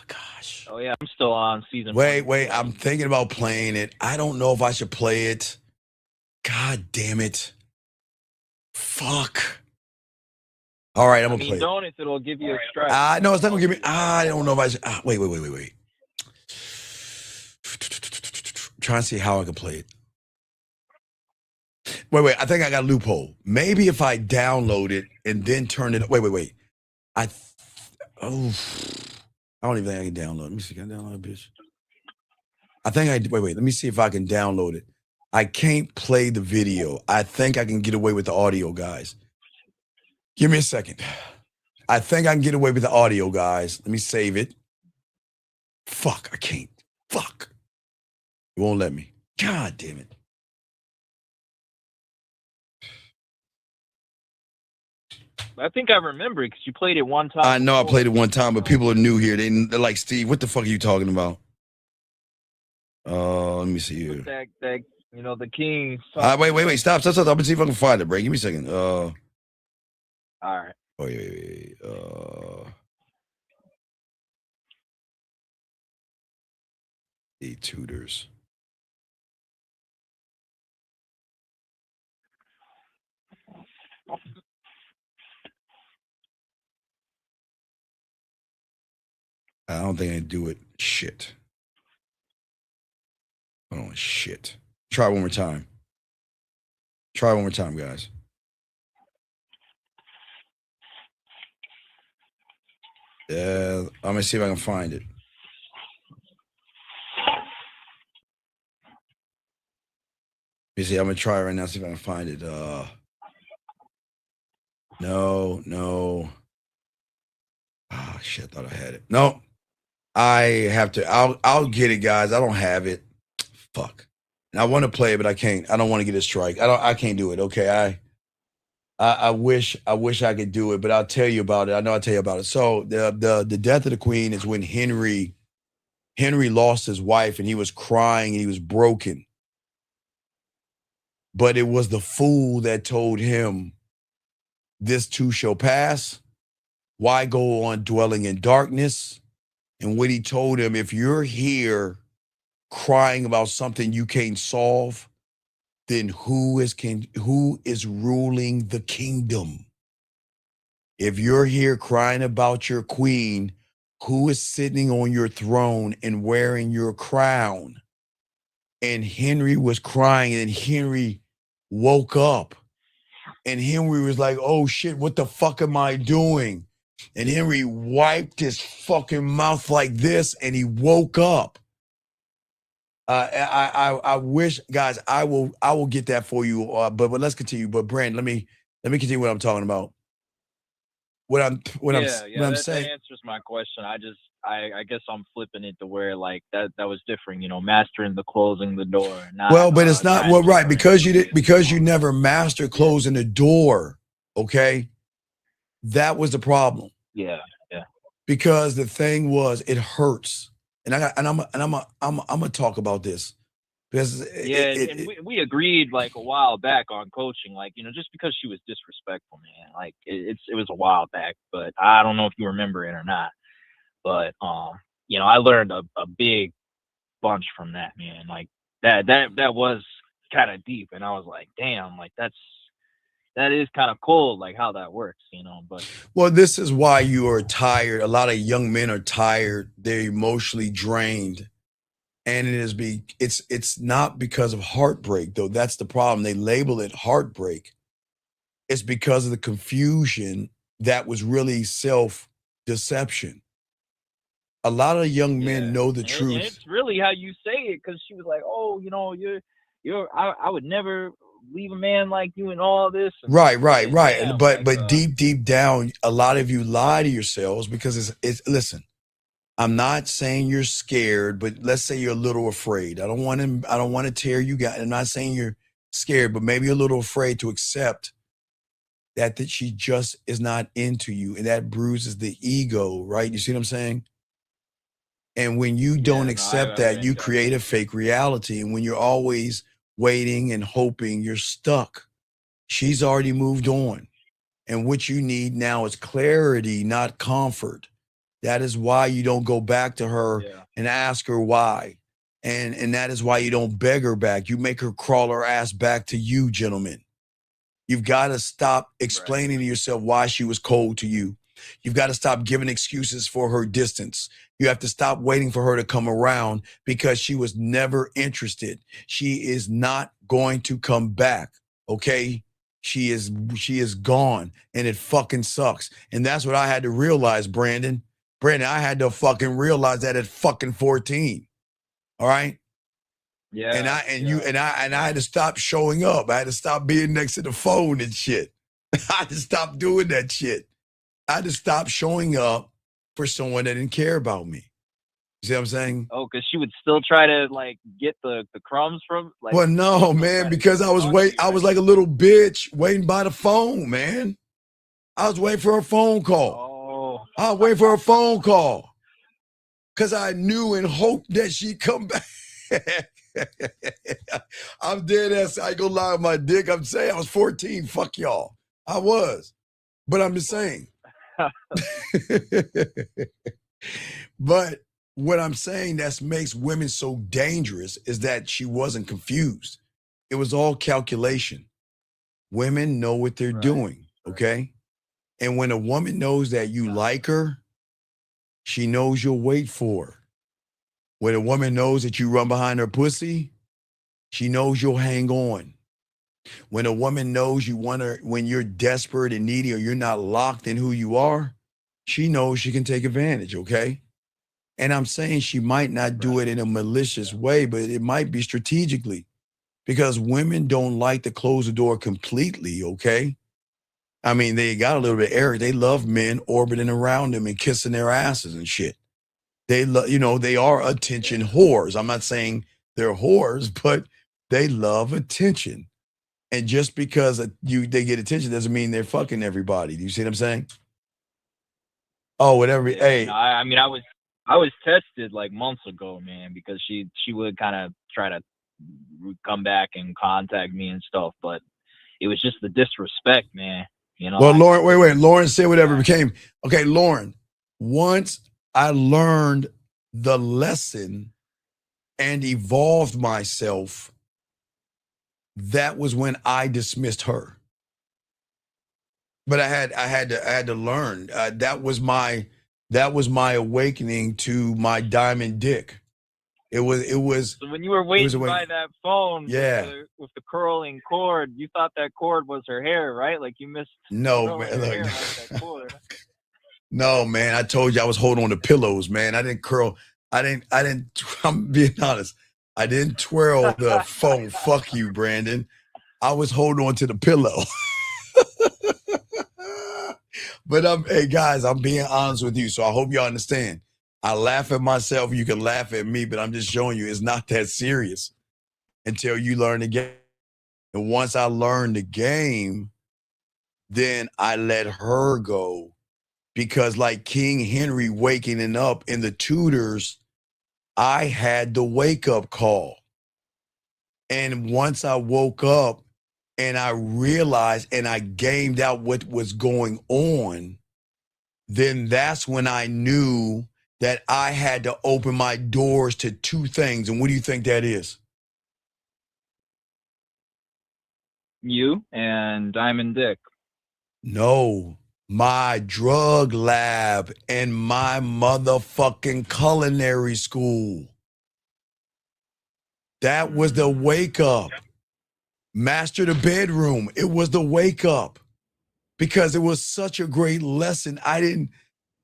gosh. Oh yeah, I'm still on season. Wait, I'm thinking about playing it. I don't know if I should play it. God damn it. Fuck. All right, I'm gonna play it. Don't if it'll give you a strike. No, it's not gonna give me. I don't know if I should. Wait. I'm trying to see how I can play it. Wait. I think I got a loophole. Maybe if I download it and then turn it. Wait. I don't even think I can download. Let me see. Can I download it, bitch? I think I wait. Let me see if I can download it. I can't play the video. I think I can get away with the audio, guys. Give me a second. I think I can get away with the audio, guys. Let me save it. Fuck, I can't. Fuck. It won't let me. God damn it. I think I remember it because you played it one time. I know I played it one time, but people are new here. They're like, Steve, what the fuck are you talking about? Let me see here. That the king. Wait. Stop. I'm gonna see if I can find it, Bray. Give me a second. All right. Wait. The Tudors. I don't think I can do it. Shit. Hold on, shit. Try one more time. Guys. Yeah, I'm gonna see if I can find it. You see, I'm gonna try right now, see if I can find it. No. Ah, shit, I thought I had it. No. I have to. I'll get it, guys. I don't have it. Fuck. And I want to play it, but I can't. I don't want to get a strike. I can't do it. Okay. I wish I could do it, but I'll tell you about it. I know I'll tell you about it. So the death of the queen is when Henry lost his wife and he was crying and he was broken. But it was the fool that told him, this too shall pass. Why go on dwelling in darkness? And what he told him, if you're here crying about something you can't solve, then who is ruling the kingdom? If you're here crying about your queen, who is sitting on your throne and wearing your crown? And Henry was crying, and Henry woke up. And Henry was like, oh shit, what the fuck am I doing? And Henry wiped his fucking mouth like this, and he woke up. I wish, guys, I will get that for you. But let's continue. But Brand, let me continue what I'm talking about. What I'm saying. That answers my question. I guess I'm flipping it to where like that was different. Mastering the closing the door. Well, but it's not right because you never mastered closing the door. Okay. That was the problem. Yeah. Because the thing was, it hurts, and I'm gonna talk about this because we agreed like a while back on coaching, like just because she was disrespectful, man. Like it was a while back, but I don't know if you remember it or not. But I learned a big bunch from that, man. Like that was kind of deep, and I was like, damn, like that is kind of cool, like how that works, but well, this is why you are tired. A lot of young men are tired. They're emotionally drained, and it's not because of heartbreak, though. That's the problem. They label it heartbreak. It's because of the confusion that was really self-deception. A lot of young men know the And truth. it's really how you say it, because she was like, "Oh, I would never leave a man like you and all this." And Right. damn, But deep down, a lot of you lie to yourselves because it's listen. I'm not saying you're scared, but let's say you're a little afraid. I don't want to tear you guys. I'm not saying you're scared, but maybe a little afraid to accept that she just is not into you, and that bruises the ego, right? You see what I'm saying? And when you don't accept that, you create a fake reality. And when you're always waiting and hoping, you're stuck. She's already moved on. And what you need now is clarity, not comfort. That is why you don't go back to her and ask her why. And that is why you don't beg her back. You make her crawl her ass back to you, gentlemen. You've got to stop explaining to yourself why she was cold to you. You've got to stop giving excuses for her distance. You have to stop waiting for her to come around because she was never interested. She is not going to come back, okay? She is gone, and it fucking sucks. And that's what I had to realize, Brandon. Brandon, I had to fucking realize that at fucking 14. All right? Yeah. And I had to stop showing up. I had to stop being next to the phone and shit. I had to stop doing that shit. I had to stop showing up for someone that didn't care about me. You see what I'm saying? Oh, because she would still try to like get the crumbs from. Like, well, no, man, because I was like a little bitch waiting by the phone, man. I was waiting for her phone call. Oh. I was waiting for her phone call because I knew and hoped that she'd come back. I'm dead ass. I ain't gonna lie on my dick. I'm saying I was 14. Fuck y'all. I was. But I'm just saying. But what I'm saying that makes women so dangerous is that she wasn't confused. It was all calculation. Women know what they're doing, okay? And when a woman knows that you like her, she knows you'll wait for her. When a woman knows that you run behind her pussy, she knows you'll hang on. When a woman knows you want her, when you're desperate and needy or you're not locked in who you are, she knows she can take advantage, okay? And I'm saying she might not do it in a malicious way, but it might be strategically because women don't like to close the door completely, okay? I mean, they got a little bit arrogant. They love men orbiting around them and kissing their asses and shit. They love, they are attention whores. I'm not saying they're whores, but they love attention. And just because they get attention doesn't mean they're fucking everybody. Do you see what I'm saying? Oh, whatever. Yeah, hey, I mean, I was tested like months ago, man, because she would kind of try to come back and contact me and stuff, but it was just the disrespect, man. Well, Lauren, wait. Lauren said whatever became. Okay, Lauren, once I learned the lesson and evolved myself, that was when I dismissed her. But I had to learn. That was my awakening to my diamond dick. It was. So when you were waiting by that phone, with the curling cord, you thought that cord was her hair, right? Like you missed. No, man. Look. No, man. I told you I was holding on to pillows, man. I didn't curl. I didn't. I'm being honest. I didn't twirl the phone. Fuck you, Brandon. I was holding on to the pillow. But hey guys, I'm being honest with you, so I hope you understand. I laugh at myself, you can laugh at me, but I'm just showing you it's not that serious until you learn the game. And once I learned the game, then I let her go. Because like King Henry waking up in the Tudors, I had the wake-up call. And once I woke up and I realized and I gamed out what was going on, then that's when I knew that I had to open my doors to two things. And what do you think that is? You and Diamond Dick. No, my drug lab and my motherfucking culinary school. That was the wake up. Master the bedroom. It was the wake up because it was such a great lesson. I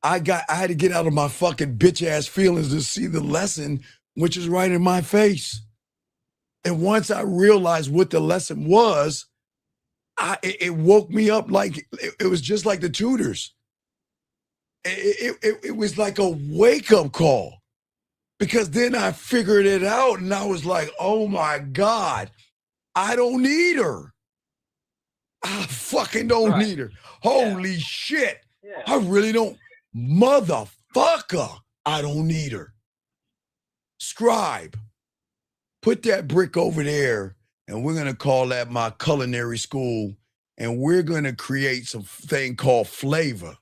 I had to get out of my fucking bitch ass feelings to see the lesson, which is right in my face. And once I realized what the lesson was, it woke me up like it was just like the tutors. It was like a wake-up call, because then I figured it out and I was like, oh my God, I don't need her. I fucking don't need her. Holy shit. I really don't. Motherfucker, I don't need her. Scribe, put that brick over there, and we're going to call that my culinary school, and we're going to create some thing called flavor.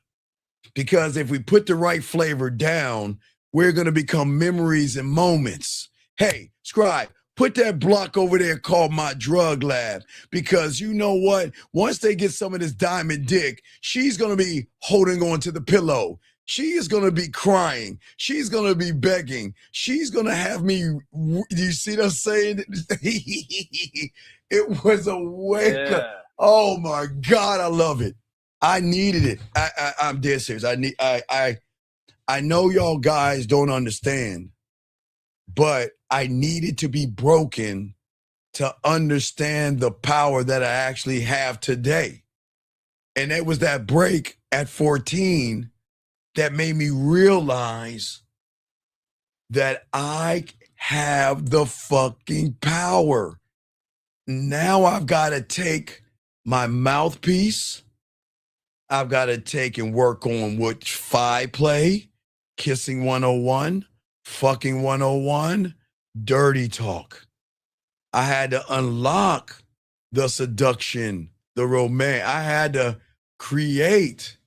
Because if we put the right flavor down, we're going to become memories and moments. Hey, Scribe, put that block over there called my drug lab, because you know what? Once they get some of this diamond dick, she's going to be holding on to the pillow. She is going to be crying. She's going to be begging. She's going to have me. You see what I'm saying? It was a wake up. Oh my God, I love it. I needed it. I'm dead serious. I know y'all guys don't understand, but I needed to be broken to understand the power that I actually have today. And it was that break at 14 that made me realize that I have the fucking power. Now I've got to take my mouthpiece. I've got to take and work on which 5 play, kissing 101, fucking 101, dirty talk. I had to unlock the seduction, the romance. I had to create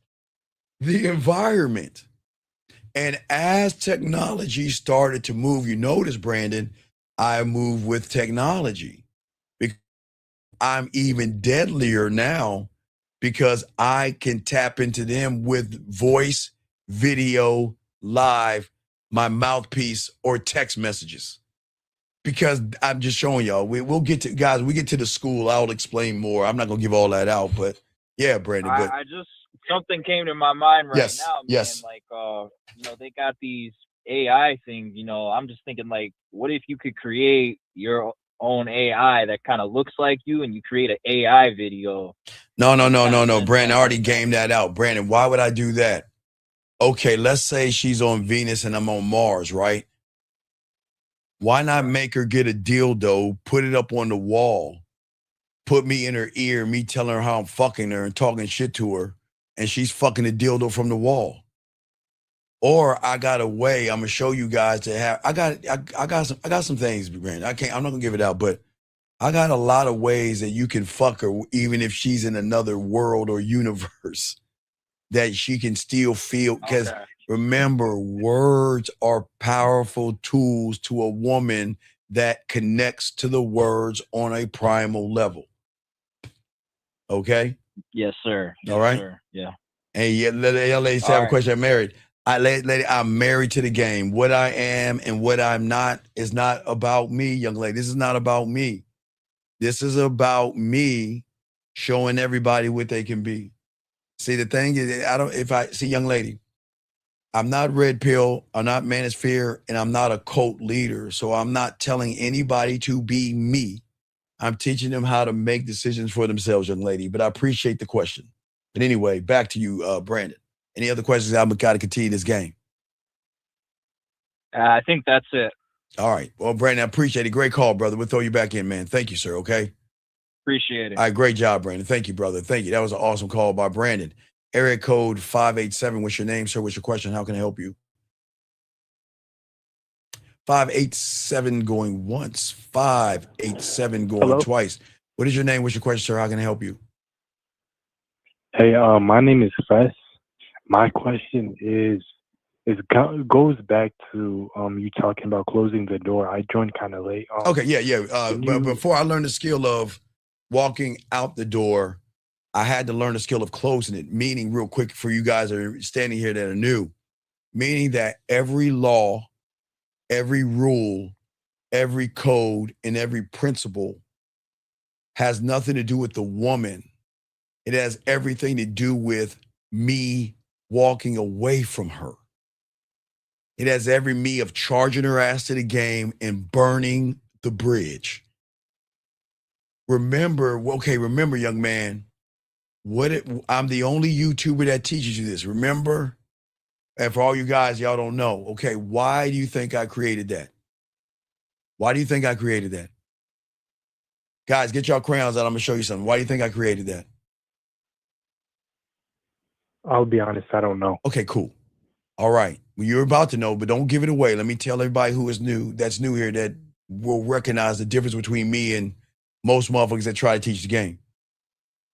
the environment. And as technology started to move, you notice, Brandon, I moved with technology. I'm even deadlier now because I can tap into them with voice, video, live, my mouthpiece, or text messages. Because I'm just showing y'all, we'll get to, guys, we get to the school, I'll explain more. I'm not going to give all that out, but yeah, Brandon. But I just, something came to my mind right Yes, now, man. yes. Like, you know, they got these AI things, you know, I'm just thinking, like, what if you could create your own AI that kind of looks like you, and you create an AI video? No. Brandon, I already gamed that out. Brandon, why would I do that? Okay, let's say she's on Venus and I'm on Mars, right? Why not make her get a dildo, put it up on the wall, put me in her ear, me telling her how I'm fucking her and talking shit to her, and she's fucking the dildo from the wall. Or I got a way, I'm gonna show you guys to have, I got some things, Brandon. I'm not gonna give it out, but I got a lot of ways that you can fuck her, even if she's in another world or universe, that she can still feel. Because remember, words are powerful tools to a woman that connects to the words on a primal level. Okay? Yes, sir. Yes, All right? sir. Yeah. And yeah, ladies have a question. I'm married. I'm married to the game. What I am and what I'm not is not about me, young lady. This is not about me. This is about me showing everybody what they can be. See, the thing is, young lady, I'm not red pill, I'm not manosphere, and I'm not a cult leader. So I'm not telling anybody to be me. I'm teaching them how to make decisions for themselves, young lady. But I appreciate the question. But anyway, back to you, Brandon. Any other questions? I'm got to continue this game. I think that's it. All right. Well, Brandon, I appreciate it. Great call, brother. We'll throw you back in, man. Thank you, sir. Okay. Appreciate it. All right, great job, Brandon. Thank you, brother. Thank you. That was an awesome call by Brandon. Area code 587. What's your name, sir? What's your question? How can I help you? 587 going once. 587 going Hello? twice. What is your name? What's your question, sir? How can I help you? Hey, my name is Fess. My question goes back to you talking about closing the door. I joined kind of late. Okay, yeah. But before I learned the skill of walking out the door, I had to learn the skill of closing it, meaning real quick for you guys that are standing here that are new, meaning that every law, every rule, every code, and every principle has nothing to do with the woman. It has everything to do with me walking away from her. It has every me of charging her ass to the game and burning the bridge. Remember, young man, I'm the only YouTuber that teaches you this. Remember? And for all you guys, y'all don't know. Okay, why do you think I created that? Why do you think I created that? Guys, get y'all crayons out. I'm going to show you something. Why do you think I created that? I'll be honest, I don't know. Okay, cool. All right. Well, you're about to know, but don't give it away. Let me tell everybody who is new, that's new here, that will recognize the difference between me and most motherfuckers that try to teach the game.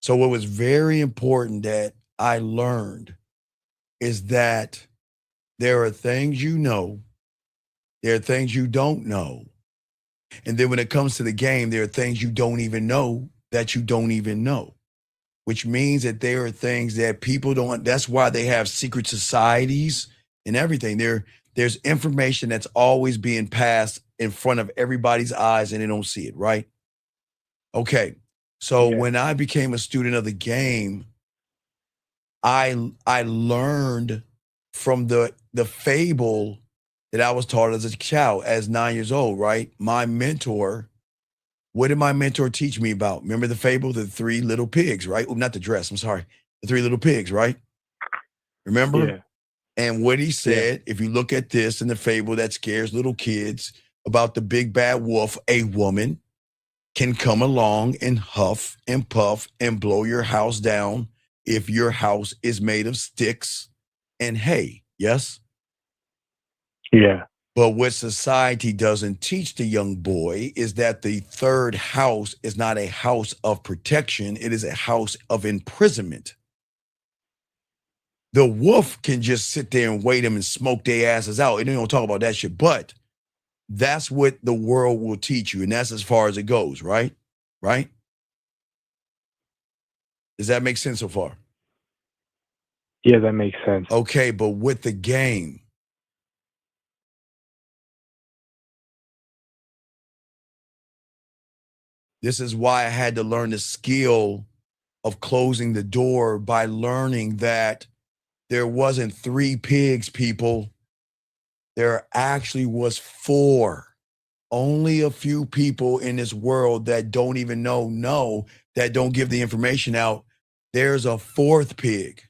So what was very important that I learned is that there are things you know, there are things you don't know. And then when it comes to the game, there are things you don't even know that you don't even know, which means that there are things that people don't, that's why they have secret societies and everything. There's information that's always being passed in front of everybody's eyes and they don't see it, right? Okay. So when I became a student of the game, I learned from the fable that I was taught as a child, as 9 years old, right? My mentor, what did my mentor teach me about? Remember the fable, the three little pigs, right? Oh, not the dress, I'm sorry. The three little pigs, right? Remember? Yeah. And what he said, if you look at this in the fable that scares little kids about the big bad wolf, a woman can come along and huff and puff and blow your house down if your house is made of sticks and hay. Yes? Yeah. But what society doesn't teach the young boy is that the third house is not a house of protection. It is a house of imprisonment. The wolf can just sit there and wait them and smoke their asses out. And they don't talk about that shit. But that's what the world will teach you. And that's as far as it goes, right? Right? Does that make sense so far? Yeah, that makes sense. Okay, but with the game, this is why I had to learn the skill of closing the door by learning that there wasn't 3 pigs, people. There actually was 4. Only a few people in this world that don't even know, that don't give the information out. There's a 4th pig.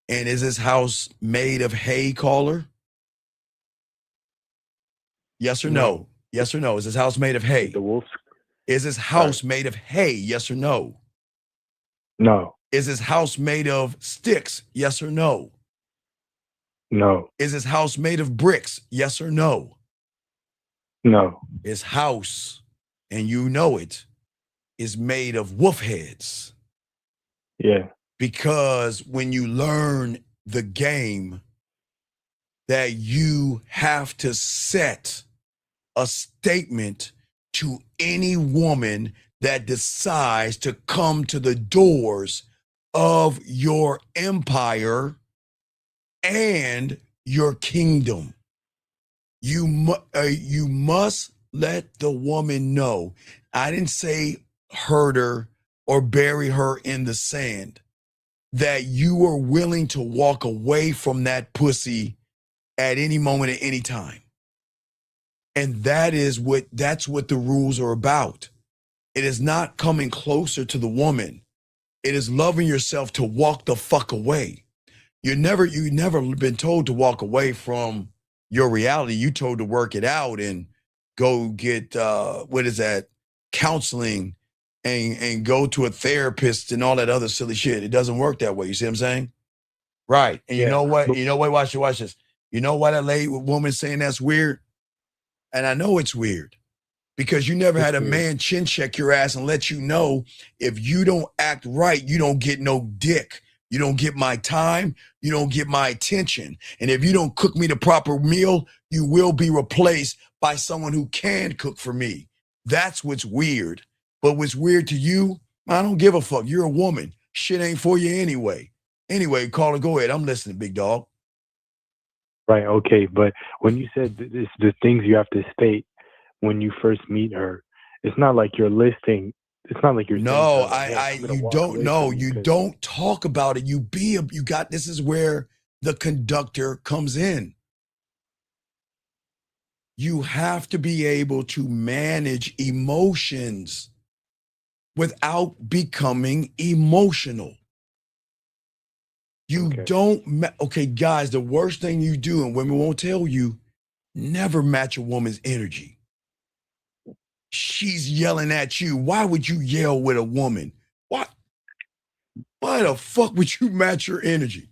And is this house made of hay, caller? Yes or no? Yes or no? Is this house made of hay? The wolves? Is this house made of hay? Yes or no? No. Is this house made of sticks? Yes or no? No. Is this house made of bricks? Yes or no? No. His house, and you know it, is made of wolf heads. Yeah. Because when you learn the game, that you have to set a statement to any woman that decides to come to the doors of your empire and your kingdom. You must let the woman know. I didn't say hurt her or bury her in the sand. That you are willing to walk away from that pussy at any moment, at any time. And that's what the rules are about. It is not coming closer to the woman. It is loving yourself to walk the fuck away. You never been told to walk away from your reality. You told to work it out and go get counseling and go to a therapist and all that other silly shit. It doesn't work that way. You see what I'm saying? Right. And you know what? Watch this. You know why that woman saying that's weird? And I know it's weird because you never had a man chin check your ass and let you know if you don't act right, you don't get no dick. You don't get my time. You don't get my attention. And if you don't cook me the proper meal, you will be replaced by someone who can cook for me. That's what's weird. But what's weird to you, I don't give a fuck. You're a woman. Shit ain't for you anyway. Anyway, caller, go ahead. I'm listening, big dog. Right, okay. But when you said the things you have to state when you first meet her, it's not like you're listing. It's not like you're no, you don't know. You don't talk about it. This is where the conductor comes in. You have to be able to manage emotions without becoming emotional. You don't, okay, guys, the worst thing you do, and women won't tell you, never match a woman's energy. She's yelling at you. Why would you yell with a woman? What? Why the fuck would you match her energy?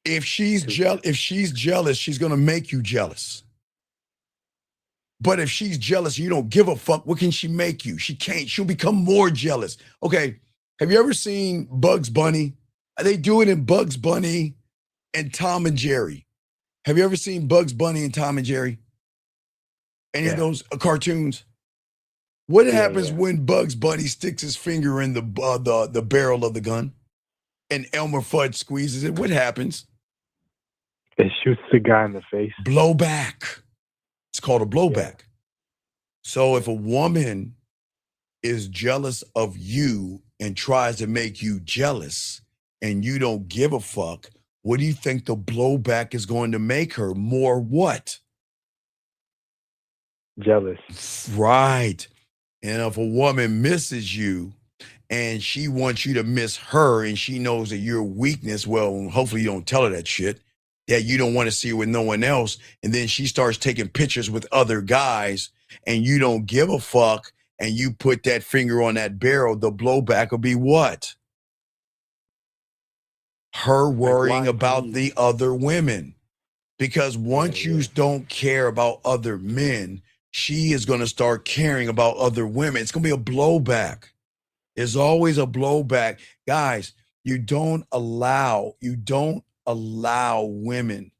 If she's jealous, she's gonna make you jealous. But if she's jealous, you don't give a fuck. What can she make you? She can't. She'll become more jealous. Okay, have you ever seen Bugs Bunny? They do it in Bugs Bunny and Tom and Jerry. Have you ever seen Bugs Bunny and Tom and Jerry? Any of those cartoons? What happens when Bugs Bunny sticks his finger in the barrel of the gun and Elmer Fudd squeezes it? What happens? It shoots the guy in the face. Blowback. It's called a blowback. So if a woman is jealous of you and tries to make you jealous and you don't give a fuck, what do you think the blowback is going to make her? More what? Jealous. Right. And if a woman misses you and she wants you to miss her and she knows that your weakness, well, hopefully you don't tell her that shit, that you don't want to see her with no one else. And then she starts taking pictures with other guys and you don't give a fuck and you put that finger on that barrel, the blowback will be what? Her worrying about the other women. Because once you don't care about other men, she is going to start caring about other women. It's going to be a blowback. There's always a blowback. Guys, you don't allow women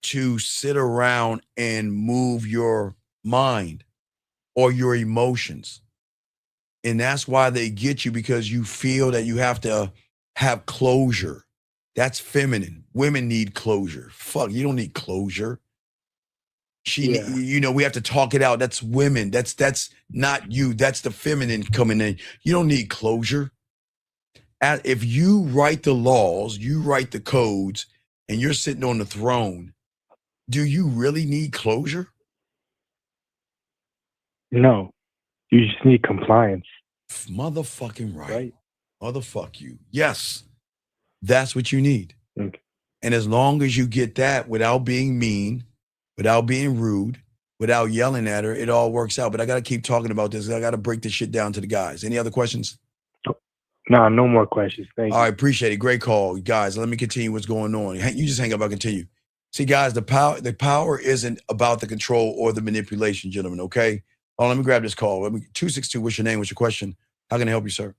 to sit around and move your mind or your emotions. And that's why they get you, because you feel that you have to have closure. That's feminine. Women need closure. Fuck, you don't need closure. We have to talk it out. That's women. That's not you. That's the feminine coming in. You don't need closure. If you write the laws, you write the codes, and you're sitting on the throne, do you really need closure? No. You just need compliance. Motherfucking right. Motherfuck you. Yes. That's what you need. Okay. And as long as you get that without being mean, without being rude, without yelling at her, it all works out. But I got to keep talking about this. I got to break this shit down to the guys. Any other questions? No, no more questions. Thank you. All right, appreciate it. Great call. Guys, let me continue what's going on. You just hang up, I'll continue. See, guys, the power isn't about the control or the manipulation, gentlemen, okay? Oh, let me grab this call. 262, what's your name? What's your question? How can I help you, sir?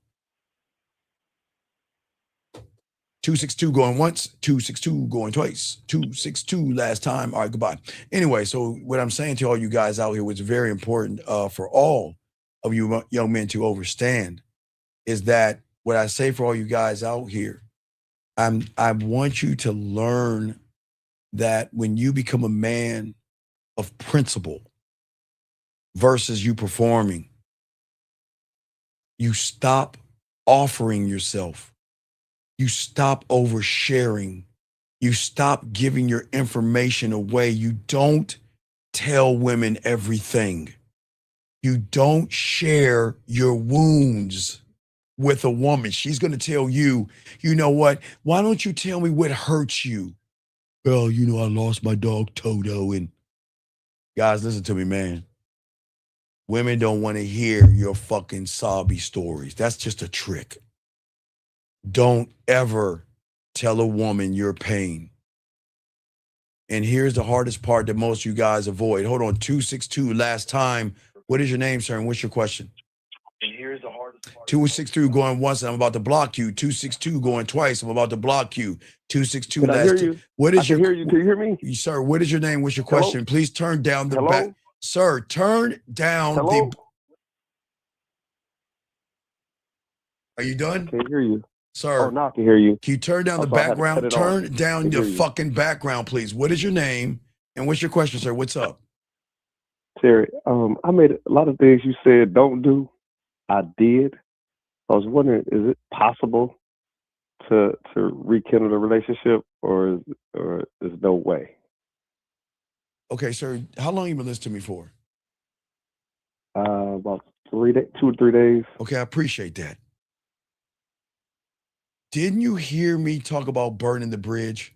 262 going once, 262 going twice, 262 last time. All right, goodbye. Anyway, so what I'm saying to all you guys out here, what's very important for all of you young men to understand is that what I say for all you guys out here, I want you to learn that when you become a man of principle versus you performing, you stop offering yourself. You stop oversharing. You stop giving your information away. You don't tell women everything. You don't share your wounds with a woman. She's going to tell you, you know what? Why don't you tell me what hurts you? Well, I lost my dog Toto. And guys, listen to me, man. Women don't want to hear your fucking sobby stories. That's just a trick. Don't ever tell a woman your pain. And here's the hardest part that most of you guys avoid. Hold on, 262 last time. What is your name, sir, and what's your question? And here's the hardest part. 262 going once, and I'm about to block you. 262 going twice, I'm about to block you. 262 Can I last hear time. you? What is I can hear you. Can you hear me? Sir, what is your name? What's your Hello? question? Please turn down the Hello? back. Sir, turn down Hello? the. Are you done? Can hear you. Sir, Oh, now I can hear you. can you turn down the So I had to cut background? it off. Turn down Can your hear you. fucking background, please. What is your name? And what's your question, sir? What's up? Terry, I made a lot of things you said don't do. I did. I was wondering, is it possible to rekindle the relationship, or there's no way? Okay, sir, how long you been listening to me for? About 2 to 3 days. Okay, I appreciate that. Didn't you hear me talk about burning the bridge?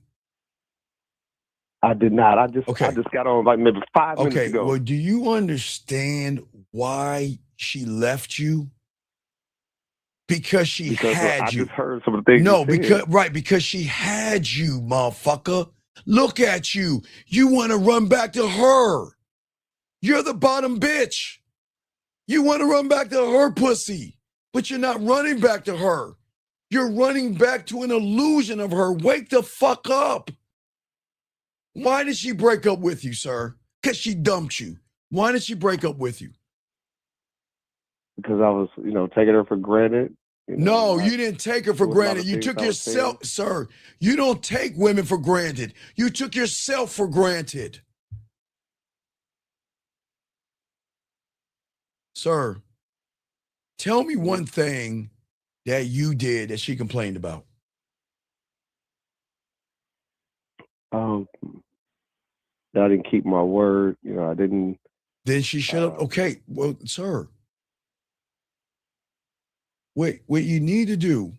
I did not. I just got on like maybe 5 minutes Okay, ago. well, do you understand why she left you? Because she had I you. just heard some of the things No, you said. because she had you, motherfucker. Look at you. You want to run back to her. You're the bottom bitch. You want to run back to her pussy, but you're not running back to her. You're running back to an illusion of her. Wake the fuck up. Why did she break up with you, sir? Because she dumped you. Why did she break up with you? Because I was, taking her for granted. No, you didn't take her for there was a lot granted. of You things took I was yourself, sir. You don't take women for granted. You took yourself for granted. Sir, tell me one thing that you did that she complained about. That I didn't keep my word. I didn't. Then she shut up. Okay, well, sir. What you need to do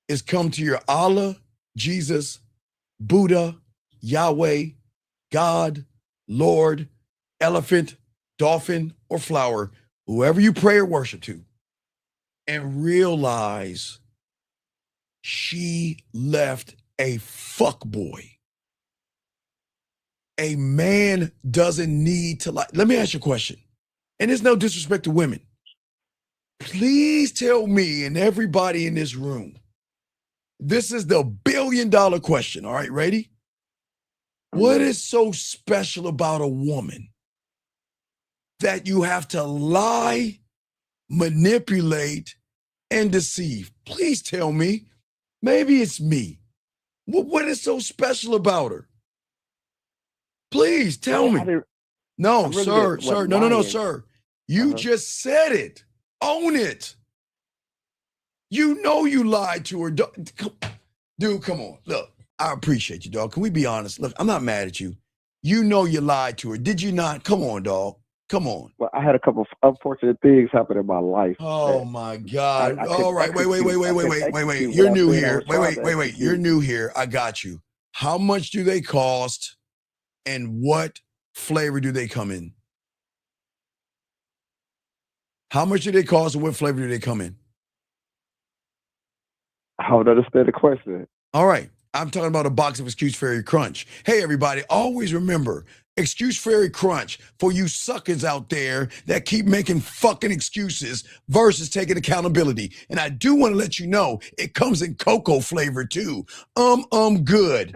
is come to your Allah, Jesus, Buddha, Yahweh, God, Lord, elephant, dolphin, or flower, whoever you pray or worship to, and realize she left a fuck boy. A man doesn't need to Let me ask you a question. And there's no disrespect to women. Please tell me and everybody in this room, this is the $1 billion question. All right, ready? What is so special about a woman that you have to lie, manipulate, and deceive? Please tell me. Maybe it's me. What is so special about her? Please tell me. No, sir. No, sir. You just said it. Own it. You know you lied to her. Dude, come on. Look, I appreciate you, dog. Can we be honest? Look, I'm not mad at you. You know you lied to her. Did you not? Come on, dog. Come on. Well, I had a couple of unfortunate things happen in my life. Oh my God. All right. Wait. Execute You're what I new said I here. was trying to Wait. You're execute. new here. I got you. How much do they cost and what flavor do they come in? How much do they cost and what flavor do they come in? I don't understand the question. All right. I'm talking about a box of Excuse Fairy Crunch. Hey, everybody, always remember, Excuse Fairy Crunch for you suckers out there that keep making fucking excuses versus taking accountability. And I do want to let you know, it comes in cocoa flavor too. Good.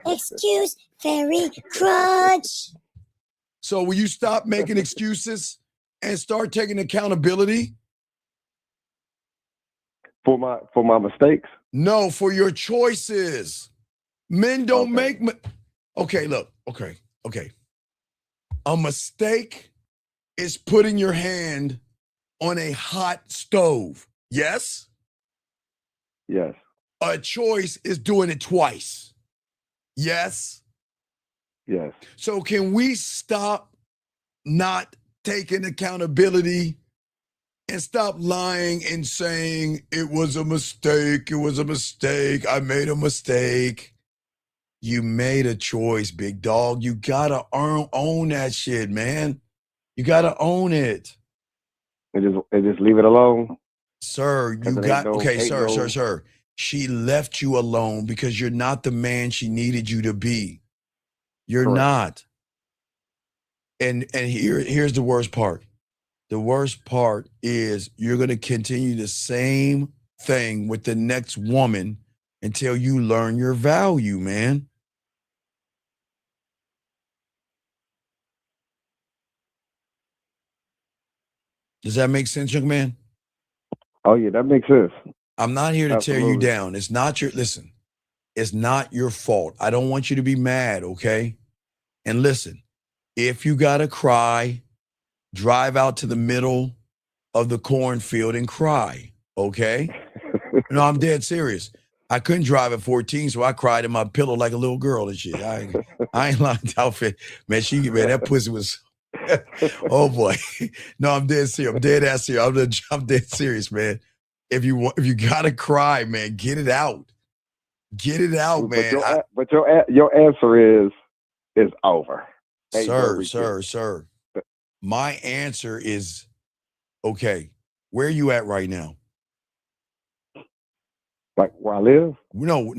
Excuse Fairy Crunch. So will you stop making excuses and start taking accountability? For my mistakes? No, for your choices. Men don't make... Okay, look. Okay. A mistake is putting your hand on a hot stove. Yes? Yes. A choice is doing it twice. Yes? Yes. So can we stop not taking accountability and stop lying and saying it was a mistake, I made a mistake. You made a choice, big dog. You gotta own that shit, man. You gotta own it. And just leave it alone? Sir, sir. She left you alone because you're not the man she needed you to be. You're not. And here's the worst part. The worst part is you're going to continue the same thing with the next woman until you learn your value, man. Does that make sense, young man? Oh, yeah, that makes sense. I'm not here to tear you down. It's not your fault. I don't want you to be mad, okay? And listen, if you got to cry, drive out to the middle of the cornfield and cry, okay? No, I'm dead serious. I couldn't drive at 14, so I cried in my pillow like a little girl and shit. I ain't lying to outfit. Man, that pussy was oh boy. No, I'm dead serious. I'm dead ass serious. I'm dead serious, man. If you gotta cry, man, get it out. Get it out, man. But your answer is over. Sir. My answer is okay. Where are you at right now? Like where I live? No,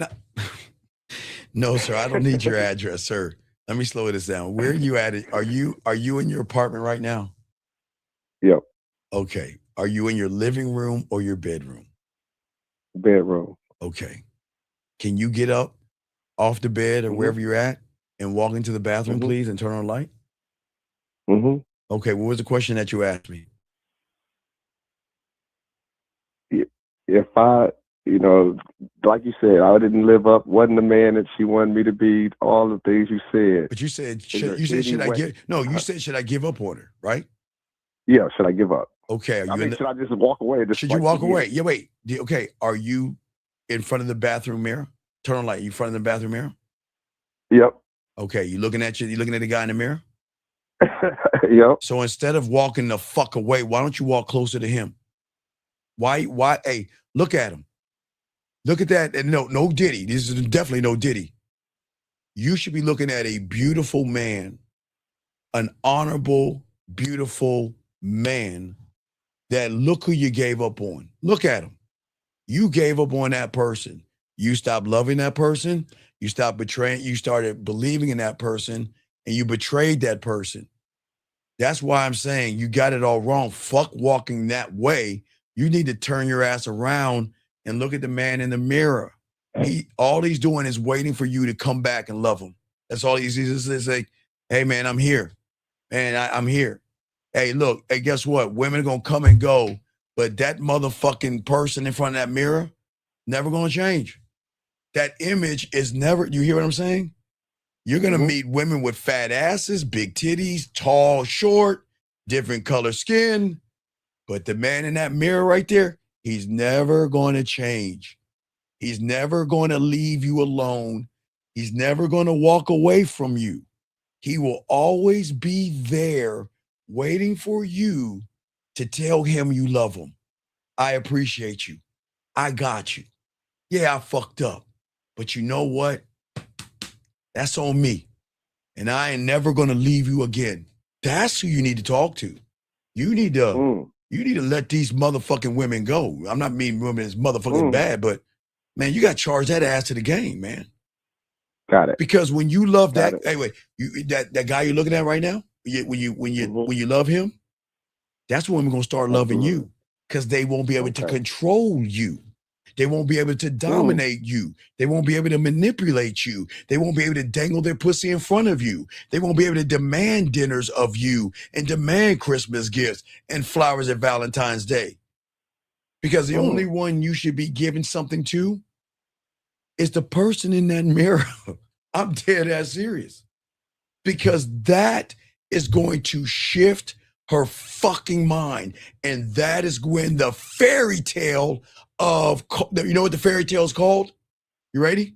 no, sir. I don't need your address, sir. Let me slow this down. Where are you at? Are you in your apartment right now? Yep. Okay. Are you in your living room or your bedroom? Bedroom. Okay. Can you get up off the bed or wherever you're at and walk into the bathroom, please, and turn on the light? Okay. What was the question that you asked me? If I, like you said, I didn't live up, wasn't the man that she wanted me to be, all the things you said. But you said, should I give up on her, right? Yeah, should I give up? Okay. Should I just walk away? Should you walk away? Yeah, wait. Okay. Are you in front of the bathroom mirror? Turn on light. You in front of the bathroom mirror? Yep. Okay. You looking at the guy in the mirror? Yep. So instead of walking the fuck away, why don't you walk closer to him? Why? Hey, look at him. Look at that. And no Diddy. This is definitely no Diddy. You should be looking at a beautiful man, an honorable, beautiful man that look who you gave up on. Look at him. You gave up on that person. You stopped loving that person. You stopped betraying. You started believing in that person and you betrayed that person. That's why I'm saying you got it all wrong. Fuck walking that way. You need to turn your ass around and look at the man in the mirror. All he's doing is waiting for you to come back and love him. That's all he's to say, hey, man, I'm here. Man, I'm here. Hey, look, hey, guess what? Women are going to come and go, but that motherfucking person in front of that mirror, never going to change. That image is never, you hear what I'm saying? You're going to meet women with fat asses, big titties, tall, short, different color skin. But the man in that mirror right there, he's never going to change. He's never going to leave you alone. He's never going to walk away from you. He will always be there waiting for you to tell him you love him. I appreciate you. I got you. Yeah, I fucked up. But you know what? That's on me. And I ain't never going to leave you again. That's who you need to talk to. You need to let these motherfucking women go. I'm not meaning women as motherfucking bad, but man, you got to charge that ass to the game, man. Got it. Because when you love that, anyway, that guy you're looking at right now, when you love him, that's when we're gonna start loving you, because they won't be able to control you. They won't be able to dominate you. They won't be able to manipulate you. They won't be able to dangle their pussy in front of you. They won't be able to demand dinners of you and demand Christmas gifts and flowers at Valentine's Day. Because the only one you should be giving something to is the person in that mirror. I'm dead ass serious. Because that is going to shift her fucking mind. And that is when the fairy tale of, you know what the fairy tale is called? You ready?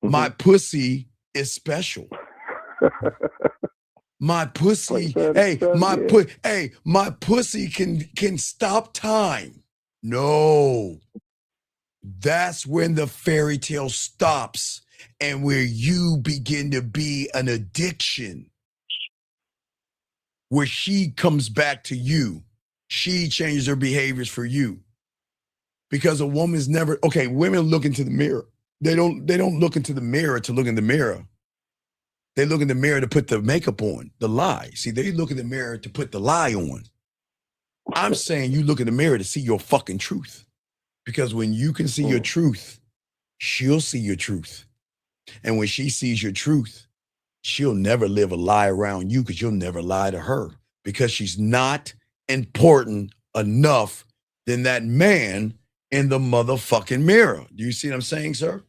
My pussy is special. My pussy, my pussy can stop time. No. That's when the fairy tale stops and where you begin to be an addiction. Where she comes back to you. She changes her behaviors for you. Because a woman's never, women look into the mirror. They don't look into the mirror to look in the mirror. They look in the mirror to put the makeup on, the lie. See, they look in the mirror to put the lie on. I'm saying you look in the mirror to see your fucking truth. Because when you can see your truth, she'll see your truth. And when she sees your truth, she'll never live a lie around you, because you'll never lie to her, because she's not important enough than that man in the motherfucking mirror. Do you see what I'm saying, sir?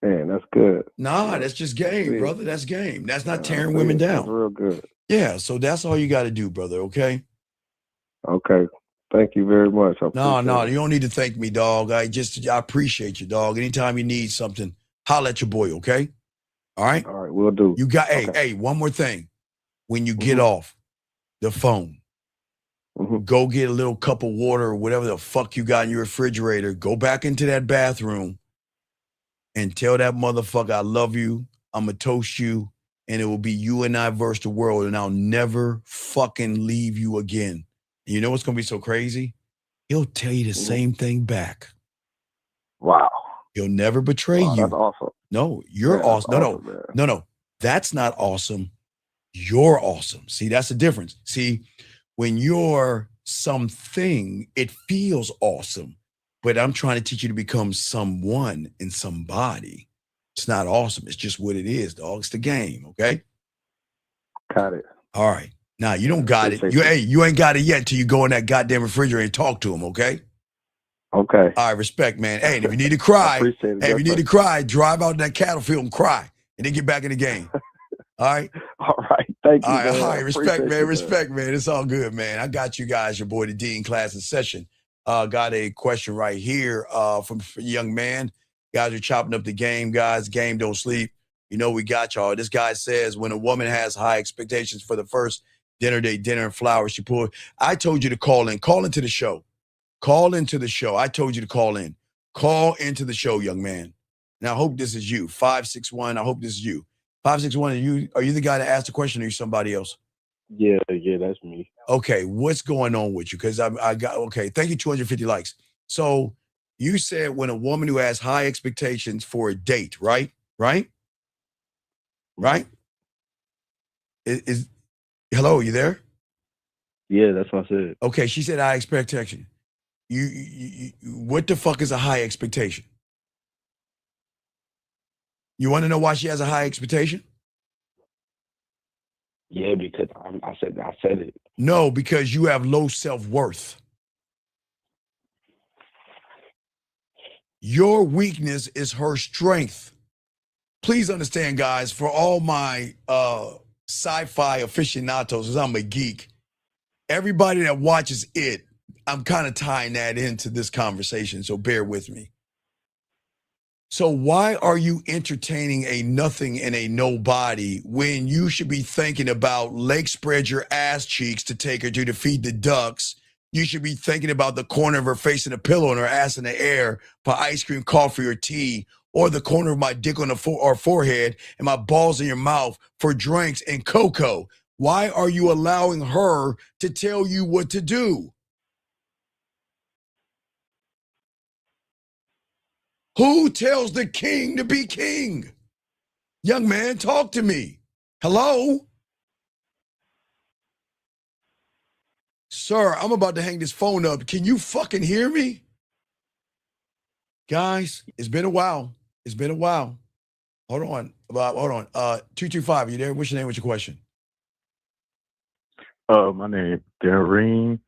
Man, that's good. Nah, that's just game, brother. That's game. That's not tearing women down. That's real good. Yeah, so that's all you got to do, brother, okay? Okay. Thank you very much. I No, appreciate it. you don't need to thank me, dog. I appreciate you, dog. Anytime you need something, holler at your boy, okay? All right? All right, we'll do. You got, Okay. hey, one more thing. When you get off the phone, go get a little cup of water or whatever the fuck you got in your refrigerator. Go back into that bathroom and tell that motherfucker, I love you. I'm going to toast you. And it will be you and I versus the world. And I'll never fucking leave you again. And you know what's going to be so crazy? He'll tell you the same thing back. Wow. He'll never betray you. That's awesome. No, you're Man, awesome. that's awesome, No. That's not awesome. You're awesome. See, that's the difference. See, when you're something, it feels awesome. But I'm trying to teach you to become someone and somebody. It's not awesome. It's just what it is, dog. It's the game, okay? Got it. All right. Now, you don't got it. You ain't got it yet until you go in that goddamn refrigerator and talk to him, okay? Okay. All right, respect, man. Hey, and if you need to cry, appreciate it. if you need to cry, drive out in that cattle field and cry, and then get back in the game. All right? All right. Thank you, All right, man. all right. Respect, Appreciate man. you, Respect, man. It's all good, man. I got you guys. Your boy, the Dean Class in Session. Got a question right here from a young man. Guys are chopping up the game, guys. Game don't sleep. You know we got y'all. This guy says when a woman has high expectations for the first dinner date, dinner and flowers, she pulled. I told you to call in. Call into the show. Call into the show. I told you to call in. Call into the show, young man. And I hope this is you. 561. I hope this is you. 561. Are you the guy that asked the question or are you somebody else? Yeah, that's me. Okay, what's going on with you? Because I got, okay, thank you, 250 likes. So you said when a woman who has high expectations for a date, right? Right? Is hello, you there? Yeah, that's what I said. Okay, she said high expectation. You what the fuck is a high expectation? You want to know why she has a high expectation? Yeah, because I said it. No, because you have low self-worth. Your weakness is her strength. Please understand, guys, for all my sci-fi aficionados, because I'm a geek, everybody that watches it, I'm kind of tying that into this conversation, so bear with me. So why are you entertaining a nothing and a nobody when you should be thinking about leg spread your ass cheeks to take her to feed the ducks? You should be thinking about the corner of her face in a pillow and her ass in the air for ice cream, coffee, or tea, or the corner of my dick on the forehead and my balls in your mouth for drinks and cocoa. Why are you allowing her to tell you what to do? Who tells the king to be king? Young man, talk to me. Hello? Sir, I'm about to hang this phone up. Can you fucking hear me? Guys, it's been a while. It's been a while. Hold on. 225, you there? What's your name? What's your question? My name is Darren,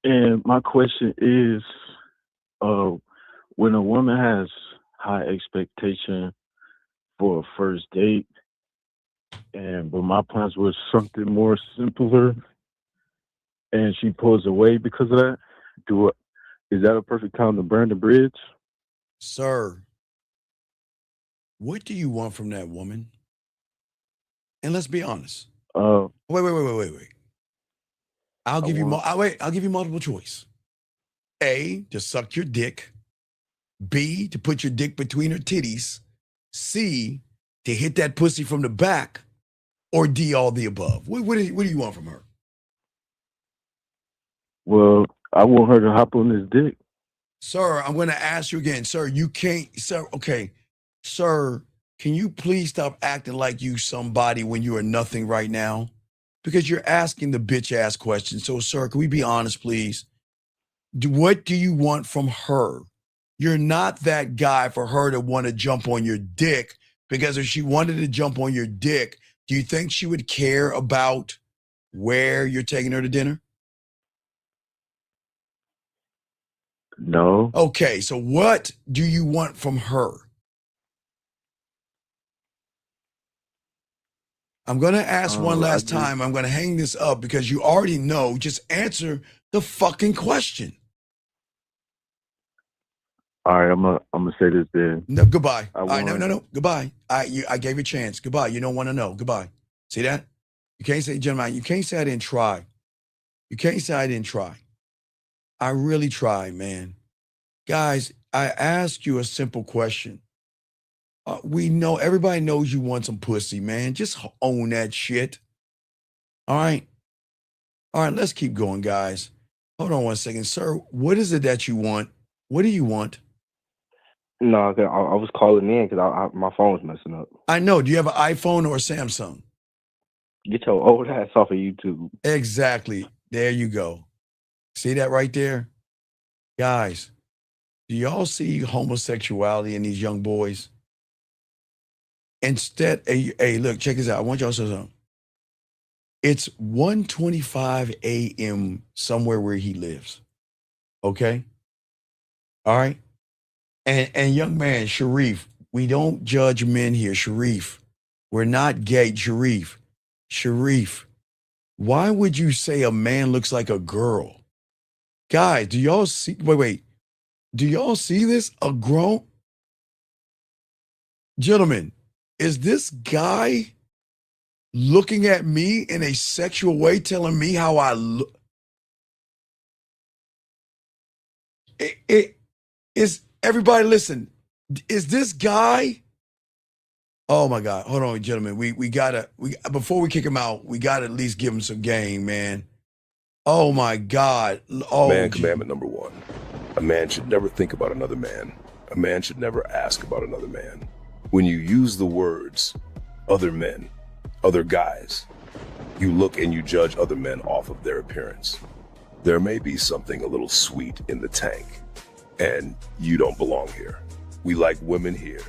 and my question is, when a woman has high expectation for a first date, but my plans were something more simpler, and she pulls away because of that, is that a perfect time to burn the bridge? Sir, what do you want from that woman? And let's be honest. Wait. I'll give you multiple choice. A, to suck your dick. B, to put your dick between her titties. C, to hit that pussy from the back. Or D, all the above. What do you want from her? Well, I want her to hop on this dick. Sir, I'm going to ask you again. Sir, you can't. Sir, okay. Sir, can you please stop acting like you somebody when you are nothing right now? Because you're asking the bitch ass question. So, sir, can we be honest, please? What do you want from her? You're not that guy for her to want to jump on your dick, because if she wanted to jump on your dick, do you think she would care about where you're taking her to dinner? No. Okay, so what do you want from her? I'm going to ask one I last just time. I'm going to hang this up because you already know. Just answer the fucking question. all right. I'm gonna say this then. No, goodbye. I All right, want. no. Goodbye. I gave you a chance. Goodbye. You don't want to know. Goodbye. See that? You can't say, gentlemen, you can't say I didn't try. You can't say I didn't try. I really tried, man. Guys, I asked you a simple question. We know, everybody knows you want some pussy, man. Just own that shit. All right? All right, let's keep going, guys. Hold on one second. Sir, what is it that you want? What do you want? No, I was calling in because my phone was messing up. I know. Do you have an iPhone or a Samsung? Get your old ass off of YouTube. Exactly. There you go. See that right there? Guys, do y'all see homosexuality in these young boys? Instead, hey, look, check this out. I want y'all to say something. It's 1:25 a.m. somewhere where he lives. Okay? All right? And young man, Sharif, we don't judge men here, Sharif. We're not gay, Sharif. Sharif, why would you say a man looks like a girl? Guys, do y'all see, wait. Do y'all see this? A grown gentleman, is this guy looking at me in a sexual way, telling me how I look? It is, everybody listen. Is this guy? Oh my God. Hold on, gentlemen. We gotta, before we kick him out, we gotta at least give him some game, man. Oh my God. Oh, Man commandment number 1. A man should never think about another man. A man should never ask about another man. When you use the words other men, other guys, you look and you judge other men off of their appearance. There may be something a little sweet in the tank, and you don't belong here. We like women here,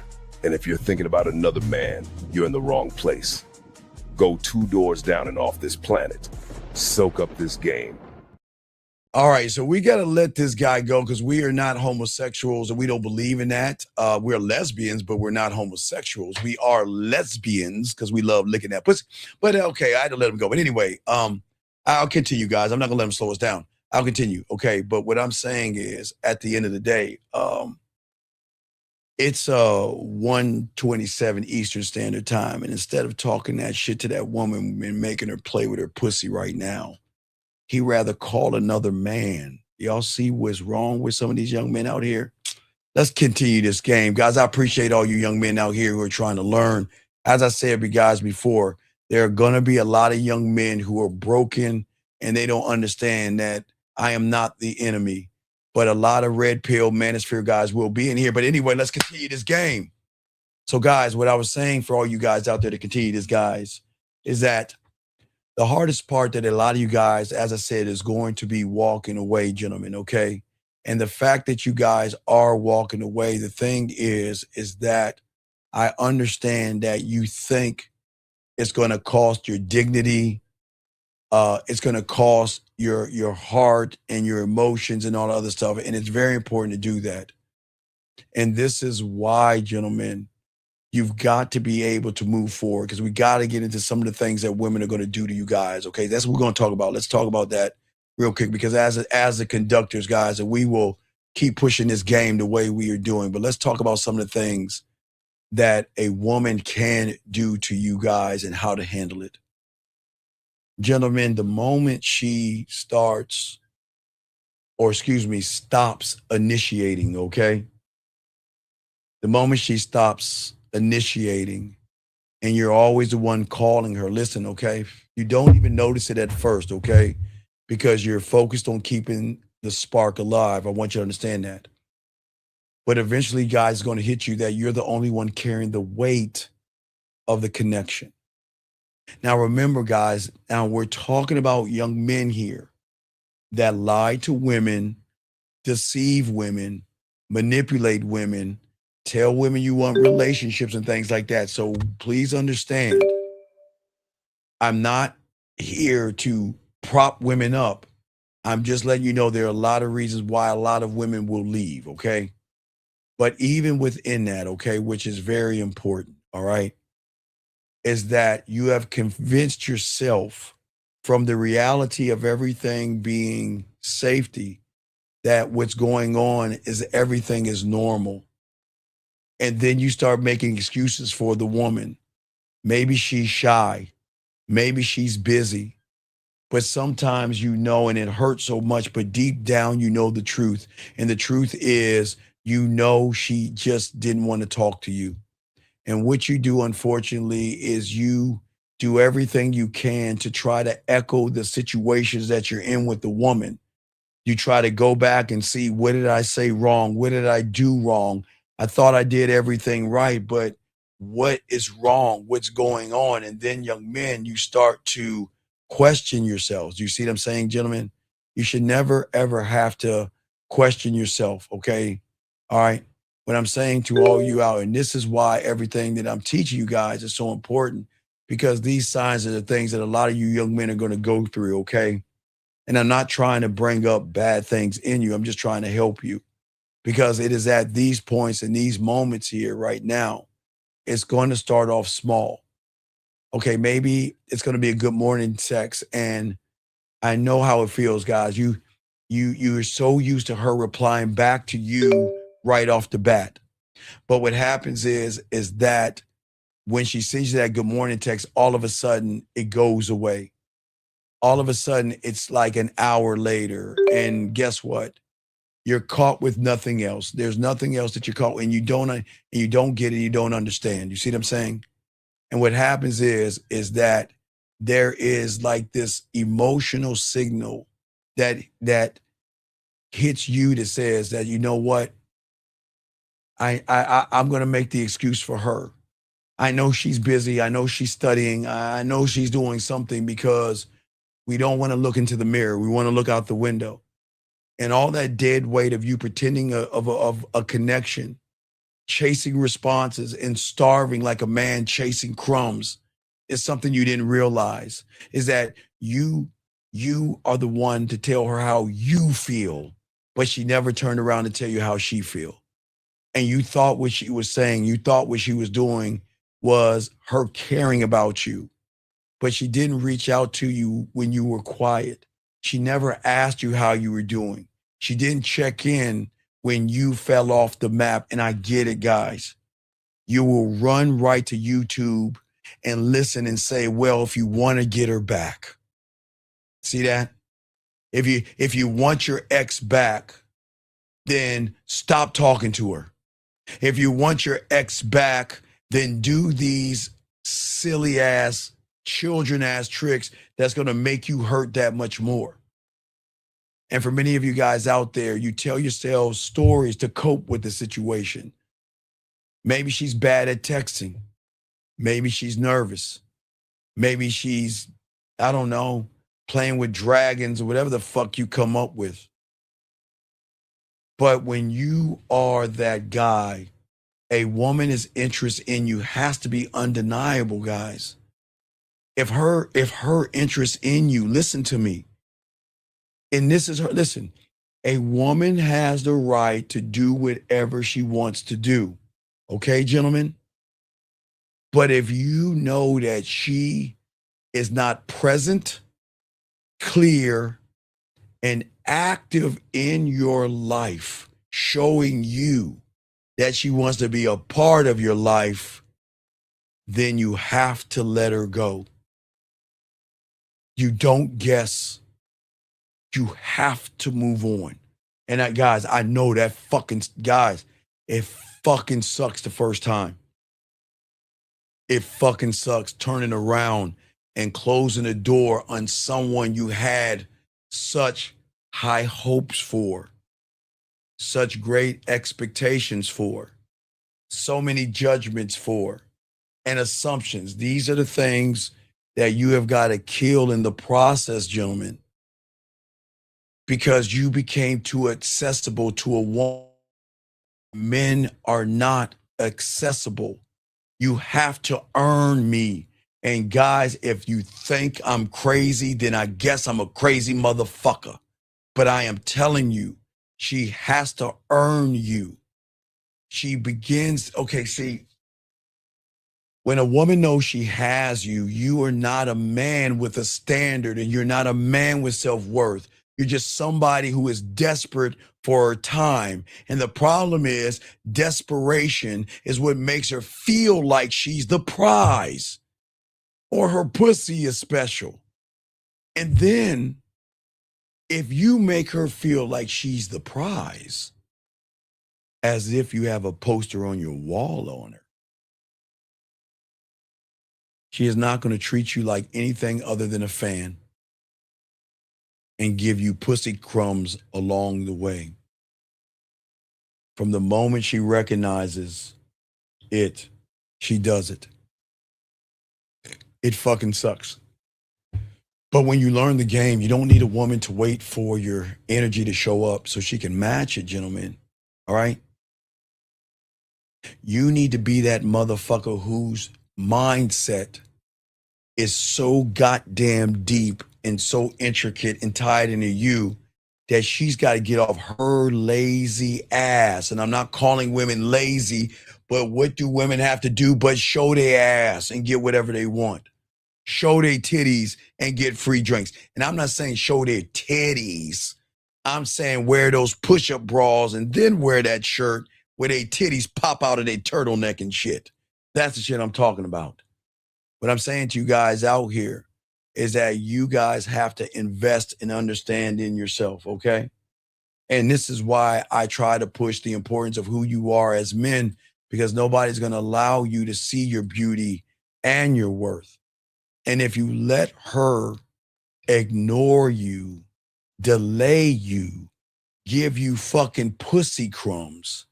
and if you're thinking about another man, you're in the wrong place. Go 2 doors down and off this planet. Soak up this game. All right, so we got to let this guy go because we are not homosexuals and we don't believe in that. We're lesbians, but we're not homosexuals. We are lesbians because we love licking that pussy. But okay, I had to let him go. But anyway, I'll continue, guys. I'm not going to let him slow us down. I'll continue, okay? But what I'm saying is, at the end of the day, it's 1:27 Eastern Standard Time, and instead of talking that shit to that woman and making her play with her pussy right now, he rather call another man. Y'all see what's wrong with some of these young men out here? Let's continue this game. Guys, I appreciate all you young men out here who are trying to learn. As I said, guys, before, there are going to be a lot of young men who are broken and they don't understand that I am not the enemy. But a lot of red pill manosphere guys will be in here. But anyway, let's continue this game. So, guys, what I was saying for all you guys out there to continue this, guys, is that the hardest part that a lot of you guys, as I said, is going to be walking away, gentlemen, okay? And the fact that you guys are walking away, the thing is that I understand that you think it's going to cost your dignity, it's going to cost your heart and your emotions and all the other stuff, and it's very important to do that. And this is why, gentlemen, you've got to be able to move forward because we got to get into some of the things that women are going to do to you guys. Okay, that's what we're going to talk about. Let's talk about that real quick because as the conductors, guys, and we will keep pushing this game the way we are doing. But let's talk about some of the things that a woman can do to you guys and how to handle it. Gentlemen, the moment she stops initiating, okay? The moment she stops initiating and you're always the one calling her, listen, okay? You don't even notice it at first, okay? Because you're focused on keeping the spark alive. I want you to understand that. But eventually, guys, it's going to hit you that you're the only one carrying the weight of the connection. Now, remember, guys, now we're talking about young men here that lie to women, deceive women, manipulate women, tell women you want relationships and things like that. So please understand, I'm not here to prop women up. I'm just letting you know there are a lot of reasons why a lot of women will leave, okay? But even within that, okay, which is very important, all right? is that you have convinced yourself from the reality of everything being safety that what's going on is everything is normal. And then you start making excuses for the woman. Maybe she's shy. Maybe she's busy. But sometimes you know, and it hurts so much, but deep down, you know the truth. And the truth is, you know, she just didn't want to talk to you. And what you do, unfortunately, is you do everything you can to try to echo the situations that you're in with the woman. You try to go back and see, what did I say wrong? What did I do wrong? I thought I did everything right, but what is wrong? What's going on? And then, young men, you start to question yourselves. You see what I'm saying, gentlemen? You should never, ever have to question yourself, okay? All right. What I'm saying to all you out, and this is why everything that I'm teaching you guys is so important, because these signs are the things that a lot of you young men are going to go through, okay? And I'm not trying to bring up bad things in you. I'm just trying to help you, because it is at these points and these moments here right now, it's going to start off small. Okay, maybe it's going to be a good morning text, and I know how it feels, guys. You're so used to her replying back to you right off the bat. But what happens is that when she sends you that good morning text, all of a sudden it goes away. All of a sudden it's like an hour later, and guess what? You're caught with nothing else. There's nothing else that you're caught, and you don't get it. You don't understand. You see what I'm saying? And what happens is that there is like this emotional signal that hits you that says that, you know what? I'm going to make the excuse for her. I know she's busy. I know she's studying. I know she's doing something, because we don't want to look into the mirror. We want to look out the window. And all that dead weight of you pretending of a connection, chasing responses and starving like a man chasing crumbs, is something you didn't realize, is that you are the one to tell her how you feel, but she never turned around to tell you how she feel. And you thought what she was saying, you thought what she was doing was her caring about you, but she didn't reach out to you when you were quiet. She never asked you how you were doing. She didn't check in when you fell off the map. And I get it, guys. You will run right to YouTube and listen and say, well, if you want to get her back. See that? If you want your ex back, then stop talking to her. If you want your ex back, then do these silly ass, children ass tricks that's going to make you hurt that much more. And for many of you guys out there, you tell yourselves stories to cope with the situation. Maybe she's bad at texting. Maybe she's nervous. Maybe she's, I don't know, playing with dragons or whatever the fuck you come up with. But when you are that guy, a woman's interest in you has to be undeniable, guys. If her interest in you, listen to me. And this is her, listen, a woman has the right to do whatever she wants to do. Okay, gentlemen? But if you know that she is not present, clear, and active in your life, showing you that she wants to be a part of your life, then you have to let her go. You don't guess. You have to move on. And that, guys, I know that guys, it fucking sucks the first time. It fucking sucks turning around and closing the door on someone you had such high hopes for, such great expectations for, so many judgments for, and assumptions. These are the things that you have got to kill in the process, gentlemen, because you became too accessible to a woman. Men are not accessible. You have to earn me. And guys, if you think I'm crazy, then I guess I'm a crazy motherfucker. But I am telling you, she has to earn you. She begins, okay, see, When a woman knows she has you, you are not a man with a standard and you're not a man with self-worth. You're just somebody who is desperate for her time. And the problem is desperation is what makes her feel like she's the prize or her pussy is special. And then if you make her feel like she's the prize, as if you have a poster on your wall on her, she is not going to treat you like anything other than a fan and give you pussy crumbs along the way. From the moment she recognizes it, she does it. It fucking sucks. But when you learn the game, you don't need a woman to wait for your energy to show up so she can match it, gentlemen. All right? You need to be that motherfucker whose mindset is so goddamn deep and so intricate and tied into you that she's got to get off her lazy ass. And I'm not calling women lazy, but what do women have to do but show their ass and get whatever they want? Show their titties and get free drinks. And I'm not saying show their titties. I'm saying wear those push-up bras and then wear that shirt where their titties pop out of their turtleneck and shit. That's the shit I'm talking about. What I'm saying to you guys out here is that you guys have to invest and understand in yourself, okay? And this is why I try to push the importance of who you are as men, because nobody's going to allow you to see your beauty and your worth. And if you let her ignore you, delay you, give you fucking pussy crumbs,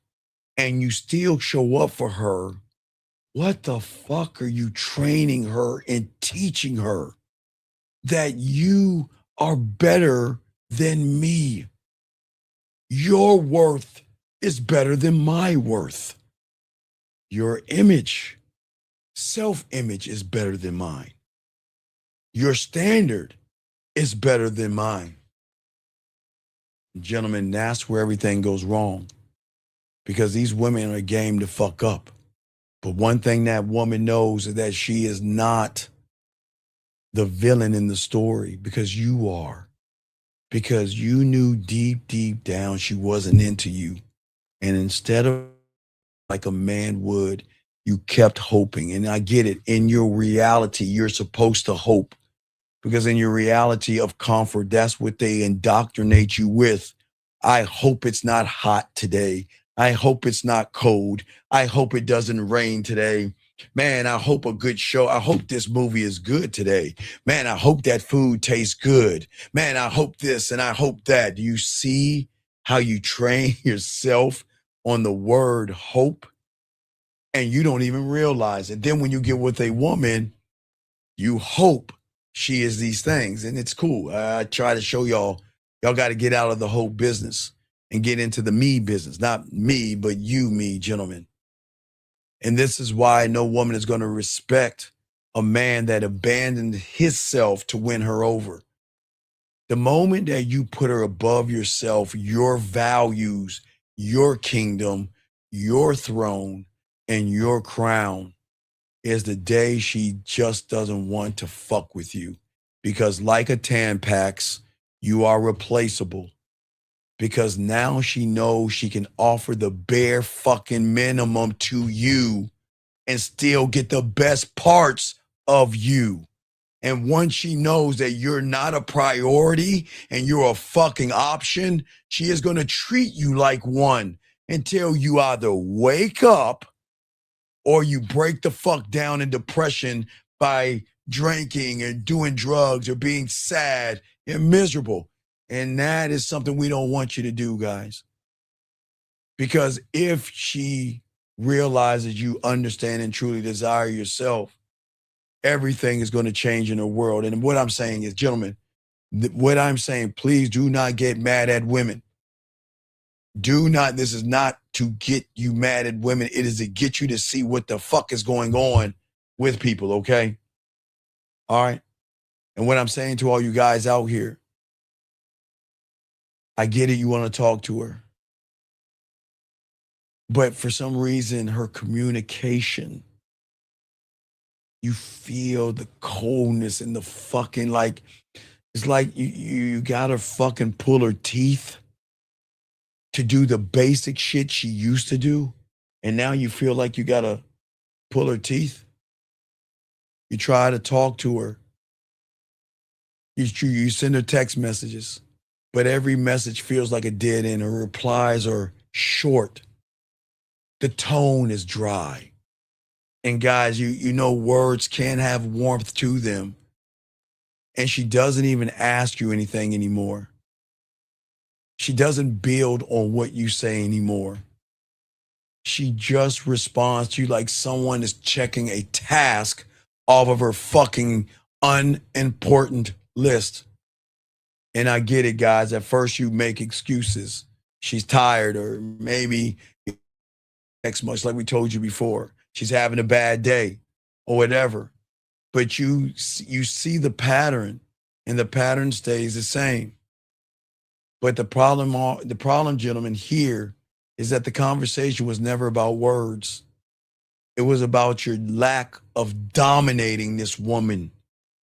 and you still show up for her, what the fuck are you training her and teaching her? That you are better than me. Your worth is better than my worth. Your image, self-image is better than mine. Your standard is better than mine. Gentlemen, that's where everything goes wrong, because these women are game to fuck up. But one thing that woman knows is that she is not the villain in the story, because you are. Because you knew deep, deep down she wasn't into you. And instead of like a man would, you kept hoping. And I get it. In your reality, you're supposed to hope. Because in your reality of comfort, that's what they indoctrinate you with. I hope it's not hot today. I hope it's not cold. I hope it doesn't rain today. Man, I hope a good show. I hope this movie is good today. Man, I hope that food tastes good. Man, I hope this and I hope that. Do you see how you train yourself on the word hope? And you don't even realize it. Then when you get with a woman, you hope she is these things. And it's cool. I try to show y'all got to get out of the whole business and get into the me business. Not me, but you, me, gentlemen. And this is why no woman is going to respect a man that abandoned himself to win her over. The moment that you put her above yourself, your values, your kingdom, your throne, and your crown is the day she just doesn't want to fuck with you. Because like a Tampax, you are replaceable. Because now she knows she can offer the bare fucking minimum to you and still get the best parts of you. And once she knows that you're not a priority and you're a fucking option, she is going to treat you like one until you either wake up or you break the fuck down in depression by drinking and doing drugs or being sad and miserable. And that is something we don't want you to do, guys. Because if she realizes you understand and truly desire yourself, everything is going to change in the world. And what I'm saying is, gentlemen, what I'm saying, please do not get mad at women. Do not, this is not to get you mad at women. It is to get you to see what the fuck is going on with people, okay? All right? And what I'm saying to all you guys out here, I get it, you want to talk to her. But for some reason, her communication you feel the coldness and the fucking like, it's like you gotta fucking pull her teeth to do the basic shit she used to do. And now you feel like you gotta pull her teeth. You try to talk to her. You send her text messages, but every message feels like a dead end. Her replies are short. The tone is dry. And guys, you know words can't have warmth to them. And she doesn't even ask you anything anymore. She doesn't build on what you say anymore. She just responds to you like someone is checking a task off of her fucking unimportant list. And I get it, guys. At first you make excuses. She's tired, or maybe next much like we told you before. She's having a bad day or whatever. But you see the pattern, and the pattern stays the same. But the problem, gentlemen, here is that the conversation was never about words. It was about your lack of dominating this woman.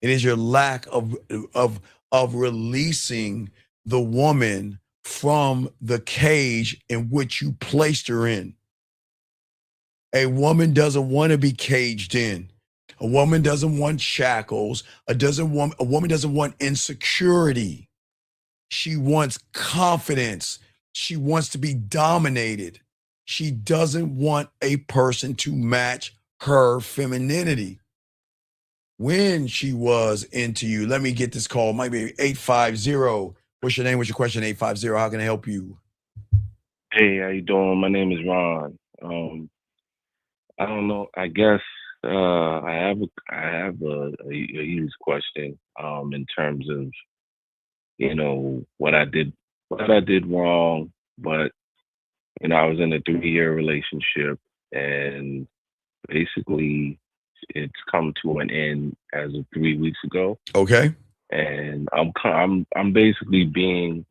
It is your lack of releasing the woman from the cage in which you placed her in. A woman doesn't want to be caged in. A woman doesn't want shackles. A woman doesn't want insecurity. She wants confidence. She wants to be dominated. She doesn't want a person to match her femininity. When she was into you, let me get this call. It might be 850. What's your name? What's your question? 850. How can I help you? Hey, how you doing? My name is Ron. I don't know. I guess I have a used question in terms of what I did wrong, but I was in a 3-year relationship, and basically it's come to an end as of 3 weeks ago. Okay. And I'm basically being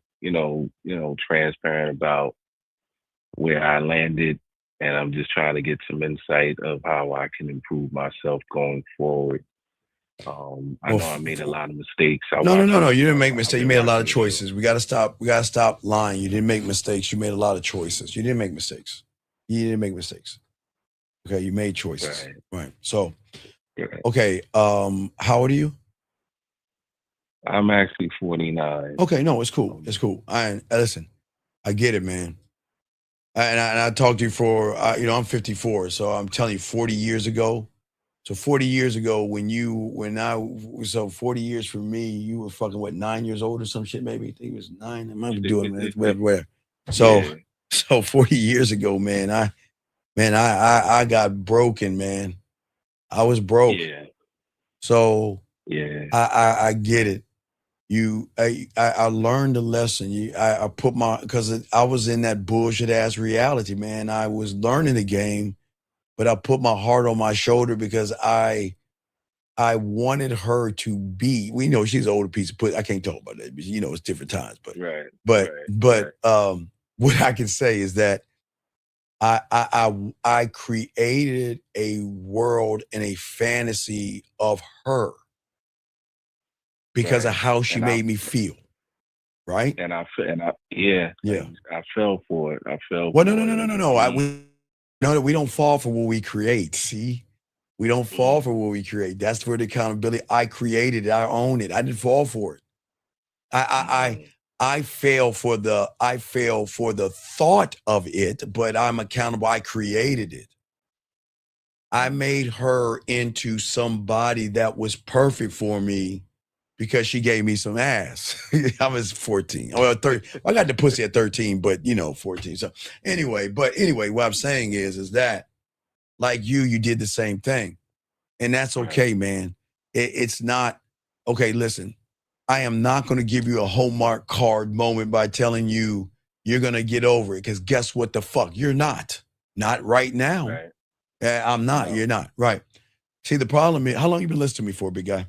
transparent about where I landed, and I'm just trying to get some insight of how I can improve myself going forward. I know I made a lot of mistakes. No. You didn't make mistakes. You made a lot of choices. We got to stop lying. You didn't make mistakes. You made a lot of choices. You didn't make mistakes. Okay, you made choices. Right. So, okay. How old are you? I'm actually 49. Okay, no, it's cool. It's cool. Listen, I get it, man. And I talked to you for, I'm 54, so I'm telling you, 40 years ago. So 40 years ago, 40 years for me, you were fucking, what, 9 years old or some shit, maybe? I think it was 9. I might be doing it, whatever. So 40 years ago, man, I got broken, man. I was broke. Yeah. So yeah, I get it. I learned a lesson. I put because I was in that bullshit ass reality, man. I was learning the game, but I put my heart on my shoulder because I wanted her to be. We know she's an older piece of pussy. I can't talk about that. It's different times. But what I can say is that I created a world and a fantasy of her because of how she made me feel. Right. And I fell for it. Well, no. We don't fall for what we create. See, we don't fall for what we create. That's where the accountability. I created it. I own it. I didn't fall for it. I fail for the thought of it, but I'm accountable. I created it. I made her into somebody that was perfect for me because she gave me some ass. I was 14. Well, 30. I got the pussy at 13, but 14. So anyway, what I'm saying is that like you did the same thing. And that's okay, man. It's not okay. Listen, I am not going to give you a Hallmark card moment by telling you you're going to get over it. Because guess what the fuck? You're not right now. Right. I'm not. No. You're not. Right. See, the problem is, how long you been listening to me for, big guy?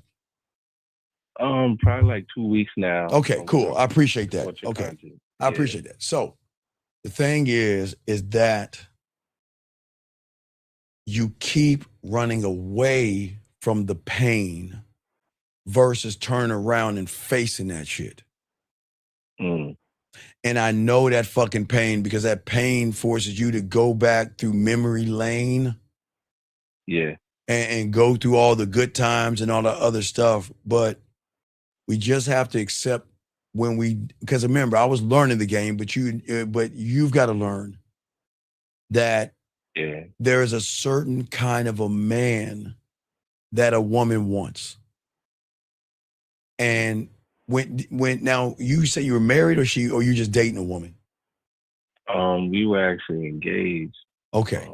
Probably like 2 weeks now. Okay, cool. I appreciate that. Okay. I appreciate that. So the thing is that you keep running away from the pain versus turning around and facing that shit. Mm. And I know that fucking pain because that pain forces you to go back through memory lane. Yeah. And go through all the good times and all the other stuff. But we just have to accept because remember, I was learning the game, but you've got to learn that there is a certain kind of a man that a woman wants. And when now you say you were married or you just dating a woman? We were actually engaged. Okay.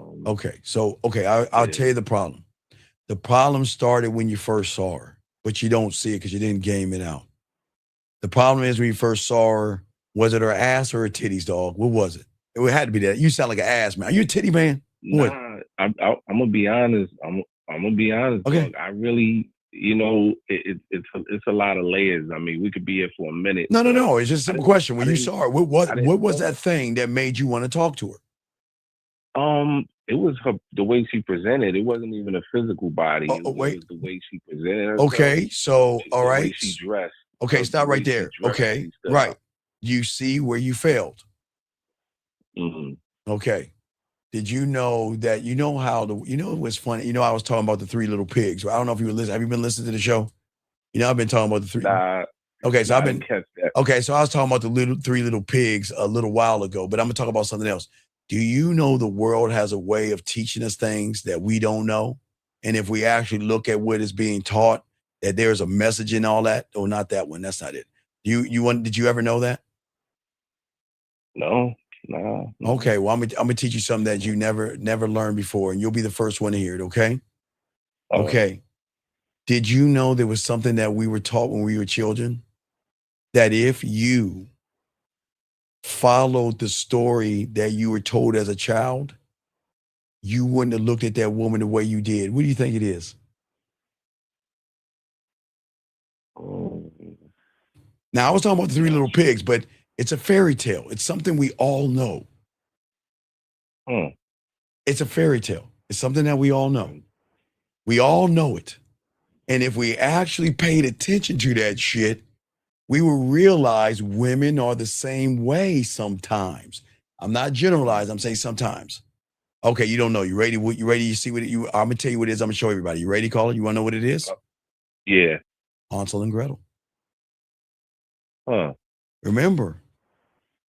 So I'll tell you the problem. The problem started when you first saw her, but you don't see it because you didn't game it out. The problem is when you first saw her, was it her ass or her titties, dog? What was it? It had to be that. You sound like an ass man. Are you a titty man? Nah, I'm gonna be honest. I'm gonna be honest. Okay. Dog. I really, it's a lot of layers. I mean, we could be here for a minute. No. It's just a simple question. When you saw her, what was that thing that made you want to talk to her? It was the way she presented. It wasn't even a physical body. It was the way she presented herself. Okay, so all right. The way she dressed. Okay, stop right there. Okay, right. You see where you failed. Mm-hmm. Okay. Did you know that it was funny? I was talking about the Three Little Pigs. I don't know if you were listening. Have you been listening to the show? I've been talking about the three. Nah. Okay, so I didn't catch that. Okay, so I was talking about the Three Little Pigs a little while ago, but I'm gonna talk about something else. Do you know the world has a way of teaching us things that we don't know? And if we actually look at what is being taught, that there's a message in all that? Oh, not that one. That's not it. Did you ever know that? No. Okay, well, I'm gonna teach you something that you never learned before, and you'll be the first one to hear it, okay? Okay. Did you know there was something that we were taught when we were children? That if you followed the story that you were told as a child, you wouldn't have looked at that woman the way you did. What do you think it is? Now, I was talking about the Three Little Pigs, but it's a fairy tale. It's something we all know. It's a fairy tale. It's something that we all know. We all know it. And if we actually paid attention to that shit, we will realize women are the same way sometimes. I'm not generalizing. I'm saying sometimes. Okay, you don't know. You ready? You ready? You see what I'm gonna tell you what it is. I'm gonna show everybody. You ready, caller? You want to know what it is? Yeah. Hansel and Gretel. Huh. Remember,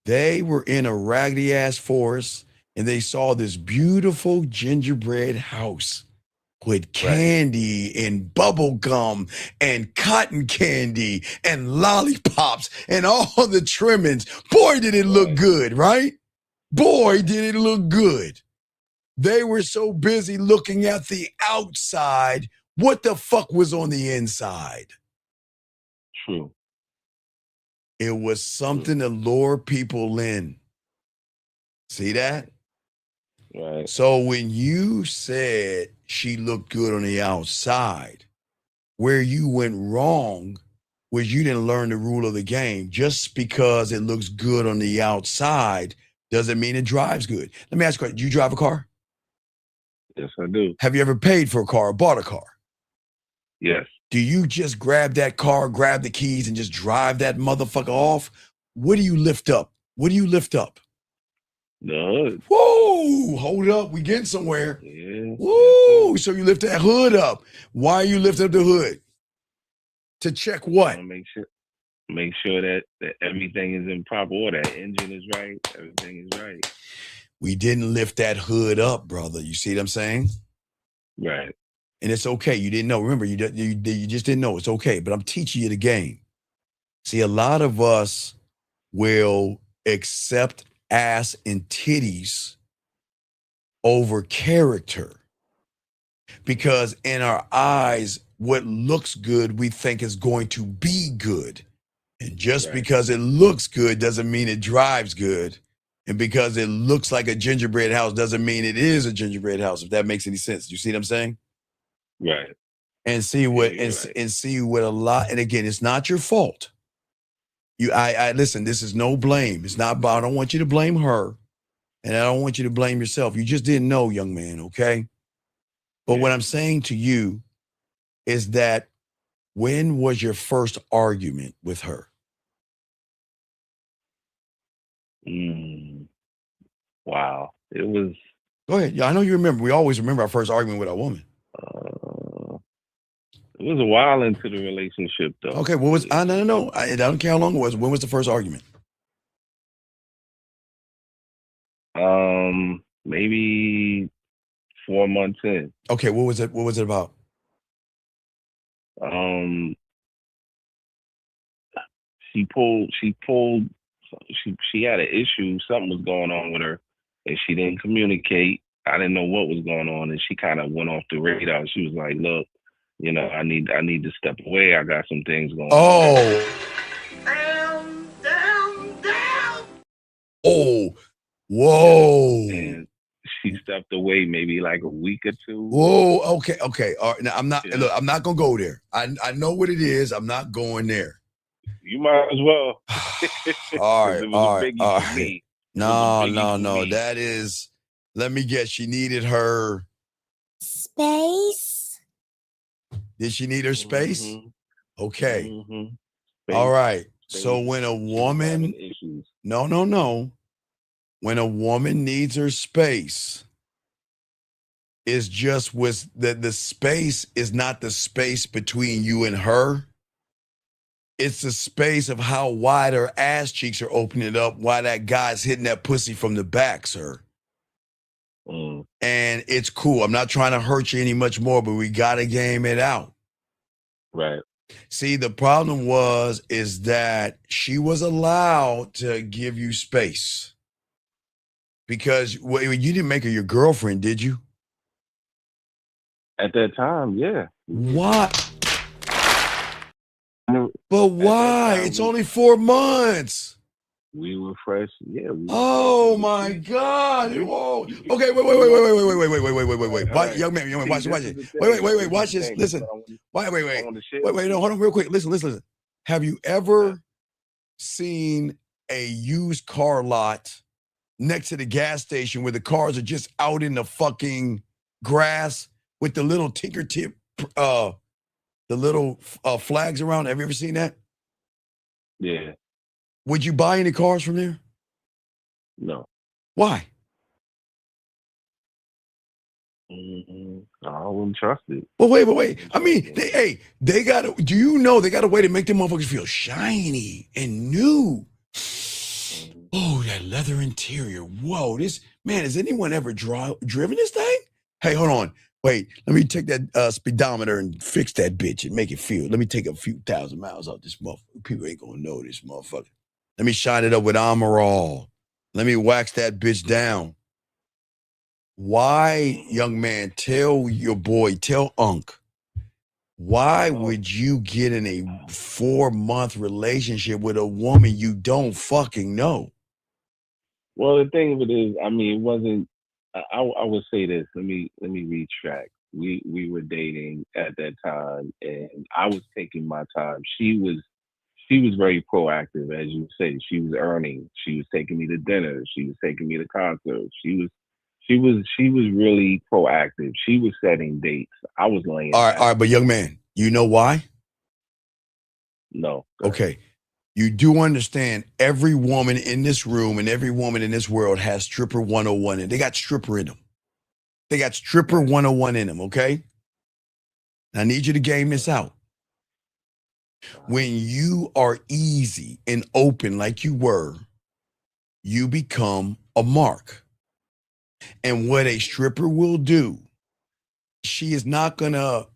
they were in a raggedy ass forest and they saw this beautiful gingerbread house with candy and bubble gum and cotton candy and lollipops and all the trimmings. Boy, did it look good, right? Boy, did it look good. They were so busy looking at the outside. What the fuck was on the inside? True. It was something to lure people in. See that? Right. So when you said she looked good on the outside, where you went wrong was you didn't learn the rule of the game. Just because it looks good on the outside doesn't mean it drives good. Let me ask you a question. Do you drive a car? Yes, I do. Have you ever paid for a car or bought a car? Yes. Do you just grab that car, grab the keys, and just drive that motherfucker off? What do you lift up? What do you lift up? The hood. Whoa, hold up. We getting somewhere. Yeah. Whoa, so you lift that hood up. Why are you lifting up the hood? To check what? Make sure that everything is in proper order. That engine is right. Everything is right. We didn't lift that hood up, brother. You see what I'm saying? Right. And it's okay. You didn't know. Remember, you just didn't know. It's okay. But I'm teaching you the game. See, a lot of us will accept ass and titties over character because in our eyes, what looks good, we think is going to be good. And just because it looks good doesn't mean it drives good. And because it looks like a gingerbread house doesn't mean it is a gingerbread house, if that makes any sense. You see what I'm saying? Right. And see what and see what a lot, and again, it's not your fault. I listen, this is no blame. It's not about, I don't want you to blame her. And I don't want you to blame yourself. You just didn't know, young man, okay? But what I'm saying to you is that when was your first argument with her? Wow. It was. Go ahead. Yeah, I know you remember. We always remember our first argument with our woman. It was a while into the relationship, though. Okay, what was? No. I don't care how long it was. When was the first argument? Maybe 4 months in. Okay, what was it? What was it about? She had an issue. Something was going on with her, and she didn't communicate. I didn't know what was going on, and she kind of went off the radar. She was like, "Look, I need to step away. I got some things going on." Oh, whoa! And she stepped away maybe like a week or two. Whoa, okay. All right, now I'm not. Look, I'm not gonna go there. I know what it is. I'm not going there. You might as well. All right, all for me. No. That is. Let me guess. She needed her space. Did she need her space? Okay. Space, all right. space. So when a woman, no. When a woman needs her space, it's just the space is not the space between you and her. It's the space of how wide her ass cheeks are opening up while that guy's hitting that pussy from the back, sir. And it's cool. I'm not trying to hurt you any much more, but we got to game it out. Right. See, the problem is that she was allowed to give you space because you didn't make her your girlfriend, did you? At that time, yeah. Why? But why? It's only 4 months. We were fresh. Yeah. Oh my God! Whoa. Okay. Wait. Wait, young man. Watch it. Wait. Watch this. Listen. Wait. No, hold on, real quick. Listen. Have you ever seen a used car lot next to the gas station where the cars are just out in the fucking grass with the little tinker tip, the little flags around? Have you ever seen that? Yeah. Would you buy any cars from there? No. Why? I wouldn't trust it. Well, wait. I mean, they got to, do you know they got a way to make them motherfuckers feel shiny and new? Oh, that leather interior. Whoa, has anyone ever driven this thing? Hey, hold on. Wait, let me take that speedometer and fix that bitch and make it feel. Let me take a few thousand miles off this motherfucker. People ain't gonna know this motherfucker. Let me shine it up with Amarol. Let me wax that bitch down. Why, young man, tell Unc, why would you get in a 4-month relationship with a woman you don't fucking know? Well, the thing of it is, I mean, it wasn't. I would say this. Let me retract. We were dating at that time, and I was taking my time. She was very proactive, as you say. She was earning. She was taking me to dinner. She was taking me to concerts. She was really proactive. She was setting dates. I was laying. All right, but young man, you know why? No. Okay. You do understand every woman in this room and every woman in this world has stripper 101, and they got stripper in them. They got stripper 101 in them, okay? I need you to game this out. When you are easy and open like you were, you become a mark. And what a stripper will do, she is not going to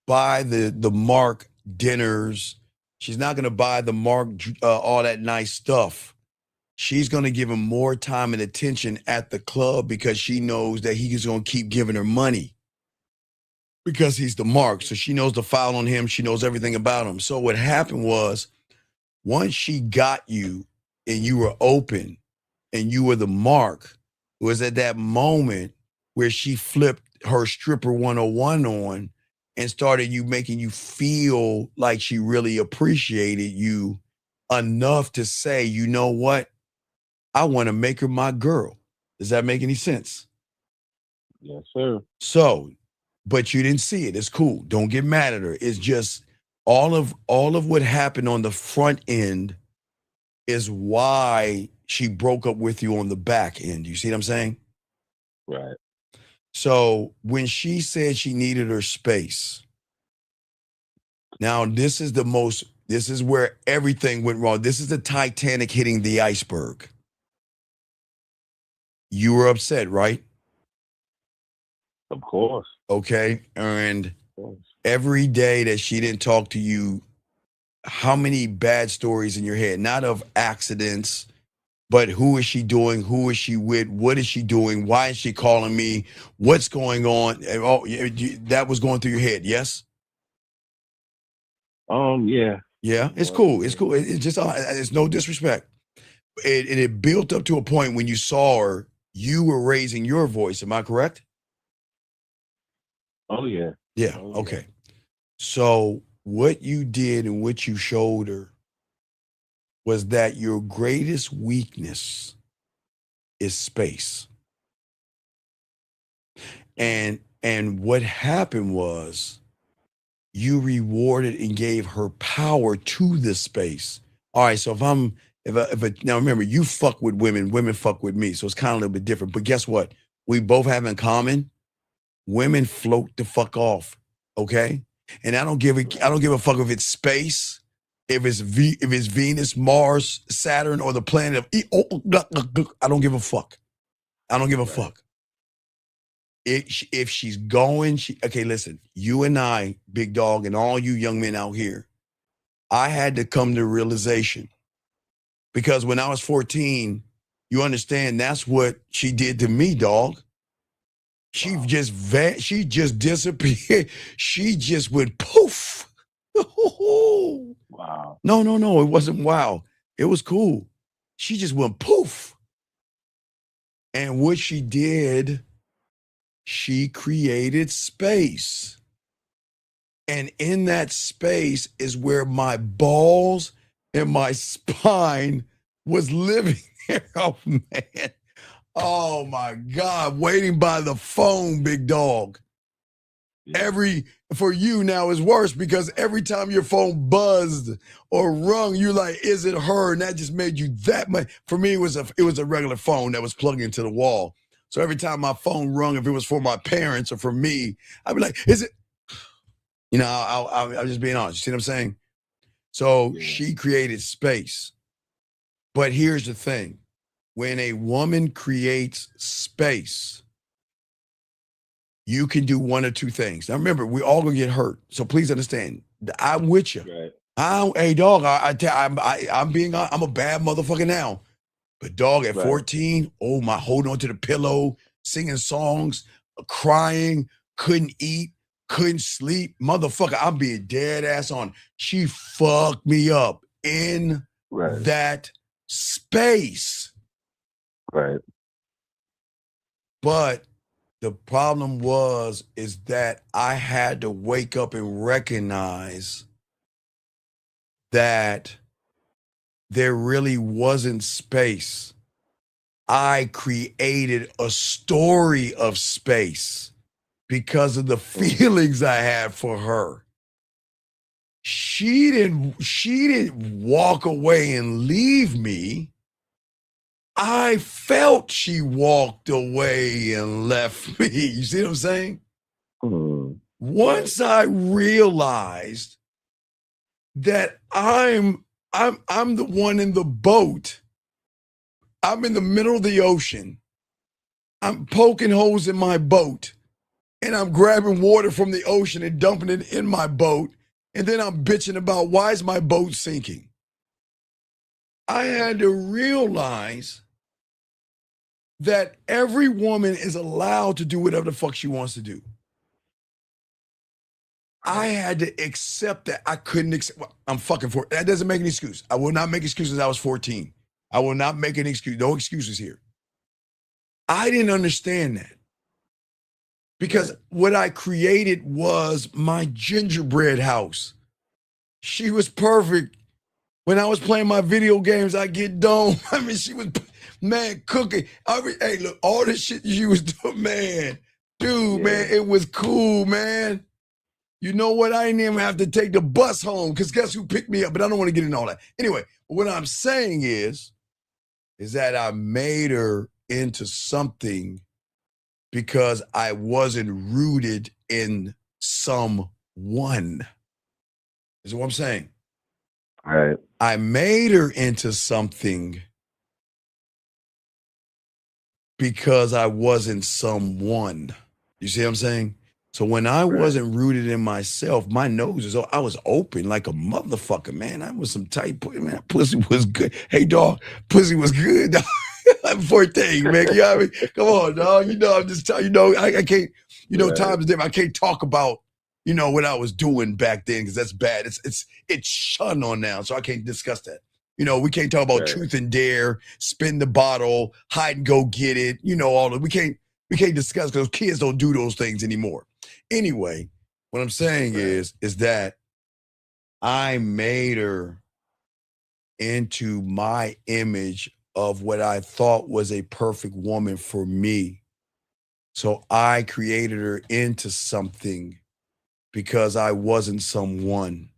buy the mark dinners. She's not going to buy the mark, all that nice stuff. She's going to give him more time and attention at the club because she knows that he's going to keep giving her money because he's the mark. So she knows the file on him. She knows everything about him. So what happened was once she got you and you were open and you were the mark, it was at that moment where she flipped her stripper 101 on and started making you feel like she really appreciated you enough to say, you know what? I want to make her my girl. Does that make any sense? Yes, sir. So but you didn't see it. It's cool. Don't get mad at her. It's just all of what happened on the front end is why she broke up with you on the back end. You see what I'm saying? Right. So when she said she needed her space, now this is where everything went wrong. This is the Titanic hitting the iceberg. You were upset, right? Of course. Okay. And every day that she didn't talk to you, how many bad stories in your head? Not of accidents, but who is she doing? Who is she with? What is she doing? Why is she calling me? What's going on? Oh, that was going through your head, yes? Yeah. Yeah, it's cool. It's cool. It's just, it's no disrespect. It built up to a point when you saw her, you were raising your voice. Am I correct? Oh yeah. Yeah. Okay. So what you did and what you showed her was that your greatest weakness is space. And what happened was you rewarded and gave her power to the space. All right, so now remember, you fuck with women, women fuck with me. So it's kind of a little bit different. But guess what? We both have in common. Women float the fuck off. Okay? And I don't give a fuck if it's space, if it's Venus, Mars, Saturn, or the planet of I don't give a fuck. I don't give a fuck. If she's going, okay, listen, you and I, big dog, and all you young men out here, I had to come to realization because when I was 14, you understand that's what she did to me, dog. She just she just disappeared. She just went poof. Wow. No, it wasn't wow. It was cool. She just went poof. And what she did, she created space. And in that space is where my balls and my spine was living. Oh, man. Oh, my God. Waiting by the phone, big dog. For you now is worse because every time your phone buzzed or rung, you're like, is it her? And that just made you that much. For me, it was a regular phone that was plugged into the wall. So every time my phone rung, if it was for my parents or for me, I'd be like, is it? You know, I'm just being honest. You see what I'm saying? So she created space. But here's the thing. When a woman creates space, you can do one or two things. Now remember, we all gonna get hurt. So please understand. I'm with you. Right. Hey dog, I'm a bad motherfucker now. But dog, at 14, oh my, holding on to the pillow, singing songs, crying, couldn't eat, couldn't sleep. Motherfucker, I'm being dead ass on. She fucked me up in that space. Right. But the problem is that I had to wake up and recognize that there really wasn't space. I created a story of space because of the feelings I had for her. She didn't walk away and leave me. I felt she walked away and left me. You see what I'm saying? Once I realized that I'm the one in the boat. I'm in the middle of the ocean. I'm poking holes in my boat. And I'm grabbing water from the ocean and dumping it in my boat. And then I'm bitching about why is my boat sinking? I had to realize that every woman is allowed to do whatever the fuck she wants to do. I had to accept that I couldn't accept. I'm fucking for it. That doesn't make an excuse. I will not make excuses. I was 14. I will not make an excuse. No excuses here. I didn't understand that because what I created was my gingerbread house. She was perfect. When I was playing my video games, I get dome. I mean, she was, man, cooking. Hey, look, all this shit she was doing, man. Dude, man, it was cool, man. You know what? I didn't even have to take the bus home because guess who picked me up? But I don't want to get into all that. Anyway, what I'm saying is that I made her into something because I wasn't rooted in someone. Is what I'm saying. All right. I made her into something because I wasn't someone. You see what I'm saying? So when I wasn't rooted in myself, my nose is, I was open like a motherfucker, man. I was some tight pussy, man. Pussy was good. Hey, dog, pussy was good, dog. I'm 14, man. You know what I mean? Come on, dog. You know, I'm just telling you, know, I can't, you know, times different. I can't talk about, you know, what I was doing back then because that's bad. It's shunned on now, so I can't discuss that. You know, we can't talk about truth and dare, spin the bottle, hide and go get it. You know, all of we can't discuss because kids don't do those things anymore. Anyway, what I'm saying is that I made her into my image of what I thought was a perfect woman for me. So I created her into something because I wasn't someone.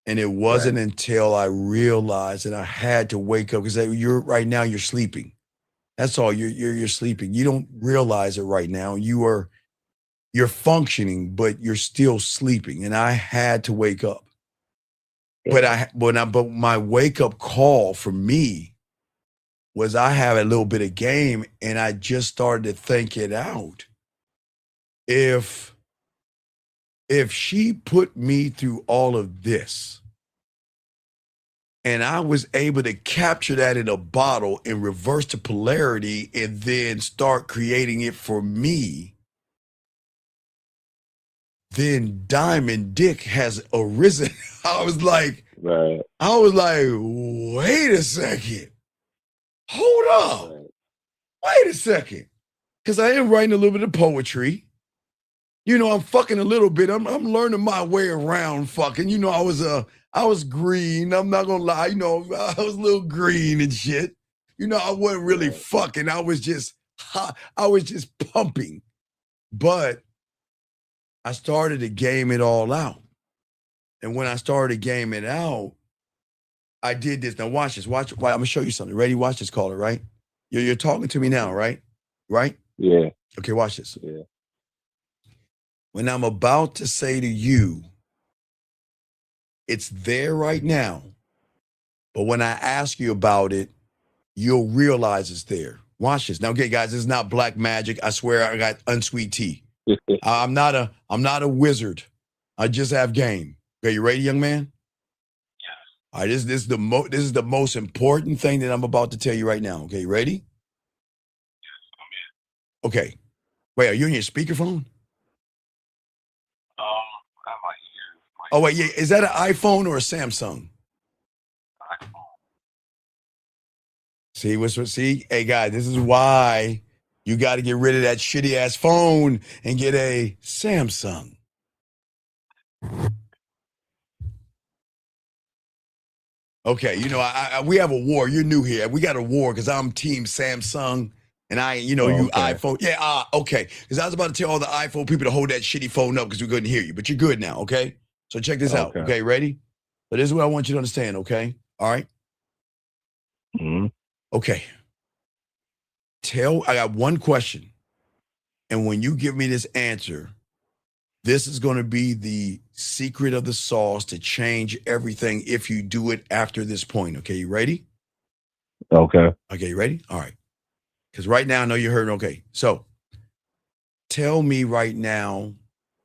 And it wasn't until I realized, and I had to wake up because you're right now you're sleeping. That's all. You're sleeping. You don't realize it right now. You're functioning, but you're still sleeping. And I had to wake up. But my wake up call for me was I have a little bit of game, and I just started to think it out. If she put me through all of this, and I was able to capture that in a bottle and reverse the polarity and then start creating it for me, then Diamond Dick has arisen. I was like, wait a second. Hold up. Wait a second. Because I am writing a little bit of poetry. You know, I'm fucking a little bit. I'm learning my way around fucking. You know, I was green. I'm not gonna lie. You know, I was a little green and shit. You know, I wasn't really fucking. I was just hot. I was just pumping. But I started to game it all out. And when I started gaming it out, I did this. Now watch this. Watch. I'm gonna show you something. Ready? Watch this, caller. Right? You're talking to me now, right? Right? Yeah. Okay. Watch this. Yeah. When I'm about to say to you, it's there right now. But when I ask you about it, you'll realize it's there. Watch this. Now, okay, guys, this is not black magic. I swear I got unsweet tea. I'm not a wizard. I just have game. Okay, you ready, young man? Yes. All right, this is the most important thing that I'm about to tell you right now. Okay, you ready? Yes, I'm in. Okay. Wait, are you on your speakerphone? Oh, wait, yeah. Is that an iPhone or a Samsung? See, hey guys, this is why you got to get rid of that shitty ass phone and get a Samsung. Okay, you know, we have a war. You're new here. We got a war because I'm team Samsung and you iPhone. Yeah, okay. Because I was about to tell all the iPhone people to hold that shitty phone up because we couldn't hear you, but you're good now, okay? So check this out. Okay, ready? So this is what I want you to understand, okay? All right? Mm-hmm. Okay. I got one question. And when you give me this answer, this is going to be the secret of the sauce to change everything if you do it after this point. Okay, you ready? Okay. Okay, you ready? All right. Because right now I know you heard. Okay, so tell me right now,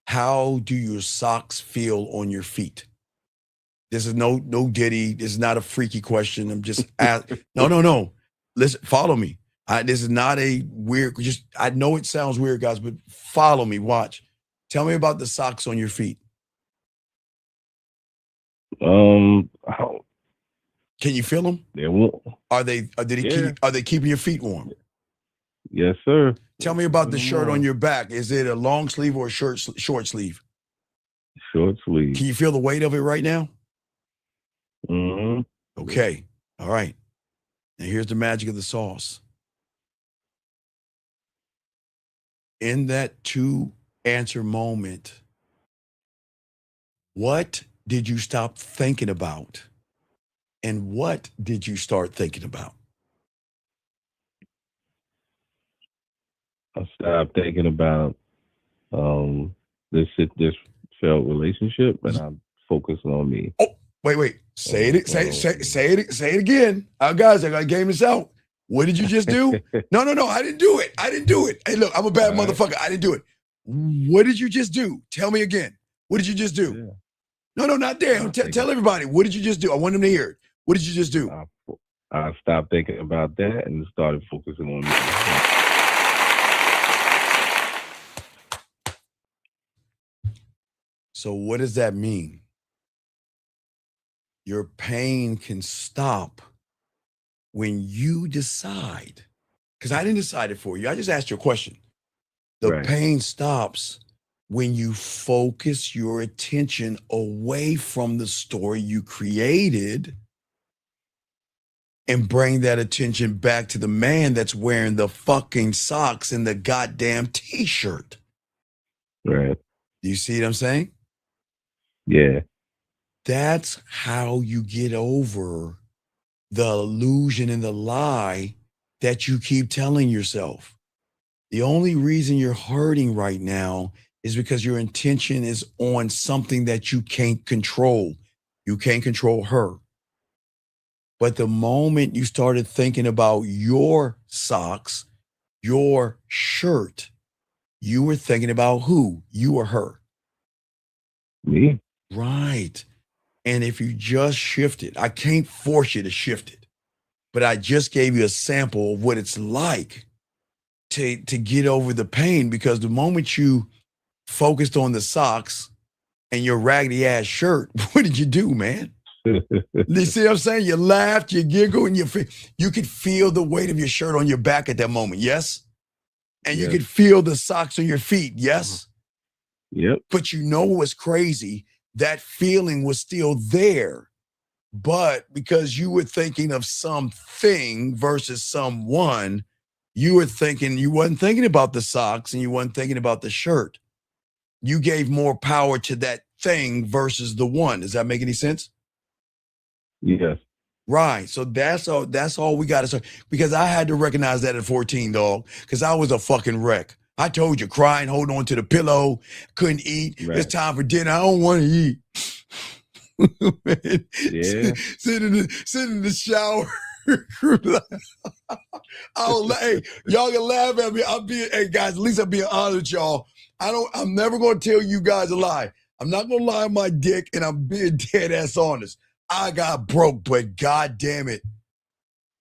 how do your socks feel on your feet? This is no diddy. This is not a freaky question. I'm just no. Listen, follow me. This is not a weird. I know it sounds weird, guys, but follow me. Watch. Tell me about the socks on your feet. Can you feel them? They won't. Are they keeping your feet warm? Yes, sir. Tell me about the shirt on your back. Is it a long sleeve or a short sleeve? Short sleeve. Can you feel the weight of it right now? Mm-hmm. Okay. All right. Now here's the magic of the sauce. in that 2-answer moment, what did you stop thinking about? And what did you start thinking about? I stopped thinking about this failed relationship, and I'm focusing on me. Oh, wait. Say it again. Guys, I got to game this out. What did you just do? No, I didn't do it. Hey, look, I'm a bad motherfucker. I didn't do it. What did you just do? Tell me again. What did you just do? Yeah. No, not damn. Tell everybody. What did you just do? I want them to hear it. What did you just do? I stopped thinking about that and started focusing on me. So what does that mean? Your pain can stop when you decide, because I didn't decide it for you. I just asked you a question. The pain stops when you focus your attention away from the story you created and bring that attention back to the man that's wearing the fucking socks and the goddamn t-shirt. Right. Do you see what I'm saying? Yeah. That's how you get over the illusion and the lie that you keep telling yourself. The only reason you're hurting right now is because your intention is on something that you can't control. You can't control her. But the moment you started thinking about your socks, your shirt, you were thinking about who? You or her? Me. Right. And if you just shift it, I can't force you to shift it, but I just gave you a sample of what it's like to get over the pain, because the moment you focused on the socks and your raggedy ass shirt, what did you do, man? You see what I'm saying? You laughed, you giggled, and you could feel the weight of your shirt on your back at that moment, yes? And you could feel the socks on your feet, yes? Yep. But you know what's crazy? That feeling was still there. But because you were thinking of something versus someone, you wasn't thinking about the socks and you wasn't thinking about the shirt. You gave more power to that thing versus the one. Does that make any sense? Yes. Right. So that's all we got to say. Because I had to recognize that at 14, dog, because I was a fucking wreck. I told you, crying, holding on to the pillow, couldn't eat. Right. It's time for dinner. I don't want to eat. Yeah. Sit in the shower. Hey, y'all can laugh at me. Hey guys, at least I'm being honest with y'all. I'm never gonna tell you guys a lie. I'm not gonna lie on my dick, and I'm being dead ass honest. I got broke, but god damn it.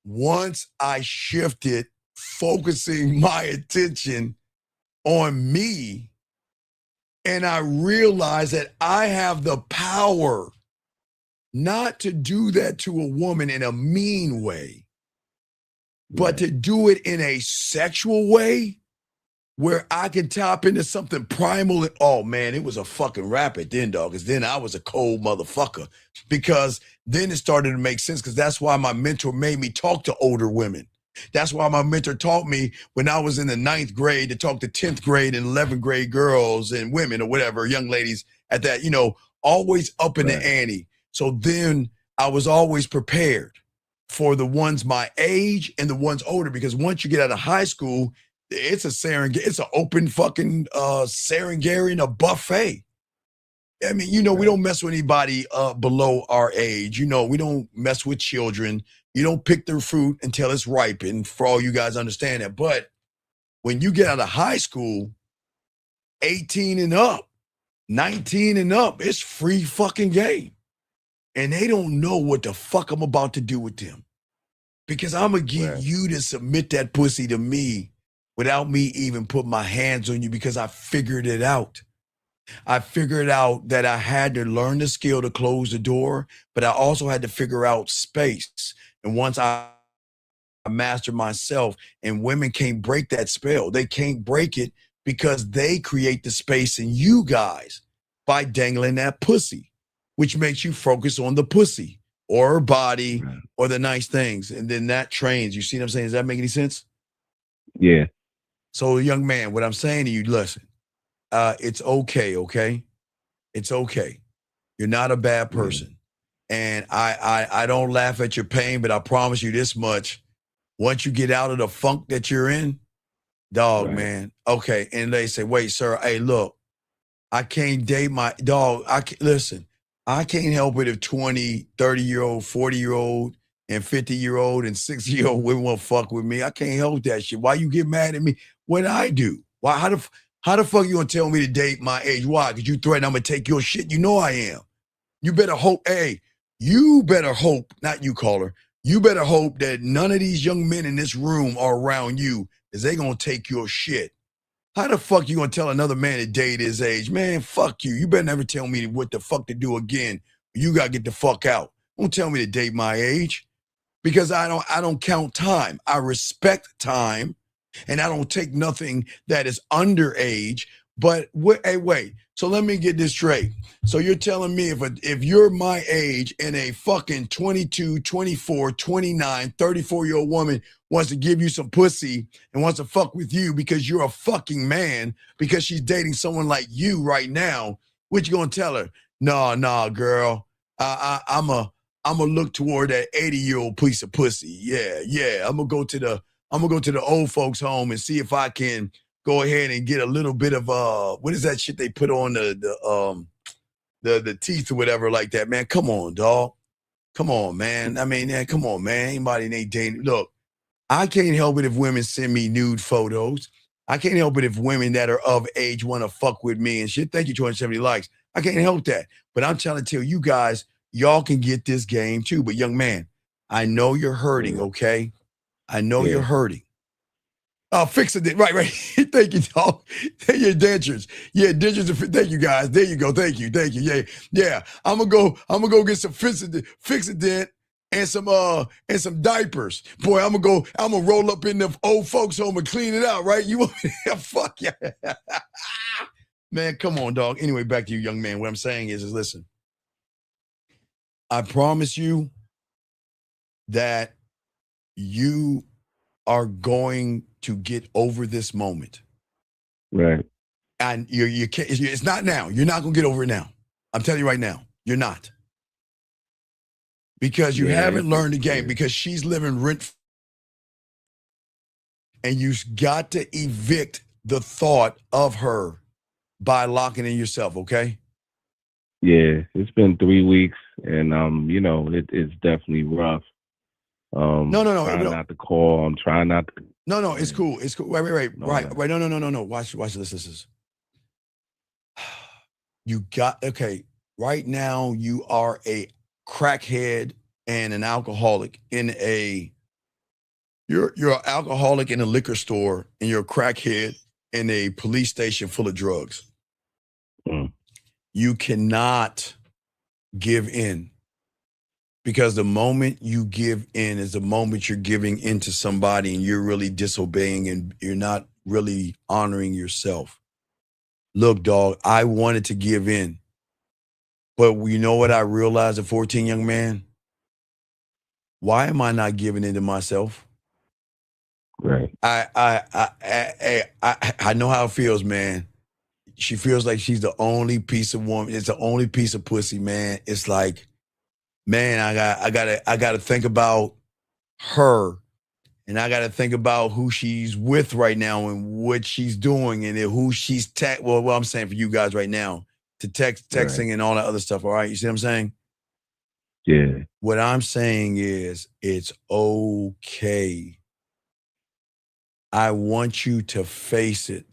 Once I shifted focusing my attention on me, and I realized that I have the power not to do that to a woman in a mean way, but to do it in a sexual way where I can tap into something primal. And, oh man, it was a fucking rapid then, dog, because then I was a cold motherfucker. Because then it started to make sense, because that's why my mentor made me talk to older women. That's why my mentor taught me when I was in the 9th grade to talk to 10th grade and 11th grade girls and women or whatever, young ladies at that, always up in the ante. So then I was always prepared for the ones my age and the ones older, because once you get out of high school, it's an open fucking Serengeti and a buffet. I mean, we don't mess with anybody below our age. We don't mess with children. You don't pick their fruit until it's ripened, for all you guys understand that. But when you get out of high school, 18 and up, 19 and up, it's free fucking game. And they don't know what the fuck I'm about to do with them. Because I'm going to get you to submit that pussy to me without me even putting my hands on you, because I figured it out. I figured out that I had to learn the skill to close the door, but I also had to figure out space. And once I mastered myself, and women can't break that spell. They can't break it because they create the space in you guys by dangling that pussy, which makes you focus on the pussy or her body or the nice things. And then that trains. You see what I'm saying? Does that make any sense? Yeah. So, young man, what I'm saying to you, listen, it's okay, okay? It's okay. You're not a bad person. And I don't laugh at your pain, but I promise you this much. Once you get out of the funk that you're in, dog, man, okay. And they say, wait, sir, hey, look, I can't date my dog. Listen, I can't help it if 20, 30-year-old, 40-year-old, and 50-year-old and 60-year-old women won't fuck with me. I can't help that shit. Why you get mad at me? What I do? Why? How the fuck you gonna tell me to date my age? Why? Because you threaten I'm gonna take your shit. You know I am. You better hope, hey, you better hope, not you, caller. You better hope that none of these young men in this room are around you, because they gonna take your shit. How the fuck you gonna tell another man to date his age? Man, fuck you. You better never tell me what the fuck to do again. You gotta get the fuck out. Don't tell me to date my age, because I don't count time. I respect time, and I don't take nothing that is underage. But wait. So let me get this straight. So you're telling me if you're my age and a fucking 22, 24, 29, 34-year-old woman wants to give you some pussy and wants to fuck with you because you're a fucking man, because she's dating someone like you right now, what you gonna tell her? Nah, girl. I'm a look toward that 80-year-old piece of pussy. Yeah. I'm gonna go to the old folks home and see if I can go ahead and get a little bit of what is that shit they put on the teeth or whatever like that, man. Come on, dog. Come on, man. I mean, come on, man. Anybody ain't dating. Look, I can't help it if women send me nude photos. I can't help it if women that are of age want to fuck with me and shit. Thank you, 270 likes. I can't help that. But I'm trying to tell you guys, y'all can get this game too. But young man, I know you're hurting, okay? I know you're hurting. Fix it. Right. Thank you, dog. Your dentures. Yeah, dentures. Thank you, guys. There you go. Thank you. Yeah. I'm gonna go get some Fix-A-Dent and some diapers. Boy, I'm gonna roll up in the old folks home and clean it out, right? You want me to fuck yeah. Man, come on, dog. Anyway, back to you, young man. What I'm saying is listen. I promise you that you are going to get over this moment. Right. And you can't, it's not now. You're not going to get over it now. I'm telling you right now, you're not. Because you haven't learned the game, because she's living rent. And you got to evict the thought of her by locking in yourself, okay? Yeah, it's been 3 weeks, and it's definitely rough. No. Trying not to call. I'm trying not to. No, it's cool. It's cool. Right. No. Watch this. You got, okay, right now you are a crackhead and an alcoholic you're an alcoholic in a liquor store, and you're a crackhead in a police station full of drugs. You cannot give in, because the moment you give in is the moment you're giving in to somebody and you're really disobeying and you're not really honoring yourself. Look, dog, I wanted to give in, but you know what I realized at 14, young man? Why am I not giving in to myself? Right. I know how it feels, man. She feels like she's the only piece of woman. It's the only piece of pussy, man. It's like, man, I gotta think about her, and I gotta think about who she's with right now and what she's doing and who she's well, what I'm saying for you guys right now, to texting and all that other stuff. All right, you see what I'm saying? Yeah. What I'm saying is, it's okay. I want you to face it.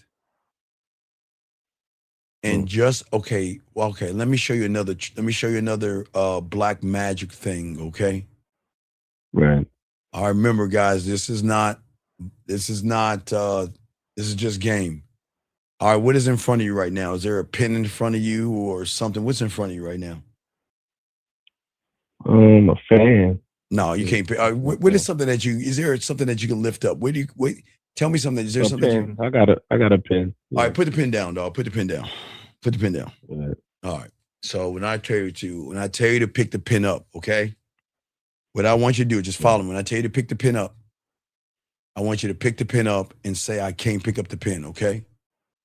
And let me show you another black magic thing, okay? Right. I remember, guys, this is just game. All right, what is in front of you right now? Is there a pen in front of you or something? What's in front of you right now? A fan. No, you can't. What is something that is there something that you can lift up? Tell me something. Is there something? I got a pen. All right, put the pen down, dog. Put the pen down. Right. All right. So when I tell you to pick the pen up, okay? What I want you to do is just follow me. When I tell you to pick the pen up, I want you to pick the pen up and say, I can't pick up the pen, okay?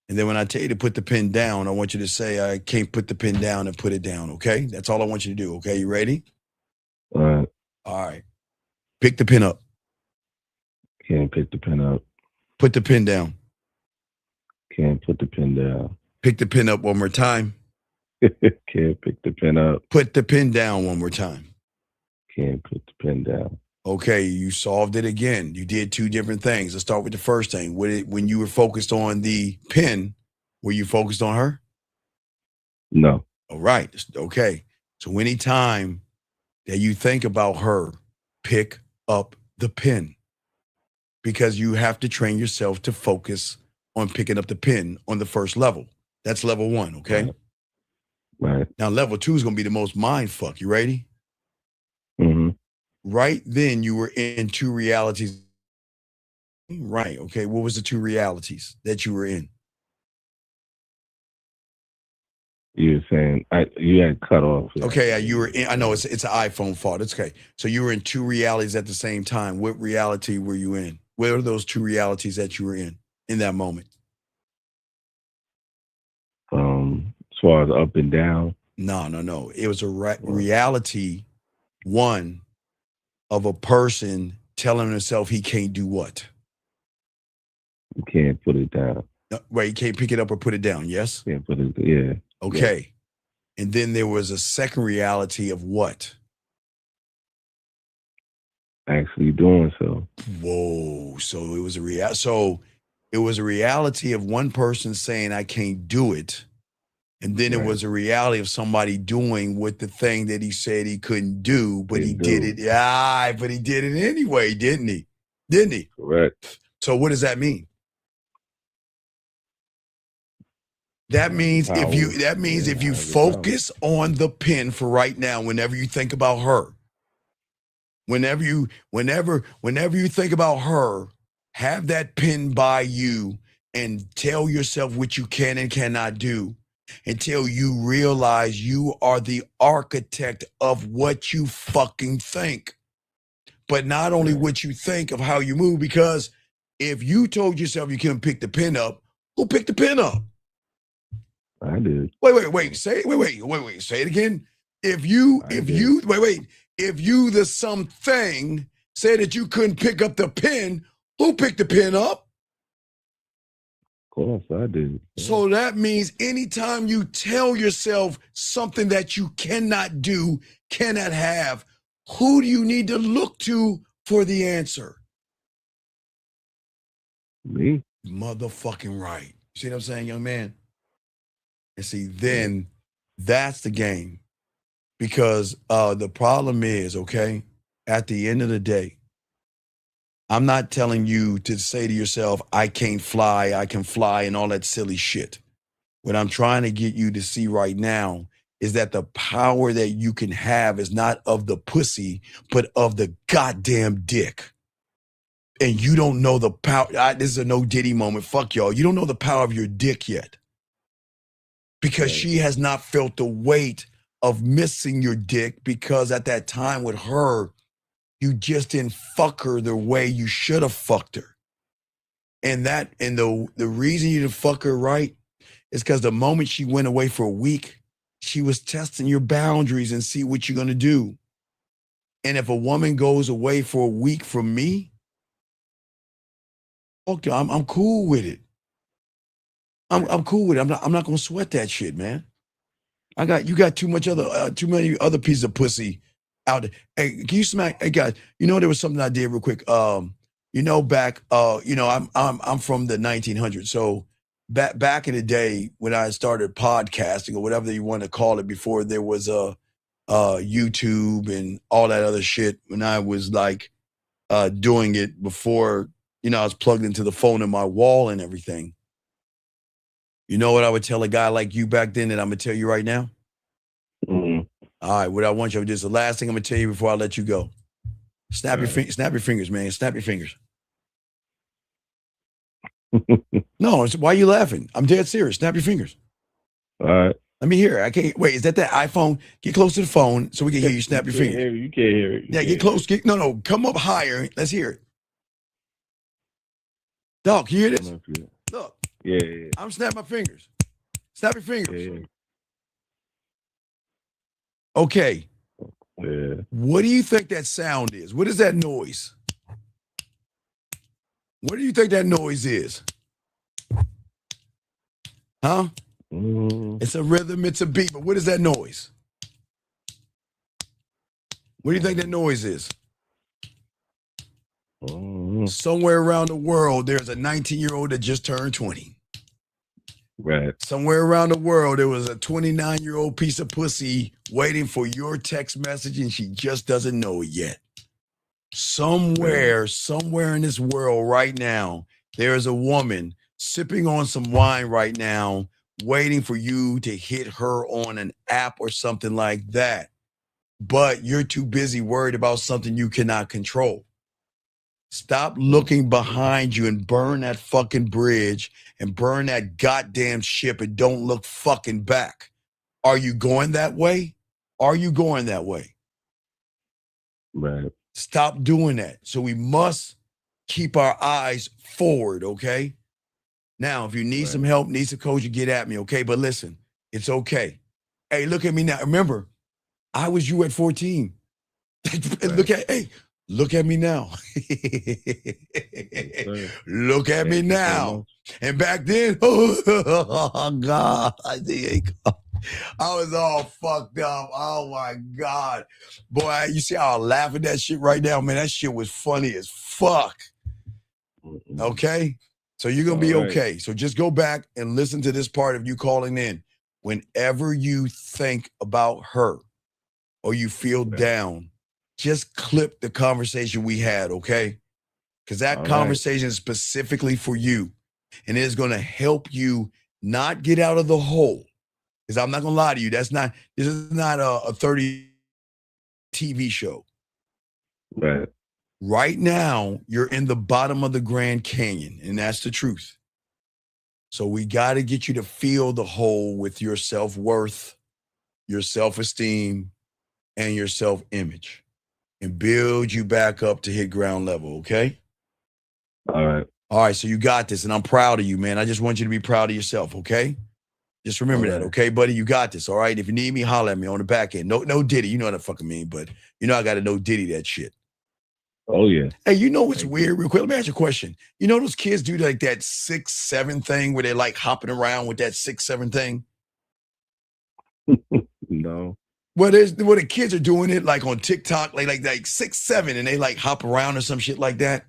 And then when I tell you to put the pen down, I want you to say, I can't put the pen down and put it down, okay? That's all I want you to do, okay? You ready? All right. All right. Pick the pen up. Can't pick the pen up. Put the pen down. Can't put the pen down. Pick the pen up one more time. Can't pick the pen up. Put the pen down one more time. Can't put the pen down. Okay, you solved it again. You did two different things. Let's start with the first thing. When you were focused on the pen, were you focused on her? No. All right. Okay. So anytime that you think about her, pick up the pen, because you have to train yourself to focus on picking up the pen on the first level. That's level 1, okay? Right. Now, level 2 is going to be the most mind fuck. You ready? Mm-hmm. Right then, you were in two realities. Right. Okay. What was the two realities that you were in? You were saying you had cut off. Okay. You were in. I know it's an iPhone fault. It's okay. So you were in two realities at the same time. What reality were you in? What are those two realities that you were in that moment? As far as up and down. No. It was a reality one of a person telling himself he can't do what? You can't put it down. No, right, you can't pick it up or put it down, yes? Can't put it, yeah. Okay. Yeah. And then there was a second reality of what? Actually doing so. Whoa. So it was a reality of one person saying, I can't do it. And then it was a reality of somebody doing what the thing that he said he couldn't do, but he did it. Yeah, but he did it anyway, didn't he? Didn't he? Correct. So what does that mean? That means if you focus on the pen for right now, whenever you think about her, whenever you think about her, have that pen by you and tell yourself what you can and cannot do, until you realize you are the architect of what you fucking think. But not only what you think, of how you move, because if you told yourself you couldn't pick the pen up, who picked the pen up? I did. Wait. Say it again. If you the something said that you couldn't pick up the pen, who picked the pen up? Of course, I did. So that means anytime you tell yourself something that you cannot do, cannot have, who do you need to look to for the answer? Me. Motherfucking right. See what I'm saying, young man? And see, then that's the game. Because the problem is, okay, at the end of the day, I'm not telling you to say to yourself, I can't fly, I can fly, and all that silly shit. What I'm trying to get you to see right now is that the power that you can have is not of the pussy, but of the goddamn dick. And you don't know the power. This is a no Diddy moment. Fuck y'all. You don't know the power of your dick yet. Because she has not felt the weight of missing your dick, because at that time with her, you just didn't fuck her the way you should have fucked her. And the reason you didn't fuck her right is because the moment she went away for a week, she was testing your boundaries and see what you're going to do. And if a woman goes away for a week from me, okay, I'm cool with it. I'm cool with it. I'm not going to sweat that shit, man. You got too many other pieces of pussy out there. Hey, can you smack? Hey guys, there was something I did real quick. I'm from the 1900s. So back in the day when I started podcasting, or whatever you want to call it, before there was YouTube and all that other shit, when I was like doing it before, I was plugged into the phone in my wall and everything. You know what I would tell a guy like you back then that I'm gonna tell you right now? Mm-hmm. All right, what I want you to do is the last thing I'm gonna tell you before I let you go. Snap your fingers, man. Snap your fingers. No, why are you laughing? I'm dead serious. Snap your fingers. All right. Let me hear it. I can't wait. Is that iPhone? Get close to the phone so we can hear you snap your fingers. You can't hear it. Yeah, get close. No, come up higher. Let's hear it. Dog, you hear I this? don't know if you- Look, Yeah. I'm snapping my fingers. Snap your fingers. Yeah. Okay. Yeah. What do you think that sound is? What is that noise? What do you think that noise is? Huh? It's a rhythm, it's a beat, but what is that noise? What do you think that noise is? Somewhere around the world, there's a 19-year-old that just turned 20. Right. Somewhere around the world, there was a 29-year-old piece of pussy waiting for your text message, and she just doesn't know it yet. Somewhere in this world right now, there is a woman sipping on some wine right now, waiting for you to hit her on an app or something like that. But you're too busy worried about something you cannot control. Stop looking behind you and burn that fucking bridge and burn that goddamn ship and don't look fucking back. Are you going that way? Are you going that way? Right. Stop doing that. So we must keep our eyes forward, okay? Now, if you need some help, need some coaching, get at me, okay? But listen, it's okay. Hey, look at me now. Remember, I was you at 14. Look at me now. Look at me now. And back then, oh God, I was all fucked up. Oh my God. Boy, you see how I laugh at that shit right now? Man, that shit was funny as fuck. Okay? So you're going to be okay. So just go back and listen to this part of you calling in. Whenever you think about her or you feel down, just clip the conversation we had, okay? Because that conversation is specifically for you. And it's going to help you not get out of the hole. Because I'm not going to lie to you, this is not a 30 TV show. Right. Right now, you're in the bottom of the Grand Canyon, and that's the truth. So we got to get you to feel the hole with your self-worth, your self-esteem, and your self-image, and build you back up to hit ground level, okay? All right. All right, so you got this, and I'm proud of you, man. I just want you to be proud of yourself, okay? Just remember that, okay, buddy? You got this, all right? If you need me, holler at me on the back end. No Diddy, you know what I fucking mean, but you know I got to know Diddy that shit. Oh, yeah. Hey, you know what's weird? Real quick, let me ask you a question. You know those kids do like that 6'7" thing where they're like hopping around with that 6'7" thing? No. Well, the kids are doing it like on TikTok, like 6'7", and they like hop around or some shit like that.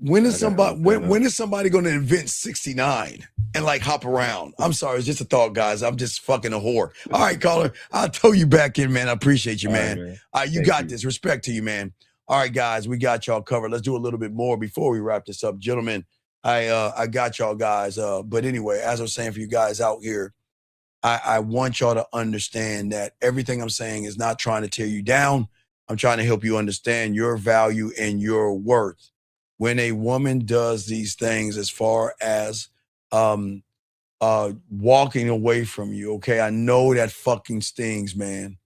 When is somebody going to invent 69 and like hop around? I'm sorry, it's just a thought, guys. I'm just fucking a whore. All right, caller, I'll throw you back in, man. I appreciate you, man. All right, you got this. Respect to you, man. All right, guys, we got y'all covered. Let's do a little bit more before we wrap this up, gentlemen. I got y'all guys. But anyway, as I was saying for you guys out here, I want y'all to understand that everything I'm saying is not trying to tear you down. I'm trying to help you understand your value and your worth. When a woman does these things as far as walking away from you, okay, I know that fucking stings, man.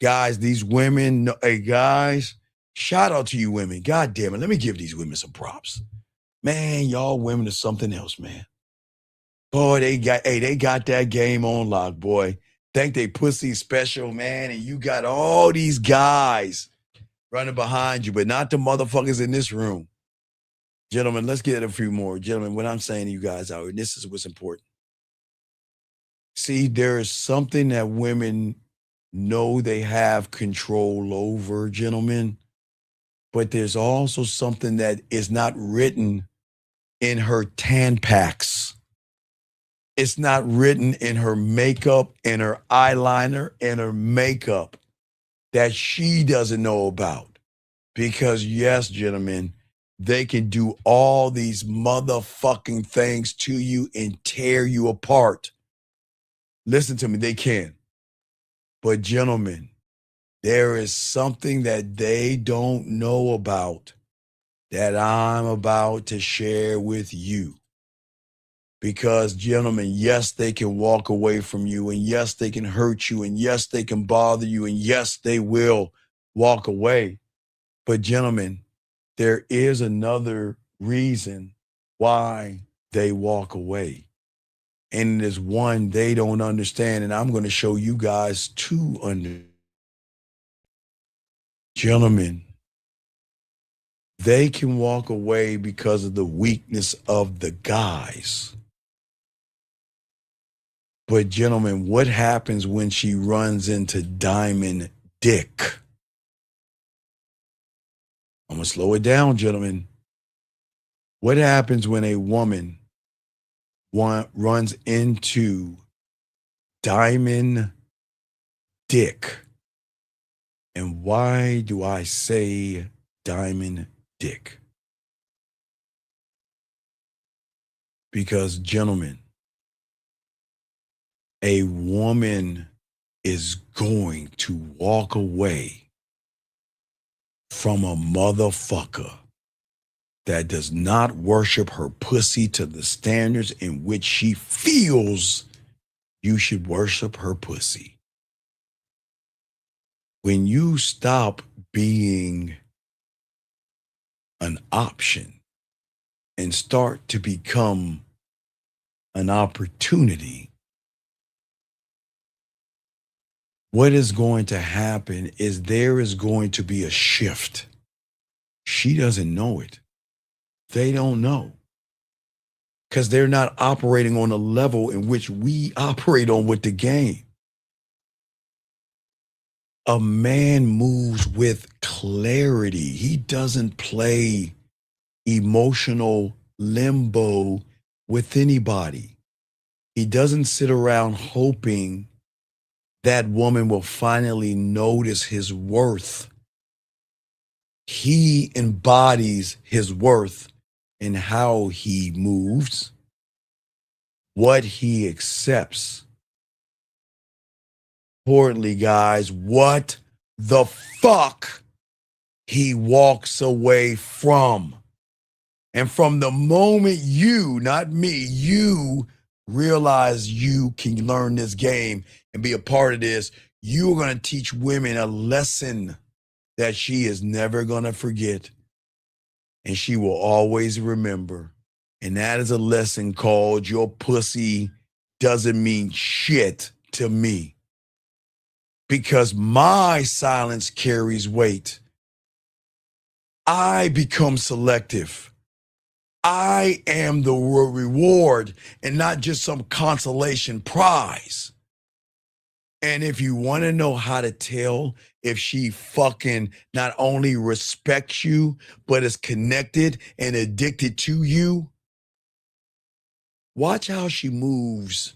Guys, these women, hey, guys, shout out to you women. God damn it, let me give these women some props. Man, y'all women are something else, man. Boy, they got that game on lock, boy. Think they pussy special, man, and you got all these guys running behind you, but not the motherfuckers in this room. Gentlemen, let's get a few more. Gentlemen, what I'm saying to you guys out here, and this is what's important. See, there is something that women know they have control over, gentlemen, but there's also something that is not written in her Tampax. It's not written in her makeup, in her eyeliner, in her makeup that she doesn't know about. Because yes, gentlemen, they can do all these motherfucking things to you and tear you apart. Listen to me, they can. But gentlemen, there is something that they don't know about that I'm about to share with you. Because gentlemen, yes, they can walk away from you, and yes, they can hurt you, and yes, they can bother you, and yes, they will walk away. But gentlemen, there is another reason why they walk away. And there's one they don't understand, and I'm going to show you guys two Gentlemen, they can walk away because of the weakness of the guys. But gentlemen, what happens when she runs into Diamond Dick? I'm going to slow it down, gentlemen. What happens when a woman runs into Diamond Dick? And why do I say Diamond Dick? Because, gentlemen, a woman is going to walk away from a motherfucker that does not worship her pussy to the standards in which she feels you should worship her pussy. When you stop being an option and start to become an opportunity, what is going to happen is there is going to be a shift. She doesn't know it. They don't know. Because they're not operating on a level in which we operate on with the game. A man moves with clarity. He doesn't play emotional limbo with anybody. He doesn't sit around hoping that woman will finally notice his worth. He embodies his worth in how he moves, what he accepts. Importantly, guys, what the fuck he walks away from. And from the moment you, not me, you realize you can learn this game and be a part of this, you're going to teach women a lesson that she is never going to forget. And she will always remember. And that is a lesson called your pussy doesn't mean shit to me. Because my silence carries weight. I become selective. I am the reward and not just some consolation prize. And if you want to know how to tell if she fucking not only respects you, but is connected and addicted to you, watch how she moves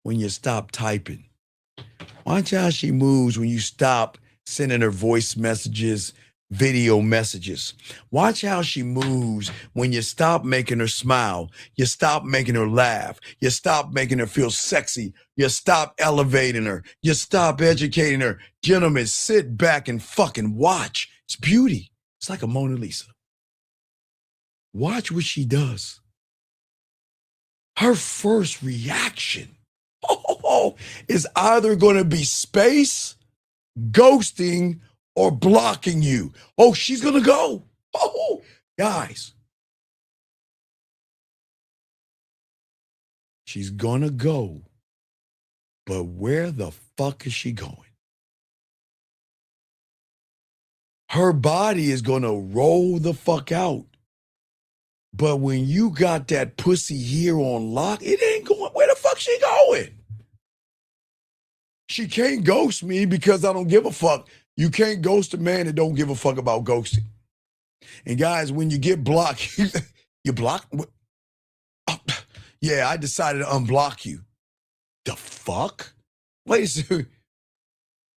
when you stop typing. Watch how she moves when you stop sending her voice messages, video messages. Watch how she moves when you stop making her smile, you stop making her laugh, you stop making her feel sexy, you stop elevating her, you stop educating her. Gentlemen, sit back and fucking watch. It's beauty. It's like a Mona Lisa. Watch what she does. Her first reaction is either going to be space, ghosting, or blocking you. Oh, she's going to go. Oh, guys. She's going to go. But where the fuck is she going? Her body is going to roll the fuck out. But when you got that pussy here on lock, it ain't going. Where the fuck she going? She can't ghost me because I don't give a fuck. You can't ghost a man that don't give a fuck about ghosting. And guys, when you get blocked, you block. Yeah, I decided to unblock you. The fuck? Wait a second.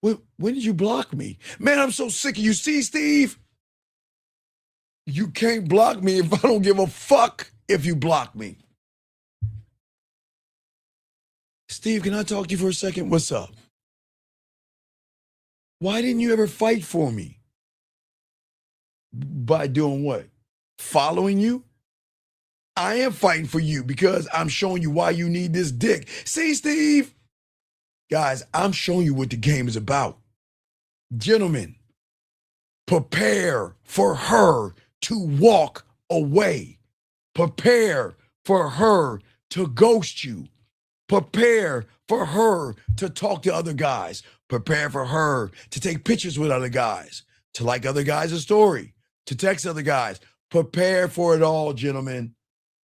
When did you block me? Man, I'm so sick of you. See, Steve? You can't block me if I don't give a fuck if you block me. Steve, can I talk to you for a second? What's up? Why didn't you ever fight for me? By doing what? Following you? I am fighting for you because I'm showing you why you need this dick. See, Steve? Guys, I'm showing you what the game is about. Gentlemen, prepare for her to walk away. Prepare for her to ghost you. Prepare for her to talk to other guys. Prepare for her to take pictures with other guys, to like other guys' story, to text other guys. Prepare for it all, gentlemen.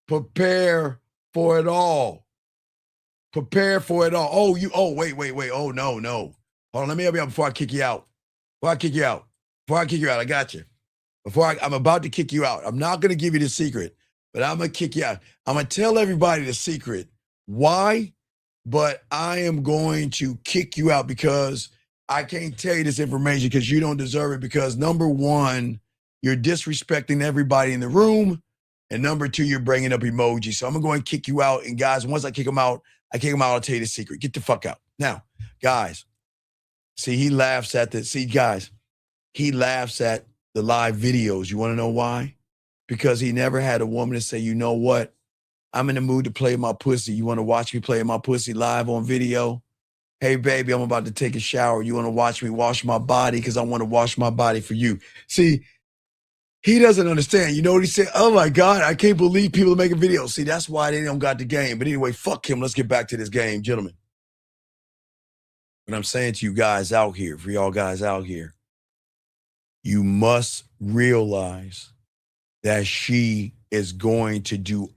Prepare for it all. Prepare for it all. Wait. Oh, no. Hold on, let me help you out before I kick you out. I got you. I'm about to kick you out. I'm not going to give you the secret, but I'm going to kick you out. I'm going to tell everybody the secret. Why? But I am going to kick you out because I can't tell you this information because you don't deserve it. Because number one, you're disrespecting everybody in the room. And number two, you're bringing up emojis. So I'm going to go and kick you out. And guys, once I kick them out, I'll tell you the secret. Get the fuck out. Now, guys, see, he laughs at the live videos. You want to know why? Because he never had a woman to say, you know what? I'm in the mood to play my pussy. You want to watch me play my pussy live on video? Hey, baby, I'm about to take a shower. You want to watch me wash my body? Because I want to wash my body for you. See, he doesn't understand. You know what he said? Oh, my God, I can't believe people are making videos. See, that's why they don't got the game. But anyway, fuck him. Let's get back to this game, gentlemen. What I'm saying to you guys out here, for y'all guys out here, you must realize that she is going to do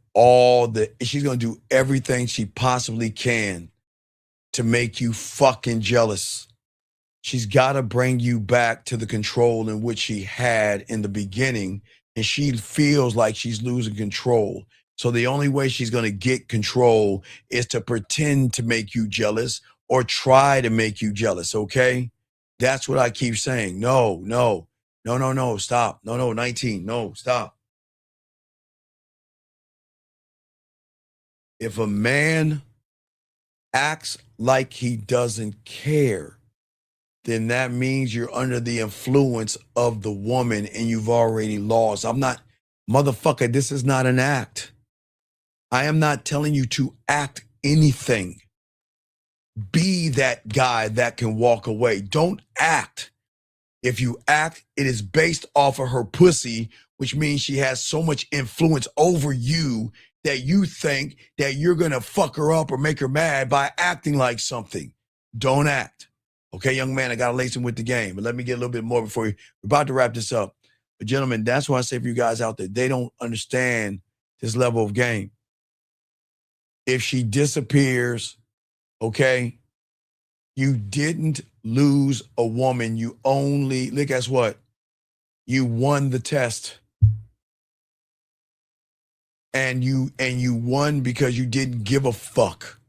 she's going to do everything she possibly can to make you fucking jealous. She's got to bring you back to the control in which she had in the beginning, and she feels like she's losing control. So the only way she's going to get control is to pretend to make you jealous or try to make you jealous, okay? That's what I keep saying. No, stop. No, 19, no, stop. If a man acts like he doesn't care, then that means you're under the influence of the woman and you've already lost. Motherfucker, this is not an act. I am not telling you to act anything. Be that guy that can walk away. Don't act. If you act, it is based off of her pussy, which means she has so much influence over you that you think that you're going to fuck her up or make her mad by acting like something. Don't act. Okay, young man, I got to lace him with the game. But let me get a little bit more before we're about to wrap this up. But gentlemen, that's why I say for you guys out there, they don't understand this level of game. If she disappears, okay, you didn't lose a woman. You only, look, guess what? You won the test. And you won because you didn't give a fuck.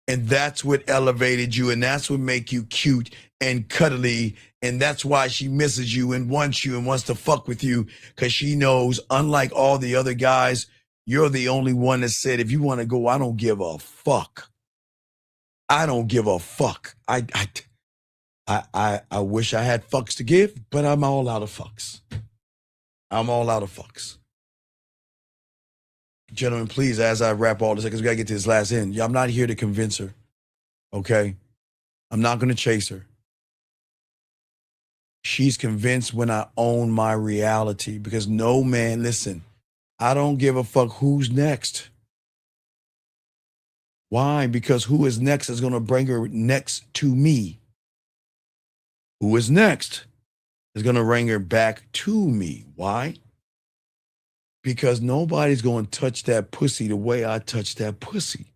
And that's what elevated you, and that's what make you cute and cuddly, and that's why she misses you and wants to fuck with you, because she knows, unlike all the other guys, you're the only one that said, if you want to go, I don't give a fuck. I don't give a fuck. I wish I had fucks to give, but I'm all out of fucks. Gentlemen, please, as I wrap all this, because we got to get to this last end. I'm not here to convince her, okay? I'm not going to chase her. She's convinced when I own my reality, because no man, listen, I don't give a fuck who's next. Why? Because who is next is going to bring her next to me. Who is next is going to bring her back to me. Why? Because nobody's going to touch that pussy the way I touch that pussy.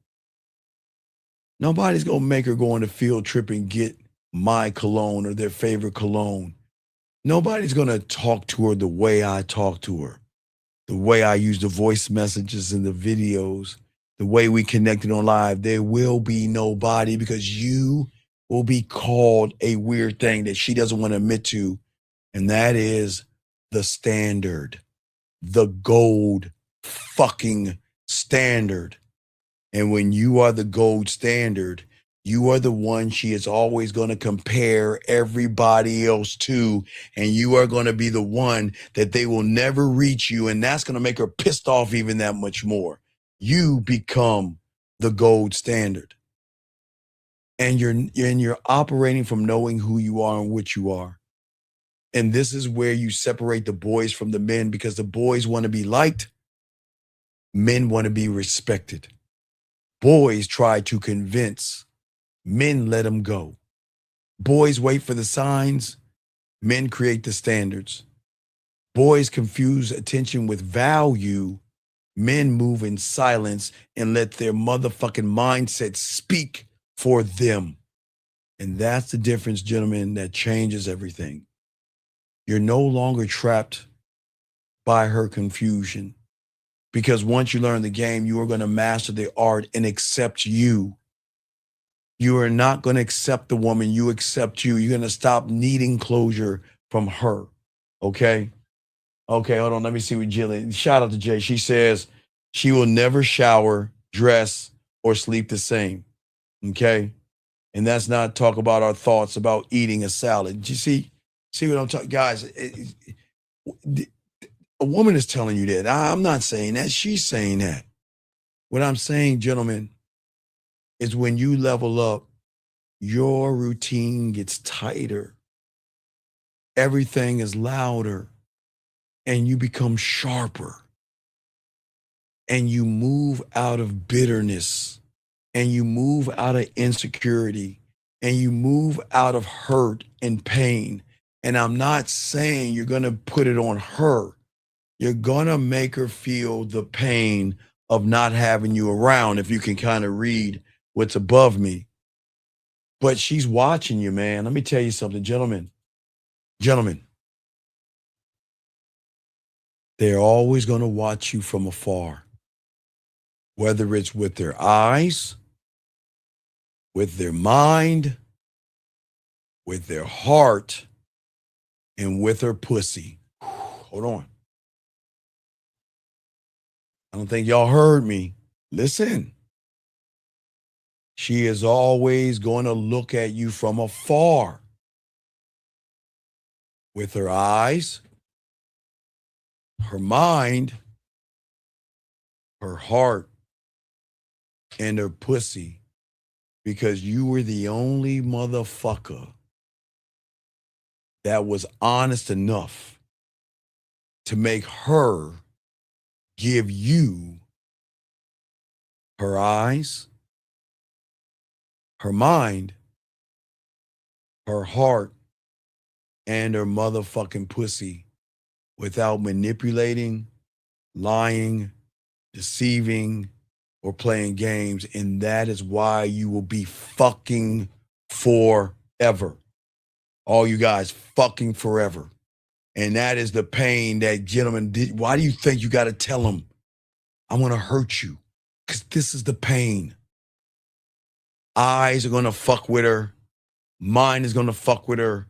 Nobody's going to make her go on the field trip and get my cologne or their favorite cologne. Nobody's going to talk to her the way I talk to her, the way I use the voice messages and the videos, the way we connected on live. There will be nobody, because you will be called a weird thing that she doesn't want to admit to, and that is the standard. The gold fucking standard. And when you are the gold standard, you are the one she is always going to compare everybody else to, and you are going to be the one that they will never reach you, and that's going to make her pissed off even that much more. You become the gold standard. And you're operating from knowing who you are and what you are. And this is where you separate the boys from the men, because the boys want to be liked. Men want to be respected. Boys try to convince. Men let them go. Boys wait for the signs. Men create the standards. Boys confuse attention with value. Men move in silence and let their motherfucking mindset speak for them. And that's the difference, gentlemen, that changes everything. You're no longer trapped by her confusion, because once you learn the game, you are going to master the art and accept you. You are not going to accept the woman. You accept you. You're going to stop needing closure from her. Okay? Okay, hold on. Let me see what Jillian. Shout out to Jay. She says she will never shower, dress, or sleep the same. Okay? And that's not talk about our thoughts about eating a salad. You see what I'm talking, guys? A woman is telling you that. I'm not saying that. She's saying that. What I'm saying, gentlemen, is when you level up, your routine gets tighter. Everything is louder, and you become sharper. And you move out of bitterness, and you move out of insecurity, and you move out of hurt and pain. And I'm not saying you're going to put it on her. You're going to make her feel the pain of not having you around, if you can kind of read what's above me. But she's watching you, man. Let me tell you something, gentlemen. Gentlemen, they're always going to watch you from afar, whether it's with their eyes, with their mind, with their heart, and with her pussy. Hold on. I don't think y'all heard me. Listen. She is always going to look at you from afar, with her eyes, her mind, her heart, and her pussy, because you were the only motherfucker that was honest enough to make her give you her eyes, her mind, her heart, and her motherfucking pussy without manipulating, lying, deceiving, or playing games. And that is why you will be fucking forever. All you guys fucking forever. And that is the pain that gentleman did. Why do you think you got to tell him, I want to hurt you? Because this is the pain. Eyes are going to fuck with her. Mind is going to fuck with her.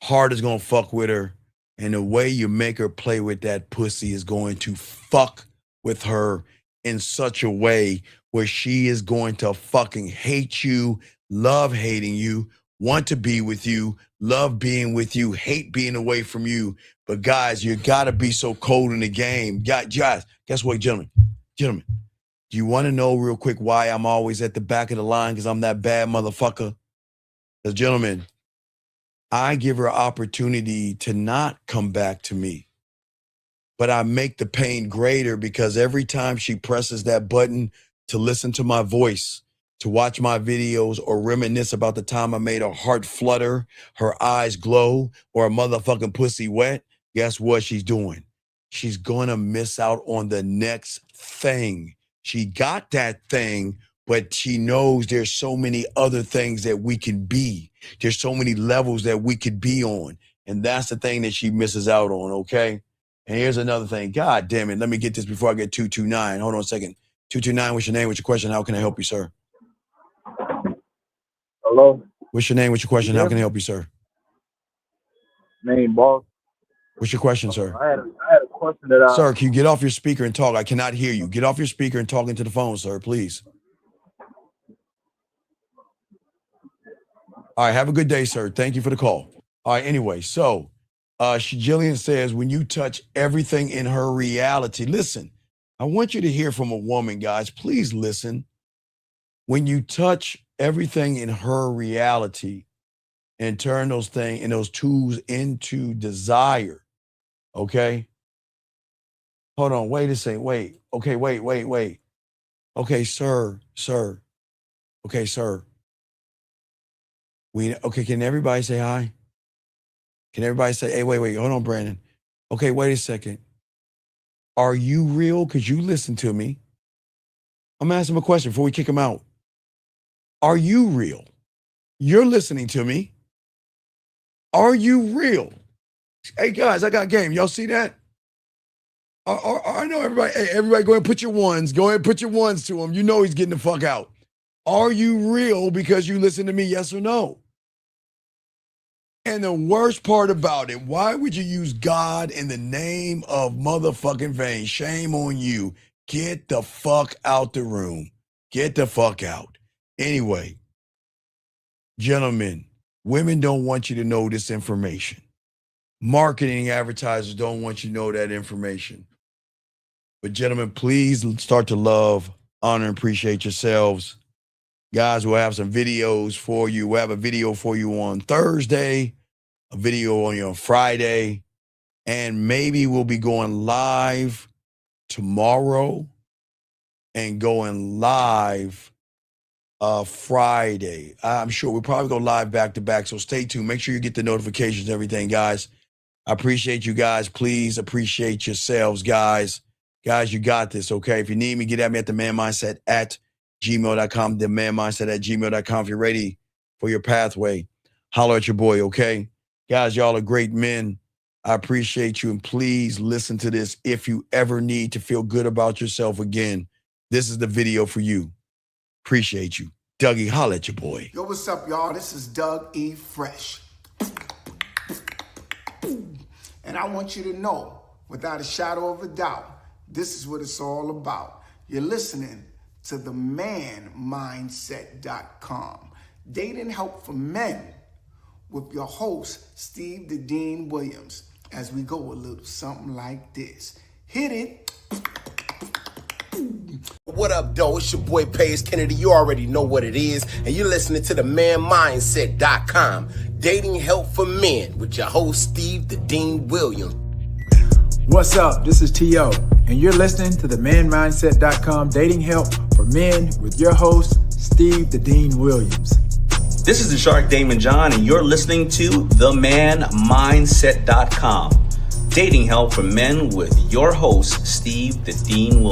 Heart is going to fuck with her. And the way you make her play with that pussy is going to fuck with her in such a way where she is going to fucking hate you, love hating you, want to be with you, love being with you, hate being away from you. But guys, you got to be so cold in the game. Guys, guess what, gentlemen? Gentlemen, do you want to know real quick why I'm always at the back of the line? Because I'm that bad motherfucker. Because, gentlemen, I give her opportunity to not come back to me. But I make the pain greater, because every time she presses that button to listen to my voice, to watch my videos, or reminisce about the time I made her heart flutter, her eyes glow, or a motherfucking pussy wet, guess what she's doing? She's gonna miss out on the next thing. She got that thing, but she knows there's so many other things that we can be. There's so many levels that we could be on. And that's the thing that she misses out on, okay? And here's another thing. God damn it. Let me get this before I get 229. Hold on a second. 229, what's your name? What's your question? How can I help you, sir? Hello? What's your name? What's your question? How can I help you, sir? Name, boss. What's your question, sir? I had a question that I... Sir, can you get off your speaker and talk? I cannot hear you. Get off your speaker and talk into the phone, sir, please. All right, have a good day, sir. Thank you for the call. All right, anyway, so Jillian says, when you touch everything in her reality, listen, I want you to hear from a woman, guys. Please listen. When you touch everything in her reality and turn those things and those tools into desire. Okay. Hold on. Wait a second. Wait. Okay. Wait. Okay, sir. Okay, sir. Okay, can everybody say hi? Can everybody say, hey, wait, hold on, Brandon. Okay, wait a second. Are you real? Because you listen to me. I'm asking him a question before we kick him out. Are you real? You're listening to me. Are you real? Hey, guys, I got game. Y'all see that? I know everybody. Hey, everybody, go ahead and put your ones. Go ahead and put your ones to him. You know he's getting the fuck out. Are you real because you listen to me, yes or no? And the worst part about it, why would you use God in the name of motherfucking vain? Shame on you. Get the fuck out the room. Get the fuck out. Anyway, gentlemen, women don't want you to know this information. Marketing advertisers don't want you to know that information. But gentlemen, please start to love, honor, and appreciate yourselves. Guys, we'll have some videos for you. We'll have a video for you on Thursday, a video on you on Friday, and maybe we'll be going live tomorrow and going live Friday. I'm sure we'll probably go live back to back, so stay tuned. Make sure you get the notifications and everything, guys. I appreciate you guys. Please appreciate yourselves, guys. Guys, you got this, okay? If you need me, get at me at themanmindset@gmail.com, themanmindset@gmail.com. If you're ready for your pathway, holler at your boy, okay? Guys, y'all are great men. I appreciate you, and please listen to this. If you ever need to feel good about yourself again, this is the video for you. Appreciate you. Dougie, holler at your boy. Yo, what's up, y'all? This is Doug E. Fresh. And I want you to know, without a shadow of a doubt, this is what it's all about. You're listening to themanmindset.com. Dating help for men with your host, Steve the Dean Williams, as we go a little something like this. Hit it. What up, though? It's your boy, Paige Kennedy. You already know what it is. And you're listening to themanmindset.com. Dating help for men with your host, Steve the Dean Williams. What's up? This is T.O. and you're listening to themanmindset.com dating help for men with your host, Steve the Dean Williams. This is the Shark Damon John, and you're listening to themanmindset.com dating help for men with your host, Steve the Dean Williams.